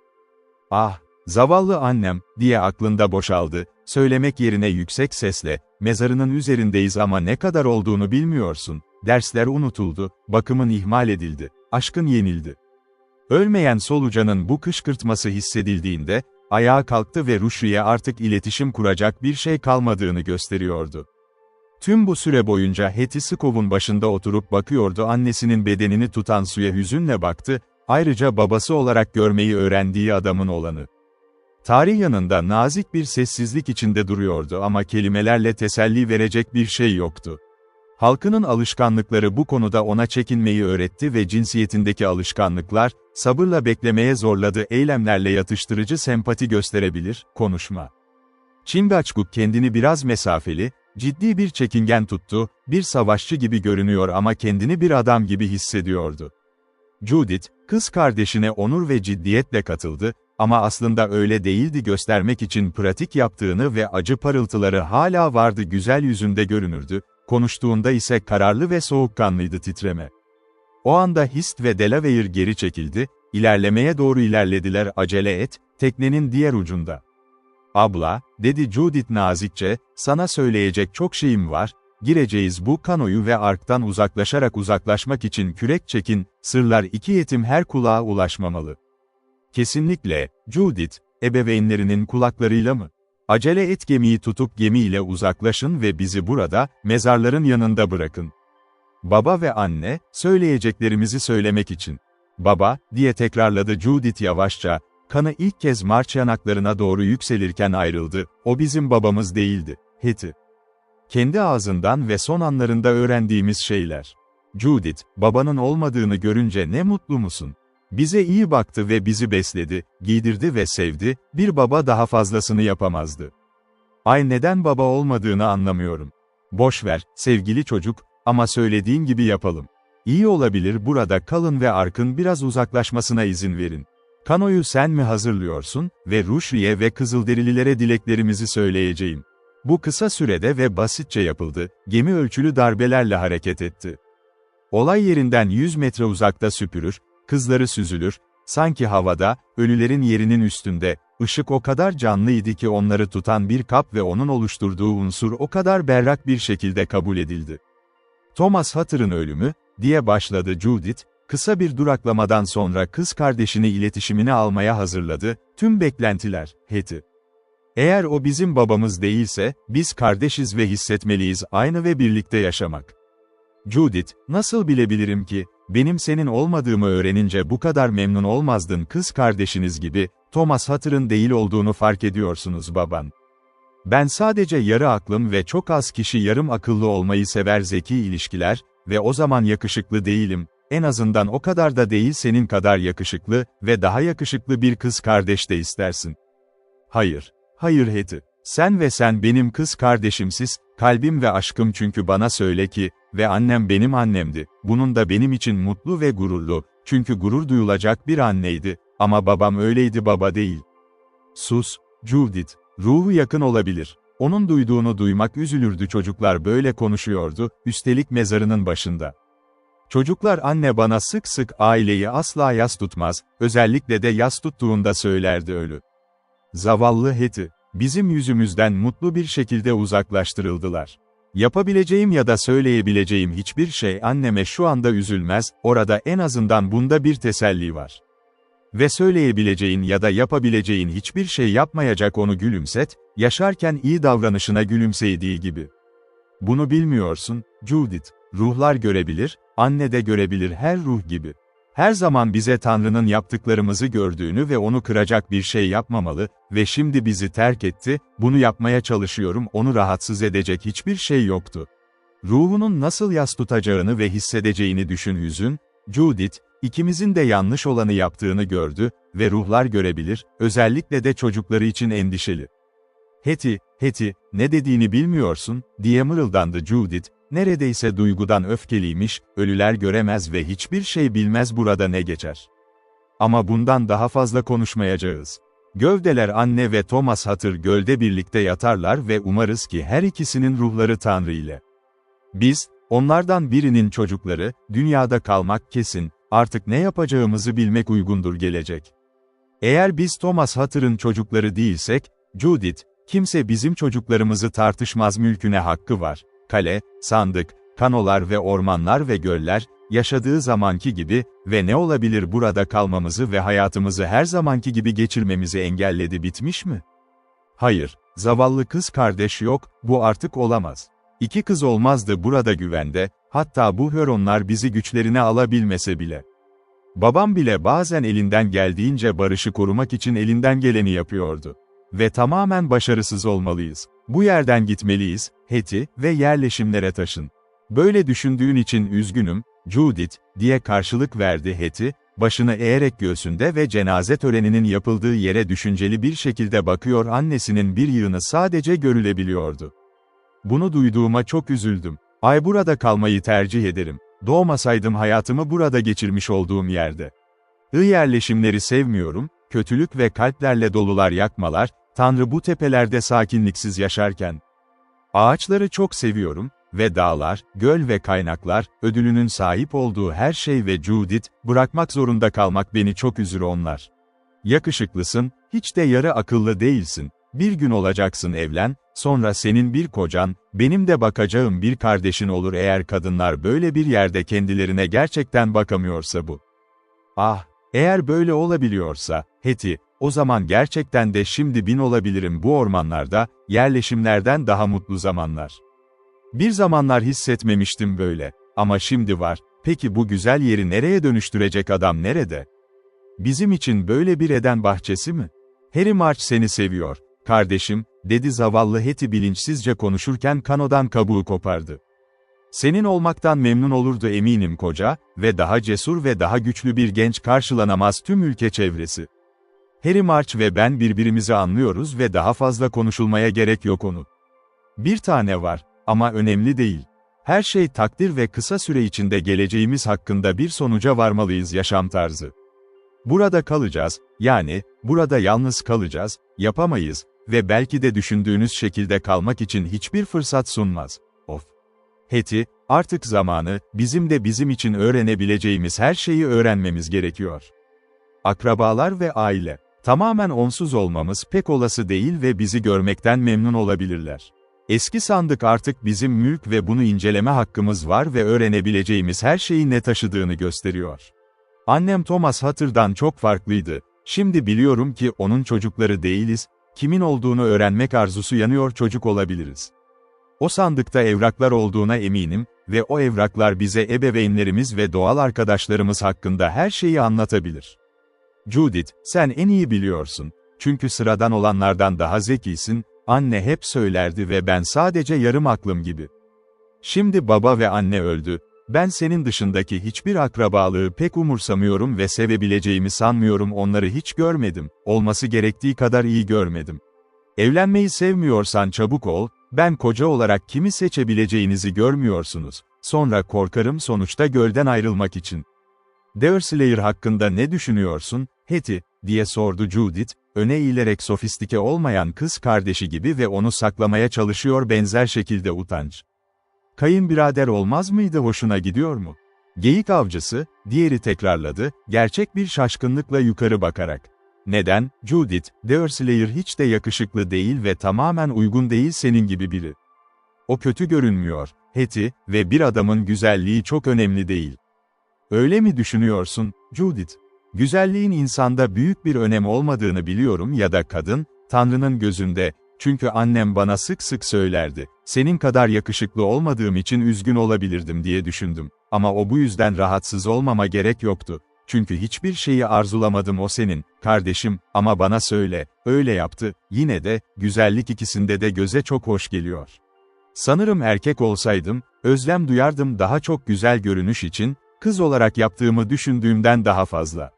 "Ah, zavallı annem," diye aklında boşaldı, söylemek yerine yüksek sesle, "mezarının üzerindeyiz ama ne kadar olduğunu bilmiyorsun, dersler unutuldu, bakımın ihmal edildi, aşkın yenildi." Ölmeyen solucanın bu kışkırtması hissedildiğinde, ayağa kalktı ve Rushdie'ye artık iletişim kuracak bir şey kalmadığını gösteriyordu. Tüm bu süre boyunca Hetty Skov'un başında oturup bakıyordu, annesinin bedenini tutan suya hüzünle baktı, ayrıca babası olarak görmeyi öğrendiği adamın olanı. Tarih yanında nazik bir sessizlik içinde duruyordu ama kelimelerle teselli verecek bir şey yoktu. Halkının alışkanlıkları bu konuda ona çekinmeyi öğretti ve cinsiyetindeki alışkanlıklar, sabırla beklemeye zorladı, eylemlerle yatıştırıcı sempati gösterebilir, konuşma. Chingachgook kendini biraz mesafeli, ciddi bir çekingen tuttu, bir savaşçı gibi görünüyor ama kendini bir adam gibi hissediyordu. Judith, kız kardeşine onur ve ciddiyetle katıldı, ama aslında öyle değildi, göstermek için pratik yaptığını ve acı parıltıları hala vardı, güzel yüzünde görünürdü, konuştuğunda ise kararlı ve soğukkanlıydı, titreme. O anda Hist ve Delaware geri çekildi, ilerlemeye doğru ilerlediler, "acele et, teknenin diğer ucunda." "Abla," dedi Judith nazikçe, "sana söyleyecek çok şeyim var, gireceğiz bu kanoyu ve arktan uzaklaşmak için kürek çekin, sırlar iki yetim her kulağa ulaşmamalı." "Kesinlikle, Judith, ebeveynlerinin kulaklarıyla mı? Acele et, gemiyi tutup gemiyle uzaklaşın ve bizi burada, mezarların yanında bırakın." "Baba ve anne, söyleyeceklerimizi söylemek için." "Baba," diye tekrarladı Judith yavaşça, kanı ilk kez March yanaklarına doğru yükselirken ayrıldı, "o bizim babamız değildi, Hetty." Kendi ağzından ve son anlarında öğrendiğimiz şeyler. "Judith, babanın olmadığını görünce ne mutlu musun? Bize iyi baktı ve bizi besledi, giydirdi ve sevdi, bir baba daha fazlasını yapamazdı." "Ay, neden baba olmadığını anlamıyorum." "Boş ver, sevgili çocuk, ama söylediğin gibi yapalım. İyi olabilir, burada kalın ve Ark'ın biraz uzaklaşmasına izin verin." Kanoyu sen mi hazırlıyorsun ve Ruşriye ve Kızılderililere dileklerimizi söyleyeceğim. Bu kısa sürede ve basitçe yapıldı, gemi ölçülü darbelerle hareket etti. Olay yerinden 100 metre uzakta süpürür, kızları süzülür, sanki havada, ölülerin yerinin üstünde, ışık o kadar canlıydı ki onları tutan bir kap ve onun oluşturduğu unsur o kadar berrak bir şekilde kabul edildi. Thomas Hatter'ın ölümü, diye başladı Judith, kısa bir duraklamadan sonra kız kardeşini iletişimine almaya hazırladı, tüm beklentiler, Hetty. Eğer o bizim babamız değilse, biz kardeşiz ve hissetmeliyiz aynı ve birlikte yaşamak. Judith, nasıl bilebilirim ki, benim senin olmadığımı öğrenince bu kadar memnun olmazdın kız kardeşiniz gibi, Thomas Hatter'ın değil olduğunu fark ediyorsunuz baban. Ben sadece yarı aklım ve çok az kişi yarım akıllı olmayı sever zeki ilişkiler, ve o zaman yakışıklı değilim, en azından o kadar da değil senin kadar yakışıklı ve daha yakışıklı bir kız kardeş de istersin. Hayır, hayır Hetty. Sen ve sen benim kız kardeşimsiz, kalbim ve aşkım çünkü bana söyle ki, ve annem benim annemdi, bunun da benim için mutlu ve gururlu, çünkü gurur duyulacak bir anneydi, ama babam öyleydi baba değil. Sus, Judith, ruhu yakın olabilir. Onun duyduğunu duymak üzülürdü çocuklar böyle konuşuyordu, üstelik mezarının başında. Çocuklar anne bana sık sık aileyi asla yas tutmaz, özellikle de yas tuttuğunda söylerdi ölü. Zavallı Hetty. Bizim yüzümüzden mutlu bir şekilde uzaklaştırıldılar. Yapabileceğim ya da söyleyebileceğim hiçbir şey anneme şu anda üzülmez, orada en azından bunda bir teselli var. Ve söyleyebileceğin ya da yapabileceğin hiçbir şey yapmayacak onu gülümset, yaşarken iyi davranışına gülümsediği gibi. Bunu bilmiyorsun, Judith. Ruhlar görebilir, anne de görebilir her ruh gibi. Her zaman bize Tanrı'nın yaptıklarımızı gördüğünü ve onu kıracak bir şey yapmamalı ve şimdi bizi terk etti, bunu yapmaya çalışıyorum onu rahatsız edecek hiçbir şey yoktu. Ruhunun nasıl yas tutacağını ve hissedeceğini düşün hüzün, Judith, ikimizin de yanlış olanı yaptığını gördü ve ruhlar görebilir, özellikle de çocukları için endişeli. Hetty, ne dediğini bilmiyorsun, diye mırıldandı Judith, neredeyse duygudan öfkeliymiş, ölüler göremez ve hiçbir şey bilmez burada ne geçer. Ama bundan daha fazla konuşmayacağız. Gövdeler anne ve Thomas Hatter gölde birlikte yatarlar ve umarız ki her ikisinin ruhları Tanrı ile. Biz, onlardan birinin çocukları, dünyada kalmak kesin, artık ne yapacağımızı bilmek uygundur gelecek. Eğer biz Thomas Hatter'ın çocukları değilsek, Judith, kimse bizim çocuklarımızı tartışmaz mülküne hakkı var. Kale, sandık, kanolar ve ormanlar ve göller, yaşadığı zamanki gibi ve ne olabilir burada kalmamızı ve hayatımızı her zamanki gibi geçirmemizi engelledi bitmiş mi? Hayır, zavallı kız kardeş yok, bu artık olamaz. İki kız olmazdı burada güvende, hatta bu Hüronlar bizi güçlerine alabilmese bile. Babam bile bazen elinden geldiğince barışı korumak için elinden geleni yapıyordu. Ve tamamen başarısız olmalıyız. Bu yerden gitmeliyiz, Hetty, ve yerleşimlere taşın. Böyle düşündüğün için üzgünüm, Judith, diye karşılık verdi Hetty, başını eğerek göğsünde ve cenaze töreninin yapıldığı yere düşünceli bir şekilde bakıyor annesinin bir yığını sadece görülebiliyordu. Bunu duyduğuma çok üzüldüm. Burada kalmayı tercih ederim. Doğmasaydım hayatımı burada geçirmiş olduğum yerde. Yerleşimleri sevmiyorum, kötülük ve kalplerle dolular yakmalar, Tanrı bu tepelerde sakinliksiz yaşarken. Ağaçları çok seviyorum ve dağlar, göl ve kaynaklar, ödülünün sahip olduğu her şey ve Judith, bırakmak zorunda kalmak beni çok üzür onlar. Yakışıklısın, hiç de yarı akıllı değilsin, bir gün olacaksın evlen, sonra senin bir kocan, benim de bakacağım bir kardeşin olur eğer kadınlar böyle bir yerde kendilerine gerçekten bakamıyorsa bu. Ah, eğer böyle olabiliyorsa, Hetty, o zaman gerçekten de şimdi bin olabilirim bu ormanlarda, yerleşimlerden daha mutlu zamanlar. Bir zamanlar hissetmemiştim böyle, ama şimdi var, peki bu güzel yeri nereye dönüştürecek adam nerede? Bizim için böyle bir Eden bahçesi mi? Harry March seni seviyor, kardeşim, dedi zavallı Hetty bilinçsizce konuşurken kanodan kabuğu kopardı. Senin olmaktan memnun olurdu eminim koca, ve daha cesur ve daha güçlü bir genç karşılanamaz tüm ülke çevresi. Harry March ve ben birbirimizi anlıyoruz ve daha fazla konuşulmaya gerek yok onu. Bir tane var, ama önemli değil. Her şey takdir ve kısa süre içinde geleceğimiz hakkında bir sonuca varmalıyız yaşam tarzı. Burada kalacağız, yani, burada yalnız kalacağız, yapamayız ve belki de düşündüğünüz şekilde kalmak için hiçbir fırsat sunmaz. Of! Hetty, artık zamanı, bizim de bizim için öğrenebileceğimiz her şeyi öğrenmemiz gerekiyor. Akrabalar ve aile. Tamamen onsuz olmamız pek olası değil ve bizi görmekten memnun olabilirler. Eski sandık artık bizim mülk ve bunu inceleme hakkımız var ve öğrenebileceğimiz her şeyi ne taşıdığını gösteriyor. Annem Thomas Hatter'dan çok farklıydı. Şimdi biliyorum ki onun çocukları değiliz, kimin olduğunu öğrenmek arzusu yanıyor çocuk olabiliriz. O sandıkta evraklar olduğuna eminim ve o evraklar bize ebeveynlerimiz ve doğal arkadaşlarımız hakkında her şeyi anlatabilir. Judith, sen en iyi biliyorsun. Çünkü sıradan olanlardan daha zekisin, anne hep söylerdi ve ben sadece yarım aklım gibi. Şimdi baba ve anne öldü. Ben senin dışındaki hiçbir akrabalığı pek umursamıyorum ve sevebileceğimi sanmıyorum, onları hiç görmedim, olması gerektiği kadar iyi görmedim. Evlenmeyi sevmiyorsan çabuk ol, ben koca olarak kimi seçebileceğinizi görmüyorsunuz, sonra korkarım sonuçta gölden ayrılmak için. Dersleyer hakkında ne düşünüyorsun, Hetty, diye sordu Judith, öne eğilerek sofistike olmayan kız kardeşi gibi ve onu saklamaya çalışıyor benzer şekilde utanç. Kayınbirader olmaz mıydı, hoşuna gidiyor mu? Geyik avcısı, diğeri tekrarladı, gerçek bir şaşkınlıkla yukarı bakarak. Neden, Judith, Dersleyer hiç de yakışıklı değil ve tamamen uygun değil senin gibi biri. O kötü görünmüyor, Hetty, ve bir adamın güzelliği çok önemli değil. Öyle mi düşünüyorsun, Judith? Güzelliğin insanda büyük bir önem olmadığını biliyorum ya da kadın, Tanrı'nın gözünde, çünkü annem bana sık sık söylerdi, senin kadar yakışıklı olmadığım için üzgün olabilirdim diye düşündüm, ama o bu yüzden rahatsız olmama gerek yoktu, çünkü hiçbir şeyi arzulamadım, o senin, kardeşim, ama bana söyle, öyle yaptı, yine de, güzellik ikisinde de göze çok hoş geliyor. Sanırım erkek olsaydım, özlem duyardım daha çok güzel görünüş için, kız olarak yaptığımı düşündüğümden daha fazla.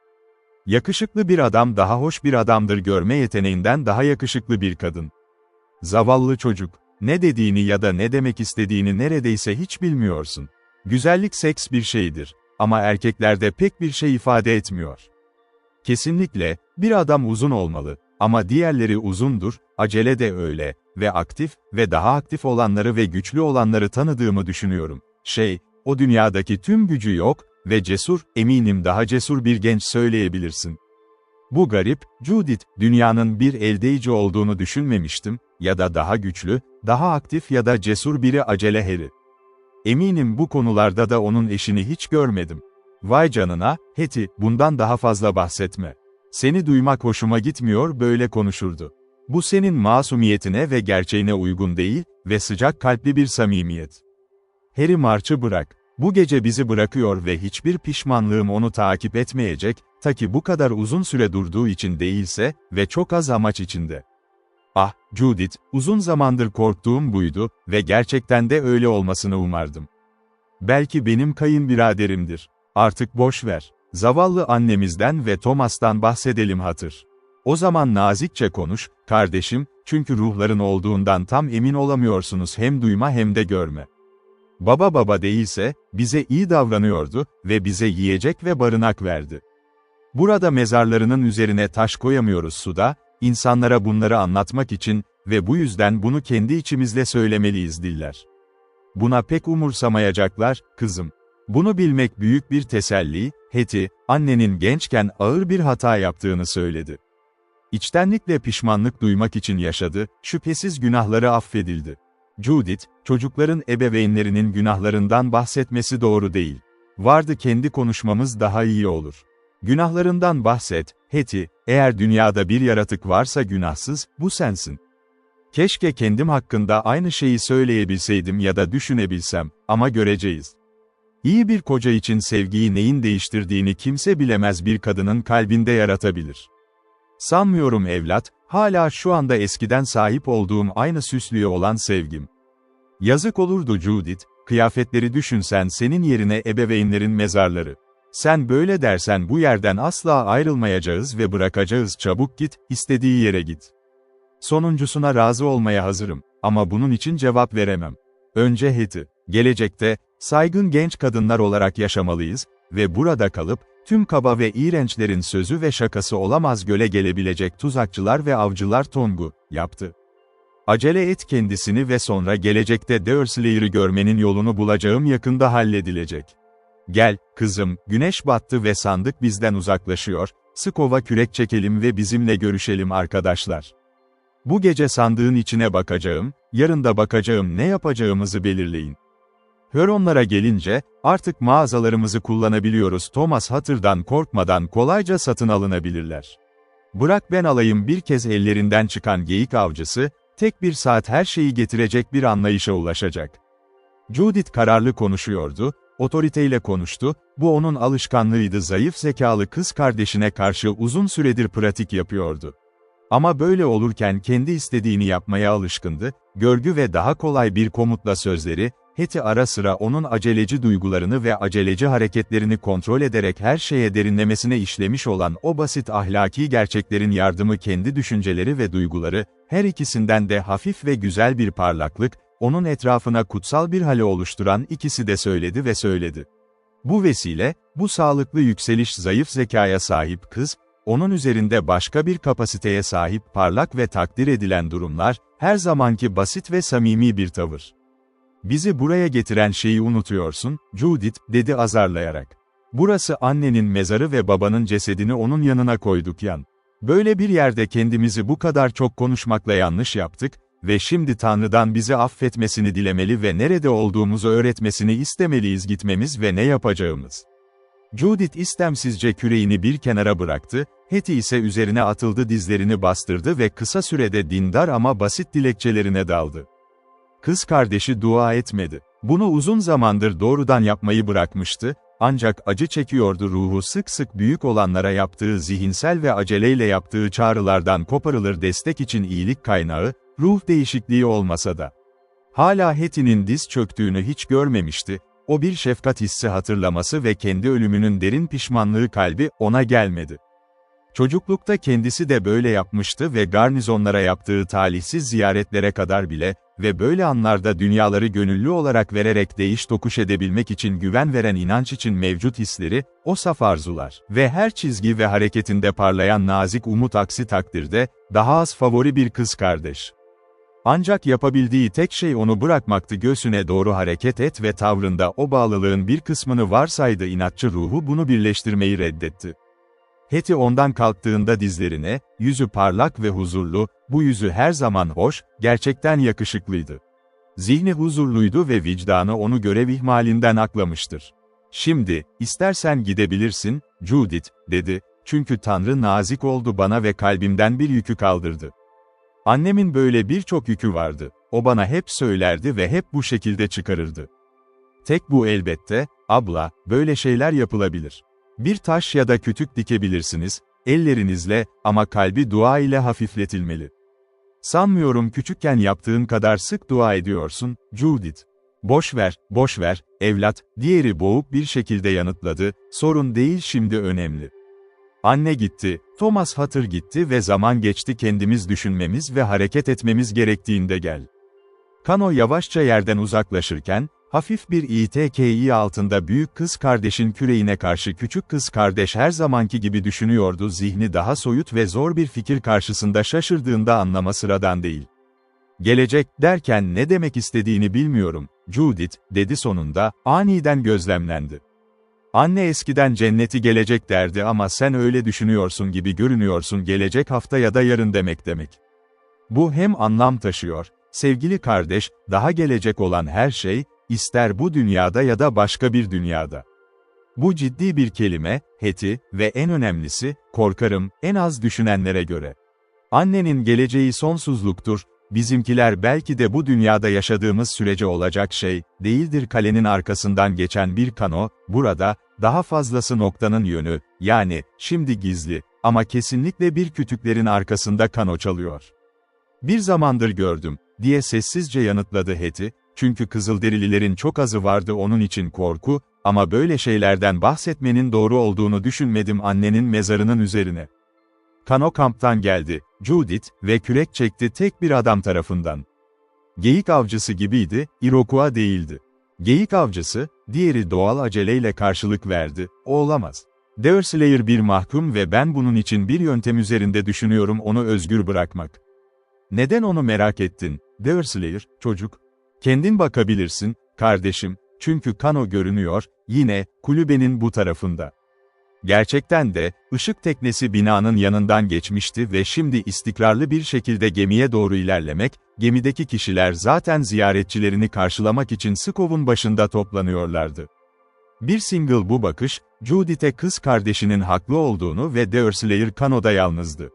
Yakışıklı bir adam daha hoş bir adamdır, görme yeteneğinden daha yakışıklı bir kadın. Zavallı çocuk, ne dediğini ya da ne demek istediğini neredeyse hiç bilmiyorsun. Güzellik seks bir şeydir, ama erkeklerde pek bir şey ifade etmiyor. Kesinlikle, bir adam uzun olmalı, ama diğerleri uzundur, acele de öyle, ve aktif, ve daha aktif olanları ve güçlü olanları tanıdığımı düşünüyorum. O dünyadaki tüm gücü yok, ve cesur, eminim daha cesur bir genç söyleyebilirsin. Bu garip, Judith, dünyanın bir eldeyici olduğunu düşünmemiştim, ya da daha güçlü, daha aktif ya da cesur biri, acele Harry. Eminim bu konularda da onun eşini hiç görmedim. Vay canına, Hetty, bundan daha fazla bahsetme. Seni duymak hoşuma gitmiyor, böyle konuşurdu. Bu senin masumiyetine ve gerçeğine uygun değil, ve sıcak kalpli bir samimiyet. Harry, marşı bırak. Bu gece bizi bırakıyor ve hiçbir pişmanlığım onu takip etmeyecek, ta ki bu kadar uzun süre durduğu için değilse, ve çok az amaç içinde. Ah, Judith, uzun zamandır korktuğum buydu ve gerçekten de öyle olmasını umardım. Belki benim kayınbiraderimdir. Artık boş ver. Zavallı annemizden ve Thomas'tan bahsedelim Hatter. O zaman nazikçe konuş, kardeşim, çünkü ruhların olduğundan tam emin olamıyorsunuz, hem duyma hem de görme. Baba değilse, bize iyi davranıyordu ve bize yiyecek ve barınak verdi. Burada mezarlarının üzerine taş koyamıyoruz suda, insanlara bunları anlatmak için ve bu yüzden bunu kendi içimizle söylemeliyiz diller. Buna pek umursamayacaklar, kızım. Bunu bilmek büyük bir teselli, Hetty, annenin gençken ağır bir hata yaptığını söyledi. İçtenlikle pişmanlık duymak için yaşadı, şüphesiz günahları affedildi. Judith, çocukların ebeveynlerinin günahlarından bahsetmesi doğru değil. Vardı, kendi konuşmamız daha iyi olur. Günahlarından bahset, Hetty, eğer dünyada bir yaratık varsa günahsız, bu sensin. Keşke kendim hakkında aynı şeyi söyleyebilseydim ya da düşünebilsem, ama göreceğiz. İyi bir koca için sevgiyi neyin değiştirdiğini kimse bilemez, bir kadının kalbinde yaratabilir. Sanmıyorum evlat, hala şu anda eskiden sahip olduğum aynı süslüğe olan sevgim. Yazık olurdu Judith, kıyafetleri düşünsen, senin yerine ebeveynlerin mezarları. Sen böyle dersen bu yerden asla ayrılmayacağız ve bırakacağız, çabuk git, istediği yere git. Sonuncusuna razı olmaya hazırım, ama bunun için cevap veremem. Önce Hetty, gelecekte, saygın genç kadınlar olarak yaşamalıyız ve burada kalıp, Tüm kaba ve iğrençlerin sözü ve şakası olamaz göle gelebilecek tuzakçılar ve avcılar tongu yaptı. Acele et kendisini ve sonra gelecekte Derslayer'ı görmenin yolunu bulacağım yakında halledilecek. Gel, kızım, güneş battı ve sandık bizden uzaklaşıyor, sık ova kürek çekelim ve bizimle görüşelim arkadaşlar. Bu gece sandığın içine bakacağım, yarın da bakacağım ne yapacağımızı belirleyin. Hüronlara gelince, artık mağazalarımızı kullanabiliyoruz. Thomas Hatter'dan korkmadan kolayca satın alınabilirler. Bırak ben alayım bir kez ellerinden çıkan geyik avcısı, tek bir saat her şeyi getirecek bir anlayışa ulaşacak. Judith kararlı konuşuyordu, otoriteyle konuştu, bu onun alışkanlığıydı zayıf zekalı kız kardeşine karşı uzun süredir pratik yapıyordu. Ama böyle olurken kendi istediğini yapmaya alışkındı, görgü ve daha kolay bir komutla sözleri, Hetty ara sıra onun aceleci duygularını ve aceleci hareketlerini kontrol ederek her şeye derinlemesine işlemiş olan o basit ahlaki gerçeklerin yardımı kendi düşünceleri ve duyguları, her ikisinden de hafif ve güzel bir parlaklık, onun etrafına kutsal bir hale oluşturan ikisi de söyledi ve söyledi. Bu vesile, bu sağlıklı yükseliş zayıf zekaya sahip kız, onun üzerinde başka bir kapasiteye sahip parlak ve takdir edilen durumlar, her zamanki basit ve samimi bir tavır. Bizi buraya getiren şeyi unutuyorsun, Judith, dedi azarlayarak. Burası annenin mezarı ve babanın cesedini onun yanına koyduk yan. Böyle bir yerde kendimizi bu kadar çok konuşmakla yanlış yaptık ve şimdi Tanrı'dan bizi affetmesini dilemeli ve nerede olduğumuzu öğretmesini istemeliyiz gitmemiz ve ne yapacağımız. Judith istemsizce küreğini bir kenara bıraktı, Hetty ise üzerine atıldı dizlerini bastırdı ve kısa sürede dindar ama basit dilekçelerine daldı. Kız kardeşi dua etmedi. Bunu uzun zamandır doğrudan yapmayı bırakmıştı, ancak acı çekiyordu ruhu sık sık büyük olanlara yaptığı zihinsel ve aceleyle yaptığı çağrılardan koparılır destek için iyilik kaynağı, ruh değişikliği olmasa da. Hala Hetty'nin diz çöktüğünü hiç görmemişti, o bir şefkat hissi hatırlaması ve kendi ölümünün derin pişmanlığı kalbi ona gelmedi. Çocuklukta kendisi de böyle yapmıştı ve garnizonlara yaptığı talihsiz ziyaretlere kadar bile ve böyle anlarda dünyaları gönüllü olarak vererek değiş tokuş edebilmek için güven veren inanç için mevcut hisleri, o saf arzular ve her çizgi ve hareketinde parlayan nazik umut aksi takdirde, daha az favori bir kız kardeş. Ancak yapabildiği tek şey onu bırakmaktı göğsüne doğru hareket et ve tavrında o bağlılığın bir kısmını varsaydı inatçı ruhu bunu birleştirmeyi reddetti. Hetty ondan kalktığında dizlerine, yüzü parlak ve huzurlu, bu yüzü her zaman hoş, gerçekten yakışıklıydı. Zihni huzurluydu ve vicdanı onu görev ihmalinden aklamıştır. Şimdi, istersen gidebilirsin, Judith, dedi, çünkü Tanrı nazik oldu bana ve kalbimden bir yükü kaldırdı. Annemin böyle birçok yükü vardı, o bana hep söylerdi ve hep bu şekilde çıkarırdı. Tek bu elbette, abla, böyle şeyler yapılabilir. Bir taş ya da kütük dikebilirsiniz, ellerinizle, ama kalbi dua ile hafifletilmeli. Sanmıyorum küçükken yaptığın kadar sık dua ediyorsun, Judith. Boş ver, evlat, diğeri boğuk bir şekilde yanıtladı, sorun değil şimdi önemli. Anne gitti, Thomas Hatter gitti ve zaman geçti kendimiz düşünmemiz ve hareket etmemiz gerektiğinde gel. Kano yavaşça yerden uzaklaşırken, hafif bir İTKİ altında büyük kız kardeşin küreğine karşı küçük kız kardeş her zamanki gibi düşünüyordu zihni daha soyut ve zor bir fikir karşısında şaşırdığında anlama sıradan değil. Gelecek, derken ne demek istediğini bilmiyorum, Judith, dedi sonunda, aniden gözlemlendi. Anne eskiden cenneti gelecek derdi ama sen öyle düşünüyorsun gibi görünüyorsun gelecek hafta ya da yarın demek. Bu hem anlam taşıyor, sevgili kardeş, daha gelecek olan her şey, ister bu dünyada ya da başka bir dünyada. Bu ciddi bir kelime, Hetty, ve en önemlisi, korkarım, en az düşünenlere göre. Annenin geleceği sonsuzluktur, bizimkiler belki de bu dünyada yaşadığımız sürece olacak şey, değildir kalenin arkasından geçen bir kano, burada, daha fazlası noktanın yönü, yani, şimdi gizli, ama kesinlikle bir kütüklerin arkasında kano çalıyor. Bir zamandır gördüm, diye sessizce yanıtladı Hetty, çünkü Kızılderililerin çok azı vardı onun için korku, ama böyle şeylerden bahsetmenin doğru olduğunu düşünmedim annenin mezarının üzerine. Kano kamptan geldi, Judith, ve kürek çekti tek bir adam tarafından. Geyik avcısı gibiydi, Iroquois değildi. Geyik avcısı, diğeri doğal aceleyle karşılık verdi, o olamaz. Deerslayer bir mahkum ve ben bunun için bir yöntem üzerinde düşünüyorum, onu özgür bırakmak. Neden onu merak ettin, Deerslayer, çocuk? Kendin bakabilirsin, kardeşim, çünkü Kano görünüyor, yine, kulübenin bu tarafında. Gerçekten de, ışık teknesi binanın yanından geçmişti ve şimdi istikrarlı bir şekilde gemiye doğru ilerlemek, gemideki kişiler zaten ziyaretçilerini karşılamak için Skov'un başında toplanıyorlardı. Bir single bu bakış, Judith'e kız kardeşinin haklı olduğunu ve Deerslayer Kano'da yalnızdı.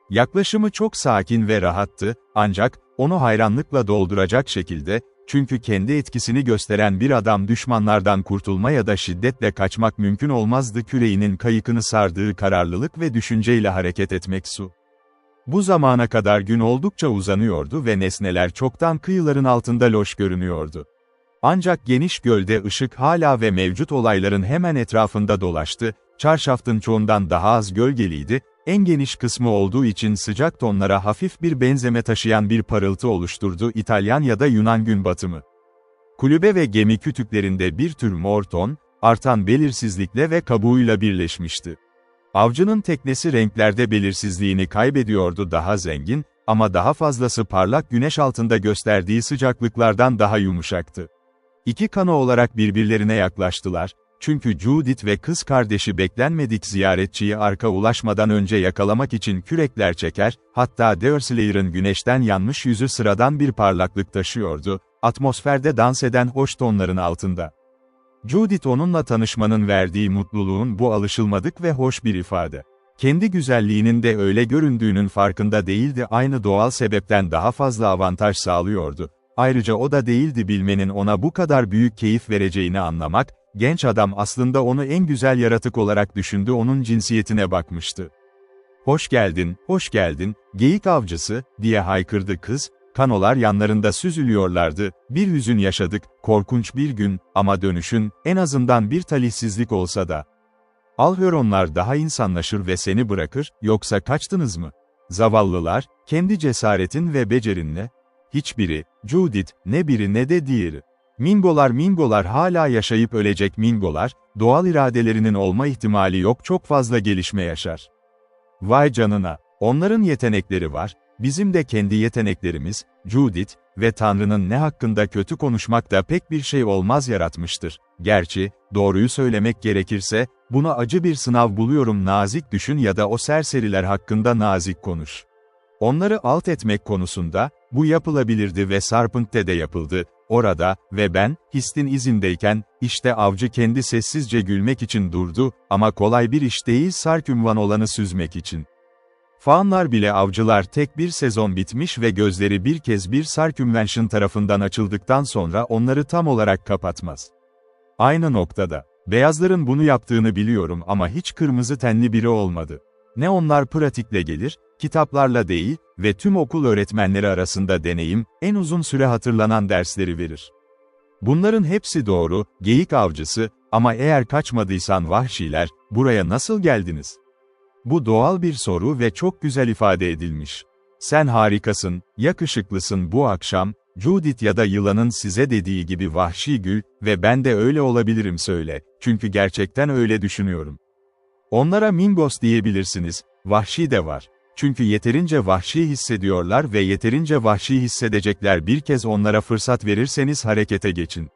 Yaklaşımı çok sakin ve rahattı, ancak, onu hayranlıkla dolduracak şekilde, çünkü kendi etkisini gösteren bir adam düşmanlardan kurtulma ya da şiddetle kaçmak mümkün olmazdı, küreğinin kayıkını sardığı kararlılık ve düşünceyle hareket etmek su. Bu zamana kadar gün oldukça uzanıyordu ve nesneler çoktan kıyıların altında loş görünüyordu. Ancak geniş gölde ışık hala ve mevcut olayların hemen etrafında dolaştı, çarşafın çoğundan daha az gölgeliydi, en geniş kısmı olduğu için sıcak tonlara hafif bir benzeme taşıyan bir parıltı oluşturdu, İtalyan ya da Yunan gün batımı. Kulübe ve gemi kütüklerinde bir tür mor ton, artan belirsizlikle ve kabuğuyla birleşmişti. Avcının teknesi renklerde belirsizliğini kaybediyordu, daha zengin, ama daha fazlası parlak güneş altında gösterdiği sıcaklıklardan daha yumuşaktı. İki kano olarak birbirlerine yaklaştılar, çünkü Judith ve kız kardeşi beklenmedik ziyaretçiyi arka ulaşmadan önce yakalamak için kürekler çeker, hatta Deerslayer'ın güneşten yanmış yüzü sıradan bir parlaklık taşıyordu, atmosferde dans eden hoş tonların altında. Judith onunla tanışmanın verdiği mutluluğun bu alışılmadık ve hoş bir ifade. Kendi güzelliğinin de öyle göründüğünün farkında değildi, aynı doğal sebepten daha fazla avantaj sağlıyordu. Ayrıca o da değildi, bilmenin ona bu kadar büyük keyif vereceğini anlamak, genç adam aslında onu en güzel yaratık olarak düşündü, onun cinsiyetine bakmıştı. Hoş geldin, geyik avcısı, diye haykırdı kız, kanolar yanlarında süzülüyorlardı, bir hüzün yaşadık, korkunç bir gün, ama dönüşün, en azından bir talihsizlik olsa da. Alhöronlar daha insanlaşır ve seni bırakır, yoksa kaçtınız mı? Zavallılar, kendi cesaretin ve becerinle. Hiçbiri, Judith, ne biri ne de diğeri. Mingolar hala yaşayıp ölecek mingolar, doğal iradelerinin olma ihtimali yok, çok fazla gelişme yaşar. Vay canına, onların yetenekleri var, bizim de kendi yeteneklerimiz, Judith, ve Tanrı'nın ne hakkında kötü konuşmak da pek bir şey olmaz yaratmıştır. Gerçi, doğruyu söylemek gerekirse, buna acı bir sınav buluyorum, nazik düşün ya da o serseriler hakkında nazik konuş. Onları alt etmek konusunda, bu yapılabilirdi ve Serpent'te de yapıldı, orada, ve ben, Hist'in izindeyken, işte avcı kendi sessizce gülmek için durdu, ama kolay bir iş değil Sarkümvan olanı süzmek için. Faunlar bile avcılar tek bir sezon bitmiş ve gözleri bir kez bir Sarkümvention tarafından açıldıktan sonra onları tam olarak kapatmaz. Aynı noktada, beyazların bunu yaptığını biliyorum ama hiç kırmızı tenli biri olmadı. Ne onlar pratikle gelir, kitaplarla değil ve tüm okul öğretmenleri arasında deneyim, en uzun süre hatırlanan dersleri verir. Bunların hepsi doğru, geyik avcısı, ama eğer kaçmadıysan vahşiler, buraya nasıl geldiniz? Bu doğal bir soru ve çok güzel ifade edilmiş. Sen harikasın, yakışıklısın bu akşam, Judith ya da yılanın size dediği gibi vahşi gül ve ben de öyle olabilirim söyle, çünkü gerçekten öyle düşünüyorum. Onlara Mingos diyebilirsiniz, vahşi de var. Çünkü yeterince vahşi hissediyorlar ve yeterince vahşi hissedecekler, bir kez onlara fırsat verirseniz harekete geçin.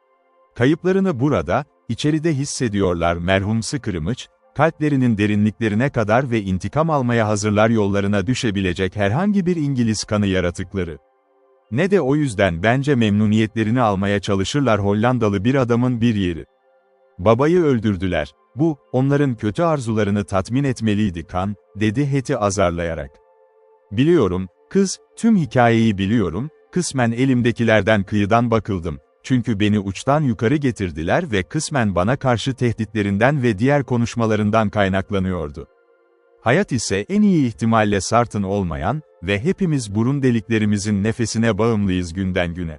Kayıplarını burada, içeride hissediyorlar, merhumsu kırmıç, kalplerinin derinliklerine kadar ve intikam almaya hazırlar, yollarına düşebilecek herhangi bir İngiliz kanı yaratıkları. Ne de o yüzden bence memnuniyetlerini almaya çalışırlar, Hollandalı bir adamın bir yeri. Babayı öldürdüler. Bu, onların kötü arzularını tatmin etmeliydi kan, dedi Hetty azarlayarak. Biliyorum, kız, tüm hikayeyi biliyorum, kısmen elimdekilerden kıyıdan bakıldım. Çünkü beni uçtan yukarı getirdiler ve kısmen bana karşı tehditlerinden ve diğer konuşmalarından kaynaklanıyordu. Hayat ise en iyi ihtimalle Sartın olmayan ve hepimiz burun deliklerimizin nefesine bağımlıyız günden güne.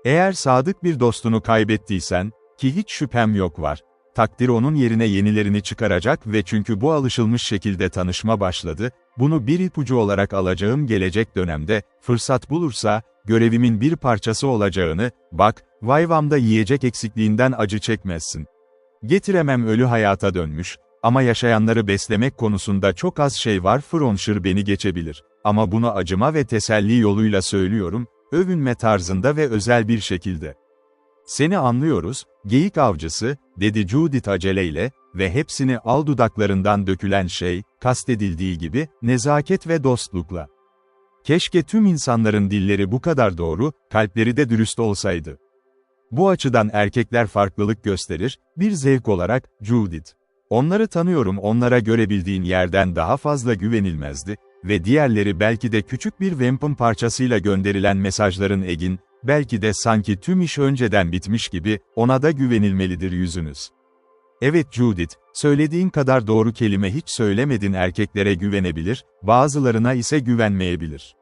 Eğer sadık bir dostunu kaybettiysen, ki hiç şüphem yok var, takdir onun yerine yenilerini çıkaracak ve çünkü bu alışılmış şekilde tanışma başladı, bunu bir ipucu olarak alacağım, gelecek dönemde, fırsat bulursa, görevimin bir parçası olacağını, bak, Vayvam'da yiyecek eksikliğinden acı çekmezsin. Getiremem ölü hayata dönmüş, Ama yaşayanları beslemek konusunda çok az şey var. Fronscher beni geçebilir. Ama bunu acıma ve teselli yoluyla söylüyorum, övünme tarzında ve özel bir şekilde. Seni anlıyoruz, geyik avcısı, dedi Judith aceleyle ve hepsini al dudaklarından dökülen şey, kastedildiği gibi, nezaket ve dostlukla. Keşke tüm insanların dilleri bu kadar doğru, kalpleri de dürüst olsaydı. Bu açıdan erkekler farklılık gösterir, bir zevk olarak, Judith. Onları tanıyorum, onlara görebildiğin yerden daha fazla güvenilmezdi ve diğerleri belki de küçük bir vamp'ın parçasıyla gönderilen mesajların egin, belki de sanki tüm iş önceden bitmiş gibi, ona da güvenilmelidir yüzünüz. Evet Judith, söylediğin kadar doğru kelime hiç söylemedin, erkeklere güvenebilir, bazılarına ise güvenmeyebilir.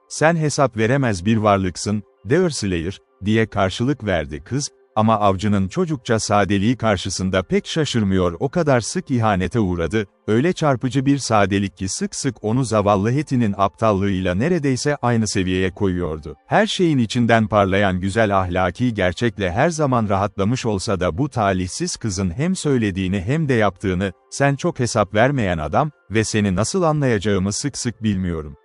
Sen hesap veremez bir varlıksın, Deerslayer, diye karşılık verdi kız, ama avcının çocukça sadeliği karşısında pek şaşırmıyor, o kadar sık ihanete uğradı, öyle çarpıcı bir sadelik ki sık sık onu zavallı Hetty'nin aptallığıyla neredeyse aynı seviyeye koyuyordu. Her şeyin içinden parlayan güzel ahlaki gerçekle her zaman rahatlamış olsa da bu talihsiz kızın hem söylediğini hem de yaptığını, sen çok hesap vermeyen adam ve seni nasıl anlayacağımı sık sık bilmiyorum.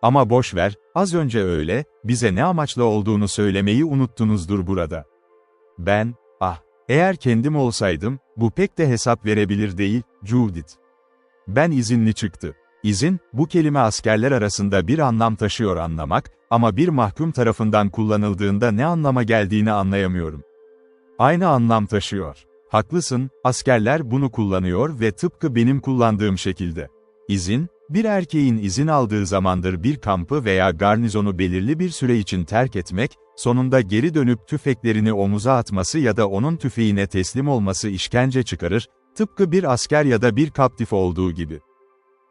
Ama boş ver, az önce öyle, bize ne amaçla olduğunu söylemeyi unuttunuzdur burada. Eğer kendim olsaydım, bu pek de hesap verebilir değil, Judith. Ben izinli çıktı. İzin, bu kelime askerler arasında bir anlam taşıyor anlamak, ama bir mahkum tarafından kullanıldığında ne anlama geldiğini anlayamıyorum. Aynı anlam taşıyor. Haklısın, askerler bunu kullanıyor ve tıpkı benim kullandığım şekilde. İzin, bir erkeğin izin aldığı zamandır bir kampı veya garnizonu belirli bir süre için terk etmek, sonunda geri dönüp tüfeklerini omuza atması ya da onun tüfeğine teslim olması işkence çıkarır, tıpkı bir asker ya da bir kaptif olduğu gibi.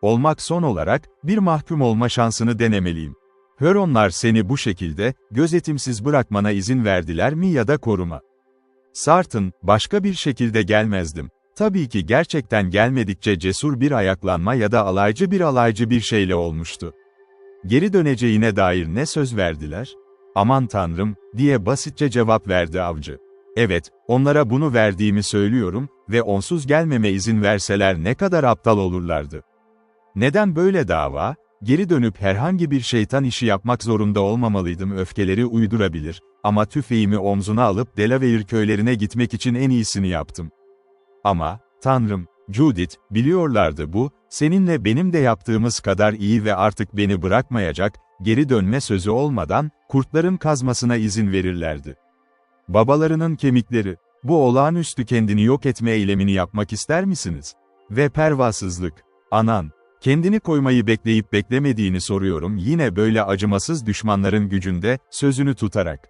Olmak son olarak, bir mahkum olma şansını denemeliyim. Hüronlar seni bu şekilde, gözetimsiz bırakmana izin verdiler mi ya da koruma? Sartın, başka bir şekilde gelmezdim. Tabii ki gerçekten gelmedikçe cesur bir ayaklanma ya da alaycı bir şeyle olmuştu. Geri döneceğine dair ne söz verdiler? Aman tanrım, diye basitçe cevap verdi avcı. Evet, onlara bunu verdiğimi söylüyorum ve onsuz gelmeme izin verseler ne kadar aptal olurlardı. Neden böyle dava? Geri dönüp herhangi bir şeytan işi yapmak zorunda olmamalıydım, öfkeleri uydurabilir ama tüfeğimi omzuna alıp Delaware köylerine gitmek için en iyisini yaptım. Ama, tanrım, Judith, biliyorlardı bu, seninle benim de yaptığımız kadar iyi ve artık beni bırakmayacak, geri dönme sözü olmadan, kurtların kazmasına izin verirlerdi. Babalarının kemikleri, bu olağanüstü kendini yok etme eylemini yapmak ister misiniz? Ve pervasızlık, anan, kendini koymayı bekleyip beklemediğini soruyorum yine böyle acımasız düşmanların gücünde, sözünü tutarak.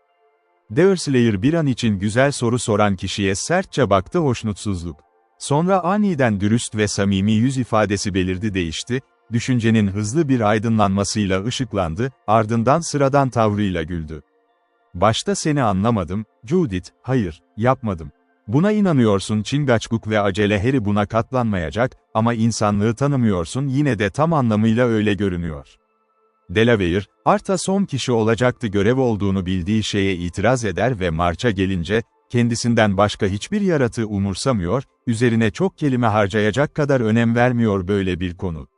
Deerslayer bir an için güzel soru soran kişiye sertçe baktı, hoşnutsuzluk. Sonra aniden dürüst ve samimi yüz ifadesi belirdi, değişti, düşüncenin hızlı bir aydınlanmasıyla ışıklandı, ardından sıradan tavrıyla güldü. Başta seni anlamadım, Judith, hayır, yapmadım. Buna inanıyorsun, Çingaçguk ve acele Harry buna katlanmayacak, ama insanlığı tanımıyorsun, yine de tam anlamıyla öyle görünüyor. Delaware, Arta son kişi olacaktı, görev olduğunu bildiği şeye itiraz eder ve marça gelince, kendisinden başka hiçbir yaratığı umursamıyor, üzerine çok kelime harcayacak kadar önem vermiyor böyle bir konu.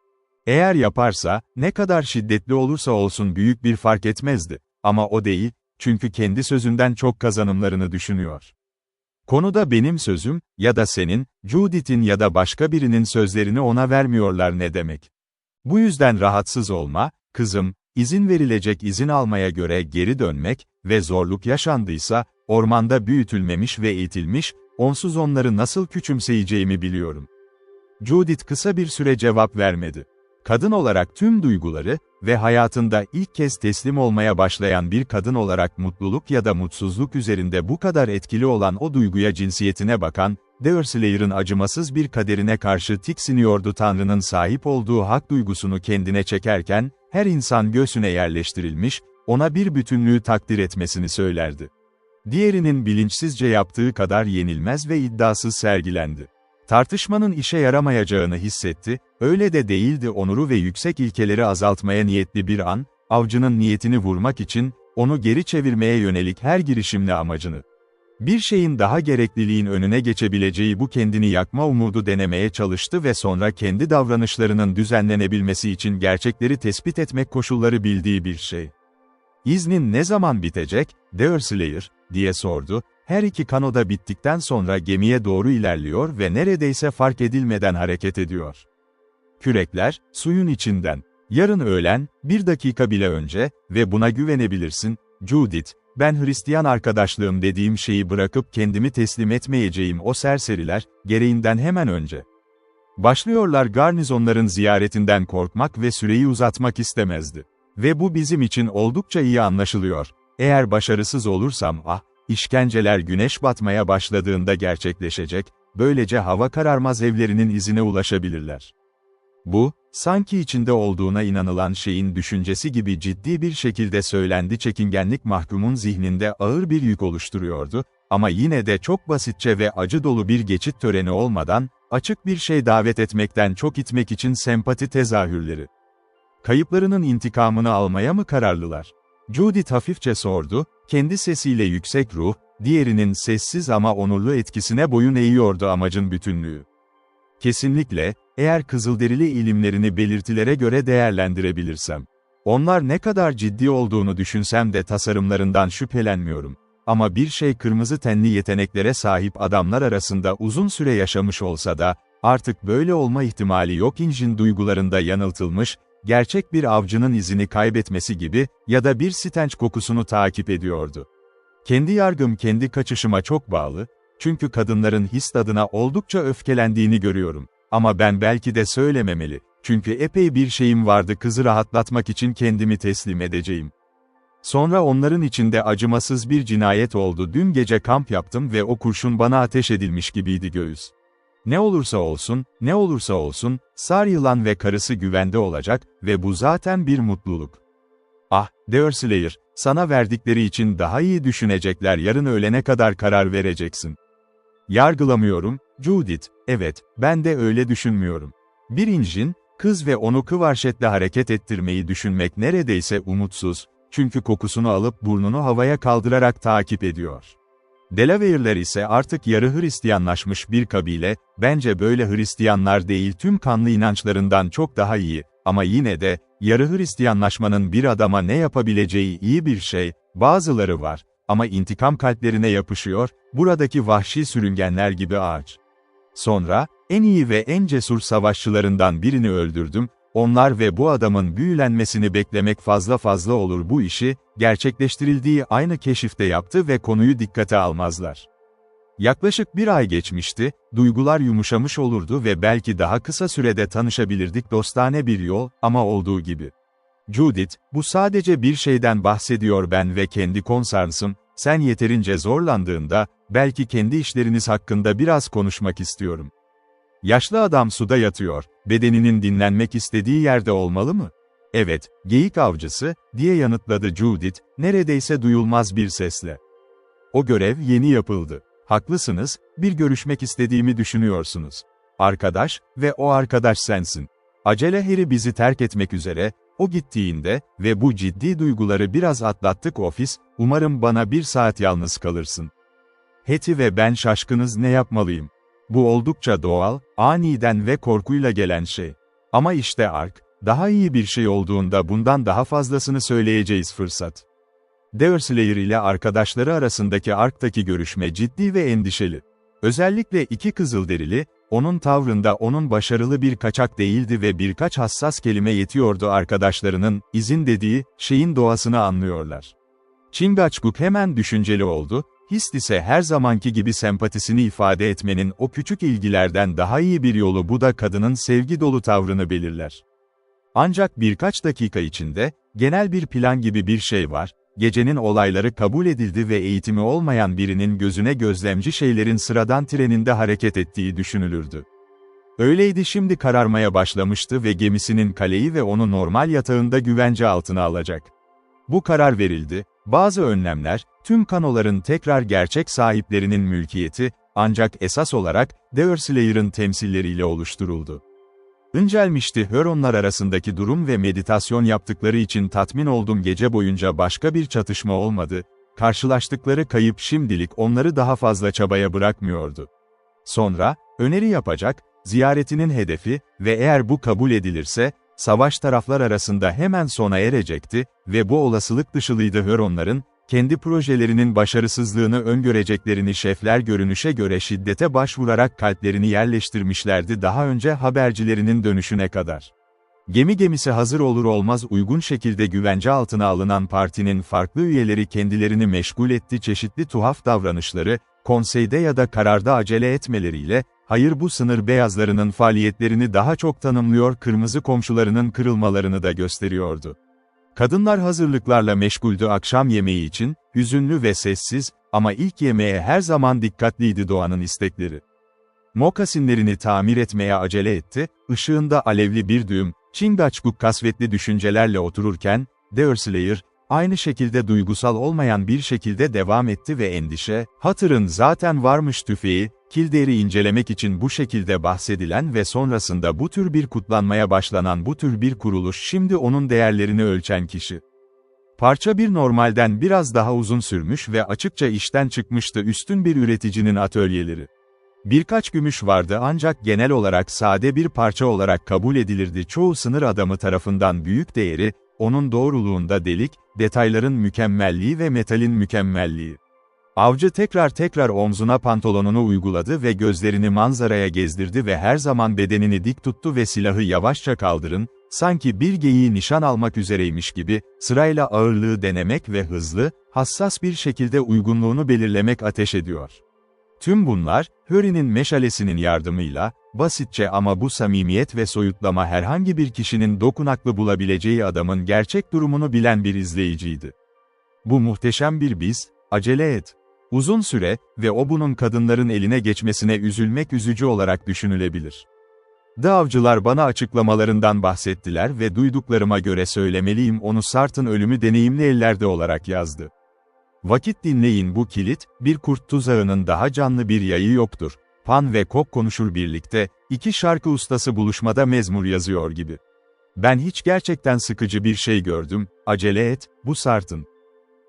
Eğer yaparsa, ne kadar şiddetli olursa olsun büyük bir fark etmezdi. Ama o değil, çünkü kendi sözünden çok kazanımlarını düşünüyor. Konuda benim sözüm, ya da senin, Judith'in ya da başka birinin sözlerini ona vermiyorlar ne demek? Bu yüzden rahatsız olma, kızım, izin verilecek, izin almaya göre geri dönmek ve zorluk yaşandıysa, ormanda büyütülmemiş ve eğitilmiş, onsuz onları nasıl küçümseyeceğimi biliyorum. Judith kısa bir süre cevap vermedi. Kadın olarak tüm duyguları ve hayatında ilk kez teslim olmaya başlayan bir kadın olarak mutluluk ya da mutsuzluk üzerinde bu kadar etkili olan o duyguya cinsiyetine bakan, Deerslayer'ın acımasız bir kaderine karşı tiksiniyordu. Tanrı'nın sahip olduğu hak duygusunu kendine çekerken, her insan göğsüne yerleştirilmiş, ona bir bütünlüğü takdir etmesini söylerdi. Diğerinin bilinçsizce yaptığı kadar yenilmez ve iddiasız sergilendi. Tartışmanın işe yaramayacağını hissetti, öyle de değildi, onuru ve yüksek ilkeleri azaltmaya niyetli bir an, avcının niyetini vurmak için, onu geri çevirmeye yönelik her girişimle amacını Bir şeyin daha gerekliliğin önüne geçebileceği bu kendini yakma umudu denemeye çalıştı ve sonra kendi davranışlarının düzenlenebilmesi için gerçekleri tespit etmek koşulları bildiği bir şey. "İznin ne zaman bitecek, Deerslayer?" diye sordu. Her iki kano da bittikten sonra gemiye doğru ilerliyor ve neredeyse fark edilmeden hareket ediyor. Kürekler, suyun içinden. "Yarın öğlen, 1 dakika bile önce ve buna güvenebilirsin, Judith, ben Hristiyan arkadaşlığım dediğim şeyi bırakıp kendimi teslim etmeyeceğim o serseriler, gereğinden hemen önce. Başlıyorlar." Garnizonların ziyaretinden korkmak ve süreyi uzatmak istemezdi. Ve bu bizim için oldukça iyi anlaşılıyor. Eğer başarısız olursam işkenceler güneş batmaya başladığında gerçekleşecek, böylece hava kararmaz evlerinin izine ulaşabilirler. Bu, sanki içinde olduğuna inanılan şeyin düşüncesi gibi ciddi bir şekilde söylendi. Çekingenlik mahkumun zihninde ağır bir yük oluşturuyordu, ama yine de çok basitçe ve acı dolu bir geçit töreni olmadan, açık bir şey davet etmekten çok itmek için sempati tezahürleri. "Kayıplarının intikamını almaya mı kararlılar?" Judith hafifçe sordu, kendi sesiyle yüksek ruh, diğerinin sessiz ama onurlu etkisine boyun eğiyordu amacın bütünlüğü. "Kesinlikle, eğer Kızılderili ilimlerini belirtilere göre değerlendirebilirsem. Onlar ne kadar ciddi olduğunu düşünsem de tasarımlarından şüphelenmiyorum. Ama bir şey kırmızı tenli yeteneklere sahip adamlar arasında uzun süre yaşamış olsa da, artık böyle olma ihtimali yok. İncin duygularında yanıltılmış, gerçek bir avcının izini kaybetmesi gibi ya da bir stenç kokusunu takip ediyordu. Kendi yargım kendi kaçışıma çok bağlı, çünkü kadınların his tadına oldukça öfkelendiğini görüyorum. Ama ben belki de söylememeli, çünkü epey bir şeyim vardı. Kızı rahatlatmak için kendimi teslim edeceğim. Sonra onların içinde acımasız bir cinayet oldu. Dün gece kamp yaptım ve o kurşun bana ateş edilmiş gibiydi göğüs. Ne olursa olsun, ne olursa olsun, Sar yılan ve karısı güvende olacak ve bu zaten bir mutluluk. Deerslayer, sana verdikleri için daha iyi düşünecekler. Yarın öğlene kadar karar vereceksin. Yargılamıyorum, Judith, evet, ben de öyle düşünmüyorum. Bir incin, kız ve onu kıvarşetle hareket ettirmeyi düşünmek neredeyse umutsuz, çünkü kokusunu alıp burnunu havaya kaldırarak takip ediyor. Delaware'ler ise artık yarı Hristiyanlaşmış bir kabile, bence böyle Hristiyanlar değil, tüm kanlı inançlarından çok daha iyi, ama yine de, yarı Hristiyanlaşmanın bir adama ne yapabileceği iyi bir şey, bazıları var, ama intikam kalplerine yapışıyor, buradaki vahşi sürüngenler gibi ağaç. Sonra, en iyi ve en cesur savaşçılarından birini öldürdüm, onlar ve bu adamın büyülenmesini beklemek fazla olur. Bu işi, gerçekleştirildiği aynı keşifte yaptı ve konuyu dikkate almazlar. Yaklaşık 1 ay geçmişti, duygular yumuşamış olurdu ve belki daha kısa sürede tanışabilirdik. Dostane bir yol, ama olduğu gibi. Judith, bu sadece bir şeyden bahsediyor, ben ve kendi konsarsım, sen yeterince zorlandığında, belki kendi işleriniz hakkında biraz konuşmak istiyorum. Yaşlı adam suda yatıyor, bedeninin dinlenmek istediği yerde olmalı mı? Evet, geyik avcısı, diye yanıtladı Judith, neredeyse duyulmaz bir sesle. O görev yeni yapıldı. Haklısınız, bir görüşmek istediğimi düşünüyorsunuz. Arkadaş, ve o arkadaş sensin. Acele Harry bizi terk etmek üzere, o gittiğinde, ve bu ciddi duyguları biraz atlattık ofis, umarım bana 1 saat yalnız kalırsın. Hattie ve ben şaşkınız, ne yapmalıyım? Bu oldukça doğal, aniden ve korkuyla gelen şey. Ama işte Ark, daha iyi bir şey olduğunda bundan daha fazlasını söyleyeceğiz fırsat. Deerslayer ile arkadaşları arasındaki Ark'taki görüşme ciddi ve endişeli. Özellikle 2 Kızılderili, onun tavrında onun başarılı bir kaçak değildi ve birkaç hassas kelime yetiyordu. Arkadaşlarının, izin dediği, şeyin doğasını anlıyorlar. Chingachgook hemen düşünceli oldu, Hist ise her zamanki gibi sempatisini ifade etmenin o küçük ilgilerden daha iyi bir yolu, bu da kadının sevgi dolu tavrını belirler. Ancak birkaç dakika içinde, genel bir plan gibi bir şey var, gecenin olayları kabul edildi ve eğitimi olmayan birinin gözüne gözlemci şeylerin sıradan treninde hareket ettiği düşünülürdü. Öyleydi, şimdi kararmaya başlamıştı ve gemisinin kaleyi ve onu normal yatağında güvence altına alacak. Bu karar verildi, bazı önlemler, tüm kanoların tekrar gerçek sahiplerinin mülkiyeti, ancak esas olarak, Deerslayer'ın temsilleriyle oluşturuldu. İncelmişti. Huronlar arasındaki durum ve meditasyon yaptıkları için tatmin oldum. Gece boyunca başka bir çatışma olmadı, karşılaştıkları kayıp şimdilik onları daha fazla çabaya bırakmıyordu. Sonra, öneri yapacak, ziyaretinin hedefi ve eğer bu kabul edilirse, savaş taraflar arasında hemen sona erecekti ve bu olasılık dışılıydı Hüronların, kendi projelerinin başarısızlığını öngöreceklerini şefler görünüşe göre şiddete başvurarak kalplerini yerleştirmişlerdi daha önce habercilerinin dönüşüne kadar. Gemisi hazır olur olmaz uygun şekilde güvence altına alınan partinin farklı üyeleri kendilerini meşgul etti çeşitli tuhaf davranışları, konseyde ya da kararda acele etmeleriyle, hayır bu sınır beyazlarının faaliyetlerini daha çok tanımlıyor kırmızı komşularının kırılmalarını da gösteriyordu. Kadınlar hazırlıklarla meşguldü akşam yemeği için, hüzünlü ve sessiz, ama ilk yemeğe her zaman dikkatliydi Doğan'ın istekleri. Mokasinlerini tamir etmeye acele etti, ışığında alevli bir düğüm, Chingachgook kasvetli düşüncelerle otururken, Deerslayer, aynı şekilde duygusal olmayan bir şekilde devam etti ve endişe, Hatter'ın zaten varmış tüfeği, Kildare'i incelemek için bu şekilde bahsedilen ve sonrasında bu tür bir kutlanmaya başlanan bu tür bir kuruluş şimdi onun değerlerini ölçen kişi. Parça bir normalden biraz daha uzun sürmüş ve açıkça işten çıkmıştı üstün bir üreticinin atölyeleri. Birkaç gümüş vardı ancak genel olarak sade bir parça olarak kabul edilirdi çoğu sınır adamı tarafından büyük değeri, onun doğruluğunda delik, detayların mükemmelliği ve metalin mükemmelliği. Avcı tekrar omzuna pantolonunu uyguladı ve gözlerini manzaraya gezdirdi ve her zaman bedenini dik tuttu ve silahı yavaşça kaldırın, sanki bir geyiği nişan almak üzereymiş gibi, sırayla ağırlığı denemek ve hızlı, hassas bir şekilde uygunluğunu belirlemek ateş ediyor. Tüm bunlar, Hurry'nin meşalesinin yardımıyla, basitçe ama bu samimiyet ve soyutlama herhangi bir kişinin dokunaklı bulabileceği adamın gerçek durumunu bilen bir izleyiciydi. Bu muhteşem bir biz, acele et. Uzun süre ve o bunun kadınların eline geçmesine üzülmek üzücü olarak düşünülebilir. Avcılar bana açıklamalarından bahsettiler ve duyduklarıma göre söylemeliyim onu Sart'ın ölümü deneyimli ellerde olarak yazdı. Vakit dinleyin bu kilit, bir kurt tuzağının daha canlı bir yayı yoktur. Pan ve Kok konuşur birlikte, iki şarkı ustası buluşmada mezmur yazıyor gibi. Ben hiç gerçekten sıkıcı bir şey gördüm, acele et, bu Sart'ın.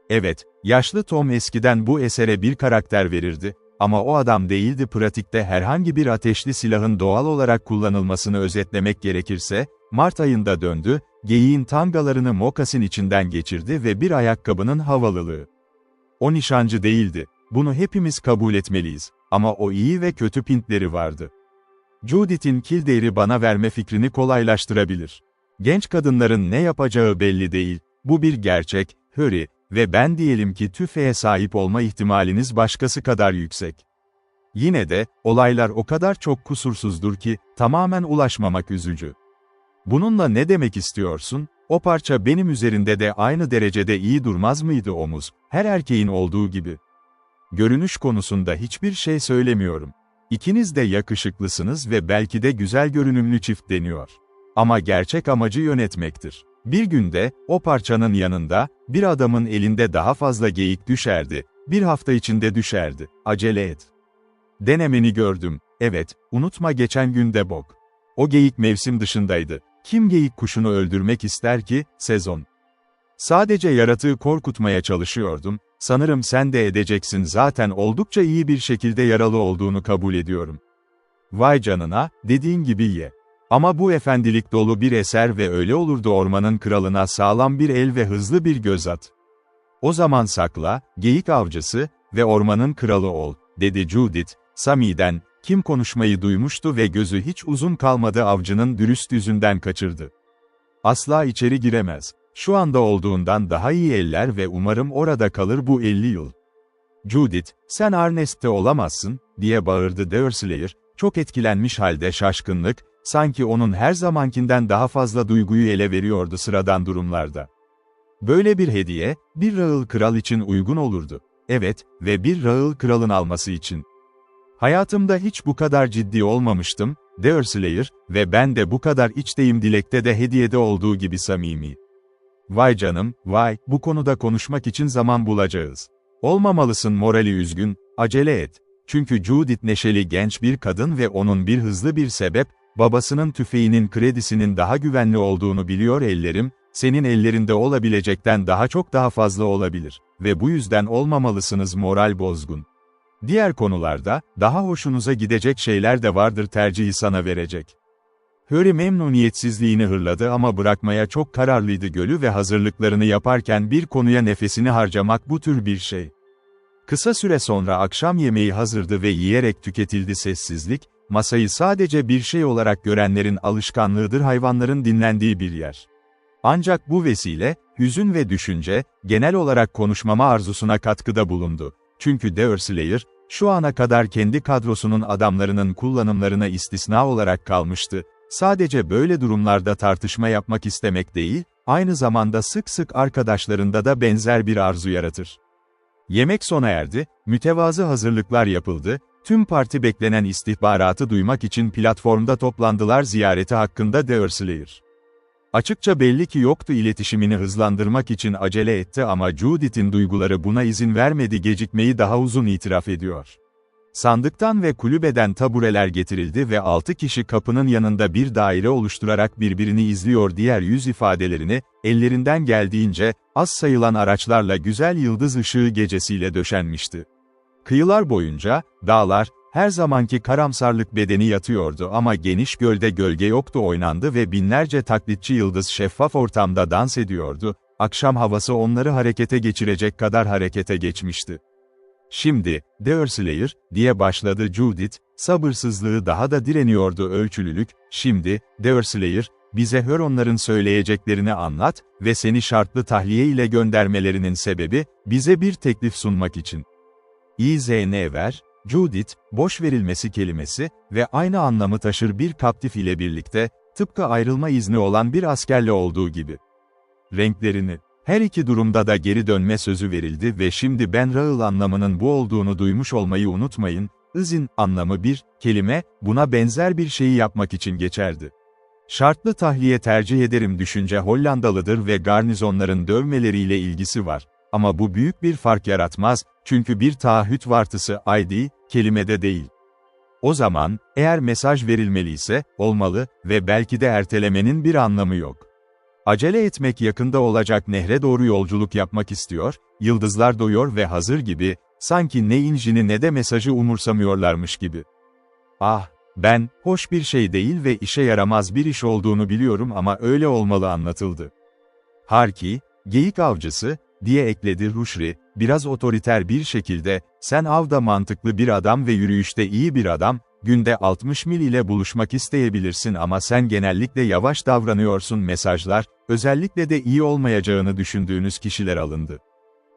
Evet, yaşlı Tom eskiden bu esere bir karakter verirdi, ama o adam değildi pratikte herhangi bir ateşli silahın doğal olarak kullanılmasını özetlemek gerekirse, Mart ayında döndü, geyiğin tangalarını mokasin içinden geçirdi ve bir ayakkabının havalılığı. O nişancı değildi, bunu hepimiz kabul etmeliyiz, ama o iyi ve kötü pintleri vardı. Judith'in Kildare'i bana verme fikrini kolaylaştırabilir. Genç kadınların ne yapacağı belli değil, bu bir gerçek, Hurry, ve ben diyelim ki tüfeğe sahip olma ihtimaliniz başkası kadar yüksek. Yine de, olaylar o kadar çok kusursuzdur ki, tamamen ulaşmamak üzücü. Bununla ne demek istiyorsun? O parça benim üzerinde de aynı derecede iyi durmaz mıydı omuz, her erkeğin olduğu gibi? Görünüş konusunda hiçbir şey söylemiyorum. İkiniz de yakışıklısınız ve belki de güzel görünümlü çift deniyor. Ama gerçek amacı yönetmektir. Bir günde, o parçanın yanında, bir adamın elinde daha fazla geyik düşerdi, bir hafta içinde düşerdi, acele et. Denemeni gördüm, evet, unutma geçen günde bok. O geyik mevsim dışındaydı. Kim geyik kuşunu öldürmek ister ki, sezon. Sadece yaratığı korkutmaya çalışıyordum, sanırım sen de edeceksin zaten oldukça iyi bir şekilde yaralı olduğunu kabul ediyorum. Vay canına, dediğin gibi ye. Ama bu efendilik dolu bir eser ve öyle olurdu ormanın kralına sağlam bir el ve hızlı bir göz at. O zaman sakla, geyik avcısı ve ormanın kralı ol, dedi Judith, Sammy'den, kim konuşmayı duymuştu ve gözü hiç uzun kalmadı avcının dürüst yüzünden kaçırdı. Asla içeri giremez. Şu anda olduğundan daha iyi eller ve umarım orada kalır bu 50 yıl. Judith, sen Arnest'te olamazsın, diye bağırdı Deerslayer, çok etkilenmiş halde şaşkınlık, sanki onun her zamankinden daha fazla duyguyu ele veriyordu sıradan durumlarda. Böyle bir hediye, bir Rağıl kral için uygun olurdu. Evet, ve bir Rağıl kralın alması için. Hayatımda hiç bu kadar ciddi olmamıştım, Deerslayer, ve ben de bu kadar içteyim dilekte de hediyede olduğu gibi samimi. Vay canım, vay, bu konuda konuşmak için zaman bulacağız. Olmamalısın morali üzgün, acele et. Çünkü Judith neşeli genç bir kadın ve onun bir hızlı bir sebep, babasının tüfeğinin kredisinin daha güvenli olduğunu biliyor ellerim, senin ellerinde olabilecekten daha çok daha fazla olabilir. ve bu yüzden olmamalısınız moral bozgun. Diğer konularda, daha hoşunuza gidecek şeyler de vardır tercihi sana verecek. Harry memnuniyetsizliğini hırladı ama bırakmaya çok kararlıydı gölü ve hazırlıklarını yaparken bir konuya nefesini harcamak bu tür bir şey. Kısa süre sonra akşam yemeği hazırdı ve yiyerek tüketildi sessizlik, masayı sadece bir şey olarak görenlerin alışkanlığıdır hayvanların dinlendiği bir yer. Ancak bu vesile, hüzün ve düşünce, genel olarak konuşmama arzusuna katkıda bulundu. Çünkü Dersleyer, şu ana kadar kendi kadrosunun adamlarının kullanımlarına istisna olarak kalmıştı. Sadece böyle durumlarda tartışma yapmak istemek değil, aynı zamanda sık sık arkadaşlarında da benzer bir arzu yaratır. Yemek sona erdi, mütevazı hazırlıklar yapıldı, tüm parti beklenen istihbaratı duymak için platformda toplandılar ziyareti hakkında Dersleyer. Açıkça belli ki yoktu iletişimini hızlandırmak için acele etti ama Judith'in duyguları buna izin vermedi gecikmeyi daha uzun itiraf ediyor. Sandıktan ve kulübeden tabureler getirildi ve 6 kişi kapının yanında bir daire oluşturarak birbirini izliyor diğer yüz ifadelerini, ellerinden geldiğince, az sayılan araçlarla güzel yıldız ışığı gecesiyle döşenmişti. Kıyılar boyunca, dağlar, her zamanki karamsarlık bedeni yatıyordu ama geniş gölde gölge yoktu oynandı ve binlerce taklitçi yıldız şeffaf ortamda dans ediyordu, akşam havası onları harekete geçirecek kadar harekete geçmişti. Şimdi, Dersleyer, diye başladı Judith, sabırsızlığı daha da direniyordu ölçülülük, şimdi, Dersleyer, bize onların söyleyeceklerini anlat ve seni şartlı tahliye ile göndermelerinin sebebi, bize bir teklif sunmak için. İzn ver, Judith, boş verilmesi kelimesi ve aynı anlamı taşır bir kaptif ile birlikte, tıpkı ayrılma izni olan bir askerle olduğu gibi. Renklerini, her iki durumda da geri dönme sözü verildi ve şimdi Ben Ra'ıl anlamının bu olduğunu duymuş olmayı unutmayın, izin anlamı bir kelime, buna benzer bir şeyi yapmak için geçerdi. Şartlı tahliye tercih ederim düşünce Hollandalıdır ve garnizonların dövmeleriyle ilgisi var. Ama bu büyük bir fark yaratmaz, çünkü bir taahhüt vartısı ID, kelimede değil. O zaman, eğer mesaj verilmeliyse, olmalı ve belki de ertelemenin bir anlamı yok. Acele etmek yakında olacak nehre doğru yolculuk yapmak istiyor, yıldızlar doyuyor ve hazır gibi, sanki ne incini ne de mesajı umursamıyorlarmış gibi. Ah, ben, hoş bir şey değil ve işe yaramaz bir iş olduğunu biliyorum ama öyle olmalı anlatıldı. Harki, geyik avcısı, diye ekledi Rushri, biraz otoriter bir şekilde, sen avda mantıklı bir adam ve yürüyüşte iyi bir adam, günde 60 mil ile buluşmak isteyebilirsin ama sen genellikle yavaş davranıyorsun mesajlar, özellikle de iyi olmayacağını düşündüğünüz kişiler alındı.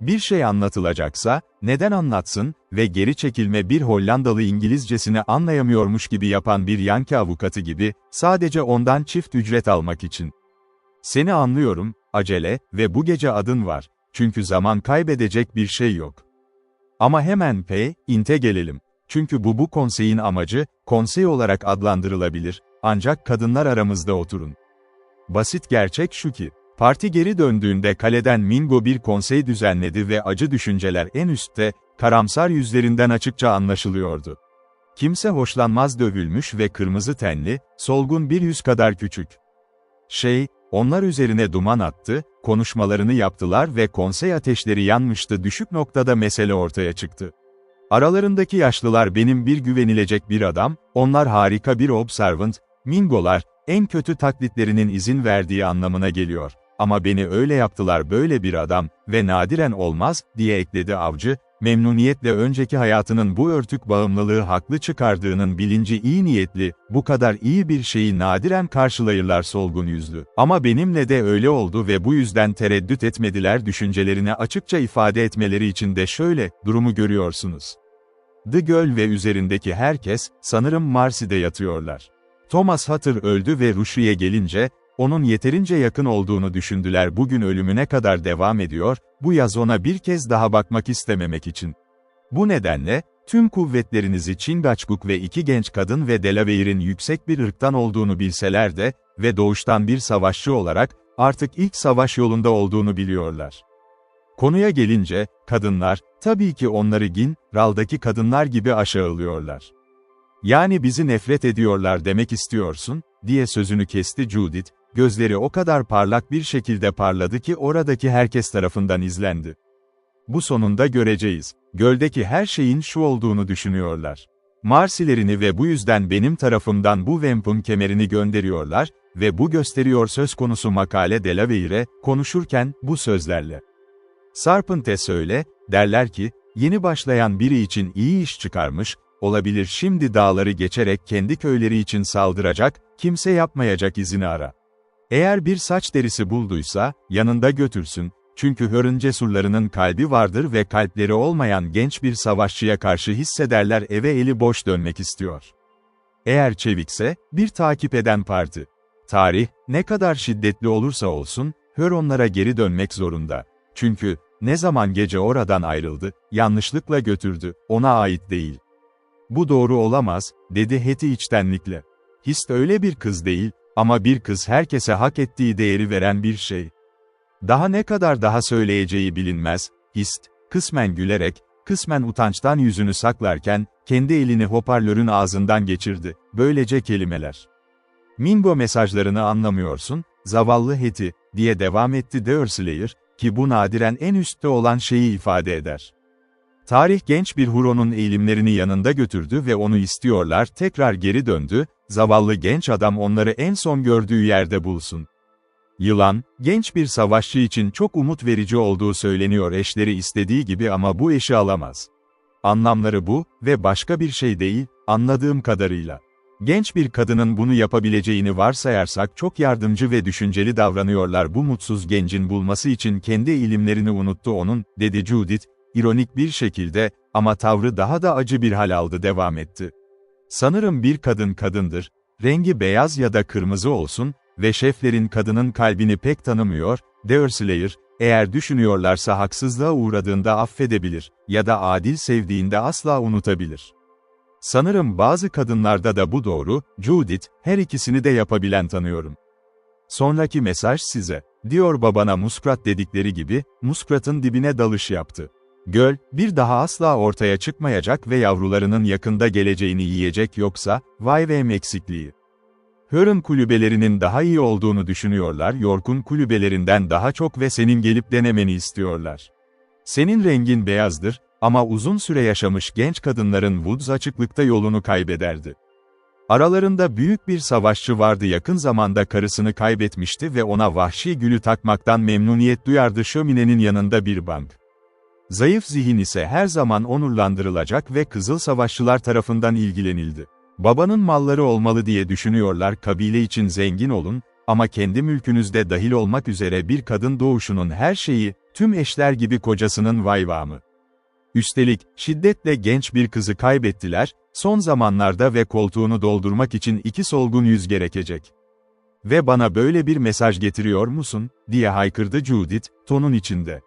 Bir şey anlatılacaksa, neden anlatsın ve geri çekilme bir Hollandalı İngilizcesini anlayamıyormuş gibi yapan bir Yankee avukatı gibi, sadece ondan çift ücret almak için. Seni anlıyorum, acele ve bu gece adın var. Çünkü zaman kaybedecek bir şey yok. Ama hemen inte gelelim. Çünkü bu konseyin amacı, konsey olarak adlandırılabilir, ancak kadınlar aramızda oturun. Basit gerçek şu ki, parti geri döndüğünde kaleden Mingo bir konsey düzenledi ve acı düşünceler en üstte, karamsar yüzlerinden açıkça anlaşılıyordu. Kimse hoşlanmaz dövülmüş ve kırmızı tenli, solgun bir yüz kadar küçük. Onlar üzerine duman attı, konuşmalarını yaptılar ve konsey ateşleri yanmıştı düşük noktada mesele ortaya çıktı. Aralarındaki yaşlılar benim bir güvenilecek bir adam, onlar harika bir observant, Mingolar, en kötü taklitlerinin izin verdiği anlamına geliyor. Ama beni öyle yaptılar böyle bir adam ve nadiren olmaz, diye ekledi avcı, memnuniyetle önceki hayatının bu örtük bağımlılığı haklı çıkardığının bilinci iyi niyetli, bu kadar iyi bir şeyi nadiren karşılayırlar solgun yüzlü. Ama benimle de öyle oldu ve bu yüzden tereddüt etmediler düşüncelerini açıkça ifade etmeleri için de şöyle, durumu görüyorsunuz. The Göl ve üzerindeki herkes, sanırım Marcy'de yatıyorlar. Thomas Hutter öldü ve Rushri'ye gelince, onun yeterince yakın olduğunu düşündüler bugün ölümüne kadar devam ediyor, bu yaz ona bir kez daha bakmak istememek için. Bu nedenle, tüm kuvvetlerinizi Chingachgook ve 2 genç kadın ve Delaware'in yüksek bir ırktan olduğunu bilseler de, ve doğuştan bir savaşçı olarak, artık ilk savaş yolunda olduğunu biliyorlar. Konuya gelince, kadınlar, tabii ki onları Ral'daki kadınlar gibi aşağılıyorlar. Yani bizi nefret ediyorlar demek istiyorsun, diye sözünü kesti Judith, gözleri o kadar parlak bir şekilde parladı ki oradaki herkes tarafından izlendi. Bu sonunda göreceğiz. Göldeki her şeyin şu olduğunu düşünüyorlar. Marsilerini ve bu yüzden benim tarafımdan bu wampum kemerini gönderiyorlar ve bu gösteriyor söz konusu makale Delaveire, konuşurken, bu sözlerle. Sarpent'e söyle, derler ki, yeni başlayan biri için iyi iş çıkarmış, olabilir şimdi dağları geçerek kendi köyleri için saldıracak, kimse yapmayacak izini ara. Eğer bir saç derisi bulduysa, yanında götürsün, çünkü Hör'ün cesurlarının kalbi vardır ve kalpleri olmayan genç bir savaşçıya karşı hissederler eve eli boş dönmek istiyor. Eğer çevikse, bir takip eden parti. Tarih, ne kadar şiddetli olursa olsun, Hör onlara geri dönmek zorunda. Çünkü, ne zaman gece oradan ayrıldı, yanlışlıkla götürdü, ona ait değil. Bu doğru olamaz, dedi Hetty içtenlikle. Hist öyle bir kız değil, ama bir kız herkese hak ettiği değeri veren bir şey. Daha ne kadar daha söyleyeceği bilinmez, Hist, kısmen gülerek, kısmen utançtan yüzünü saklarken, kendi elini hoparlörün ağzından geçirdi, böylece kelimeler. Mingo mesajlarını anlamıyorsun, zavallı Hetty, diye devam etti Deerslayer, ki bu nadiren en üstte olan şeyi ifade eder. Tarih genç bir Huron'un eğilimlerini yanında götürdü ve onu istiyorlar tekrar geri döndü, zavallı genç adam onları en son gördüğü yerde bulsun. Yılan, genç bir savaşçı için çok umut verici olduğu söyleniyor eşleri istediği gibi ama bu eşi alamaz. Anlamları bu ve başka bir şey değil, anladığım kadarıyla. Genç bir kadının bunu yapabileceğini varsayarsak çok yardımcı ve düşünceli davranıyorlar bu mutsuz gencin bulması için kendi eğilimlerini unuttu onun, dedi Judith, ironik bir şekilde, ama tavrı daha da acı bir hal aldı devam etti. Sanırım bir kadın kadındır, rengi beyaz ya da kırmızı olsun ve şeflerin kadının kalbini pek tanımıyor, Deerslayer, eğer düşünüyorlarsa haksızlığa uğradığında affedebilir ya da adil sevdiğinde asla unutabilir. Sanırım bazı kadınlarda da bu doğru, Judith, her ikisini de yapabilen tanıyorum. Sonraki mesaj size, diyor babana muskrat dedikleri gibi, muskratın dibine dalış yaptı. Göl, bir daha asla ortaya çıkmayacak ve yavrularının yakında geleceğini yiyecek yoksa, vay ve eksikliği. Hör'ün kulübelerinin daha iyi olduğunu düşünüyorlar, York'un kulübelerinden daha çok ve senin gelip denemeni istiyorlar. Senin rengin beyazdır, ama uzun süre yaşamış genç kadınların Woods açıklıkta yolunu kaybederdi. Aralarında büyük bir savaşçı vardı yakın zamanda karısını kaybetmişti ve ona vahşi gülü takmaktan memnuniyet duyardı şöminenin yanında bir bank. Zayıf zihin ise her zaman onurlandırılacak ve Kızıl Savaşçılar tarafından ilgilenildi. Babanın malları olmalı diye düşünüyorlar kabile için zengin olun, ama kendi mülkünüzde dahil olmak üzere bir kadın doğuşunun her şeyi, tüm eşler gibi kocasının vayvamı. Üstelik, şiddetle genç bir kızı kaybettiler, son zamanlarda ve koltuğunu doldurmak için 2 solgun yüz gerekecek. Ve bana böyle bir mesaj getiriyor musun, diye haykırdı Judith, tonun içinde.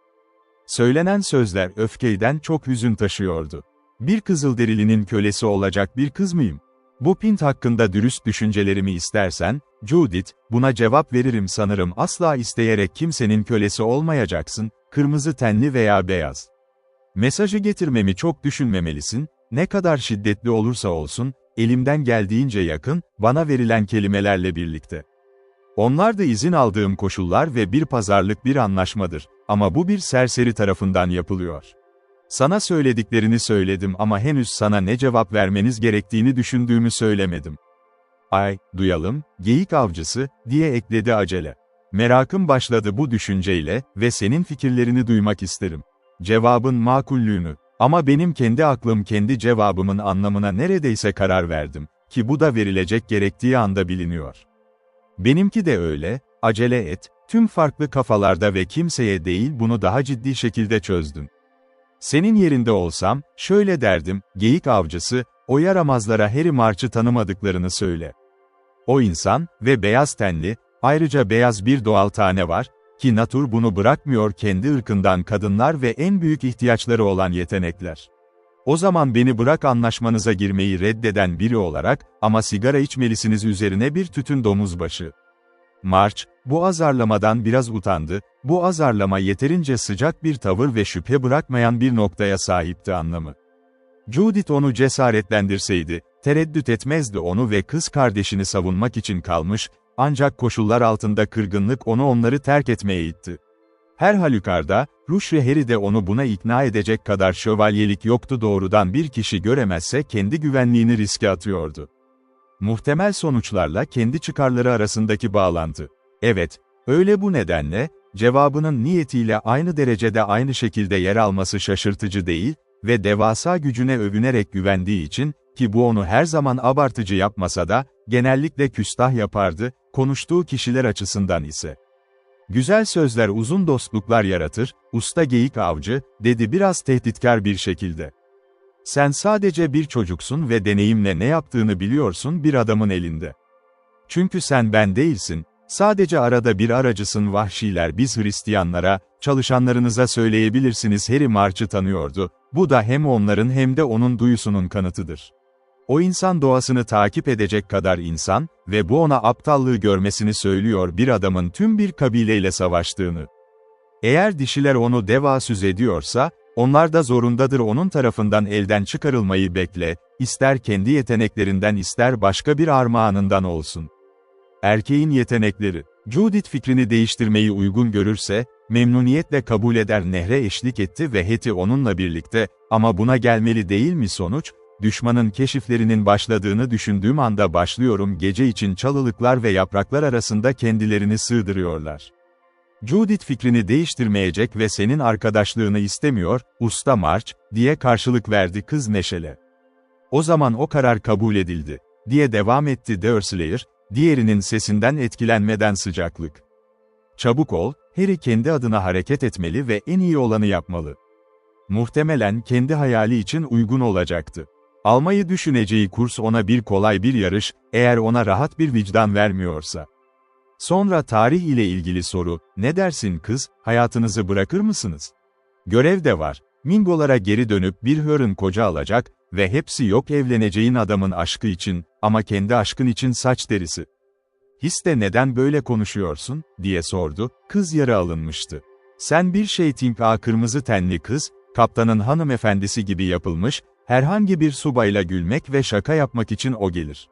Söylenen sözler öfkeyden çok hüzün taşıyordu. Bir Kızılderilinin kölesi olacak bir kız mıyım? Bu pint hakkında dürüst düşüncelerimi istersen, Judith, buna cevap veririm sanırım asla isteyerek kimsenin kölesi olmayacaksın, kırmızı tenli veya beyaz. Mesajı getirmemi çok düşünmemelisin, ne kadar şiddetli olursa olsun, elimden geldiğince yakın, bana verilen kelimelerle birlikte. Onlar da izin aldığım koşullar ve bir pazarlık bir anlaşmadır, ama bu bir serseri tarafından yapılıyor. Sana söylediklerini söyledim ama henüz sana ne cevap vermeniz gerektiğini düşündüğümü söylemedim. Ay, duyalım, geyik avcısı, diye ekledi acele. Merakım başladı bu düşünceyle ve senin fikirlerini duymak isterim. Cevabın makullüğünü, ama benim kendi aklım kendi cevabımın anlamına neredeyse karar verdim, ki bu da verilecek gerektiği anda biliniyor. Benimki de öyle, acele et, tüm farklı kafalarda ve kimseye değil bunu daha ciddi şekilde çözdün. Senin yerinde olsam, şöyle derdim, geyik avcısı, o yaramazlara Harry March'ı tanımadıklarını söyle. O insan ve beyaz tenli, ayrıca beyaz bir doğal tane var, ki natur bunu bırakmıyor kendi ırkından kadınlar ve en büyük ihtiyaçları olan yetenekler. O zaman beni bırak anlaşmanıza girmeyi reddeden biri olarak, ama sigara içmelisiniz üzerine bir tütün domuz başı. March, bu azarlamadan biraz utandı, bu azarlama yeterince sıcak bir tavır ve şüphe bırakmayan bir noktaya sahipti anlamı. Judith onu cesaretlendirseydi, tereddüt etmezdi onu ve kız kardeşini savunmak için kalmış, ancak koşullar altında kırgınlık onu onları terk etmeye itti. Her halükarda, Rush ve Harry'de onu buna ikna edecek kadar şövalyelik yoktu, doğrudan bir kişi göremezse kendi güvenliğini riske atıyordu. Muhtemel sonuçlarla kendi çıkarları arasındaki bağlantı. Evet, öyle, bu nedenle, cevabının niyetiyle aynı derecede aynı şekilde yer alması şaşırtıcı değil ve devasa gücüne övünerek güvendiği için, ki bu onu her zaman abartıcı yapmasa da, genellikle küstah yapardı, konuştuğu kişiler açısından ise. Güzel sözler uzun dostluklar yaratır, usta geyik avcı, dedi biraz tehditkar bir şekilde. Sen sadece bir çocuksun ve deneyimle ne yaptığını biliyorsun bir adamın elinde. Çünkü sen ben değilsin, sadece arada bir aracısın. Vahşiler, biz Hristiyanlara, çalışanlarınıza söyleyebilirsiniz. Harry March'ı tanıyordu, bu da hem onların hem de onun duyusunun kanıtıdır. O insan doğasını takip edecek kadar insan ve bu ona aptallığı görmesini söylüyor, bir adamın tüm bir kabileyle savaştığını. Eğer dişiler onu devasüz ediyorsa, onlar da zorundadır onun tarafından elden çıkarılmayı bekle, ister kendi yeteneklerinden ister başka bir armağanından olsun. Erkeğin yetenekleri, Judith fikrini değiştirmeyi uygun görürse, memnuniyetle kabul eder. Nehre eşlik etti ve Hetty onunla birlikte, ama buna gelmeli değil mi sonuç? Düşmanın keşiflerinin başladığını düşündüğüm anda başlıyorum. Gece için çalılıklar ve yapraklar arasında kendilerini sığdırıyorlar. Judith fikrini değiştirmeyecek ve senin arkadaşlığını istemiyor, Usta March, diye karşılık verdi kız neşele. O zaman o karar kabul edildi, diye devam etti Dersleyer, diğerinin sesinden etkilenmeden. Sıcaklık. Çabuk ol, Harry kendi adına hareket etmeli ve en iyi olanı yapmalı. Muhtemelen kendi hayali için uygun olacaktı. Almayı düşüneceği kurs ona bir kolay bir yarış, eğer ona rahat bir vicdan vermiyorsa. Sonra tarih ile ilgili soru, ne dersin kız, hayatınızı bırakır mısınız? Görev de var, Mingolara geri dönüp bir Huron koca alacak ve hepsi yok evleneceğin adamın aşkı için, ama kendi aşkın için saç derisi. Hisse neden böyle konuşuyorsun, diye sordu, kız yarı alınmıştı. Sen bir kırmızı tenli kız, kaptanın hanımefendisi gibi yapılmış, herhangi bir subayla gülmek ve şaka yapmak için o gelir.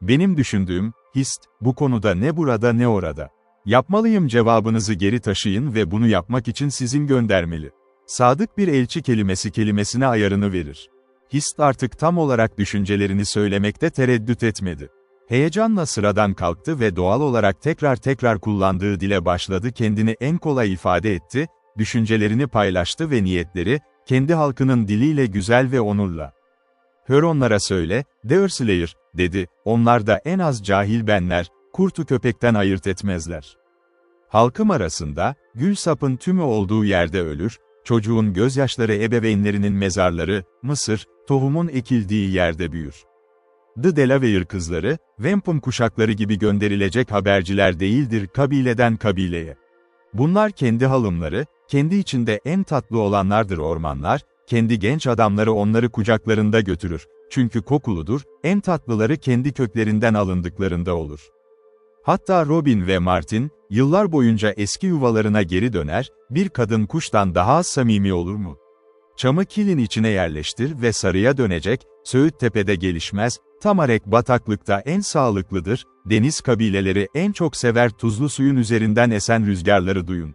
Benim düşündüğüm, Hist, bu konuda ne burada ne orada. Yapmalıyım cevabınızı geri taşıyın ve bunu yapmak için sizin göndermeli. Sadık bir elçi kelimesine ayarını verir. Hist artık tam olarak düşüncelerini söylemekte tereddüt etmedi. Heyecanla sıradan kalktı ve doğal olarak tekrar kullandığı dile başladı. Kendini en kolay ifade etti, düşüncelerini paylaştı ve niyetleri, kendi halkının diliyle güzel ve onurla. Huronlara söyle, Dersleyer, dedi, onlar da en az cahil benler, kurtu köpekten ayırt etmezler. Halkım arasında, gül sapın tümü olduğu yerde ölür, çocuğun gözyaşları ebeveynlerinin mezarları, Mısır, tohumun ekildiği yerde büyür. The Delaware kızları, Wampum kuşakları gibi gönderilecek haberciler değildir kabileden kabileye. Bunlar kendi halımları, kendi içinde en tatlı olanlardır. Ormanlar, kendi genç adamları onları kucaklarında götürür, çünkü kokuludur, en tatlıları kendi köklerinden alındıklarında olur. Hatta Robin ve Martin, yıllar boyunca eski yuvalarına geri döner, bir kadın kuştan daha az samimi olur mu? Çamı kilin içine yerleştir ve sarıya dönecek, Söğüttepe'de gelişmez, Tamarek bataklıkta en sağlıklıdır, deniz kabileleri en çok sever tuzlu suyun üzerinden esen rüzgarları duyun.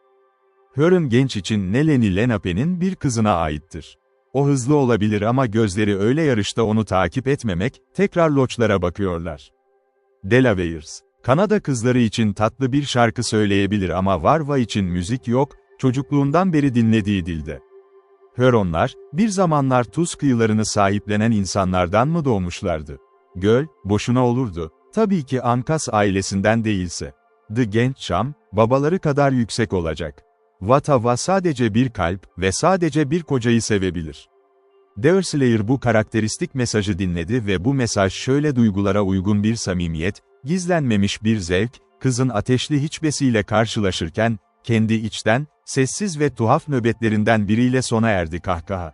Huron genç için Neleni Lenape'nin bir kızına aittir. O hızlı olabilir ama gözleri öyle yarışta onu takip etmemek, tekrar loçlara bakıyorlar. Delawares, Kanada kızları için tatlı bir şarkı söyleyebilir ama Varva için müzik yok, çocukluğundan beri dinlediği dilde. Huronlar, bir zamanlar tuz kıyılarını sahiplenen insanlardan mı doğmuşlardı? Göl, boşuna olurdu, tabii ki Ankas ailesinden değilse. The genç Şam, babaları kadar yüksek olacak. Vatava sadece bir kalp ve sadece bir kocayı sevebilir. Dersleyer bu karakteristik mesajı dinledi ve bu mesaj şöyle duygulara uygun bir samimiyet, gizlenmemiş bir zevk, kızın ateşli hiçbesiyle karşılaşırken, kendi içten, sessiz ve tuhaf nöbetlerinden biriyle sona erdi kahkaha.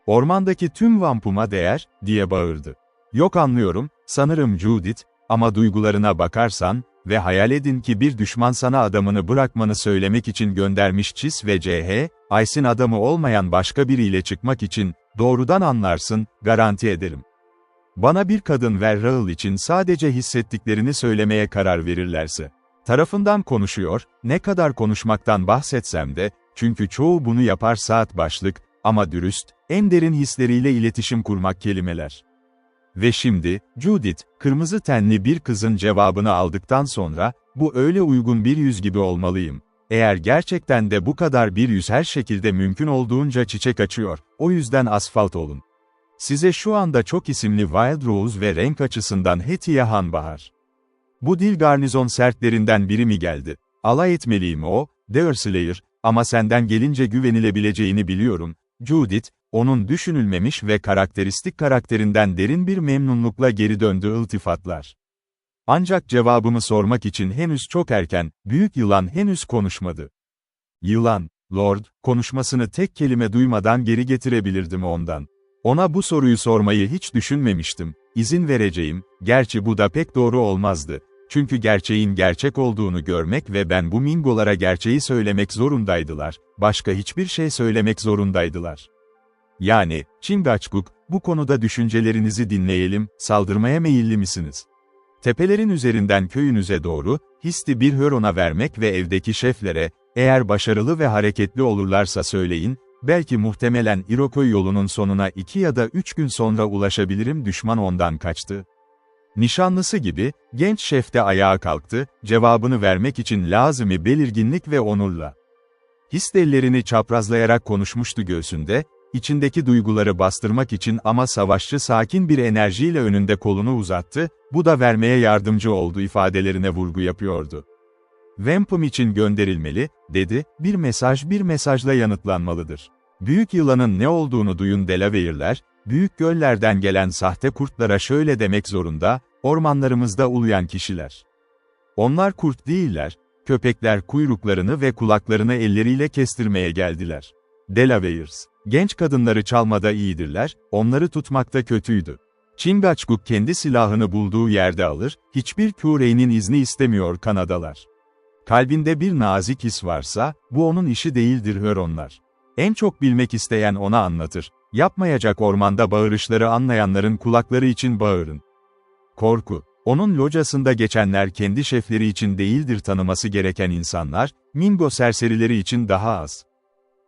Ormandaki tüm vampuma değer, diye bağırdı. Yok anlıyorum, sanırım Judith, ama duygularına bakarsan, ve hayal edin ki bir düşman sana adamını bırakmanı söylemek için göndermiş Chis ve C.H., Ice'in adamı olmayan başka biriyle çıkmak için, doğrudan anlarsın, garanti ederim. Bana bir kadın ve Rahel için sadece hissettiklerini söylemeye karar verirlerse. tarafından konuşuyor, ne kadar konuşmaktan bahsetsem de, çünkü çoğu bunu yapar saat başlık, ama dürüst, en derin hisleriyle iletişim kurmak kelimeler. Ve şimdi, Judith, kırmızı tenli bir kızın cevabını aldıktan sonra, bu öyle uygun bir yüz gibi olmalıyım. Eğer gerçekten de bu kadar bir yüz her şekilde mümkün olduğunca çiçek açıyor, o yüzden asfalt olun. Size şu anda çok isimli Wild Rose ve renk açısından Hetiye Hanbahar. Bu dil garnizon sertlerinden biri mi geldi? Alay etmeliyim o, Deerslayer, ama senden gelince güvenilebileceğini biliyorum, Judith, onun düşünülmemiş ve karakteristik karakterinden derin bir memnunlukla geri döndü iltifatlar. Ancak cevabımı sormak için henüz çok erken, büyük yılan henüz konuşmadı. Yılan, Lord, konuşmasını tek kelime duymadan geri getirebilirdim ondan. Ona bu soruyu sormayı hiç düşünmemiştim, izin vereceğim, gerçi bu da pek doğru olmazdı. Çünkü gerçeğin gerçek olduğunu görmek ve ben bu mingolara gerçeği söylemek zorundaydılar, başka hiçbir şey söylemek zorundaydılar. Yani, Chingachgook, bu konuda düşüncelerinizi dinleyelim, saldırmaya meyilli misiniz? Tepelerin üzerinden köyünüze doğru, histi bir hörona vermek ve evdeki şeflere, eğer başarılı ve hareketli olurlarsa söyleyin, belki muhtemelen Iroquois yolunun sonuna 2 ya da 3 gün sonra ulaşabilirim düşman ondan kaçtı. Nişanlısı gibi, genç şef de ayağa kalktı, cevabını vermek için lazımi belirginlik ve onurla. His ellerini çaprazlayarak konuşmuştu göğsünde, içindeki duyguları bastırmak için ama savaşçı sakin bir enerjiyle önünde kolunu uzattı, bu da vermeye yardımcı oldu ifadelerine vurgu yapıyordu. Wampum için gönderilmeli, dedi, bir mesajla yanıtlanmalıdır. Büyük yılanın ne olduğunu duyun Delaware'ler, büyük göllerden gelen sahte kurtlara şöyle demek zorunda, ormanlarımızda uluyan kişiler. Onlar kurt değiller, köpekler kuyruklarını ve kulaklarını elleriyle kestirmeye geldiler. Delawares, genç kadınları çalmada iyidirler, onları tutmakta kötüydü. Chingachgook kendi silahını bulduğu yerde alır, hiçbir Curey'nin izni istemiyor Kanadalar. Kalbinde bir nazik his varsa, bu onun işi değildir Huronlar. En çok bilmek isteyen ona anlatır. Yapmayacak ormanda bağırışları anlayanların kulakları için bağırın. Korku, onun locasında geçenler kendi şefleri için değildir tanıması gereken insanlar, Mingo serserileri için daha az.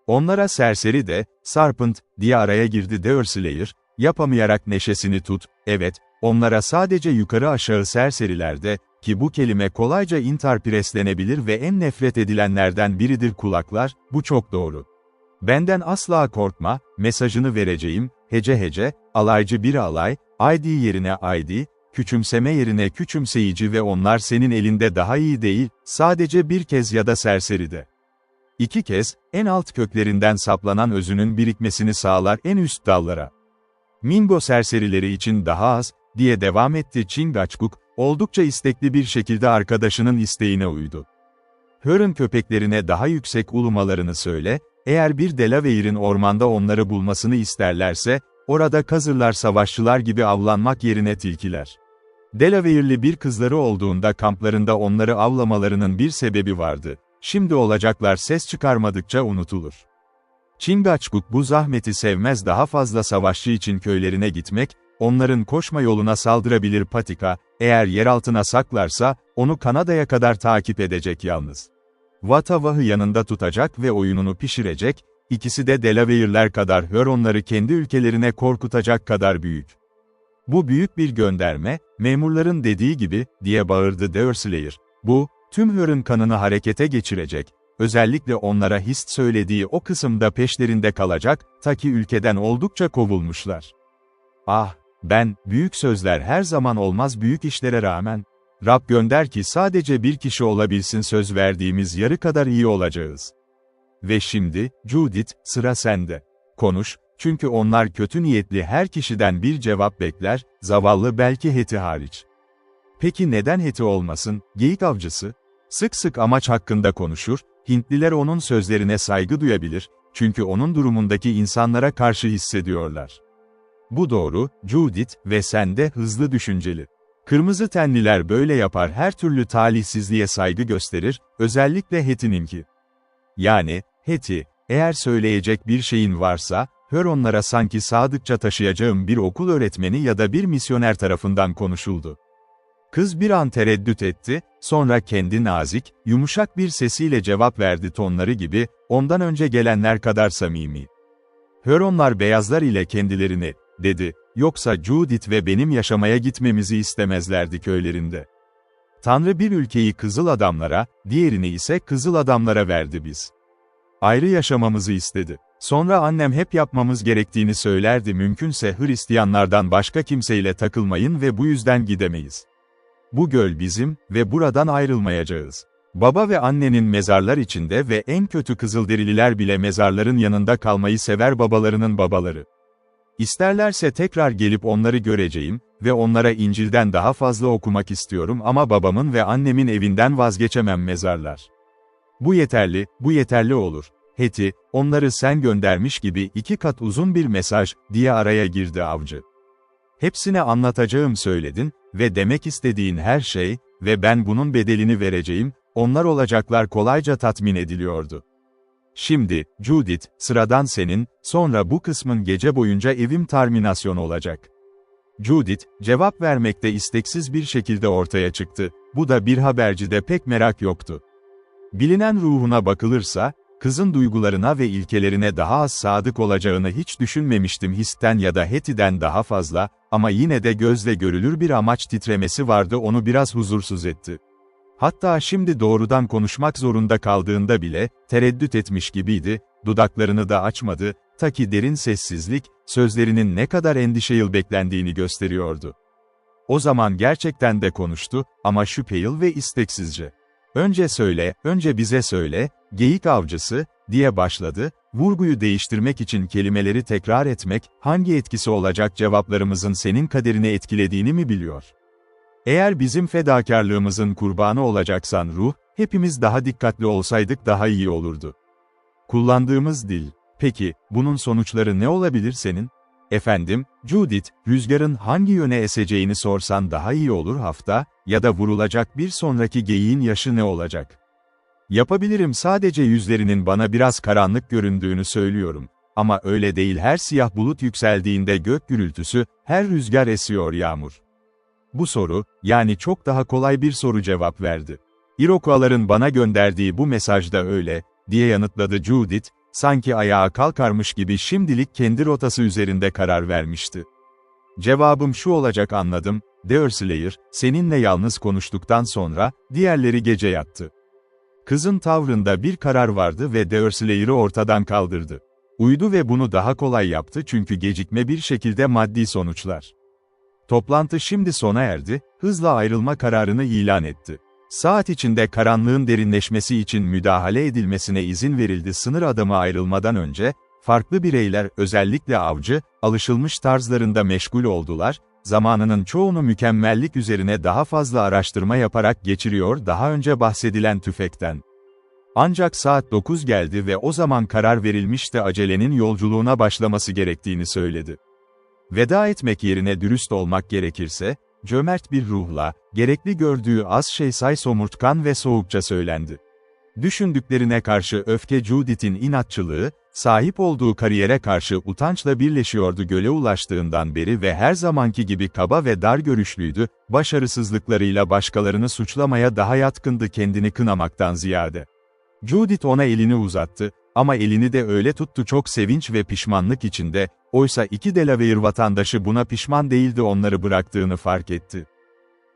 Onlara serseri de, Serpent, diye araya girdi Deerslayer, yapamayarak neşesini tut, evet, onlara sadece yukarı aşağı serseriler de, ki bu kelime kolayca interpreslenebilir ve en nefret edilenlerden biridir kulaklar, bu çok doğru. Benden asla korkma, mesajını vereceğim, hece hece, alaycı bir alay, ID yerine ID, küçümseme yerine küçümseyici ve onlar senin elinde daha iyi değil, sadece bir kez ya da serseride. 2 kez, en alt köklerinden saplanan özünün birikmesini sağlar en üst dallara. Mingo serserileri için daha az, diye devam etti Chingachgook, oldukça istekli bir şekilde arkadaşının isteğine uydu. Huron köpeklerine daha yüksek ulumalarını söyle, eğer bir Delaware'in ormanda onları bulmasını isterlerse, orada kazırlar savaşçılar gibi avlanmak yerine tilkiler. Delaware'li bir kızları olduğunda kamplarında onları avlamalarının bir sebebi vardı. Şimdi olacaklar ses çıkarmadıkça unutulur. Chingachgook bu zahmeti sevmez daha fazla savaşçı için köylerine gitmek, onların koşma yoluna saldırabilir patika, eğer yeraltına saklarsa, onu Kanada'ya kadar takip edecek yalnız. Watawah'ı yanında tutacak ve oyununu pişirecek, ikisi de Delaware'ler kadar Huronları kendi ülkelerine korkutacak kadar büyük. Bu büyük bir gönderme, memurların dediği gibi, diye bağırdı Deerslayer. Bu, tüm Huron kanını harekete geçirecek, özellikle onlara hist söylediği o kısımda peşlerinde kalacak, ta ki ülkeden oldukça kovulmuşlar. Ah, büyük sözler her zaman olmaz büyük işlere rağmen. Rab gönder ki sadece bir kişi olabilsin söz verdiğimiz yarı kadar iyi olacağız. Ve şimdi, Judith, sıra sende. Konuş, çünkü onlar kötü niyetli her kişiden bir cevap bekler, zavallı belki Heti hariç. Peki neden Heti olmasın, geyik avcısı? Sık sık amaç hakkında konuşur, Hintliler onun sözlerine saygı duyabilir, çünkü onun durumundaki insanlara karşı hissediyorlar. Bu doğru, Judith, ve sen de hızlı düşünceli. Kırmızı tenliler böyle yapar her türlü talihsizliğe saygı gösterir, özellikle Heti'ninki. Yani, Heti, eğer söyleyecek bir şeyin varsa, Huronlara sanki sadıkça taşıyacağım bir okul öğretmeni ya da bir misyoner tarafından konuşuldu. Kız bir an tereddüt etti, sonra kendi nazik, yumuşak bir sesiyle cevap verdi tonları gibi, ondan önce gelenler kadar samimi. Hüronlar beyazlar ile kendilerini, dedi, yoksa Judith ve benim yaşamaya gitmemizi istemezlerdi köylerinde. Tanrı bir ülkeyi kızıl adamlara, diğerini ise kızıl adamlara verdi biz. Ayrı yaşamamızı istedi. Sonra annem hep yapmamız gerektiğini söylerdi, mümkünse Hristiyanlardan başka kimseyle takılmayın ve bu yüzden gidemeyiz. Bu göl bizim ve buradan ayrılmayacağız. Baba ve annenin mezarlar içinde ve en kötü Kızılderililer bile mezarların yanında kalmayı sever, babalarının babaları. İsterlerse tekrar gelip onları göreceğim ve onlara İncil'den daha fazla okumak istiyorum ama babamın ve annemin evinden vazgeçemem mezarlar. Bu yeterli olur. Heti, onları sen göndermiş gibi 2 kat uzun bir mesaj, diye araya girdi avcı. Hepsine anlatacağım söyledin ve demek istediğin her şey ve ben bunun bedelini vereceğim, onlar olacaklar kolayca tatmin ediliyordu. Şimdi, Judith, sıradan senin, sonra bu kısmın gece boyunca evim terminasyon olacak. Judith, cevap vermekte isteksiz bir şekilde ortaya çıktı, bu da bir habercide pek merak yoktu. Bilinen ruhuna bakılırsa, kızın duygularına ve ilkelerine daha az sadık olacağını hiç düşünmemiştim, histen ya da Hetty'den daha fazla, ama yine de gözle görülür bir amaç titremesi vardı, onu biraz huzursuz etti. Hatta şimdi doğrudan konuşmak zorunda kaldığında bile, tereddüt etmiş gibiydi, dudaklarını da açmadı, ta ki derin sessizlik, sözlerinin ne kadar endişeyle beklendiğini gösteriyordu. O zaman gerçekten de konuştu, ama şüpheli ve isteksizce. Önce bize söyle, geyik avcısı, diye başladı, vurguyu değiştirmek için kelimeleri tekrar etmek, hangi etkisi olacak, cevaplarımızın senin kaderini etkilediğini mi biliyor? Eğer bizim fedakarlığımızın kurbanı olacaksan ruh, hepimiz daha dikkatli olsaydık daha iyi olurdu. Kullandığımız dil, peki, bunun sonuçları ne olabilir senin? Efendim, Judith, rüzgarın hangi yöne eseceğini sorsan daha iyi olur, hafta, ya da vurulacak bir sonraki geyiğin yaşı ne olacak? Yapabilirim, sadece yüzlerinin bana biraz karanlık göründüğünü söylüyorum. Ama öyle değil, her siyah bulut yükseldiğinde gök gürültüsü, her rüzgar esiyor yağmur. Bu soru, yani çok daha kolay bir soru cevap verdi. Iroquois'ların bana gönderdiği bu mesajda öyle, diye yanıtladı Judith, sanki ayağa kalkarmış gibi şimdilik kendi rotası üzerinde karar vermişti. Cevabım şu olacak, anladım, Deerslayer, seninle yalnız konuştuktan sonra, diğerleri gece yattı. Kızın tavrında bir karar vardı ve Deerslayer'ı ortadan kaldırdı. Uydu ve bunu daha kolay yaptı çünkü gecikme bir şekilde maddi sonuçlar. Toplantı şimdi sona erdi, hızla ayrılma kararını ilan etti. Saat içinde karanlığın derinleşmesi için müdahale edilmesine izin verildi. Sınır adamı ayrılmadan önce, farklı bireyler, özellikle avcı, alışılmış tarzlarında meşgul oldular, zamanının çoğunu mükemmellik üzerine daha fazla araştırma yaparak geçiriyor, daha önce bahsedilen tüfekten. Ancak saat 9 geldi ve o zaman karar verilmişti, acelenin yolculuğuna başlaması gerektiğini söyledi. Veda etmek yerine dürüst olmak gerekirse, cömert bir ruhla, gerekli gördüğü az şey somurtkan ve soğukça söylendi. Düşündüklerine karşı öfke, Judith'in inatçılığı, sahip olduğu kariyere karşı utançla birleşiyordu göle ulaştığından beri ve her zamanki gibi kaba ve dar görüşlüydü, başarısızlıklarıyla başkalarını suçlamaya daha yatkındı kendini kınamaktan ziyade. Judith ona elini uzattı, ama elini de öyle tuttu çok sevinç ve pişmanlık içinde, oysa 2 Delaware vatandaşı buna pişman değildi, onları bıraktığını fark etti.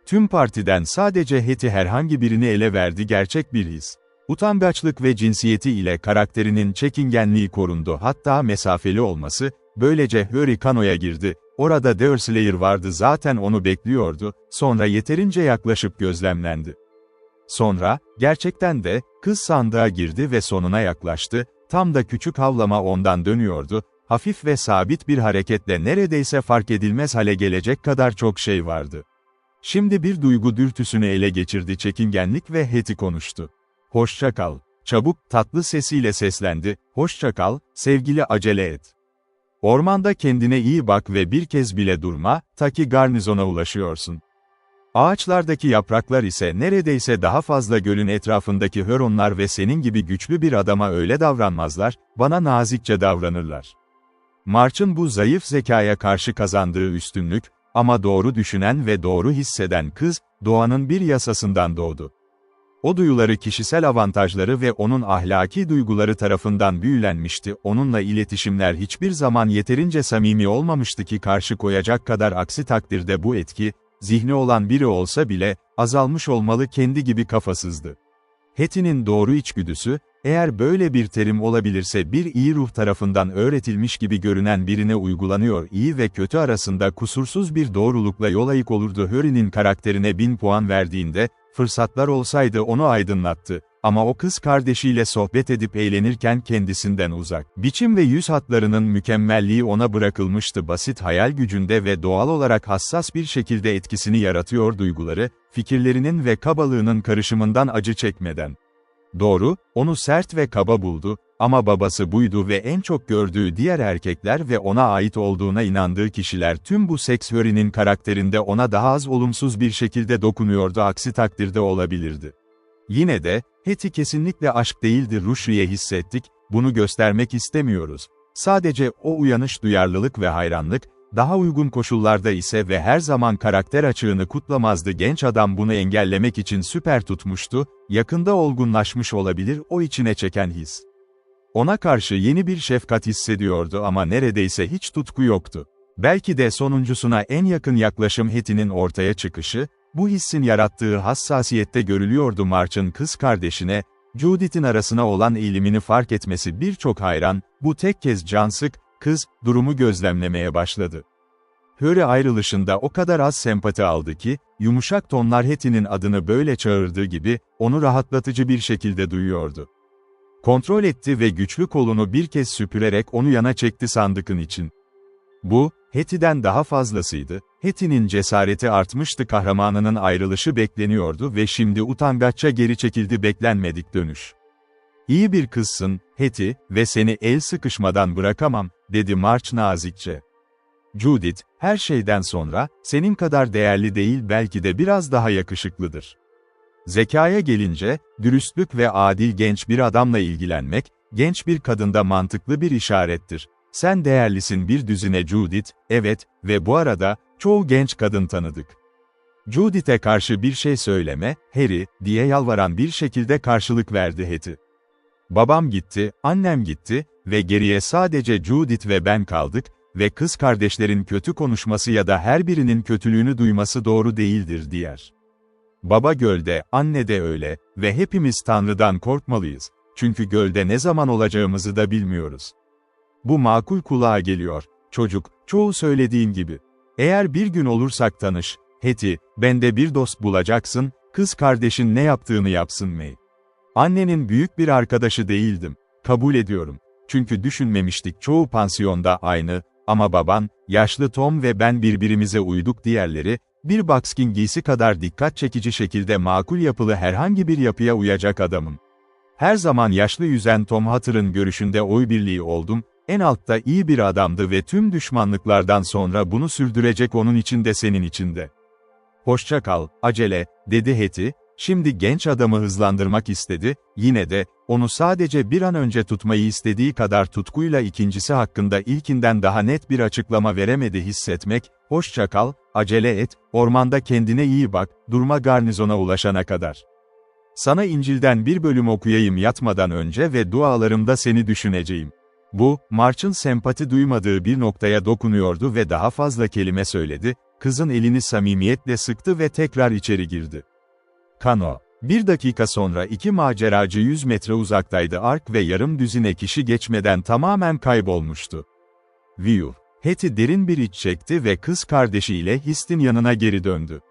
Tüm partiden sadece Hetty herhangi birini ele verdi, gerçek bir his. Utangaçlık ve cinsiyeti ile karakterinin çekingenliği korundu, hatta mesafeli olması, böylece Hurricano'ya girdi, orada Deerslayer vardı, zaten onu bekliyordu, sonra yeterince yaklaşıp gözlemlendi. Sonra, gerçekten de, kız sandığa girdi ve sonuna yaklaştı, tam da küçük havlama ondan dönüyordu, hafif ve sabit bir hareketle neredeyse fark edilmez hale gelecek kadar çok şey vardı. Şimdi bir duygu dürtüsünü ele geçirdi, çekingenlik, ve Hetty konuştu. "Hoşça kal." Çabuk, tatlı sesiyle seslendi, "Hoşça kal, sevgili, acele et. Ormanda kendine iyi bak ve bir kez bile durma, ta ki garnizona ulaşıyorsun." Ağaçlardaki yapraklar ise neredeyse daha fazla gölün etrafındaki Hüronlar ve senin gibi güçlü bir adama öyle davranmazlar, bana nazikçe davranırlar. March'ın bu zayıf zekaya karşı kazandığı üstünlük, Ama doğru düşünen ve doğru hisseden kız, doğanın bir yasasından doğdu. O duyuları kişisel avantajları ve onun ahlaki duyguları tarafından büyülenmişti, onunla iletişimler hiçbir zaman yeterince samimi olmamıştı ki karşı koyacak kadar, aksi takdirde bu etki, zihni olan biri olsa bile, azalmış olmalı, kendi gibi kafasızdı. Hetty'nin doğru içgüdüsü, eğer böyle bir terim olabilirse bir iyi ruh tarafından öğretilmiş gibi görünen birine uygulanıyor, iyi ve kötü arasında kusursuz bir doğrulukla yol ayık olurdu. Harry'nin karakterine 1000 puan verdiğinde, fırsatlar olsaydı onu aydınlattı. Ama o kız kardeşiyle sohbet edip eğlenirken kendisinden uzak. Biçim ve yüz hatlarının mükemmelliği ona bırakılmıştı, basit hayal gücünde ve doğal olarak hassas bir şekilde etkisini yaratıyor, duyguları, fikirlerinin ve kabalığının karışımından acı çekmeden. Doğru, onu sert ve kaba buldu, ama babası buydu ve en çok gördüğü diğer erkekler ve ona ait olduğuna inandığı kişiler, tüm bu seks Harry'nin karakterinde ona daha az olumsuz bir şekilde dokunuyordu, aksi takdirde olabilirdi. Yine de, Hetty kesinlikle aşk değildi, Rushdie'ye hissettik, bunu göstermek istemiyoruz. Sadece o uyanış, duyarlılık ve hayranlık, daha uygun koşullarda ise ve her zaman karakter açığını kutlamazdı. Genç adam bunu engellemek için süper tutmuştu, yakında olgunlaşmış olabilir, o içine çeken his. Ona karşı yeni bir şefkat hissediyordu ama neredeyse hiç tutku yoktu. Belki de sonuncusuna en yakın yaklaşım Hetty'nin ortaya çıkışı, bu hissin yarattığı hassasiyette görülüyordu. March'ın kız kardeşine, Judith'in arasına olan eğilimini fark etmesi birçok hayran, bu tek kez can sık, kız, durumu gözlemlemeye başladı. Harry ayrılışında o kadar az sempati aldı ki, yumuşak tonlar Hetty'nin adını böyle çağırdığı gibi, onu rahatlatıcı bir şekilde duyuyordu. Kontrol etti ve güçlü kolunu bir kez süpürerek onu yana çekti sandıkın için. Bu, Hetty'den daha fazlasıydı. Hetty'nin cesareti artmıştı, kahramanının ayrılışı bekleniyordu ve şimdi utangaçça geri çekildi, beklenmedik dönüş. "İyi bir kızsın, Hetty, ve seni el sıkışmadan bırakamam," dedi March nazikçe. "Judith, her şeyden sonra, senin kadar değerli değil, belki de biraz daha yakışıklıdır." Zekaya gelince, dürüstlük ve adil genç bir adamla ilgilenmek, genç bir kadında mantıklı bir işarettir. Sen değerlisin bir düzine Judith, evet, ve bu arada, çoğu genç kadın tanıdık. Judith'e karşı bir şey söyleme, Harry, diye yalvaran bir şekilde karşılık verdi Hetty. "Babam gitti, annem gitti ve geriye sadece Judith ve ben kaldık ve kız kardeşlerin kötü konuşması ya da her birinin kötülüğünü duyması doğru değildir," diyer. "Baba gölde, anne de öyle ve hepimiz Tanrı'dan korkmalıyız. Çünkü gölde ne zaman olacağımızı da bilmiyoruz." Bu makul kulağa geliyor, çocuk, çoğu söylediğin gibi. Eğer bir gün olursak tanış, Hetty, bende bir dost bulacaksın, kız kardeşin ne yaptığını yapsın May. Annenin büyük bir arkadaşı değildim, kabul ediyorum. Çünkü düşünmemiştik, çoğu pansiyonda aynı, ama baban, yaşlı Tom ve ben birbirimize uyduk, diğerleri, bir buckskin giysi kadar dikkat çekici şekilde makul yapılı herhangi bir yapıya uyacak adamım. Her zaman yaşlı yüzen Tom Hatter'ın görüşünde oy birliği oldum, en altta iyi bir adamdı ve tüm düşmanlıklardan sonra bunu sürdürecek, onun için de senin için de. "Hoşça kal, acele," dedi Hetty, şimdi genç adamı hızlandırmak istedi, yine de, onu sadece bir an önce tutmayı istediği kadar tutkuyla ikincisi hakkında ilkinden daha net bir açıklama veremedi. "Hissetmek, hoşça kal, acele et, ormanda kendine iyi bak, durma garnizona ulaşana kadar. Sana İncil'den bir bölüm okuyayım yatmadan önce ve dualarımda seni düşüneceğim." Bu, March'ın sempati duymadığı bir noktaya dokunuyordu ve daha fazla kelime söyledi, kızın elini samimiyetle sıktı ve tekrar içeri girdi. Kano. Bir dakika sonra iki maceracı 100 metre uzaktaydı. Ark ve yarım düzine kişi geçmeden tamamen kaybolmuştu. View. Hetty derin bir iç çekti ve kız kardeşiyle Hist'in yanına geri döndü.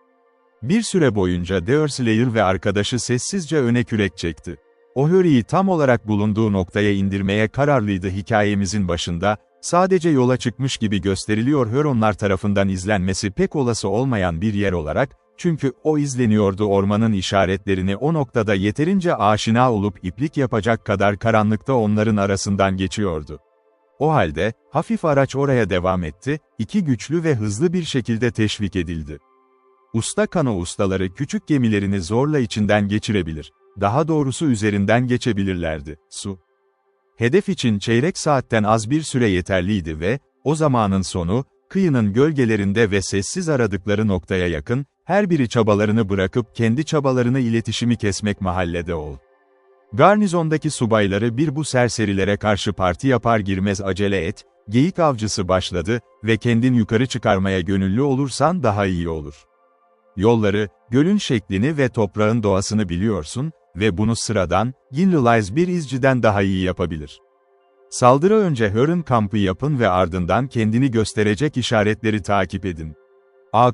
Bir süre boyunca Deerslayer ve arkadaşı sessizce öne kürek çekti. O Harry'i tam olarak bulunduğu noktaya indirmeye kararlıydı. Hikayemizin başında, sadece yola çıkmış gibi gösteriliyor Huronlar tarafından izlenmesi pek olası olmayan bir yer olarak, çünkü o izleniyordu, ormanın işaretlerini o noktada yeterince aşina olup iplik yapacak kadar karanlıkta onların arasından geçiyordu. O halde, hafif araç oraya devam etti, iki güçlü ve hızlı bir şekilde teşvik edildi. Usta kano ustaları küçük gemilerini zorla içinden geçirebilir. Daha doğrusu üzerinden geçebilirlerdi. Su. Hedef için çeyrek saatten az bir süre yeterliydi ve, o zamanın sonu, kıyının gölgelerinde ve sessiz aradıkları noktaya yakın, her biri çabalarını bırakıp kendi çabalarını iletişimi kesmek mahallede ol. Garnizondaki subayları bir bu serserilere karşı parti yapar girmez acele et, geyik avcısı başladı ve kendin yukarı çıkarmaya gönüllü olursan daha iyi olur. Yolları, gölün şeklini ve toprağın doğasını biliyorsun ve bunu sıradan, Gillies bir izciden daha iyi yapabilir. Saldırı önce Hörn kampı yapın ve ardından kendini gösterecek işaretleri takip edin.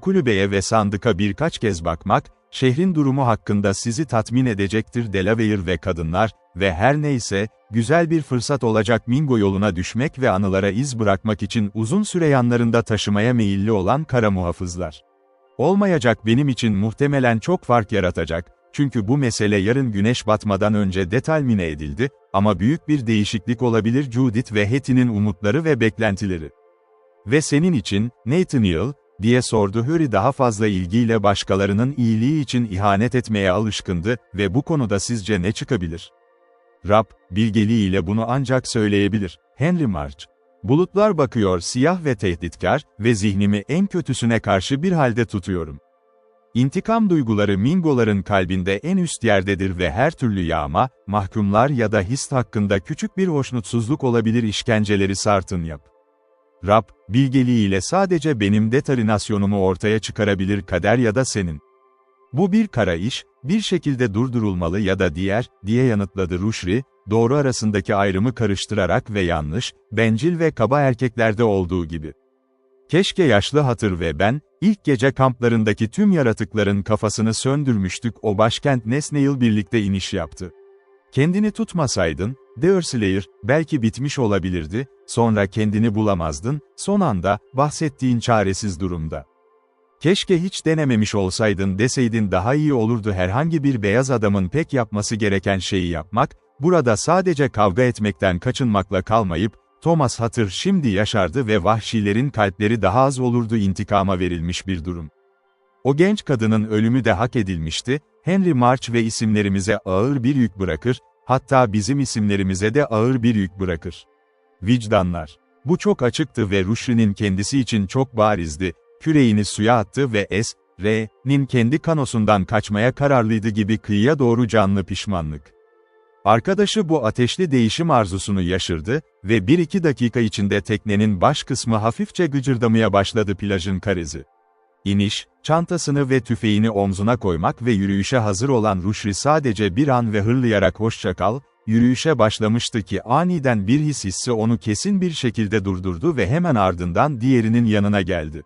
Kulübeye ve sandıka birkaç kez bakmak, şehrin durumu hakkında sizi tatmin edecektir. Delaware ve kadınlar ve her neyse, güzel bir fırsat olacak Mingo yoluna düşmek ve anılara iz bırakmak için uzun süre yanlarında taşımaya meyilli olan kara muhafızlar. Olmayacak benim için muhtemelen çok fark yaratacak, çünkü bu mesele yarın güneş batmadan önce determine edildi, ama büyük bir değişiklik olabilir. Judith ve Hetty'nin umutları ve beklentileri. Ve senin için, Nathaniel, diye sordu Harry daha fazla ilgiyle başkalarının iyiliği için ihanet etmeye alışkındı ve bu konuda sizce ne çıkabilir? Rab, bilgeliğiyle bunu ancak söyleyebilir. Henry March. Bulutlar bakıyor siyah ve tehditkar ve zihnimi en kötüsüne karşı bir halde tutuyorum. İntikam duyguları Mingoların kalbinde en üst yerdedir ve her türlü yağma, mahkumlar ya da his hakkında küçük bir hoşnutsuzluk olabilir. İşkenceleri sartın yap. Rab, bilgeliğiyle sadece benim determinasyonumu ortaya çıkarabilir kader ya da senin. Bu bir kara iş, bir şekilde durdurulmalı ya da diye yanıtladı Rushri, doğru arasındaki ayrımı karıştırarak ve yanlış, bencil ve kaba erkeklerde olduğu gibi. Keşke yaşlı hatır ve ben, ilk gece kamplarındaki tüm yaratıkların kafasını söndürmüştük. O başkent Nesneil birlikte iniş yaptı. Kendini tutmasaydın, Deerslayer, belki bitmiş olabilirdi, sonra kendini bulamazdın, son anda, bahsettiğin çaresiz durumda. Keşke hiç denememiş olsaydın deseydin daha iyi olurdu. Herhangi bir beyaz adamın pek yapması gereken şeyi yapmak, burada sadece kavga etmekten kaçınmakla kalmayıp, Thomas Hatır şimdi yaşardı ve vahşilerin kalpleri daha az olurdu. İntikama verilmiş bir durum. O genç kadının ölümü de hak edilmişti. Henry March ve isimlerimize ağır bir yük bırakır, hatta bizim isimlerimize de ağır bir yük bırakır. Vicdanlar. Bu çok açıktı ve Rushri'nin kendisi için çok barizdi. Küreğini suya attı ve S.R.'nin kendi kanosundan kaçmaya kararlıydı gibi kıyıya doğru canlı pişmanlık. Arkadaşı bu ateşli değişim arzusunu yaşırdı ve 1-2 dakika içinde teknenin baş kısmı hafifçe gıcırdamaya başladı. Plajın karezi. İniş, çantasını ve tüfeğini omzuna koymak ve yürüyüşe hazır olan Rushri sadece bir an ve hırlayarak hoşça kal, yürüyüşe başlamıştı ki aniden bir hissi onu kesin bir şekilde durdurdu ve hemen ardından diğerinin yanına geldi.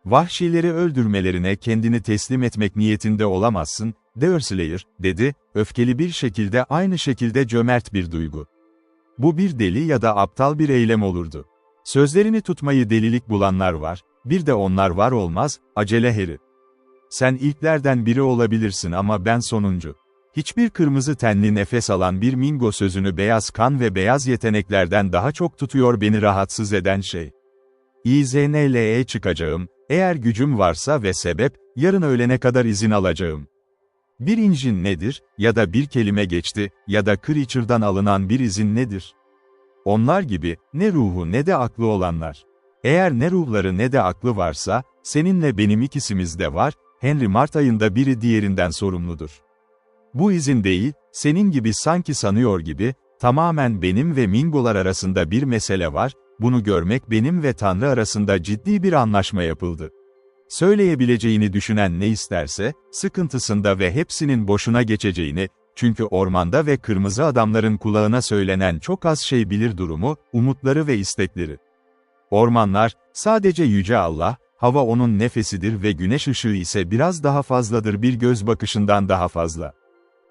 Vahşileri öldürmelerine kendini teslim etmek niyetinde olamazsın, Deerslayer, dedi, öfkeli bir şekilde, aynı şekilde cömert bir duygu. Bu bir deli ya da aptal bir eylem olurdu. Sözlerini tutmayı delilik bulanlar var, bir de onlar var olmaz, acele Harry. Sen ilklerden biri olabilirsin ama ben sonuncu. Hiçbir kırmızı tenli nefes alan bir Mingo sözünü beyaz kan ve beyaz yeteneklerden daha çok tutuyor. Beni rahatsız eden şey. İznL'e çıkacağım, eğer gücüm varsa ve sebep, yarın öğlene kadar izin alacağım. Bir injin nedir, ya da bir kelime geçti, ya da Creature'dan alınan bir izin nedir? Onlar gibi, ne ruhu ne de aklı olanlar. Eğer ne ruhları ne de aklı varsa, seninle benim ikisimiz de var, Henry Mart ayında biri diğerinden sorumludur. Bu izin değil, senin gibi sanki sanıyor gibi, tamamen benim ve Mingolar arasında bir mesele var, bunu görmek benim ve Tanrı arasında ciddi bir anlaşma yapıldı. Söyleyebileceğini düşünen ne isterse, sıkıntısında ve hepsinin boşuna geçeceğini, çünkü ormanda ve kırmızı adamların kulağına söylenen çok az şey bilir durumu, umutları ve istekleri. Ormanlar, sadece Yüce Allah, hava onun nefesidir ve güneş ışığı ise biraz daha fazladır, bir göz bakışından daha fazla.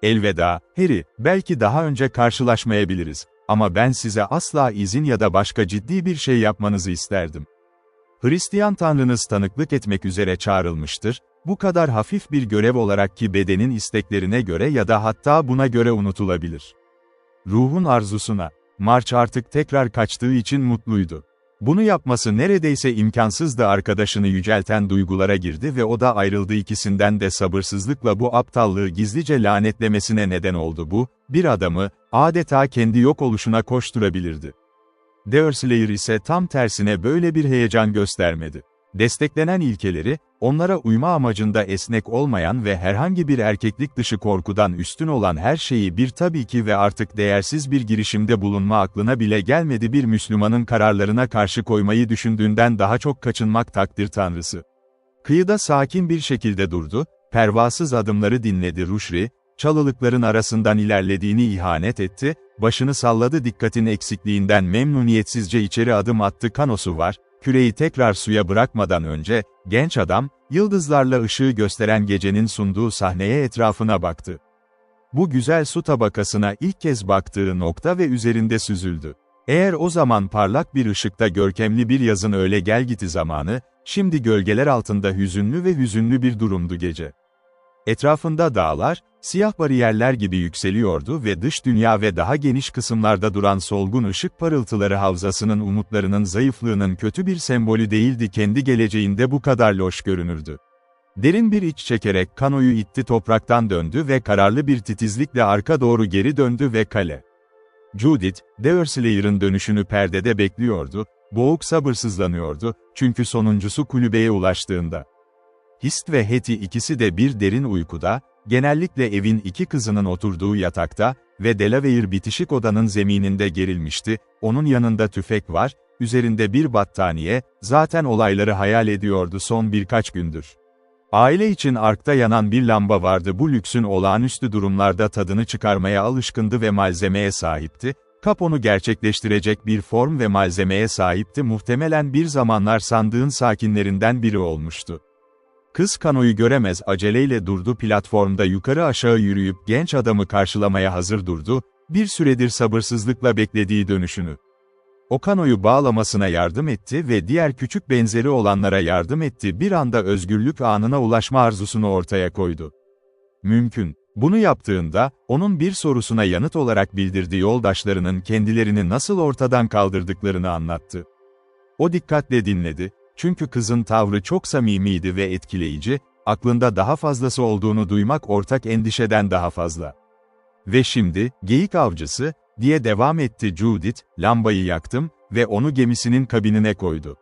Elveda, Harry, belki daha önce karşılaşmayabiliriz, ama ben size asla izin ya da başka ciddi bir şey yapmanızı isterdim. Hristiyan Tanrınız tanıklık etmek üzere çağrılmıştır, bu kadar hafif bir görev olarak ki bedenin isteklerine göre ya da hatta buna göre unutulabilir. Ruhun arzusuna, March artık tekrar kaçtığı için mutluydu. Bunu yapması neredeyse imkansızdı. Arkadaşını yücelten duygulara girdi ve o da ayrıldı. İkisinden de sabırsızlıkla bu aptallığı gizlice lanetlemesine neden oldu. Bu, bir adamı, adeta kendi yok oluşuna koşturabilirdi. Deerslayer ise tam tersine böyle bir heyecan göstermedi. Desteklenen ilkeleri, onlara uyma amacında esnek olmayan ve herhangi bir erkeklik dışı korkudan üstün olan her şeyi bir tabii ki ve artık değersiz bir girişimde bulunma aklına bile gelmedi bir Müslümanın kararlarına karşı koymayı düşündüğünden daha çok kaçınmak takdir tanrısı. Kıyıda sakin bir şekilde durdu, pervasız adımları dinledi Ruşri, çalılıkların arasından ilerlediğini ihanet etti, başını salladı dikkatin eksikliğinden memnuniyetsizce içeri adım attı kanosu var, küreyi tekrar suya bırakmadan önce, genç adam, yıldızlarla ışığı gösteren gecenin sunduğu sahneye etrafına baktı. Bu güzel su tabakasına ilk kez baktığı nokta ve üzerinde süzüldü. Eğer o zaman parlak bir ışıkta görkemli bir yazın öğle gelgiti zamanı, şimdi gölgeler altında hüzünlü bir durumdu gece. Etrafında dağlar, siyah bariyerler gibi yükseliyordu ve dış dünya ve daha geniş kısımlarda duran solgun ışık parıltıları havzasının umutlarının zayıflığının kötü bir sembolü değildi kendi geleceğinde bu kadar loş görünürdü. Derin bir iç çekerek kanoyu itti topraktan döndü ve kararlı bir titizlikle arka doğru geri döndü ve kale. Judith, Deerslayer'ın dönüşünü perdede bekliyordu, boğuk sabırsızlanıyordu, çünkü sonuncusu kulübeye ulaştığında. Hist ve Hetty ikisi de bir derin uykuda, genellikle evin iki kızının oturduğu yatakta ve Delaware bitişik odanın zemininde gerilmişti, onun yanında tüfek var, üzerinde bir battaniye, zaten olayları hayal ediyordu son birkaç gündür. Aile için arkta yanan bir lamba vardı bu lüksün olağanüstü durumlarda tadını çıkarmaya alışkındı ve malzemeye sahipti, Kap onu gerçekleştirecek bir form ve malzemeye sahipti muhtemelen bir zamanlar sandığın sakinlerinden biri olmuştu. Kız kanoyu göremez aceleyle durdu platformda yukarı aşağı yürüyüp genç adamı karşılamaya hazır durdu, bir süredir sabırsızlıkla beklediği dönüşünü. O kanoyu bağlamasına yardım etti ve diğer küçük benzeri olanlara yardım etti bir anda özgürlük anına ulaşma arzusunu ortaya koydu. Mümkün. Bunu yaptığında, onun bir sorusuna yanıt olarak bildirdiği yoldaşlarının kendilerini nasıl ortadan kaldırdıklarını anlattı. O dikkatle dinledi. Çünkü kızın tavrı çok samimiydi ve etkileyici, aklında daha fazlası olduğunu duymak ortak endişeden daha fazla. Ve şimdi, geyik avcısı, diye devam etti Judith, lambayı yaktım ve onu gemisinin kabinine koydu.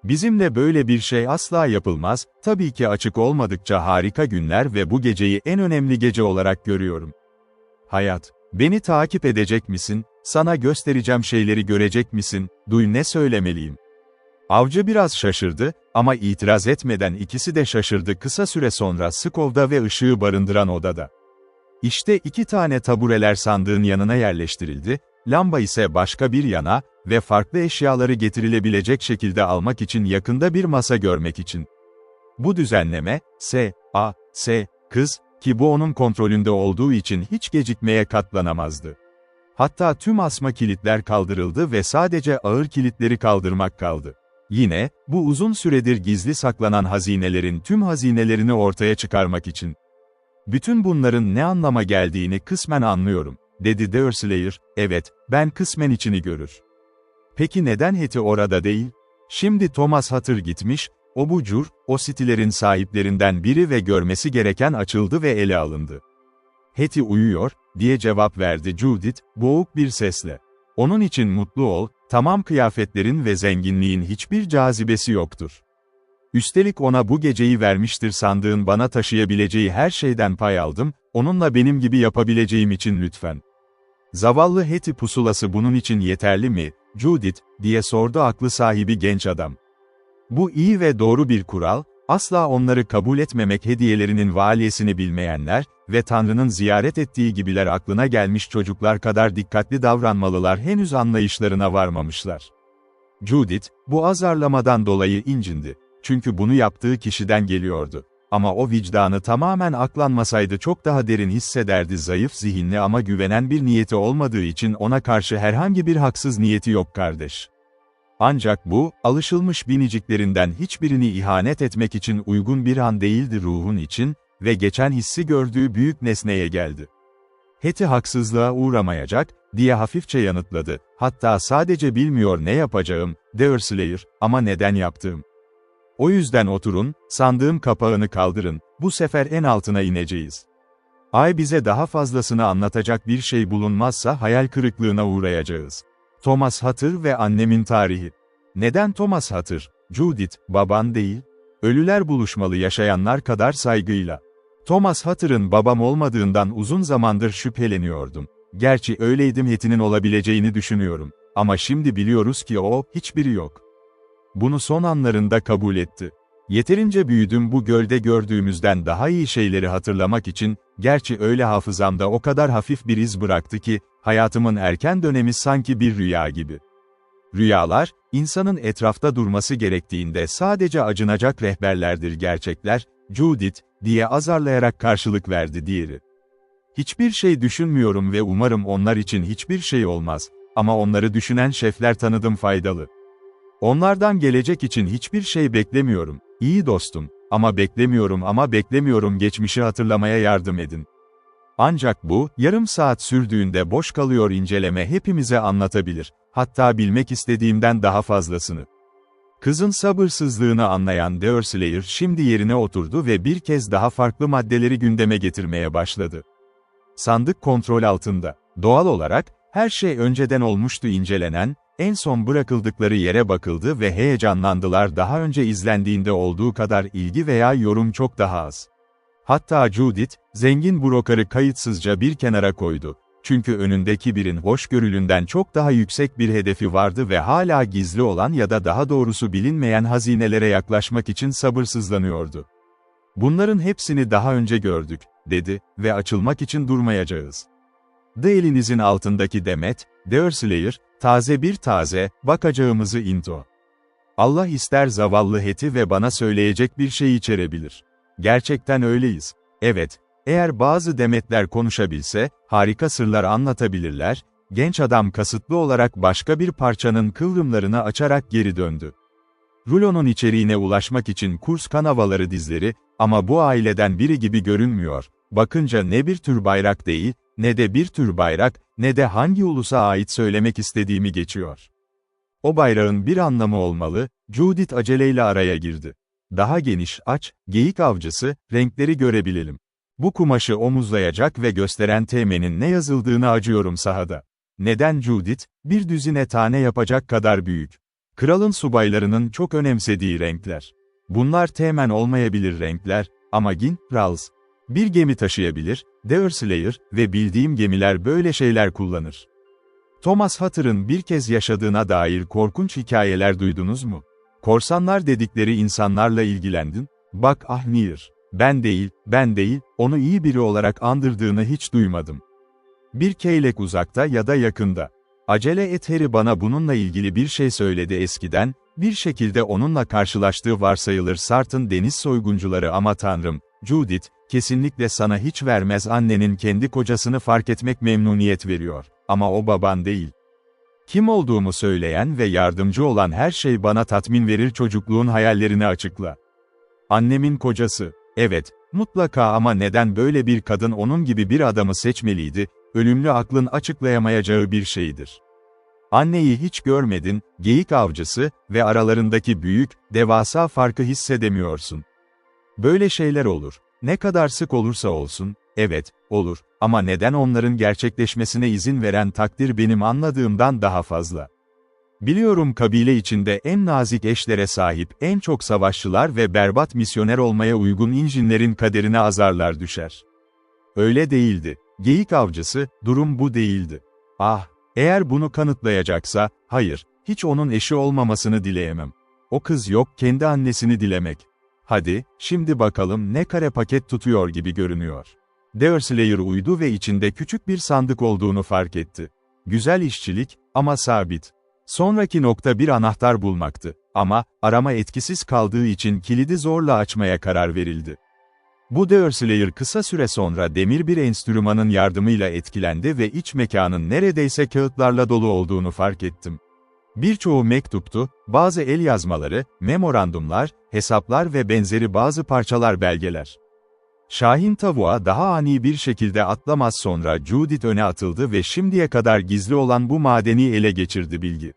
Bizimle böyle bir şey asla yapılmaz, tabii ki açık olmadıkça harika günler ve bu geceyi en önemli gece olarak görüyorum. Hayat, beni takip edecek misin, sana göstereceğim şeyleri görecek misin, duy ne söylemeliyim. Avcı biraz şaşırdı, ama itiraz etmeden ikisi de şaşırdı kısa süre sonra Skov'da ve ışığı barındıran odada. İşte 2 tane tabureler sandığın yanına yerleştirildi, lamba ise başka bir yana ve farklı eşyaları getirilebilecek şekilde almak için yakında bir masa görmek için. Bu düzenleme, kız, ki bu onun kontrolünde olduğu için hiç gecikmeye katlanamazdı. Hatta tüm asma kilitler kaldırıldı ve sadece ağır kilitleri kaldırmak kaldı. Yine, bu uzun süredir gizli saklanan hazinelerin tüm hazinelerini ortaya çıkarmak için. Bütün bunların ne anlama geldiğini kısmen anlıyorum, dedi Deerslayer, evet, ben kısmen içini görür. Peki neden Hetty orada değil? Şimdi Thomas Hatter gitmiş, o bucur, o sitilerin sahiplerinden biri ve görmesi gereken açıldı ve ele alındı. Hetty uyuyor, diye cevap verdi Judith, boğuk bir sesle. Onun için mutlu ol, tamam kıyafetlerin ve zenginliğin hiçbir cazibesi yoktur. Üstelik ona bu geceyi vermiştir sandığın bana taşıyabileceği her şeyden pay aldım, onunla benim gibi yapabileceğim için lütfen. Zavallı Hetty pusulası bunun için yeterli mi, Judith, diye sordu aklı sahibi genç adam. Bu iyi ve doğru bir kural, asla onları kabul etmemek hediyelerinin valiyesini bilmeyenler ve Tanrı'nın ziyaret ettiği gibiler aklına gelmiş çocuklar kadar dikkatli davranmalılar henüz anlayışlarına varmamışlar. Judith, bu azarlamadan dolayı incindi. Çünkü bunu yaptığı kişiden geliyordu. Ama o vicdanı tamamen aklanmasaydı çok daha derin hissederdi zayıf zihinli ama güvenen bir niyeti olmadığı için ona karşı herhangi bir haksız niyeti yok kardeş. Ancak bu, alışılmış biniciklerinden hiçbirini ihanet etmek için uygun bir an değildi ruhun için ve geçen hissi gördüğü büyük nesneye geldi. Hetty haksızlığa uğramayacak, diye hafifçe yanıtladı, hatta sadece bilmiyor ne yapacağım, Deerslayer, ama neden yaptığım. O yüzden oturun, sandığım kapağını kaldırın, bu sefer en altına ineceğiz. Ay bize daha fazlasını anlatacak bir şey bulunmazsa hayal kırıklığına uğrayacağız. Thomas Hutter ve annemin tarihi. Neden Thomas Hutter, Judith, baban değil? Ölüler buluşmalı yaşayanlar kadar saygıyla. Thomas Hutter'ın babam olmadığından uzun zamandır şüpheleniyordum. Gerçi öyleydim Hetty'nin olabileceğini düşünüyorum. Ama şimdi biliyoruz ki o, hiçbiri yok. Bunu son anlarında kabul etti. Yeterince büyüdüm bu gölde gördüğümüzden daha iyi şeyleri hatırlamak için, gerçi öyle hafızamda o kadar hafif bir iz bıraktı ki, hayatımın erken dönemi sanki bir rüya gibi. Rüyalar, insanın etrafta durması gerektiğinde sadece acınacak rehberlerdir gerçekler, Judith, diye azarlayarak karşılık verdi diğeri. Hiçbir şey düşünmüyorum ve umarım onlar için hiçbir şey olmaz, ama onları düşünen şefler tanıdım faydalı. Onlardan gelecek için hiçbir şey beklemiyorum, iyi dostum, ama beklemiyorum geçmişi hatırlamaya yardım edin. Ancak bu, yarım saat sürdüğünde boş kalıyor inceleme hepimize anlatabilir, hatta bilmek istediğimden daha fazlasını. Kızın sabırsızlığını anlayan Deurslayer şimdi yerine oturdu ve bir kez daha farklı maddeleri gündeme getirmeye başladı. Sandık kontrol altında. Doğal olarak, her şey önceden olmuştu incelenen, en son bırakıldıkları yere bakıldı ve heyecanlandılar daha önce izlendiğinde olduğu kadar ilgi veya yorum çok daha az. Hatta Judith, zengin brokarı kayıtsızca bir kenara koydu. Çünkü önündeki birin hoşgörülünden çok daha yüksek bir hedefi vardı ve hala gizli olan ya da daha doğrusu bilinmeyen hazinelere yaklaşmak için sabırsızlanıyordu. Bunların hepsini daha önce gördük, dedi ve açılmak için durmayacağız. Elinizin altındaki demet, Deurslayer, taze bakacağımızı into. Allah ister zavallı Hetty ve bana söyleyecek bir şey içerebilir. Gerçekten öyleyiz. Evet, eğer bazı demetler konuşabilse, harika sırlar anlatabilirler, genç adam kasıtlı olarak başka bir parçanın kıvrımlarını açarak geri döndü. Rulonun içeriğine ulaşmak için kurs kanavaları dizleri, ama bu aileden biri gibi görünmüyor. Bakınca ne bir tür bayrak değil, ne de bir tür bayrak, ne de hangi ulusa ait söylemek istediğimi geçiyor. O bayrağın bir anlamı olmalı, Judith aceleyle araya girdi. Daha geniş, aç, geyik avcısı, renkleri görebilelim. Bu kumaşı omuzlayacak ve gösteren teğmenin ne yazıldığını acıyorum sahada. Neden Judith, bir düzine tane yapacak kadar büyük? Kralın subaylarının çok önemsediği renkler. Bunlar teğmen olmayabilir renkler, ama Rals. Bir gemi taşıyabilir, Deurslayer ve bildiğim gemiler böyle şeyler kullanır. Thomas Hutter'ın bir kez yaşadığına dair korkunç hikayeler duydunuz mu? Korsanlar dedikleri insanlarla ilgilendin, bak Nir. Ben değil, onu iyi biri olarak andırdığını hiç duymadım. Bir keylek uzakta ya da yakında. Acele et Harry bana bununla ilgili bir şey söyledi eskiden, bir şekilde onunla karşılaştığı varsayılır Sart'ın deniz soyguncuları ama tanrım, Judith, kesinlikle sana hiç vermez annenin kendi kocasını fark etmek memnuniyet veriyor, ama o baban değil. Kim olduğumu söyleyen ve yardımcı olan her şey bana tatmin verir çocukluğun hayallerini açıkla. Annemin kocası, evet, mutlaka ama neden böyle bir kadın onun gibi bir adamı seçmeliydi, ölümlü aklın açıklayamayacağı bir şeydir. Anneyi hiç görmedin, geyik avcısı ve aralarındaki büyük, devasa farkı hissedemiyorsun. Böyle şeyler olur. Ne kadar sık olursa olsun, evet, olur, ama neden onların gerçekleşmesine izin veren takdir benim anladığımdan daha fazla. Biliyorum kabile içinde en nazik eşlere sahip en çok savaşçılar ve berbat misyoner olmaya uygun injinlerin kaderine azarlar düşer. Öyle değildi. Geyik avcısı, durum bu değildi. Eğer bunu kanıtlayacaksa, hayır, hiç onun eşi olmamasını dileyemem. O kız yok, kendi annesini dilemek. Hadi, şimdi bakalım ne kare paket tutuyor gibi görünüyor. Deurslayer uydu ve içinde küçük bir sandık olduğunu fark etti. Güzel işçilik, ama sabit. Sonraki nokta bir anahtar bulmaktı. Ama, arama etkisiz kaldığı için kilidi zorla açmaya karar verildi. Bu Deurslayer kısa süre sonra demir bir enstrümanın yardımıyla etkilendi ve iç mekanın neredeyse kağıtlarla dolu olduğunu fark ettim. Birçoğu mektuptu, bazı el yazmaları, memorandumlar, hesaplar ve benzeri bazı parçalar belgeler. Şahin tavuğa daha ani bir şekilde atlamaz sonra Judith öne atıldı ve şimdiye kadar gizli olan bu madeni ele geçirdi bilgi.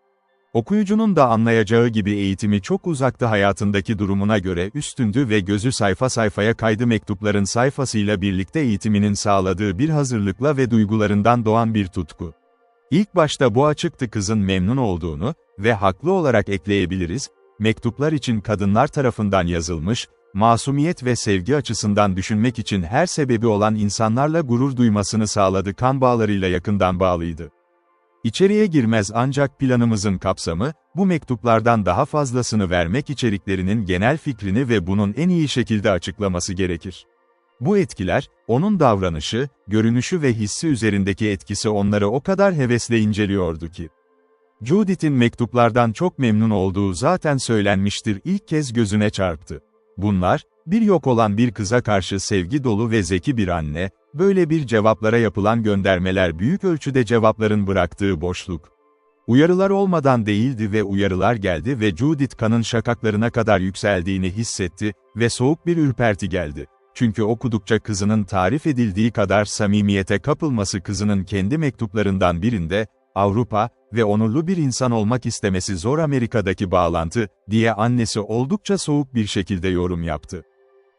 Okuyucunun da anlayacağı gibi eğitimi çok uzaktı hayatındaki durumuna göre üstündü ve gözü sayfa sayfaya kaydı mektupların sayfasıyla birlikte eğitiminin sağladığı bir hazırlıkla ve duygularından doğan bir tutku. İlk başta bu açıktı, kızın memnun olduğunu ve haklı olarak ekleyebiliriz, mektuplar için kadınlar tarafından yazılmış, masumiyet ve sevgi açısından düşünmek için her sebebi olan insanlarla gurur duymasını sağladı, kan bağlarıyla yakından bağlıydı. İçeriye girmez ancak planımızın kapsamı, bu mektuplardan daha fazlasını vermek, içeriklerinin genel fikrini ve bunun en iyi şekilde açıklaması gerekir. Bu etkiler, onun davranışı, görünüşü ve hissi üzerindeki etkisi onları o kadar hevesle inceliyordu ki. Judith'in mektuplardan çok memnun olduğu zaten söylenmiştir, ilk kez gözüne çarptı. Bunlar, bir yok olan bir kıza karşı sevgi dolu ve zeki bir anne, böyle bir cevaplara yapılan göndermeler büyük ölçüde cevapların bıraktığı boşluk. Uyarılar olmadan değildi ve uyarılar geldi ve Judith kanın şakaklarına kadar yükseldiğini hissetti ve soğuk bir ürperti geldi. Çünkü okudukça kızının tarif edildiği kadar samimiyete kapılması, kızının kendi mektuplarından birinde, Avrupa ve onurlu bir insan olmak istemesi zor, Amerika'daki bağlantı, diye annesi oldukça soğuk bir şekilde yorum yaptı.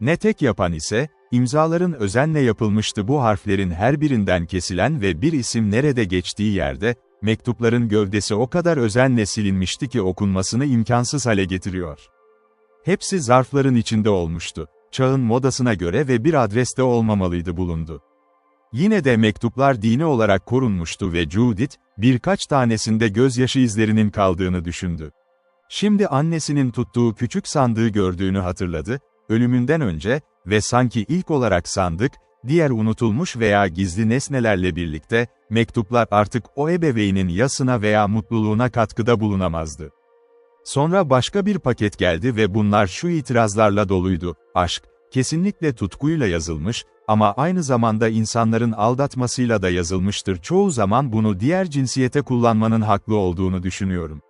Ne tek yapan ise, imzaların özenle yapılmıştı, bu harflerin her birinden kesilen ve bir isim nerede geçtiği yerde, mektupların gövdesi o kadar özenle silinmişti ki okunmasını imkansız hale getiriyor. Hepsi zarfların içinde olmuştu. Çağın modasına göre ve bir adreste olmamalıydı bulundu. Yine de mektuplar dini olarak korunmuştu ve Judith, birkaç tanesinde gözyaşı izlerinin kaldığını düşündü. Şimdi annesinin tuttuğu küçük sandığı gördüğünü hatırladı, ölümünden önce ve sanki ilk olarak sandık, diğer unutulmuş veya gizli nesnelerle birlikte, mektuplar artık o ebeveynin yasına veya mutluluğuna katkıda bulunamazdı. Sonra başka bir paket geldi ve bunlar şu itirazlarla doluydu: aşk, kesinlikle tutkuyla yazılmış ama aynı zamanda insanların aldatmasıyla da yazılmıştır. Çoğu zaman bunu diğer cinsiyete kullanmanın haklı olduğunu düşünüyorum.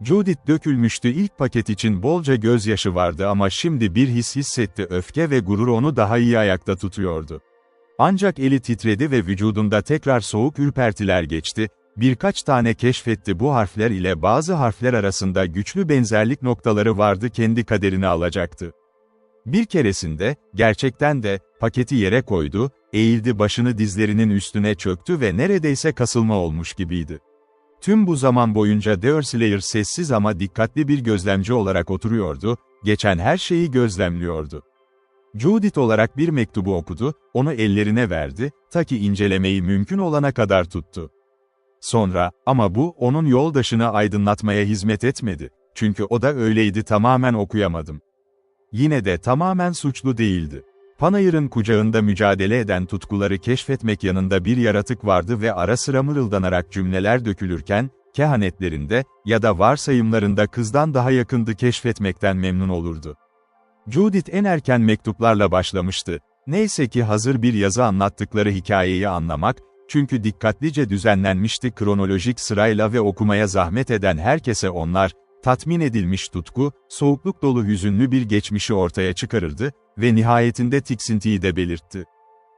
Judith dökülmüştü, ilk paket için bolca gözyaşı vardı ama şimdi bir his hissetti, öfke ve gurur onu daha iyi ayakta tutuyordu. Ancak eli titredi ve vücudunda tekrar soğuk ürpertiler geçti. Birkaç tane keşfetti, bu harfler ile bazı harfler arasında güçlü benzerlik noktaları vardı, kendi kaderini alacaktı. Bir keresinde, gerçekten de, paketi yere koydu, eğildi, başını dizlerinin üstüne çöktü ve neredeyse kasılma olmuş gibiydi. Tüm bu zaman boyunca Deerslayer sessiz ama dikkatli bir gözlemci olarak oturuyordu, geçen her şeyi gözlemliyordu. Judith olarak bir mektubu okudu, onu ellerine verdi, ta ki incelemeyi mümkün olana kadar tuttu. Sonra, ama bu, onun yoldaşını aydınlatmaya hizmet etmedi. Çünkü o da öyleydi, tamamen okuyamadım. Yine de tamamen suçlu değildi. Panayır'ın kucağında mücadele eden tutkuları keşfetmek yanında bir yaratık vardı ve ara sıra mırıldanarak cümleler dökülürken, kehanetlerinde ya da varsayımlarında kızdan daha yakındı, keşfetmekten memnun olurdu. Judith en erken mektuplarla başlamıştı. Neyse ki hazır bir yazı anlattıkları hikayeyi anlamak, çünkü dikkatlice düzenlenmişti kronolojik sırayla ve okumaya zahmet eden herkese onlar, tatmin edilmiş tutku, soğukluk dolu hüzünlü bir geçmişi ortaya çıkarırdı ve nihayetinde tiksintiyi de belirtti.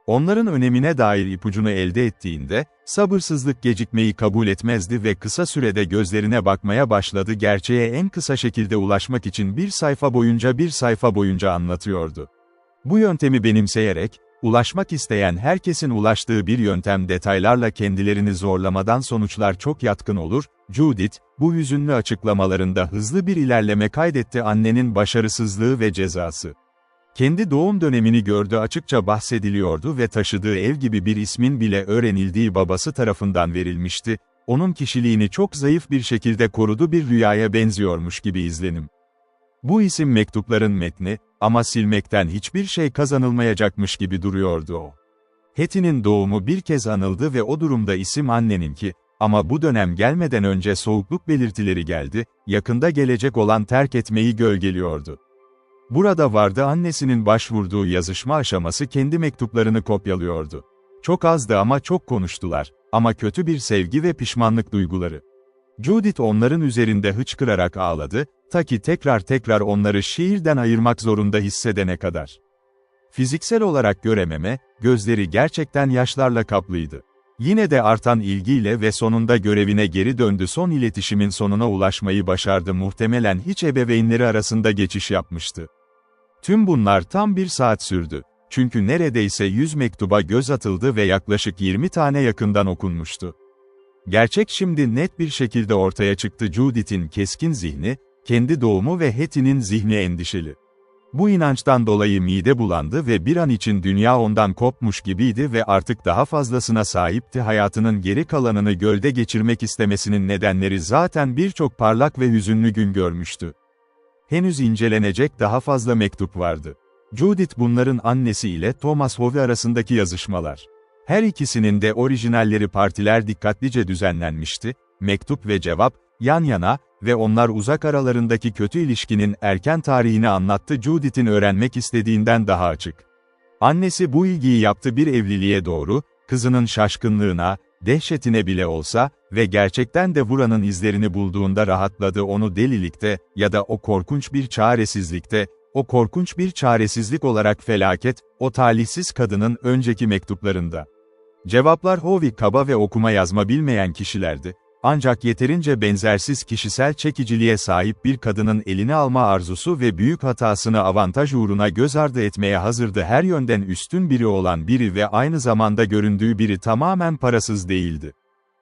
Onların önemine dair ipucunu elde ettiğinde, sabırsızlık gecikmeyi kabul etmezdi ve kısa sürede gözlerine bakmaya başladı, gerçeğe en kısa şekilde ulaşmak için bir sayfa boyunca anlatıyordu. Bu yöntemi benimseyerek, ulaşmak isteyen herkesin ulaştığı bir yöntem, detaylarla kendilerini zorlamadan sonuçlar çok yatkın olur. Judith, bu hüzünlü açıklamalarında hızlı bir ilerleme kaydetti, annenin başarısızlığı ve cezası. Kendi doğum dönemini gördü, açıkça bahsediliyordu ve taşıdığı ev gibi bir ismin bile öğrenildiği babası tarafından verilmişti. Onun kişiliğini çok zayıf bir şekilde korudu, bir rüyaya benziyormuş gibi izlenim. Bu isim mektupların metni, ama silmekten hiçbir şey kazanılmayacakmış gibi duruyordu o. Hetty'nin doğumu bir kez anıldı ve o durumda isim anneninki, ama bu dönem gelmeden önce soğukluk belirtileri geldi, yakında gelecek olan terk etmeyi gölgeliyordu. Burada vardı annesinin başvurduğu yazışma aşaması, kendi mektuplarını kopyalıyordu. Çok azdı ama çok konuştular, ama kötü bir sevgi ve pişmanlık duyguları. Judith onların üzerinde hıçkırarak ağladı, ta ki tekrar onları şiirden ayırmak zorunda hissedene kadar. Fiziksel olarak görememe, gözleri gerçekten yaşlarla kaplıydı. Yine de artan ilgiyle ve sonunda görevine geri döndü, son iletişimin sonuna ulaşmayı başardı, muhtemelen hiç ebeveynleri arasında geçiş yapmıştı. Tüm bunlar tam bir saat sürdü. Çünkü neredeyse 100 mektuba göz atıldı ve yaklaşık 20 tane yakından okunmuştu. Gerçek şimdi net bir şekilde ortaya çıktı. Judith'in keskin zihni, kendi doğumu ve Hetty'nin zihni endişeli. Bu inançtan dolayı mide bulandı ve bir an için dünya ondan kopmuş gibiydi ve artık daha fazlasına sahipti. Hayatının geri kalanını gölde geçirmek istemesinin nedenleri zaten birçok parlak ve hüzünlü gün görmüştü. Henüz incelenecek daha fazla mektup vardı. Judith bunların annesi ile Thomas Howe arasındaki yazışmalar. Her ikisinin de orijinalleri partiler dikkatlice düzenlenmişti, mektup ve cevap, yan yana ve onlar uzak aralarındaki kötü ilişkinin erken tarihini anlattı. Judith'in öğrenmek istediğinden daha açık. Annesi bu ilgiyi yaptı bir evliliğe doğru, kızının şaşkınlığına, dehşetine bile olsa ve gerçekten de Vura'nın izlerini bulduğunda rahatladı. Onu delilikte ya da o korkunç bir çaresizlikte, o korkunç bir çaresizlik olarak felaket, o talihsiz kadının önceki mektuplarında. Cevaplar Howe kaba ve okuma yazma bilmeyen kişilerdi. Ancak yeterince benzersiz kişisel çekiciliğe sahip bir kadının elini alma arzusu ve büyük hatasını avantaj uğruna göz ardı etmeye hazırdı. Her yönden üstün biri olan biri ve aynı zamanda göründüğü biri tamamen parasız değildi.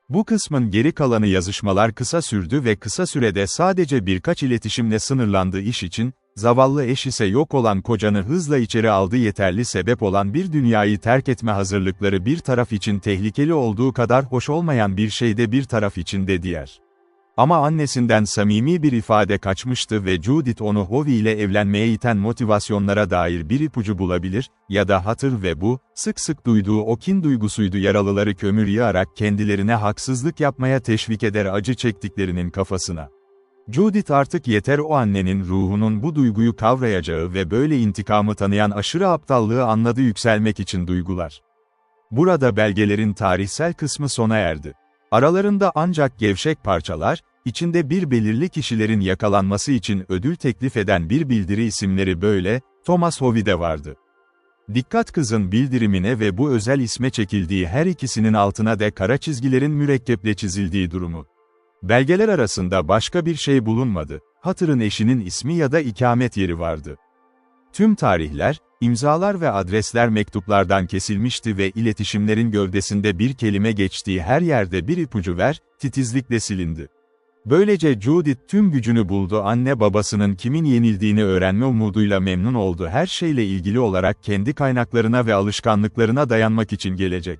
Bu kısmın geri kalanı yazışmalar kısa sürdü ve kısa sürede sadece birkaç iletişimle sınırlandı. İş için, zavallı eş ise yok olan kocanı hızla içeri aldı. Yeterli sebep olan bir dünyayı terk etme hazırlıkları bir taraf için tehlikeli olduğu kadar hoş olmayan bir şey de bir taraf için de diğer. Ama annesinden samimi bir ifade kaçmıştı ve Judith onu Howe ile evlenmeye iten motivasyonlara dair bir ipucu bulabilir ya da hatır ve bu, sık sık duyduğu o kin duygusuydu. Yaralıları kömür yağarak kendilerine haksızlık yapmaya teşvik eder acı çektiklerinin kafasına. Judith artık yeter o annenin ruhunun bu duyguyu kavrayacağı ve böyle intikamı tanıyan aşırı aptallığı anladı yükselmek için duygular. Burada belgelerin tarihsel kısmı sona erdi. Aralarında ancak gevşek parçalar, içinde bir belirli kişilerin yakalanması için ödül teklif eden bir bildiri isimleri böyle, Thomas Howe'de vardı. Dikkat kızın bildirimine ve bu özel isme çekildiği her ikisinin altına de kara çizgilerin mürekkeple çizildiği durumu. Belgeler arasında başka bir şey bulunmadı, Hatır'ın eşinin ismi ya da ikamet yeri vardı. Tüm tarihler, imzalar ve adresler mektuplardan kesilmişti ve iletişimlerin gövdesinde bir kelime geçtiği her yerde bir ipucu ver, titizlikle silindi. Böylece Judith tüm gücünü buldu. Anne babasının kimin yenildiğini öğrenme umuduyla memnun oldu. Her şeyle ilgili olarak kendi kaynaklarına ve alışkanlıklarına dayanmak için gelecek.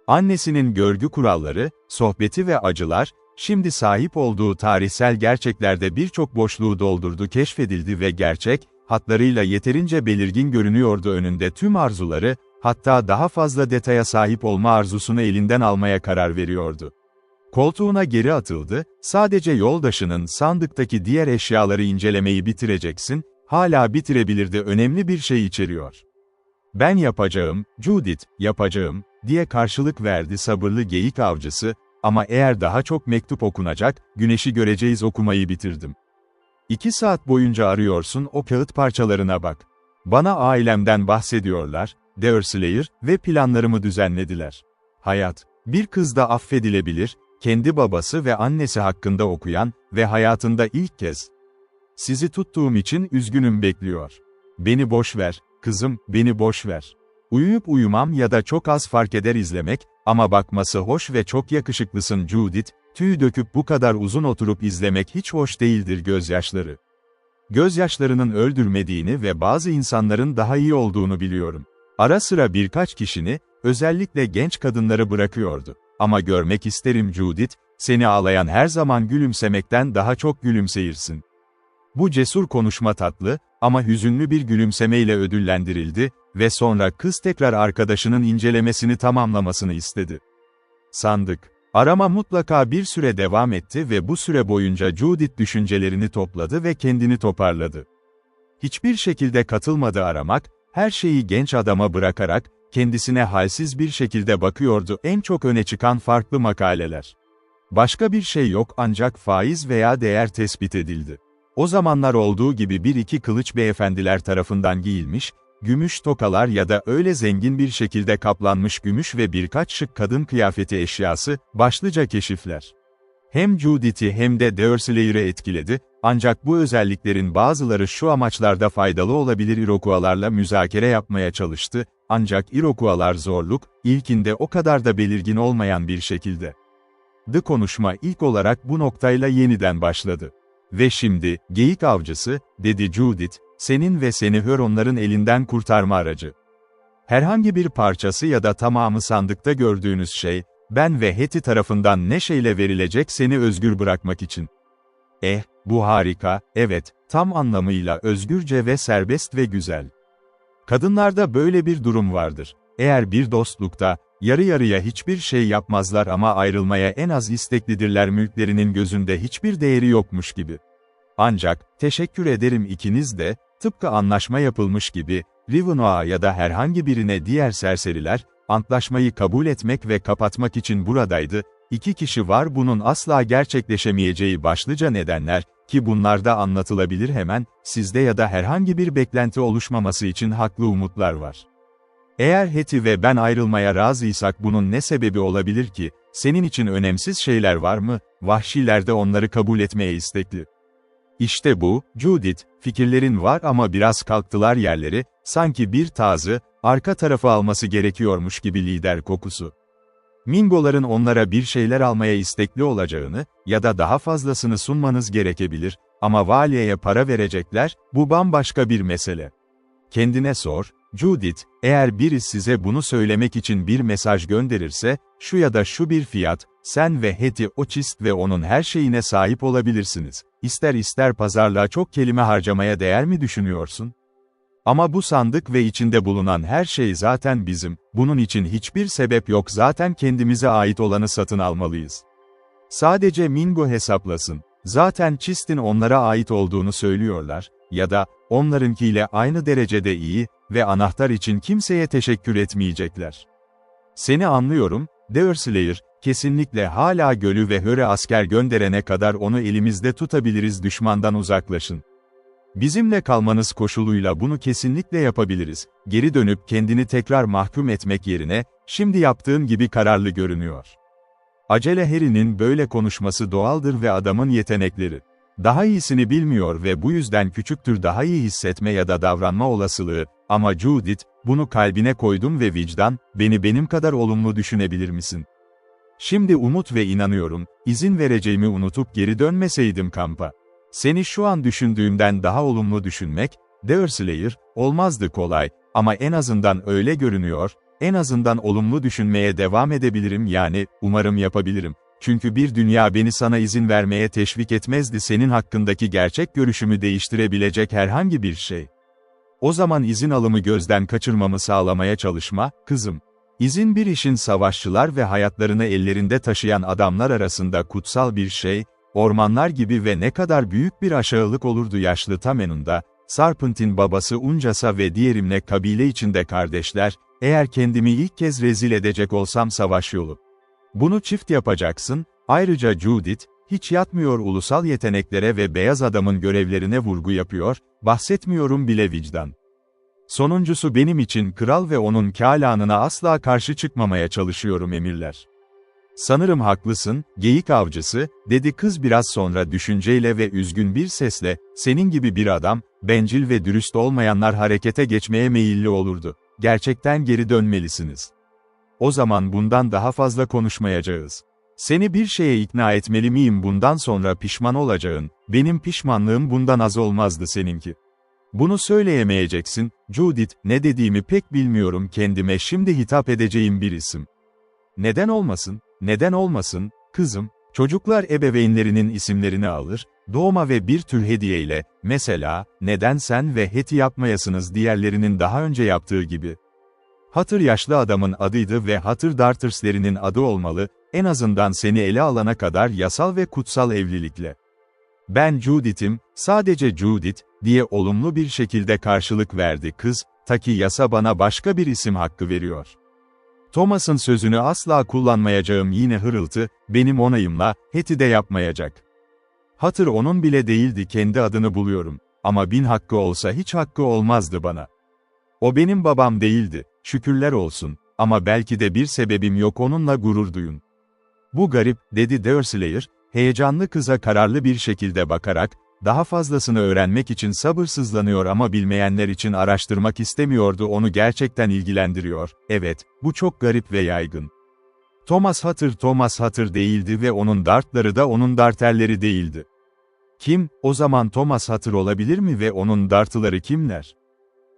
Annesinin görgü kuralları, sohbeti ve acılar, şimdi sahip olduğu tarihsel gerçeklerde birçok boşluğu doldurdu. Keşfedildi ve gerçek, hatlarıyla yeterince belirgin görünüyordu. Önünde tüm arzuları, hatta daha fazla detaya sahip olma arzusunu elinden almaya karar veriyordu. Koltuğuna geri atıldı, sadece yoldaşının sandıktaki diğer eşyaları incelemeyi bitireceksin, hala bitirebilirdi, önemli bir şey içeriyor. Ben yapacağım, Judith, yapacağım, diye karşılık verdi sabırlı geyik avcısı, ama eğer daha çok mektup okunacak, güneşi göreceğiz. Okumayı bitirdim. 2 saat boyunca arıyorsun, o kağıt parçalarına bak. Bana ailemden bahsediyorlar, Deurslayer ve planlarımı düzenlediler. Hayat, bir kızda affedilebilir, kendi babası ve annesi hakkında okuyan ve hayatında ilk kez. Sizi tuttuğum için üzgünüm bekliyor. Beni boş ver, kızım, beni boş ver. Uyuyup uyumam ya da çok az fark eder izlemek, ama bakması hoş ve çok yakışıklısın Judith, tüy döküp bu kadar uzun oturup izlemek hiç hoş değildir. Gözyaşları. Gözyaşlarının öldürmediğini ve bazı insanların daha iyi olduğunu biliyorum. Ara sıra birkaç kişini, özellikle genç kadınları bırakıyordu. Ama görmek isterim Judith, seni ağlayan her zaman gülümsemekten daha çok gülümseyirsin. Bu cesur konuşma tatlı, ama hüzünlü bir gülümsemeyle ödüllendirildi ve sonra kız tekrar arkadaşının incelemesini tamamlamasını istedi. Sandık. Arama mutlaka bir süre devam etti ve bu süre boyunca Judith düşüncelerini topladı ve kendini toparladı. Hiçbir şekilde katılmadı aramak, her şeyi genç adama bırakarak, kendisine halsiz bir şekilde bakıyordu. En çok öne çıkan farklı makaleler. Başka bir şey yok, ancak faiz veya değer tespit edildi. O zamanlar olduğu gibi bir iki kılıç beyefendiler tarafından giyilmiş, gümüş tokalar ya da öyle zengin bir şekilde kaplanmış gümüş ve birkaç şık kadın kıyafeti eşyası, başlıca keşifler. Hem Judith'i hem de Deurslayer'ı etkiledi, ancak bu özelliklerin bazıları şu amaçlarda faydalı olabilir. Iroquois'larla müzakere yapmaya çalıştı, ancak Iroquois'lar zorluk, ilkinde o kadar da belirgin olmayan bir şekilde. The konuşma ilk olarak bu noktayla yeniden başladı. Ve şimdi, geyik avcısı, dedi Judith, senin ve seni Huronların elinden kurtarma aracı. Herhangi bir parçası ya da tamamı sandıkta gördüğünüz şey, ben ve Heti tarafından neşeyle verilecek seni özgür bırakmak için. Bu harika, evet, tam anlamıyla özgürce ve serbest ve güzel. Kadınlarda böyle bir durum vardır. Eğer bir dostlukta, yarı yarıya hiçbir şey yapmazlar ama ayrılmaya en az isteklidirler, mülklerinin gözünde hiçbir değeri yokmuş gibi. Ancak, teşekkür ederim ikiniz de, tıpkı anlaşma yapılmış gibi, Rivenoak'a ya da herhangi birine diğer serseriler, antlaşmayı kabul etmek ve kapatmak için buradaydı. İki kişi var, bunun asla gerçekleşemeyeceği başlıca nedenler, ki bunlar da anlatılabilir hemen, sizde ya da herhangi bir beklenti oluşmaması için haklı umutlar var. Eğer Heti ve ben ayrılmaya razıysak bunun ne sebebi olabilir ki? Senin için önemsiz şeyler var mı? Vahşiler de onları kabul etmeye istekli. İşte bu, Judith, fikirlerin var ama biraz kalktılar yerleri, sanki bir tazı, arka tarafı alması gerekiyormuş gibi lider kokusu. Mingoların onlara bir şeyler almaya istekli olacağını, ya da daha fazlasını sunmanız gerekebilir, ama valiyeye para verecekler, bu bambaşka bir mesele. Kendine sor, Judith, eğer biri size bunu söylemek için bir mesaj gönderirse, şu ya da şu bir fiyat, sen ve Heti o çist ve onun her şeyine sahip olabilirsiniz. İster pazarlığa çok kelime harcamaya değer mi düşünüyorsun? Ama bu sandık ve içinde bulunan her şey zaten bizim, bunun için hiçbir sebep yok, zaten kendimize ait olanı satın almalıyız. Sadece Mingo hesaplasın, zaten çistin onlara ait olduğunu söylüyorlar, ya da, onlarınkiyle aynı derecede iyi ve anahtar için kimseye teşekkür etmeyecekler. Seni anlıyorum, Deerslayer, kesinlikle hala Gölü ve Höre asker gönderene kadar onu elimizde tutabiliriz, düşmandan uzaklaşın. Bizimle kalmanız koşuluyla bunu kesinlikle yapabiliriz. Geri dönüp kendini tekrar mahkum etmek yerine, şimdi yaptığın gibi kararlı görünüyor. Acele Harry'nin böyle konuşması doğaldır ve adamın yetenekleri. Daha iyisini bilmiyor ve bu yüzden küçüktür daha iyi hissetme ya da davranma olasılığı, ama Judith, bunu kalbine koydum ve vicdan, beni benim kadar olumlu düşünebilir misin? Şimdi umut ve inanıyorum, izin vereceğimi unutup geri dönmeseydim kampa. Seni şu an düşündüğümden daha olumlu düşünmek, Deerslayer, olmazdı kolay, ama en azından öyle görünüyor, en azından olumlu düşünmeye devam edebilirim yani, umarım yapabilirim. Çünkü bir dünya beni sana izin vermeye teşvik etmezdi, senin hakkındaki gerçek görüşümü değiştirebilecek herhangi bir şey. O zaman izin alımı gözden kaçırmamı sağlamaya çalışma, kızım. İzin bir işin savaşçılar ve hayatlarını ellerinde taşıyan adamlar arasında kutsal bir şey, ormanlar gibi ve ne kadar büyük bir aşağılık olurdu yaşlı Tamenun'da, Sarpent'in babası Uncasa ve diğerimle kabile içinde kardeşler, eğer kendimi ilk kez rezil edecek olsam savaş yolu. Bunu çift yapacaksın, ayrıca Judith, hiç yatmıyor ulusal yeteneklere ve beyaz adamın görevlerine vurgu yapıyor, bahsetmiyorum bile vicdan. Sonuncusu benim için kral ve onun kâlanına asla karşı çıkmamaya çalışıyorum emirler. Sanırım haklısın, geyik avcısı, dedi kız biraz sonra düşünceyle ve üzgün bir sesle, senin gibi bir adam, bencil ve dürüst olmayanlar harekete geçmeye meyilli olurdu. Gerçekten geri dönmelisiniz. O zaman bundan daha fazla konuşmayacağız. Seni bir şeye ikna etmeli miyim bundan sonra pişman olacağın, benim pişmanlığım bundan az olmazdı seninki. Bunu söyleyemeyeceksin, Judith, ne dediğimi pek bilmiyorum kendime şimdi hitap edeceğim bir isim. Neden olmasın, neden olmasın, kızım, çocuklar ebeveynlerinin isimlerini alır, doğuma ve bir tür hediyeyle, mesela, neden sen ve Heti yapmayasınız diğerlerinin daha önce yaptığı gibi. Hatır yaşlı adamın adıydı ve Hatır Darters'lerinin adı olmalı, en azından seni ele alana kadar yasal ve kutsal evlilikle. Ben Judith'im, sadece Judith, diye olumlu bir şekilde karşılık verdi kız, ta ki yasa bana başka bir isim hakkı veriyor. Thomas'ın sözünü asla kullanmayacağım yine hırıltı, benim onayımla, Heti de yapmayacak. Hatır onun bile değildi kendi adını buluyorum, ama 1000 hakkı olsa hiç hakkı olmazdı bana. O benim babam değildi, şükürler olsun, ama belki de bir sebebim yok onunla gurur duyun. Bu garip, dedi Deerslayer, heyecanlı kıza kararlı bir şekilde bakarak, daha fazlasını öğrenmek için sabırsızlanıyor ama bilmeyenler için araştırmak istemiyordu onu gerçekten ilgilendiriyor, evet, bu çok garip ve yaygın. Thomas Hutter değildi ve onun dartları da onun darterleri değildi. Kim, o zaman Thomas Hutter olabilir mi ve onun dartıları kimler?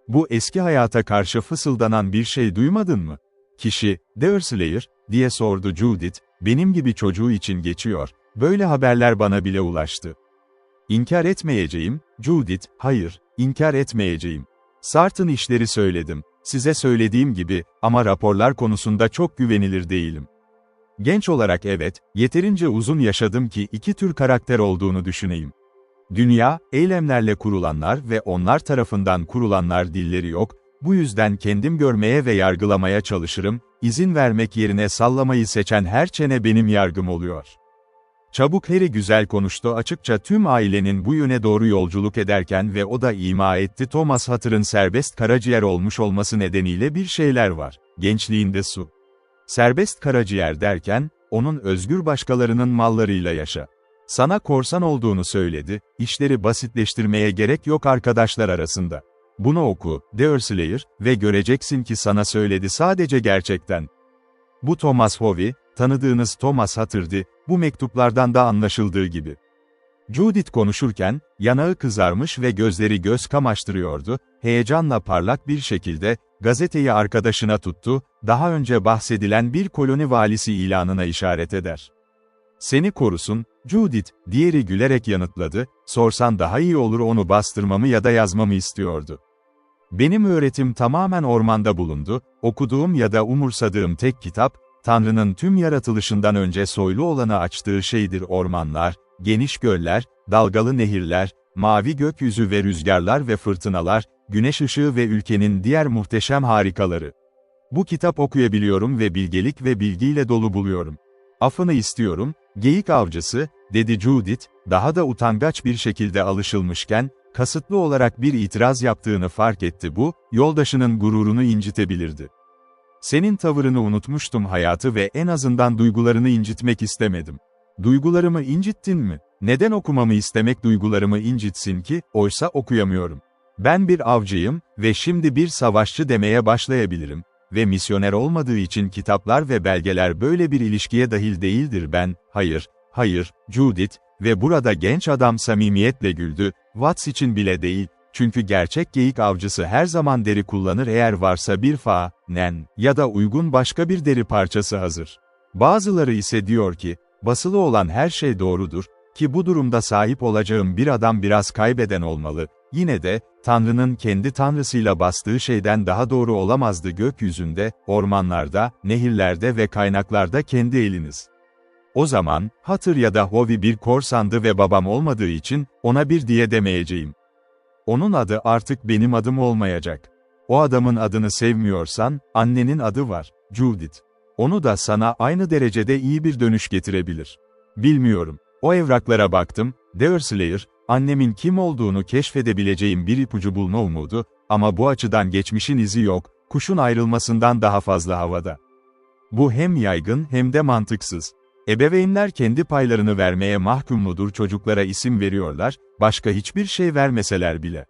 Bu eski hayata karşı fısıldanan bir şey duymadın mı? Kişi, Deerslayer, diye sordu Judith, benim gibi çocuğu için geçiyor, böyle haberler bana bile ulaştı. İnkar etmeyeceğim, Judith, hayır, inkar etmeyeceğim. Sartın işleri söyledim, size söylediğim gibi, ama raporlar konusunda çok güvenilir değilim. Genç olarak evet, yeterince uzun yaşadım ki iki tür karakter olduğunu düşüneyim. Dünya, eylemlerle kurulanlar ve onlar tarafından kurulanlar dilleri yok, bu yüzden kendim görmeye ve yargılamaya çalışırım, izin vermek yerine sallamayı seçen her çene benim yargım oluyor. Çabuk Harry güzel konuştu açıkça tüm ailenin bu yöne doğru yolculuk ederken ve o da ima etti Thomas Hutter'ın serbest karaciğer olmuş olması nedeniyle bir şeyler var, gençliğinde su. Serbest karaciğer derken, onun özgür başkalarının mallarıyla yaşa. Sana korsan olduğunu söyledi, işleri basitleştirmeye gerek yok arkadaşlar arasında. Bunu oku, Deerslayer, ve göreceksin ki sana söyledi sadece gerçekten. Bu Thomas Hovey, tanıdığınız Thomas Hutter'dı, bu mektuplardan da anlaşıldığı gibi. Judith konuşurken, yanağı kızarmış ve gözleri göz kamaştırıyordu, heyecanla parlak bir şekilde, gazeteyi arkadaşına tuttu, daha önce bahsedilen bir koloni valisi ilanına işaret eder. Seni korusun, Judith, diğeri gülerek yanıtladı, sorsan daha iyi olur onu bastırmamı ya da yazmamı istiyordu. Benim öğretim tamamen ormanda bulundu, okuduğum ya da umursadığım tek kitap, Tanrı'nın tüm yaratılışından önce soylu olanı açtığı şeydir ormanlar, geniş göller, dalgalı nehirler, mavi gökyüzü ve rüzgarlar ve fırtınalar, güneş ışığı ve ülkenin diğer muhteşem harikaları. Bu kitap okuyabiliyorum ve bilgelik ve bilgiyle dolu buluyorum. Afını istiyorum, geyik avcısı, dedi Judith, daha da utangaç bir şekilde alışılmışken, kasıtlı olarak bir itiraz yaptığını fark etti bu, yoldaşının gururunu incitebilirdi. Senin tavırını unutmuştum hayatı ve en azından duygularını incitmek istemedim. Duygularımı incittin mi? Neden okumamı istemek duygularımı incitsin ki, oysa okuyamıyorum. Ben bir avcıyım ve şimdi bir savaşçı demeye başlayabilirim. Ve misyoner olmadığı için kitaplar ve belgeler böyle bir ilişkiye dahil değildir hayır, Judith, ve burada genç adam samimiyetle güldü, Watts için bile değil, çünkü gerçek geyik avcısı her zaman deri kullanır eğer varsa bir nen ya da uygun başka bir deri parçası hazır. Bazıları ise diyor ki, basılı olan her şey doğrudur, ki bu durumda sahip olacağım bir adam biraz kaybeden olmalı, yine de, Tanrı'nın kendi tanrısıyla bastığı şeyden daha doğru olamazdı gökyüzünde, ormanlarda, nehirlerde ve kaynaklarda kendi eliniz. O zaman, Hutter ya da Hovey bir korsandı ve babam olmadığı için, ona bir diye demeyeceğim. Onun adı artık benim adım olmayacak. O adamın adını sevmiyorsan, annenin adı var, Judith. Onu da sana aynı derecede iyi bir dönüş getirebilir. Bilmiyorum. O evraklara baktım, Deerslayer, annemin kim olduğunu keşfedebileceğim bir ipucu bulma umudu, ama bu açıdan geçmişin izi yok, kuşun ayrılmasından daha fazla havada. Bu hem yaygın hem de mantıksız. Ebeveynler kendi paylarını vermeye mahkum mudur çocuklara isim veriyorlar, başka hiçbir şey vermeseler bile.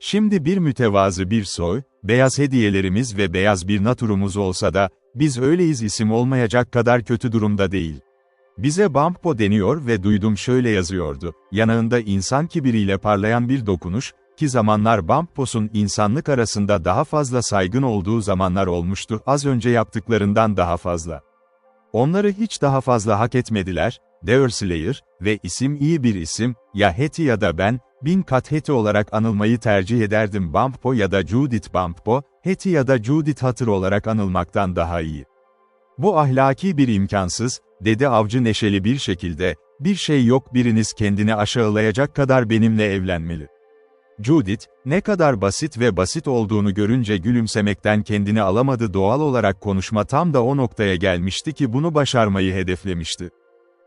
Şimdi bir mütevazı bir soy, beyaz hediyelerimiz ve beyaz bir naturumuz olsa da, biz öyleyiz isim olmayacak kadar kötü durumda değil. Bize Bampo deniyor ve duydum şöyle yazıyordu, yanağında insan kibiriyle parlayan bir dokunuş, ki zamanlar Bampos'un insanlık arasında daha fazla saygın olduğu zamanlar olmuştu, az önce yaptıklarından daha fazla. Onları hiç daha fazla hak etmediler, Deerslayer, ve isim iyi bir isim, ya Hetty ya da ben, 1000 kat Hetty olarak anılmayı tercih ederdim Bampo ya da Judith Bampo, Hetty ya da Judith Hutter olarak anılmaktan daha iyi. Bu ahlaki bir imkansız, dedi avcı neşeli bir şekilde, bir şey yok biriniz kendini aşağılayacak kadar benimle evlenmeli. Judith, ne kadar basit ve basit olduğunu görünce gülümsemekten kendini alamadı doğal olarak konuşma tam da o noktaya gelmişti ki bunu başarmayı hedeflemişti.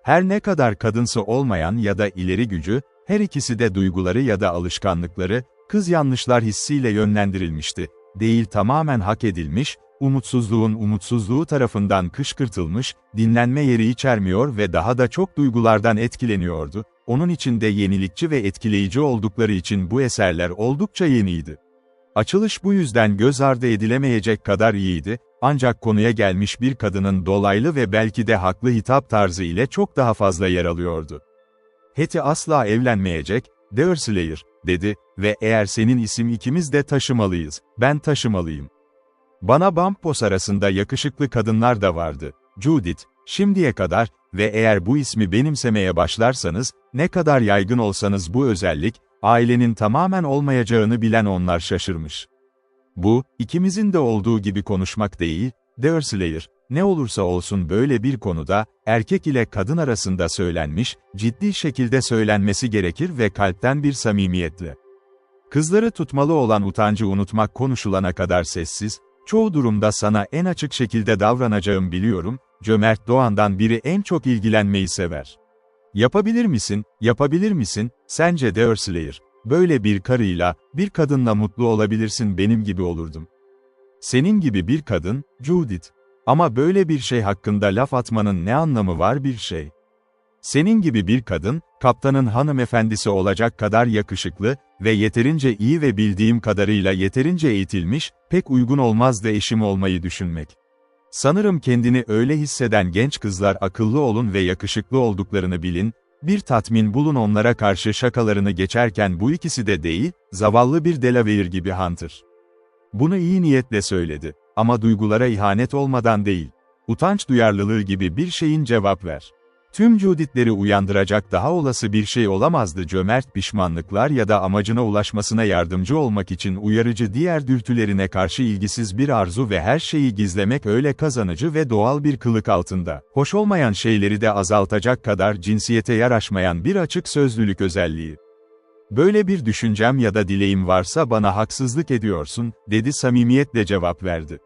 Her ne kadar kadınsı olmayan ya da ileri gücü, her ikisi de duyguları ya da alışkanlıkları, kız yanlışlar hissiyle yönlendirilmişti, değil tamamen hak edilmiş, umutsuzluğun umutsuzluğu tarafından kışkırtılmış, dinlenme yeri içermiyor ve daha da çok duygulardan etkileniyordu. Onun için de yenilikçi ve etkileyici oldukları için bu eserler oldukça yeniydi. Açılış bu yüzden göz ardı edilemeyecek kadar iyiydi, ancak konuya gelmiş bir kadının dolaylı ve belki de haklı hitap tarzı ile çok daha fazla yer alıyordu. Hattie asla evlenmeyecek, Deerslayer, dedi ve eğer senin isim ikimiz de taşımalıyız, ben taşımalıyım. Bana Bumpos arasında yakışıklı kadınlar da vardı, Judith, şimdiye kadar ve eğer bu ismi benimsemeye başlarsanız, ne kadar yaygın olsanız bu özellik, ailenin tamamen olmayacağını bilen onlar şaşırmış. Bu, ikimizin de olduğu gibi konuşmak değil, Deerslayer, ne olursa olsun böyle bir konuda, erkek ile kadın arasında söylenmiş, ciddi şekilde söylenmesi gerekir ve kalpten bir samimiyetle. Kızları tutmalı olan utancı unutmak konuşulana kadar sessiz, çoğu durumda sana en açık şekilde davranacağım biliyorum, cömert Doğan'dan biri en çok ilgilenmeyi sever. Yapabilir misin, yapabilir misin, sence Deerslayer, böyle bir karıyla, bir kadınla mutlu olabilirsin benim gibi olurdum. Senin gibi bir kadın, Judith. Ama böyle bir şey hakkında laf atmanın ne anlamı var bir şey? Senin gibi bir kadın, kaptanın hanımefendisi olacak kadar yakışıklı ve yeterince iyi ve bildiğim kadarıyla yeterince eğitilmiş, pek uygun olmazdı eşim olmayı düşünmek. Sanırım kendini öyle hisseden genç kızlar akıllı olun ve yakışıklı olduklarını bilin, bir tatmin bulun onlara karşı şakalarını geçerken bu ikisi de değil, zavallı bir Delaware gibi Hunter. Bunu iyi niyetle söyledi. Ama duygulara ihanet olmadan değil. Utanç duyarlılığı gibi bir şeyin cevap ver. Tüm Judith'leri uyandıracak daha olası bir şey olamazdı cömert pişmanlıklar ya da amacına ulaşmasına yardımcı olmak için uyarıcı diğer dürtülerine karşı ilgisiz bir arzu ve her şeyi gizlemek öyle kazanıcı ve doğal bir kılık altında. Hoş olmayan şeyleri de azaltacak kadar cinsiyete yaraşmayan bir açık sözlülük özelliği. Böyle bir düşüncem ya da dileğim varsa bana haksızlık ediyorsun, dedi samimiyetle cevap verdi.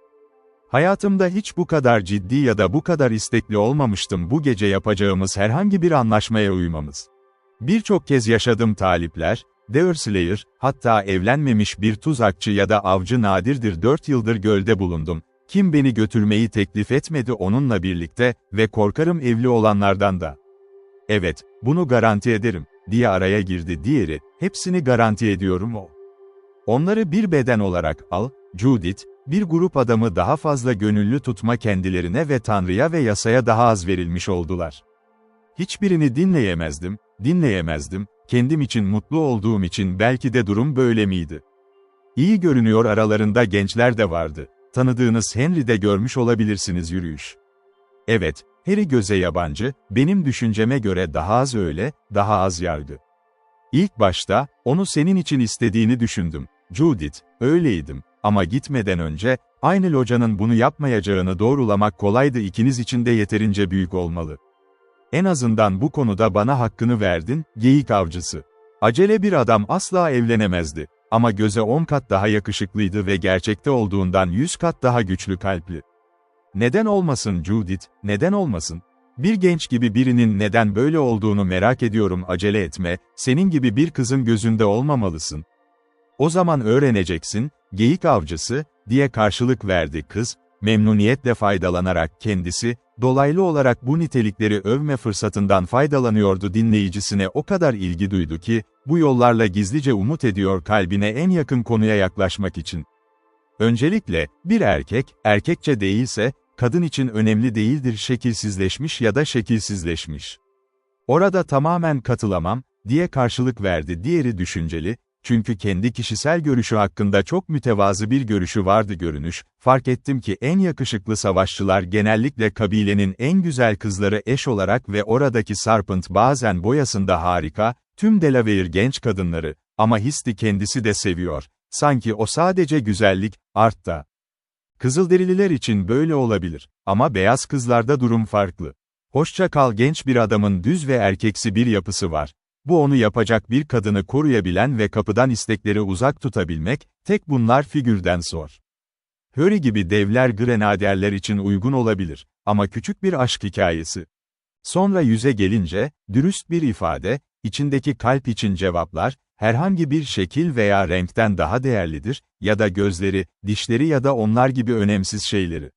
Hayatımda hiç bu kadar ciddi ya da bu kadar istekli olmamıştım bu gece yapacağımız herhangi bir anlaşmaya uymamız. Birçok kez yaşadım talipler, Deerslayer, hatta evlenmemiş bir tuzakçı ya da avcı nadirdir 4 yıldır gölde bulundum. Kim beni götürmeyi teklif etmedi onunla birlikte ve korkarım evli olanlardan da. Evet, bunu garanti ederim, diye araya girdi diğeri, hepsini garanti ediyorum o. Onları bir beden olarak al, Judith, bir grup adamı daha fazla gönüllü tutma kendilerine ve Tanrı'ya ve yasaya daha az verilmiş oldular. Hiçbirini dinleyemezdim, kendim için mutlu olduğum için belki de durum böyle miydi? İyi görünüyor aralarında gençler de vardı, tanıdığınız Henry'de görmüş olabilirsiniz yürüyüş. Evet, Harry göze yabancı, benim düşünceme göre daha az öyle, daha az yargı. İlk başta, onu senin için istediğini düşündüm, Judith, öyleydim. Ama gitmeden önce, aynı locanın bunu yapmayacağını doğrulamak kolaydı ikiniz için de yeterince büyük olmalı. En azından bu konuda bana hakkını verdin, geyik avcısı. Acele bir adam asla evlenemezdi. Ama göze 10 kat daha yakışıklıydı ve gerçekte olduğundan 100 kat daha güçlü kalpli. Neden olmasın Judith, neden olmasın? Bir genç gibi birinin neden böyle olduğunu merak ediyorum acele etme, senin gibi bir kızın gözünde olmamalısın. O zaman öğreneceksin, geyik avcısı, diye karşılık verdi kız, memnuniyetle faydalanarak kendisi, dolaylı olarak bu nitelikleri övme fırsatından faydalanıyordu dinleyicisine o kadar ilgi duydu ki, bu yollarla gizlice umut ediyor kalbine en yakın konuya yaklaşmak için. Öncelikle, bir erkek, erkekçe değilse, kadın için önemli değildir şekilsizleşmiş ya da şekilsizleşmiş. Orada tamamen katılamam, diye karşılık verdi diğeri düşünceli, çünkü kendi kişisel görüşü hakkında çok mütevazı bir görüşü vardı görünüş, fark ettim ki en yakışıklı savaşçılar genellikle kabilenin en güzel kızları eş olarak ve oradaki Serpent bazen boyasında harika, tüm Delaware genç kadınları, ama Histi kendisi de seviyor, sanki o sadece güzellik, artta. Kızılderililer için böyle olabilir, ama beyaz kızlarda durum farklı. Hoşça kal genç bir adamın düz ve erkeksi bir yapısı var. Bu onu yapacak bir kadını koruyabilen ve kapıdan istekleri uzak tutabilmek, tek bunlar figürden zor. Harry gibi devler grenaderler için uygun olabilir, ama küçük bir aşk hikayesi. Sonra yüze gelince, dürüst bir ifade, içindeki kalp için cevaplar, herhangi bir şekil veya renkten daha değerlidir, ya da gözleri, dişleri ya da onlar gibi önemsiz şeyleri.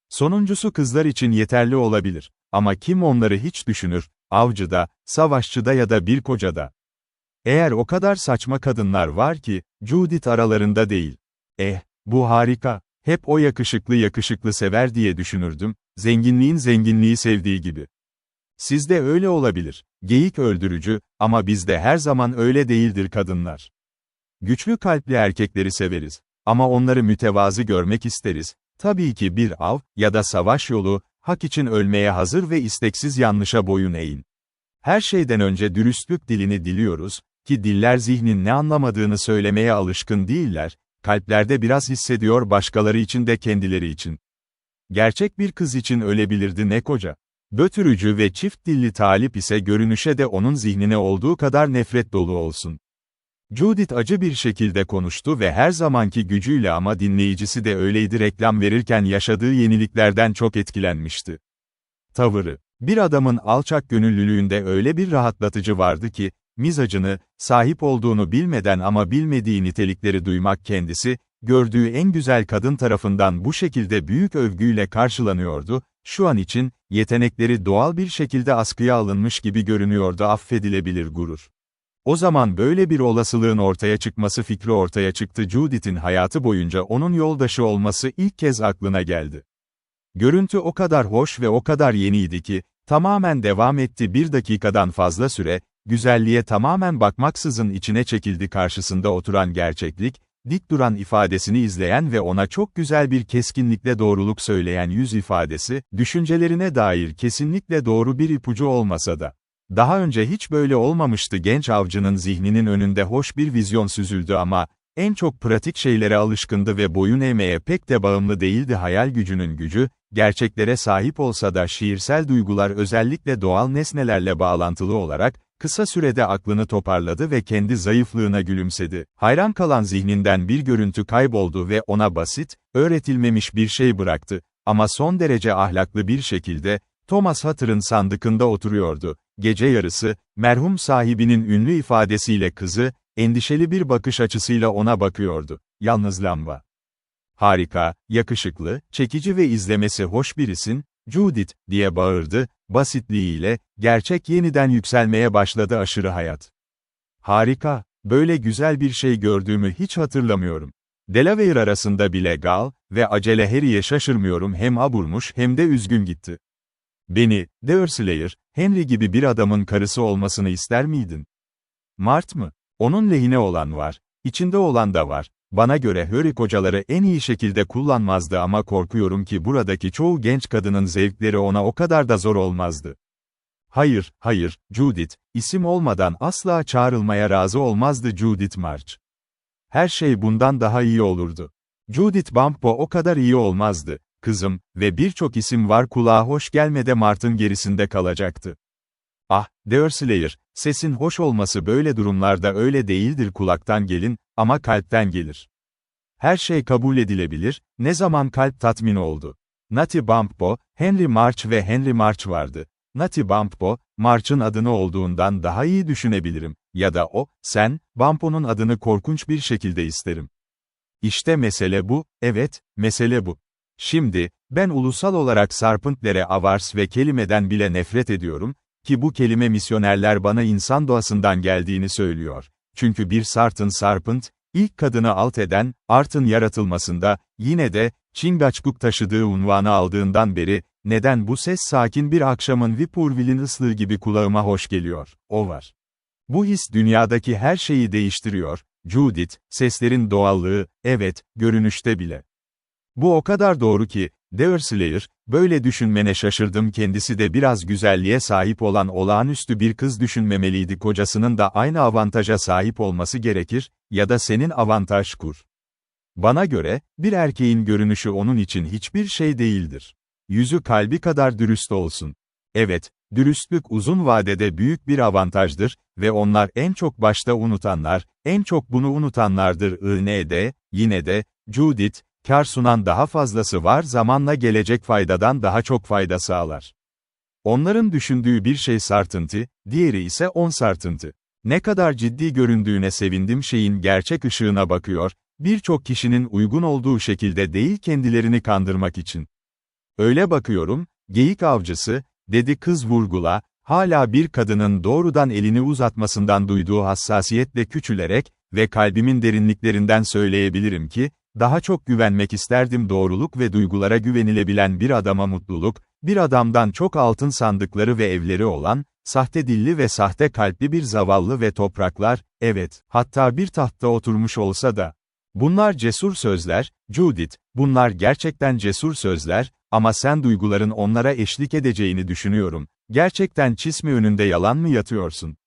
Sonuncusu kızlar için yeterli olabilir, ama kim onları hiç düşünür, avcıda, savaşçıda ya da bir kocada. Eğer o kadar saçma kadınlar var ki, Judith aralarında değil. Bu harika. Hep o yakışıklı yakışıklı sever diye düşünürdüm, zenginliğin zenginliği sevdiği gibi. Sizde öyle olabilir, geyik öldürücü, ama bizde her zaman öyle değildir kadınlar. Güçlü kalpli erkekleri severiz. Ama onları mütevazı görmek isteriz. Tabii ki bir av ya da savaş yolu, hak için ölmeye hazır ve isteksiz yanlışa boyun eğin. Her şeyden önce dürüstlük dilini diliyoruz, ki diller zihnin ne anlamadığını söylemeye alışkın değiller, kalplerde biraz hissediyor başkaları için de kendileri için. Gerçek bir kız için ölebilirdi ne koca. Bötürücü ve çift dilli talip ise görünüşe de onun zihnine olduğu kadar nefret dolu olsun. Judith acı bir şekilde konuştu ve her zamanki gücüyle ama dinleyicisi de öyleydi reklam verirken yaşadığı yeniliklerden çok etkilenmişti. Tavırı, bir adamın alçak gönüllülüğünde öyle bir rahatlatıcı vardı ki, mizacını, sahip olduğunu bilmeden ama bilmediği nitelikleri duymak kendisi, gördüğü en güzel kadın tarafından bu şekilde büyük övgüyle karşılanıyordu, şu an için, yetenekleri doğal bir şekilde askıya alınmış gibi görünüyordu affedilebilir gurur. O zaman böyle bir olasılığın ortaya çıkması fikri ortaya çıktı Judith'in hayatı boyunca onun yoldaşı olması ilk kez aklına geldi. Görüntü o kadar hoş ve o kadar yeniydi ki, tamamen devam etti bir dakikadan fazla süre, güzelliğe tamamen bakmaksızın içine çekildi karşısında oturan gerçeklik, dik duran ifadesini izleyen ve ona çok güzel bir keskinlikle doğruluk söyleyen yüz ifadesi, düşüncelerine dair kesinlikle doğru bir ipucu olmasa da. Daha önce hiç böyle olmamıştı genç avcının zihninin önünde hoş bir vizyon süzüldü ama, en çok pratik şeylere alışkındı ve boyun eğmeye pek de bağımlı değildi hayal gücünün gücü, gerçeklere sahip olsa da şiirsel duygular özellikle doğal nesnelerle bağlantılı olarak, kısa sürede aklını toparladı ve kendi zayıflığına gülümsedi. Hayran kalan zihninden bir görüntü kayboldu ve ona basit, öğretilmemiş bir şey bıraktı. Ama son derece ahlaklı bir şekilde, Thomas Hatter'ın sandıkında oturuyordu. Gece yarısı, merhum sahibinin ünlü ifadesiyle kızı, endişeli bir bakış açısıyla ona bakıyordu. Yalnız lamba. Harika, yakışıklı, çekici ve izlemesi hoş birisin, Judith, diye bağırdı, basitliğiyle, gerçek yeniden yükselmeye başladı aşırı hayat. Harika, böyle güzel bir şey gördüğümü hiç hatırlamıyorum. Delaware arasında bile Gal ve acele Harry'e şaşırmıyorum hem aburmuş hem de üzgün gitti. Beni, Deerslayer, Henry gibi bir adamın karısı olmasını ister miydin? Mart mı? Onun lehine olan var, içinde olan da var. Bana göre Harry kocaları en iyi şekilde kullanmazdı ama korkuyorum ki buradaki çoğu genç kadının zevkleri ona o kadar da zor olmazdı. Hayır, hayır, Judith, isim olmadan asla çağrılmaya razı olmazdı Judith March. Her şey bundan daha iyi olurdu. Judith Bumpo o kadar iyi olmazdı, kızım, ve birçok isim var kulağa hoş gelmede Mart'ın gerisinde kalacaktı. Ah, Deerslayer, sesin hoş olması böyle durumlarda öyle değildir kulaktan gelin, ama kalpten gelir. Her şey kabul edilebilir, ne zaman kalp tatmin oldu. Natty Bumppo, Henry March ve Henry March vardı. Natty Bumppo, March'ın adını olduğundan daha iyi düşünebilirim, ya da o, sen, Bumppo'nun adını korkunç bir şekilde isterim. İşte mesele bu, evet, mesele bu. Şimdi, ben ulusal olarak Sarpentlere avars ve kelimeden bile nefret ediyorum, ki bu kelime misyonerler bana insan doğasından geldiğini söylüyor. Çünkü bir Sarpent, ilk kadını alt eden, Art'ın yaratılmasında, yine de, Chingachgook taşıdığı unvanı aldığından beri, neden bu ses sakin bir akşamın Whippoorwill'in ıslığı gibi kulağıma hoş geliyor, o var. Bu his dünyadaki her şeyi değiştiriyor, Judith, seslerin doğallığı, evet, görünüşte bile. Bu o kadar doğru ki, Deerslayer, böyle düşünmene şaşırdım kendisi de biraz güzelliğe sahip olan olağanüstü bir kız düşünmemeliydi kocasının da aynı avantaja sahip olması gerekir, ya da senin avantaj kur. Bana göre, bir erkeğin görünüşü onun için hiçbir şey değildir. Yüzü kalbi kadar dürüst olsun. Evet, dürüstlük uzun vadede büyük bir avantajdır ve onlar en çok başta unutanlar, en çok bunu unutanlardır yine de, Judith, kar sunan daha fazlası var zamanla gelecek faydadan daha çok fayda sağlar. Onların düşündüğü bir şey sartıntı, diğeri ise on sartıntı. Ne kadar ciddi göründüğüne sevindim şeyin gerçek ışığına bakıyor, birçok kişinin uygun olduğu şekilde değil kendilerini kandırmak için. Öyle bakıyorum, geyik avcısı, dedi kız vurgula, hala bir kadının doğrudan elini uzatmasından duyduğu hassasiyetle küçülerek ve kalbimin derinliklerinden söyleyebilirim ki, Daha çok güvenmek isterdim doğruluk ve duygulara güvenilebilen bir adama mutluluk, bir adamdan çok altın sandıkları ve evleri olan, sahte dilli ve sahte kalpli bir zavallı ve topraklar, evet, hatta bir tahtta oturmuş olsa da. Bunlar cesur sözler, Judith, bunlar gerçekten cesur sözler, ama sen duyguların onlara eşlik edeceğini düşünüyorum. Gerçekten çiz mi önünde yalan mı yatıyorsun?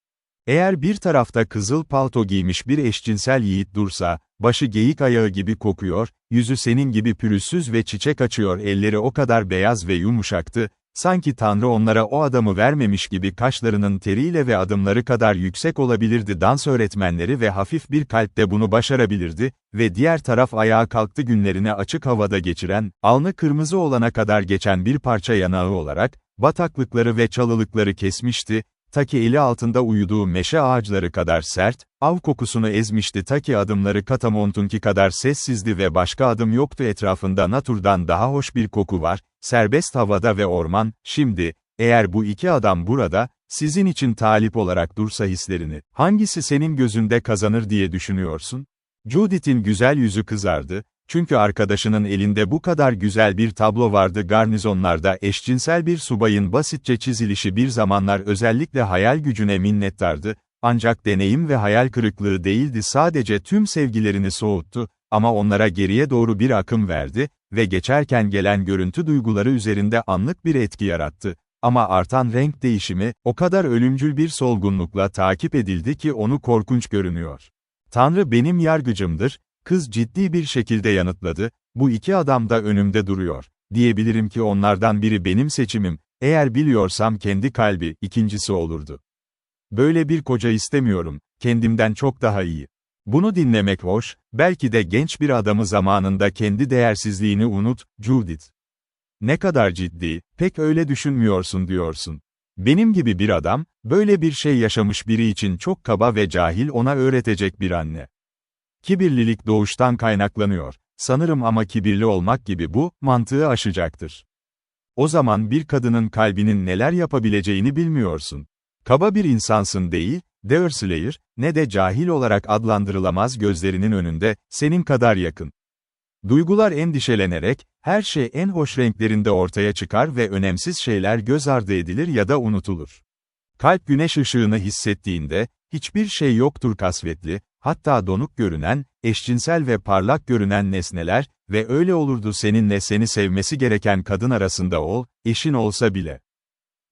Eğer bir tarafta kızıl palto giymiş bir eşcinsel yiğit dursa, başı geyik ayağı gibi kokuyor, yüzü senin gibi pürüzsüz ve çiçek açıyor, elleri o kadar beyaz ve yumuşaktı, sanki Tanrı onlara o adamı vermemiş gibi kaşlarının teriyle ve adımları kadar yüksek olabilirdi, dans öğretmenleri ve hafif bir kalpte bunu başarabilirdi ve diğer taraf ayağa kalktı, günlerini açık havada geçiren, alnı kırmızı olana kadar geçen bir parça yanağı olarak, bataklıkları ve çalılıkları kesmişti, ta ki eli altında uyuduğu meşe ağaçları kadar sert, av kokusunu ezmişti, ta ki adımları Katamontunki kadar sessizdi ve başka adım yoktu, etrafında naturdan daha hoş bir koku var, serbest havada ve orman. Şimdi, eğer bu iki adam burada, sizin için talip olarak dursa hislerini, hangisi senin gözünde kazanır diye düşünüyorsun? Judith'in güzel yüzü kızardı, çünkü arkadaşının elinde bu kadar güzel bir tablo vardı. Garnizonlarda eşcinsel bir subayın basitçe çizilişi bir zamanlar özellikle hayal gücüne minnettardı, ancak deneyim ve hayal kırıklığı değildi, sadece tüm sevgilerini soğuttu, ama onlara geriye doğru bir akım verdi ve geçerken gelen görüntü duyguları üzerinde anlık bir etki yarattı. Ama artan renk değişimi, o kadar ölümcül bir solgunlukla takip edildi ki onu korkunç görünüyor. Tanrı benim yargıcımdır, kız ciddi bir şekilde yanıtladı, bu iki adam da önümde duruyor. Diyebilirim ki onlardan biri benim seçimim, eğer biliyorsam kendi kalbi, ikincisi olurdu. Böyle bir koca istemiyorum, kendimden çok daha iyi. Bunu dinlemek hoş, belki de genç bir adamı zamanında kendi değersizliğini unut, Judith. Ne kadar ciddi, pek öyle düşünmüyorsun diyorsun. Benim gibi bir adam, böyle bir şey yaşamış biri için çok kaba ve cahil, ona öğretecek bir anne. Kibirlilik doğuştan kaynaklanıyor, sanırım, ama kibirli olmak gibi bu, mantığı aşacaktır. O zaman bir kadının kalbinin neler yapabileceğini bilmiyorsun. Kaba bir insansın değil, Deerslayer, ne de cahil olarak adlandırılamaz, gözlerinin önünde, senin kadar yakın. Duygular endişelenerek, her şey en hoş renklerinde ortaya çıkar ve önemsiz şeyler göz ardı edilir ya da unutulur. Kalp güneş ışığını hissettiğinde, hiçbir şey yoktur kasvetli, hatta donuk görünen, eşcinsel ve parlak görünen nesneler ve öyle olurdu seninle seni sevmesi gereken kadın arasında ol, eşin olsa bile.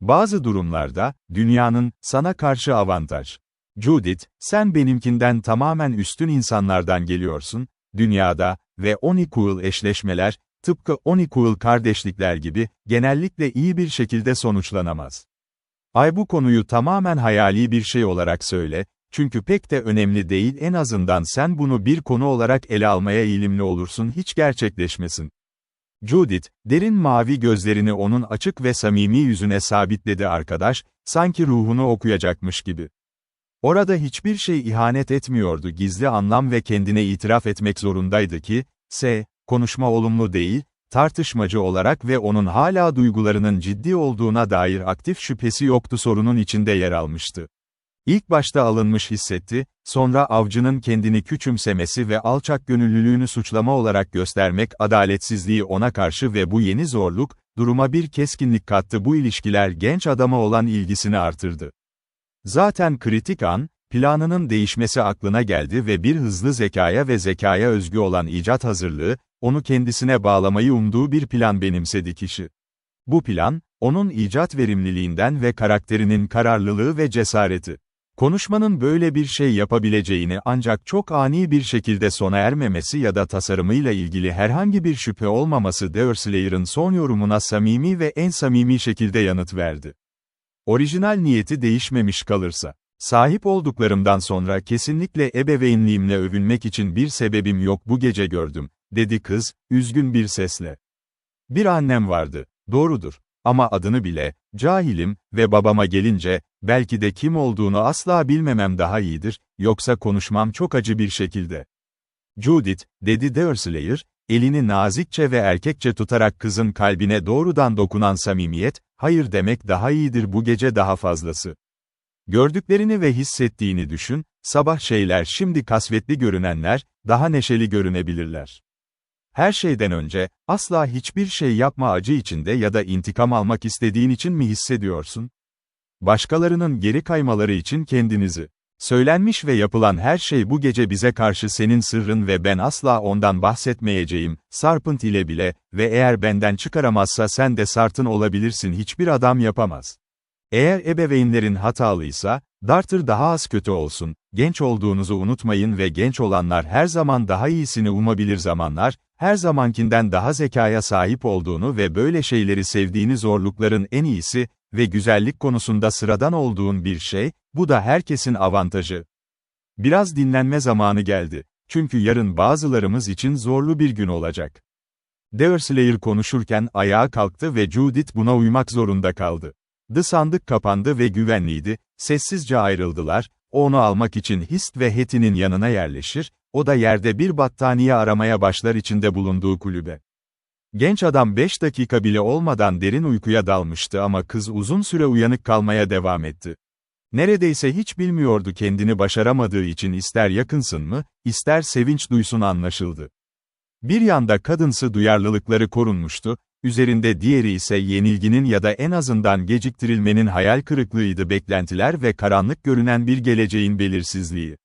Bazı durumlarda, dünyanın, sana karşı avantaj. Judith, sen benimkinden tamamen üstün insanlardan geliyorsun, dünyada, ve unequal eşleşmeler, tıpkı unequal kardeşlikler gibi, genellikle iyi bir şekilde sonuçlanamaz. Ay, bu konuyu tamamen hayali bir şey olarak söyle, çünkü pek de önemli değil, en azından sen bunu bir konu olarak ele almaya eğilimli olursun, hiç gerçekleşmesin. Judith, derin mavi gözlerini onun açık ve samimi yüzüne sabitledi arkadaş, sanki ruhunu okuyacakmış gibi. Orada hiçbir şey ihanet etmiyordu, gizli anlam ve kendine itiraf etmek zorundaydı ki, konuşma olumlu değil, tartışmacı olarak ve onun hala duygularının ciddi olduğuna dair aktif şüphesi yoktu, sorunun içinde yer almıştı. İlk başta alınmış hissetti, sonra avcının kendini küçümsemesi ve alçak gönüllülüğünü suçlama olarak göstermek adaletsizliği ona karşı ve bu yeni zorluk, duruma bir keskinlik kattı, bu ilişkiler genç adama olan ilgisini artırdı. Zaten kritik an, planının değişmesi aklına geldi ve bir hızlı zekaya ve zekaya özgü olan icat hazırlığı, onu kendisine bağlamayı umduğu bir plan benimsedi kişi. Bu plan, onun icat verimliliğinden ve karakterinin kararlılığı ve cesareti. Konuşmanın böyle bir şey yapabileceğini, ancak çok ani bir şekilde sona ermemesi ya da tasarımıyla ilgili herhangi bir şüphe olmaması, Deerslayer'ın son yorumuna samimi ve en samimi şekilde yanıt verdi. Orijinal niyeti değişmemiş kalırsa, sahip olduklarımdan sonra kesinlikle ebeveynliğimle övünmek için bir sebebim yok, bu gece gördüm, dedi kız, üzgün bir sesle. Bir annem vardı, doğrudur. Ama adını bile, cahilim ve babama gelince, belki de kim olduğunu asla bilmemem daha iyidir, yoksa konuşmam çok acı bir şekilde. Judith, dedi Deerslayer, elini nazikçe ve erkekçe tutarak kızın kalbine doğrudan dokunan samimiyet, hayır demek daha iyidir, bu gece daha fazlası. Gördüklerini ve hissettiğini düşün, sabah şeyler şimdi kasvetli görünenler, daha neşeli görünebilirler. Her şeyden önce, asla hiçbir şey yapma acı içinde ya da intikam almak istediğin için mi hissediyorsun? Başkalarının geri kaymaları için kendinizi. Söylenmiş ve yapılan her şey bu gece bize karşı senin sırrın ve ben asla ondan bahsetmeyeceğim, Sarpent ile bile ve eğer benden çıkaramazsa sen de Sartın olabilirsin hiçbir adam yapamaz. Eğer ebeveynlerin hatalıysa, Dartır daha az kötü olsun, genç olduğunuzu unutmayın ve genç olanlar her zaman daha iyisini umabilir zamanlar, her zamankinden daha zekaya sahip olduğunu ve böyle şeyleri sevdiğini zorlukların en iyisi ve güzellik konusunda sıradan olduğun bir şey, bu da herkesin avantajı. Biraz dinlenme zamanı geldi. Çünkü yarın bazılarımız için zorlu bir gün olacak. Deerslayer konuşurken ayağa kalktı ve Judith buna uymak zorunda kaldı. Sandık kapandı ve güvenliydi, sessizce ayrıldılar, o onu almak için Hist ve Hetty'nin yanına yerleşir, o da yerde bir battaniye aramaya başlar içinde bulunduğu kulübe. Genç adam 5 dakika bile olmadan derin uykuya dalmıştı ama kız uzun süre uyanık kalmaya devam etti. Neredeyse hiç bilmiyordu kendini başaramadığı için ister yakınsın mı, ister sevinç duysun anlaşıldı. Bir yanda kadınsı duyarlılıkları korunmuştu, üzerinde diğeri ise yenilginin ya da en azından geciktirilmenin hayal kırıklığıydı beklentiler ve karanlık görünen bir geleceğin belirsizliği.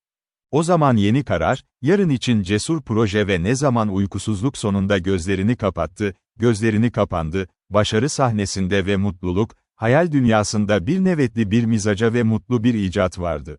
O zaman yeni karar, yarın için cesur proje ve ne zaman uykusuzluk sonunda gözlerini kapattı, gözlerini kapandı, başarı sahnesinde ve mutluluk, hayal dünyasında bir nevetli bir mizaca ve mutlu bir icat vardı.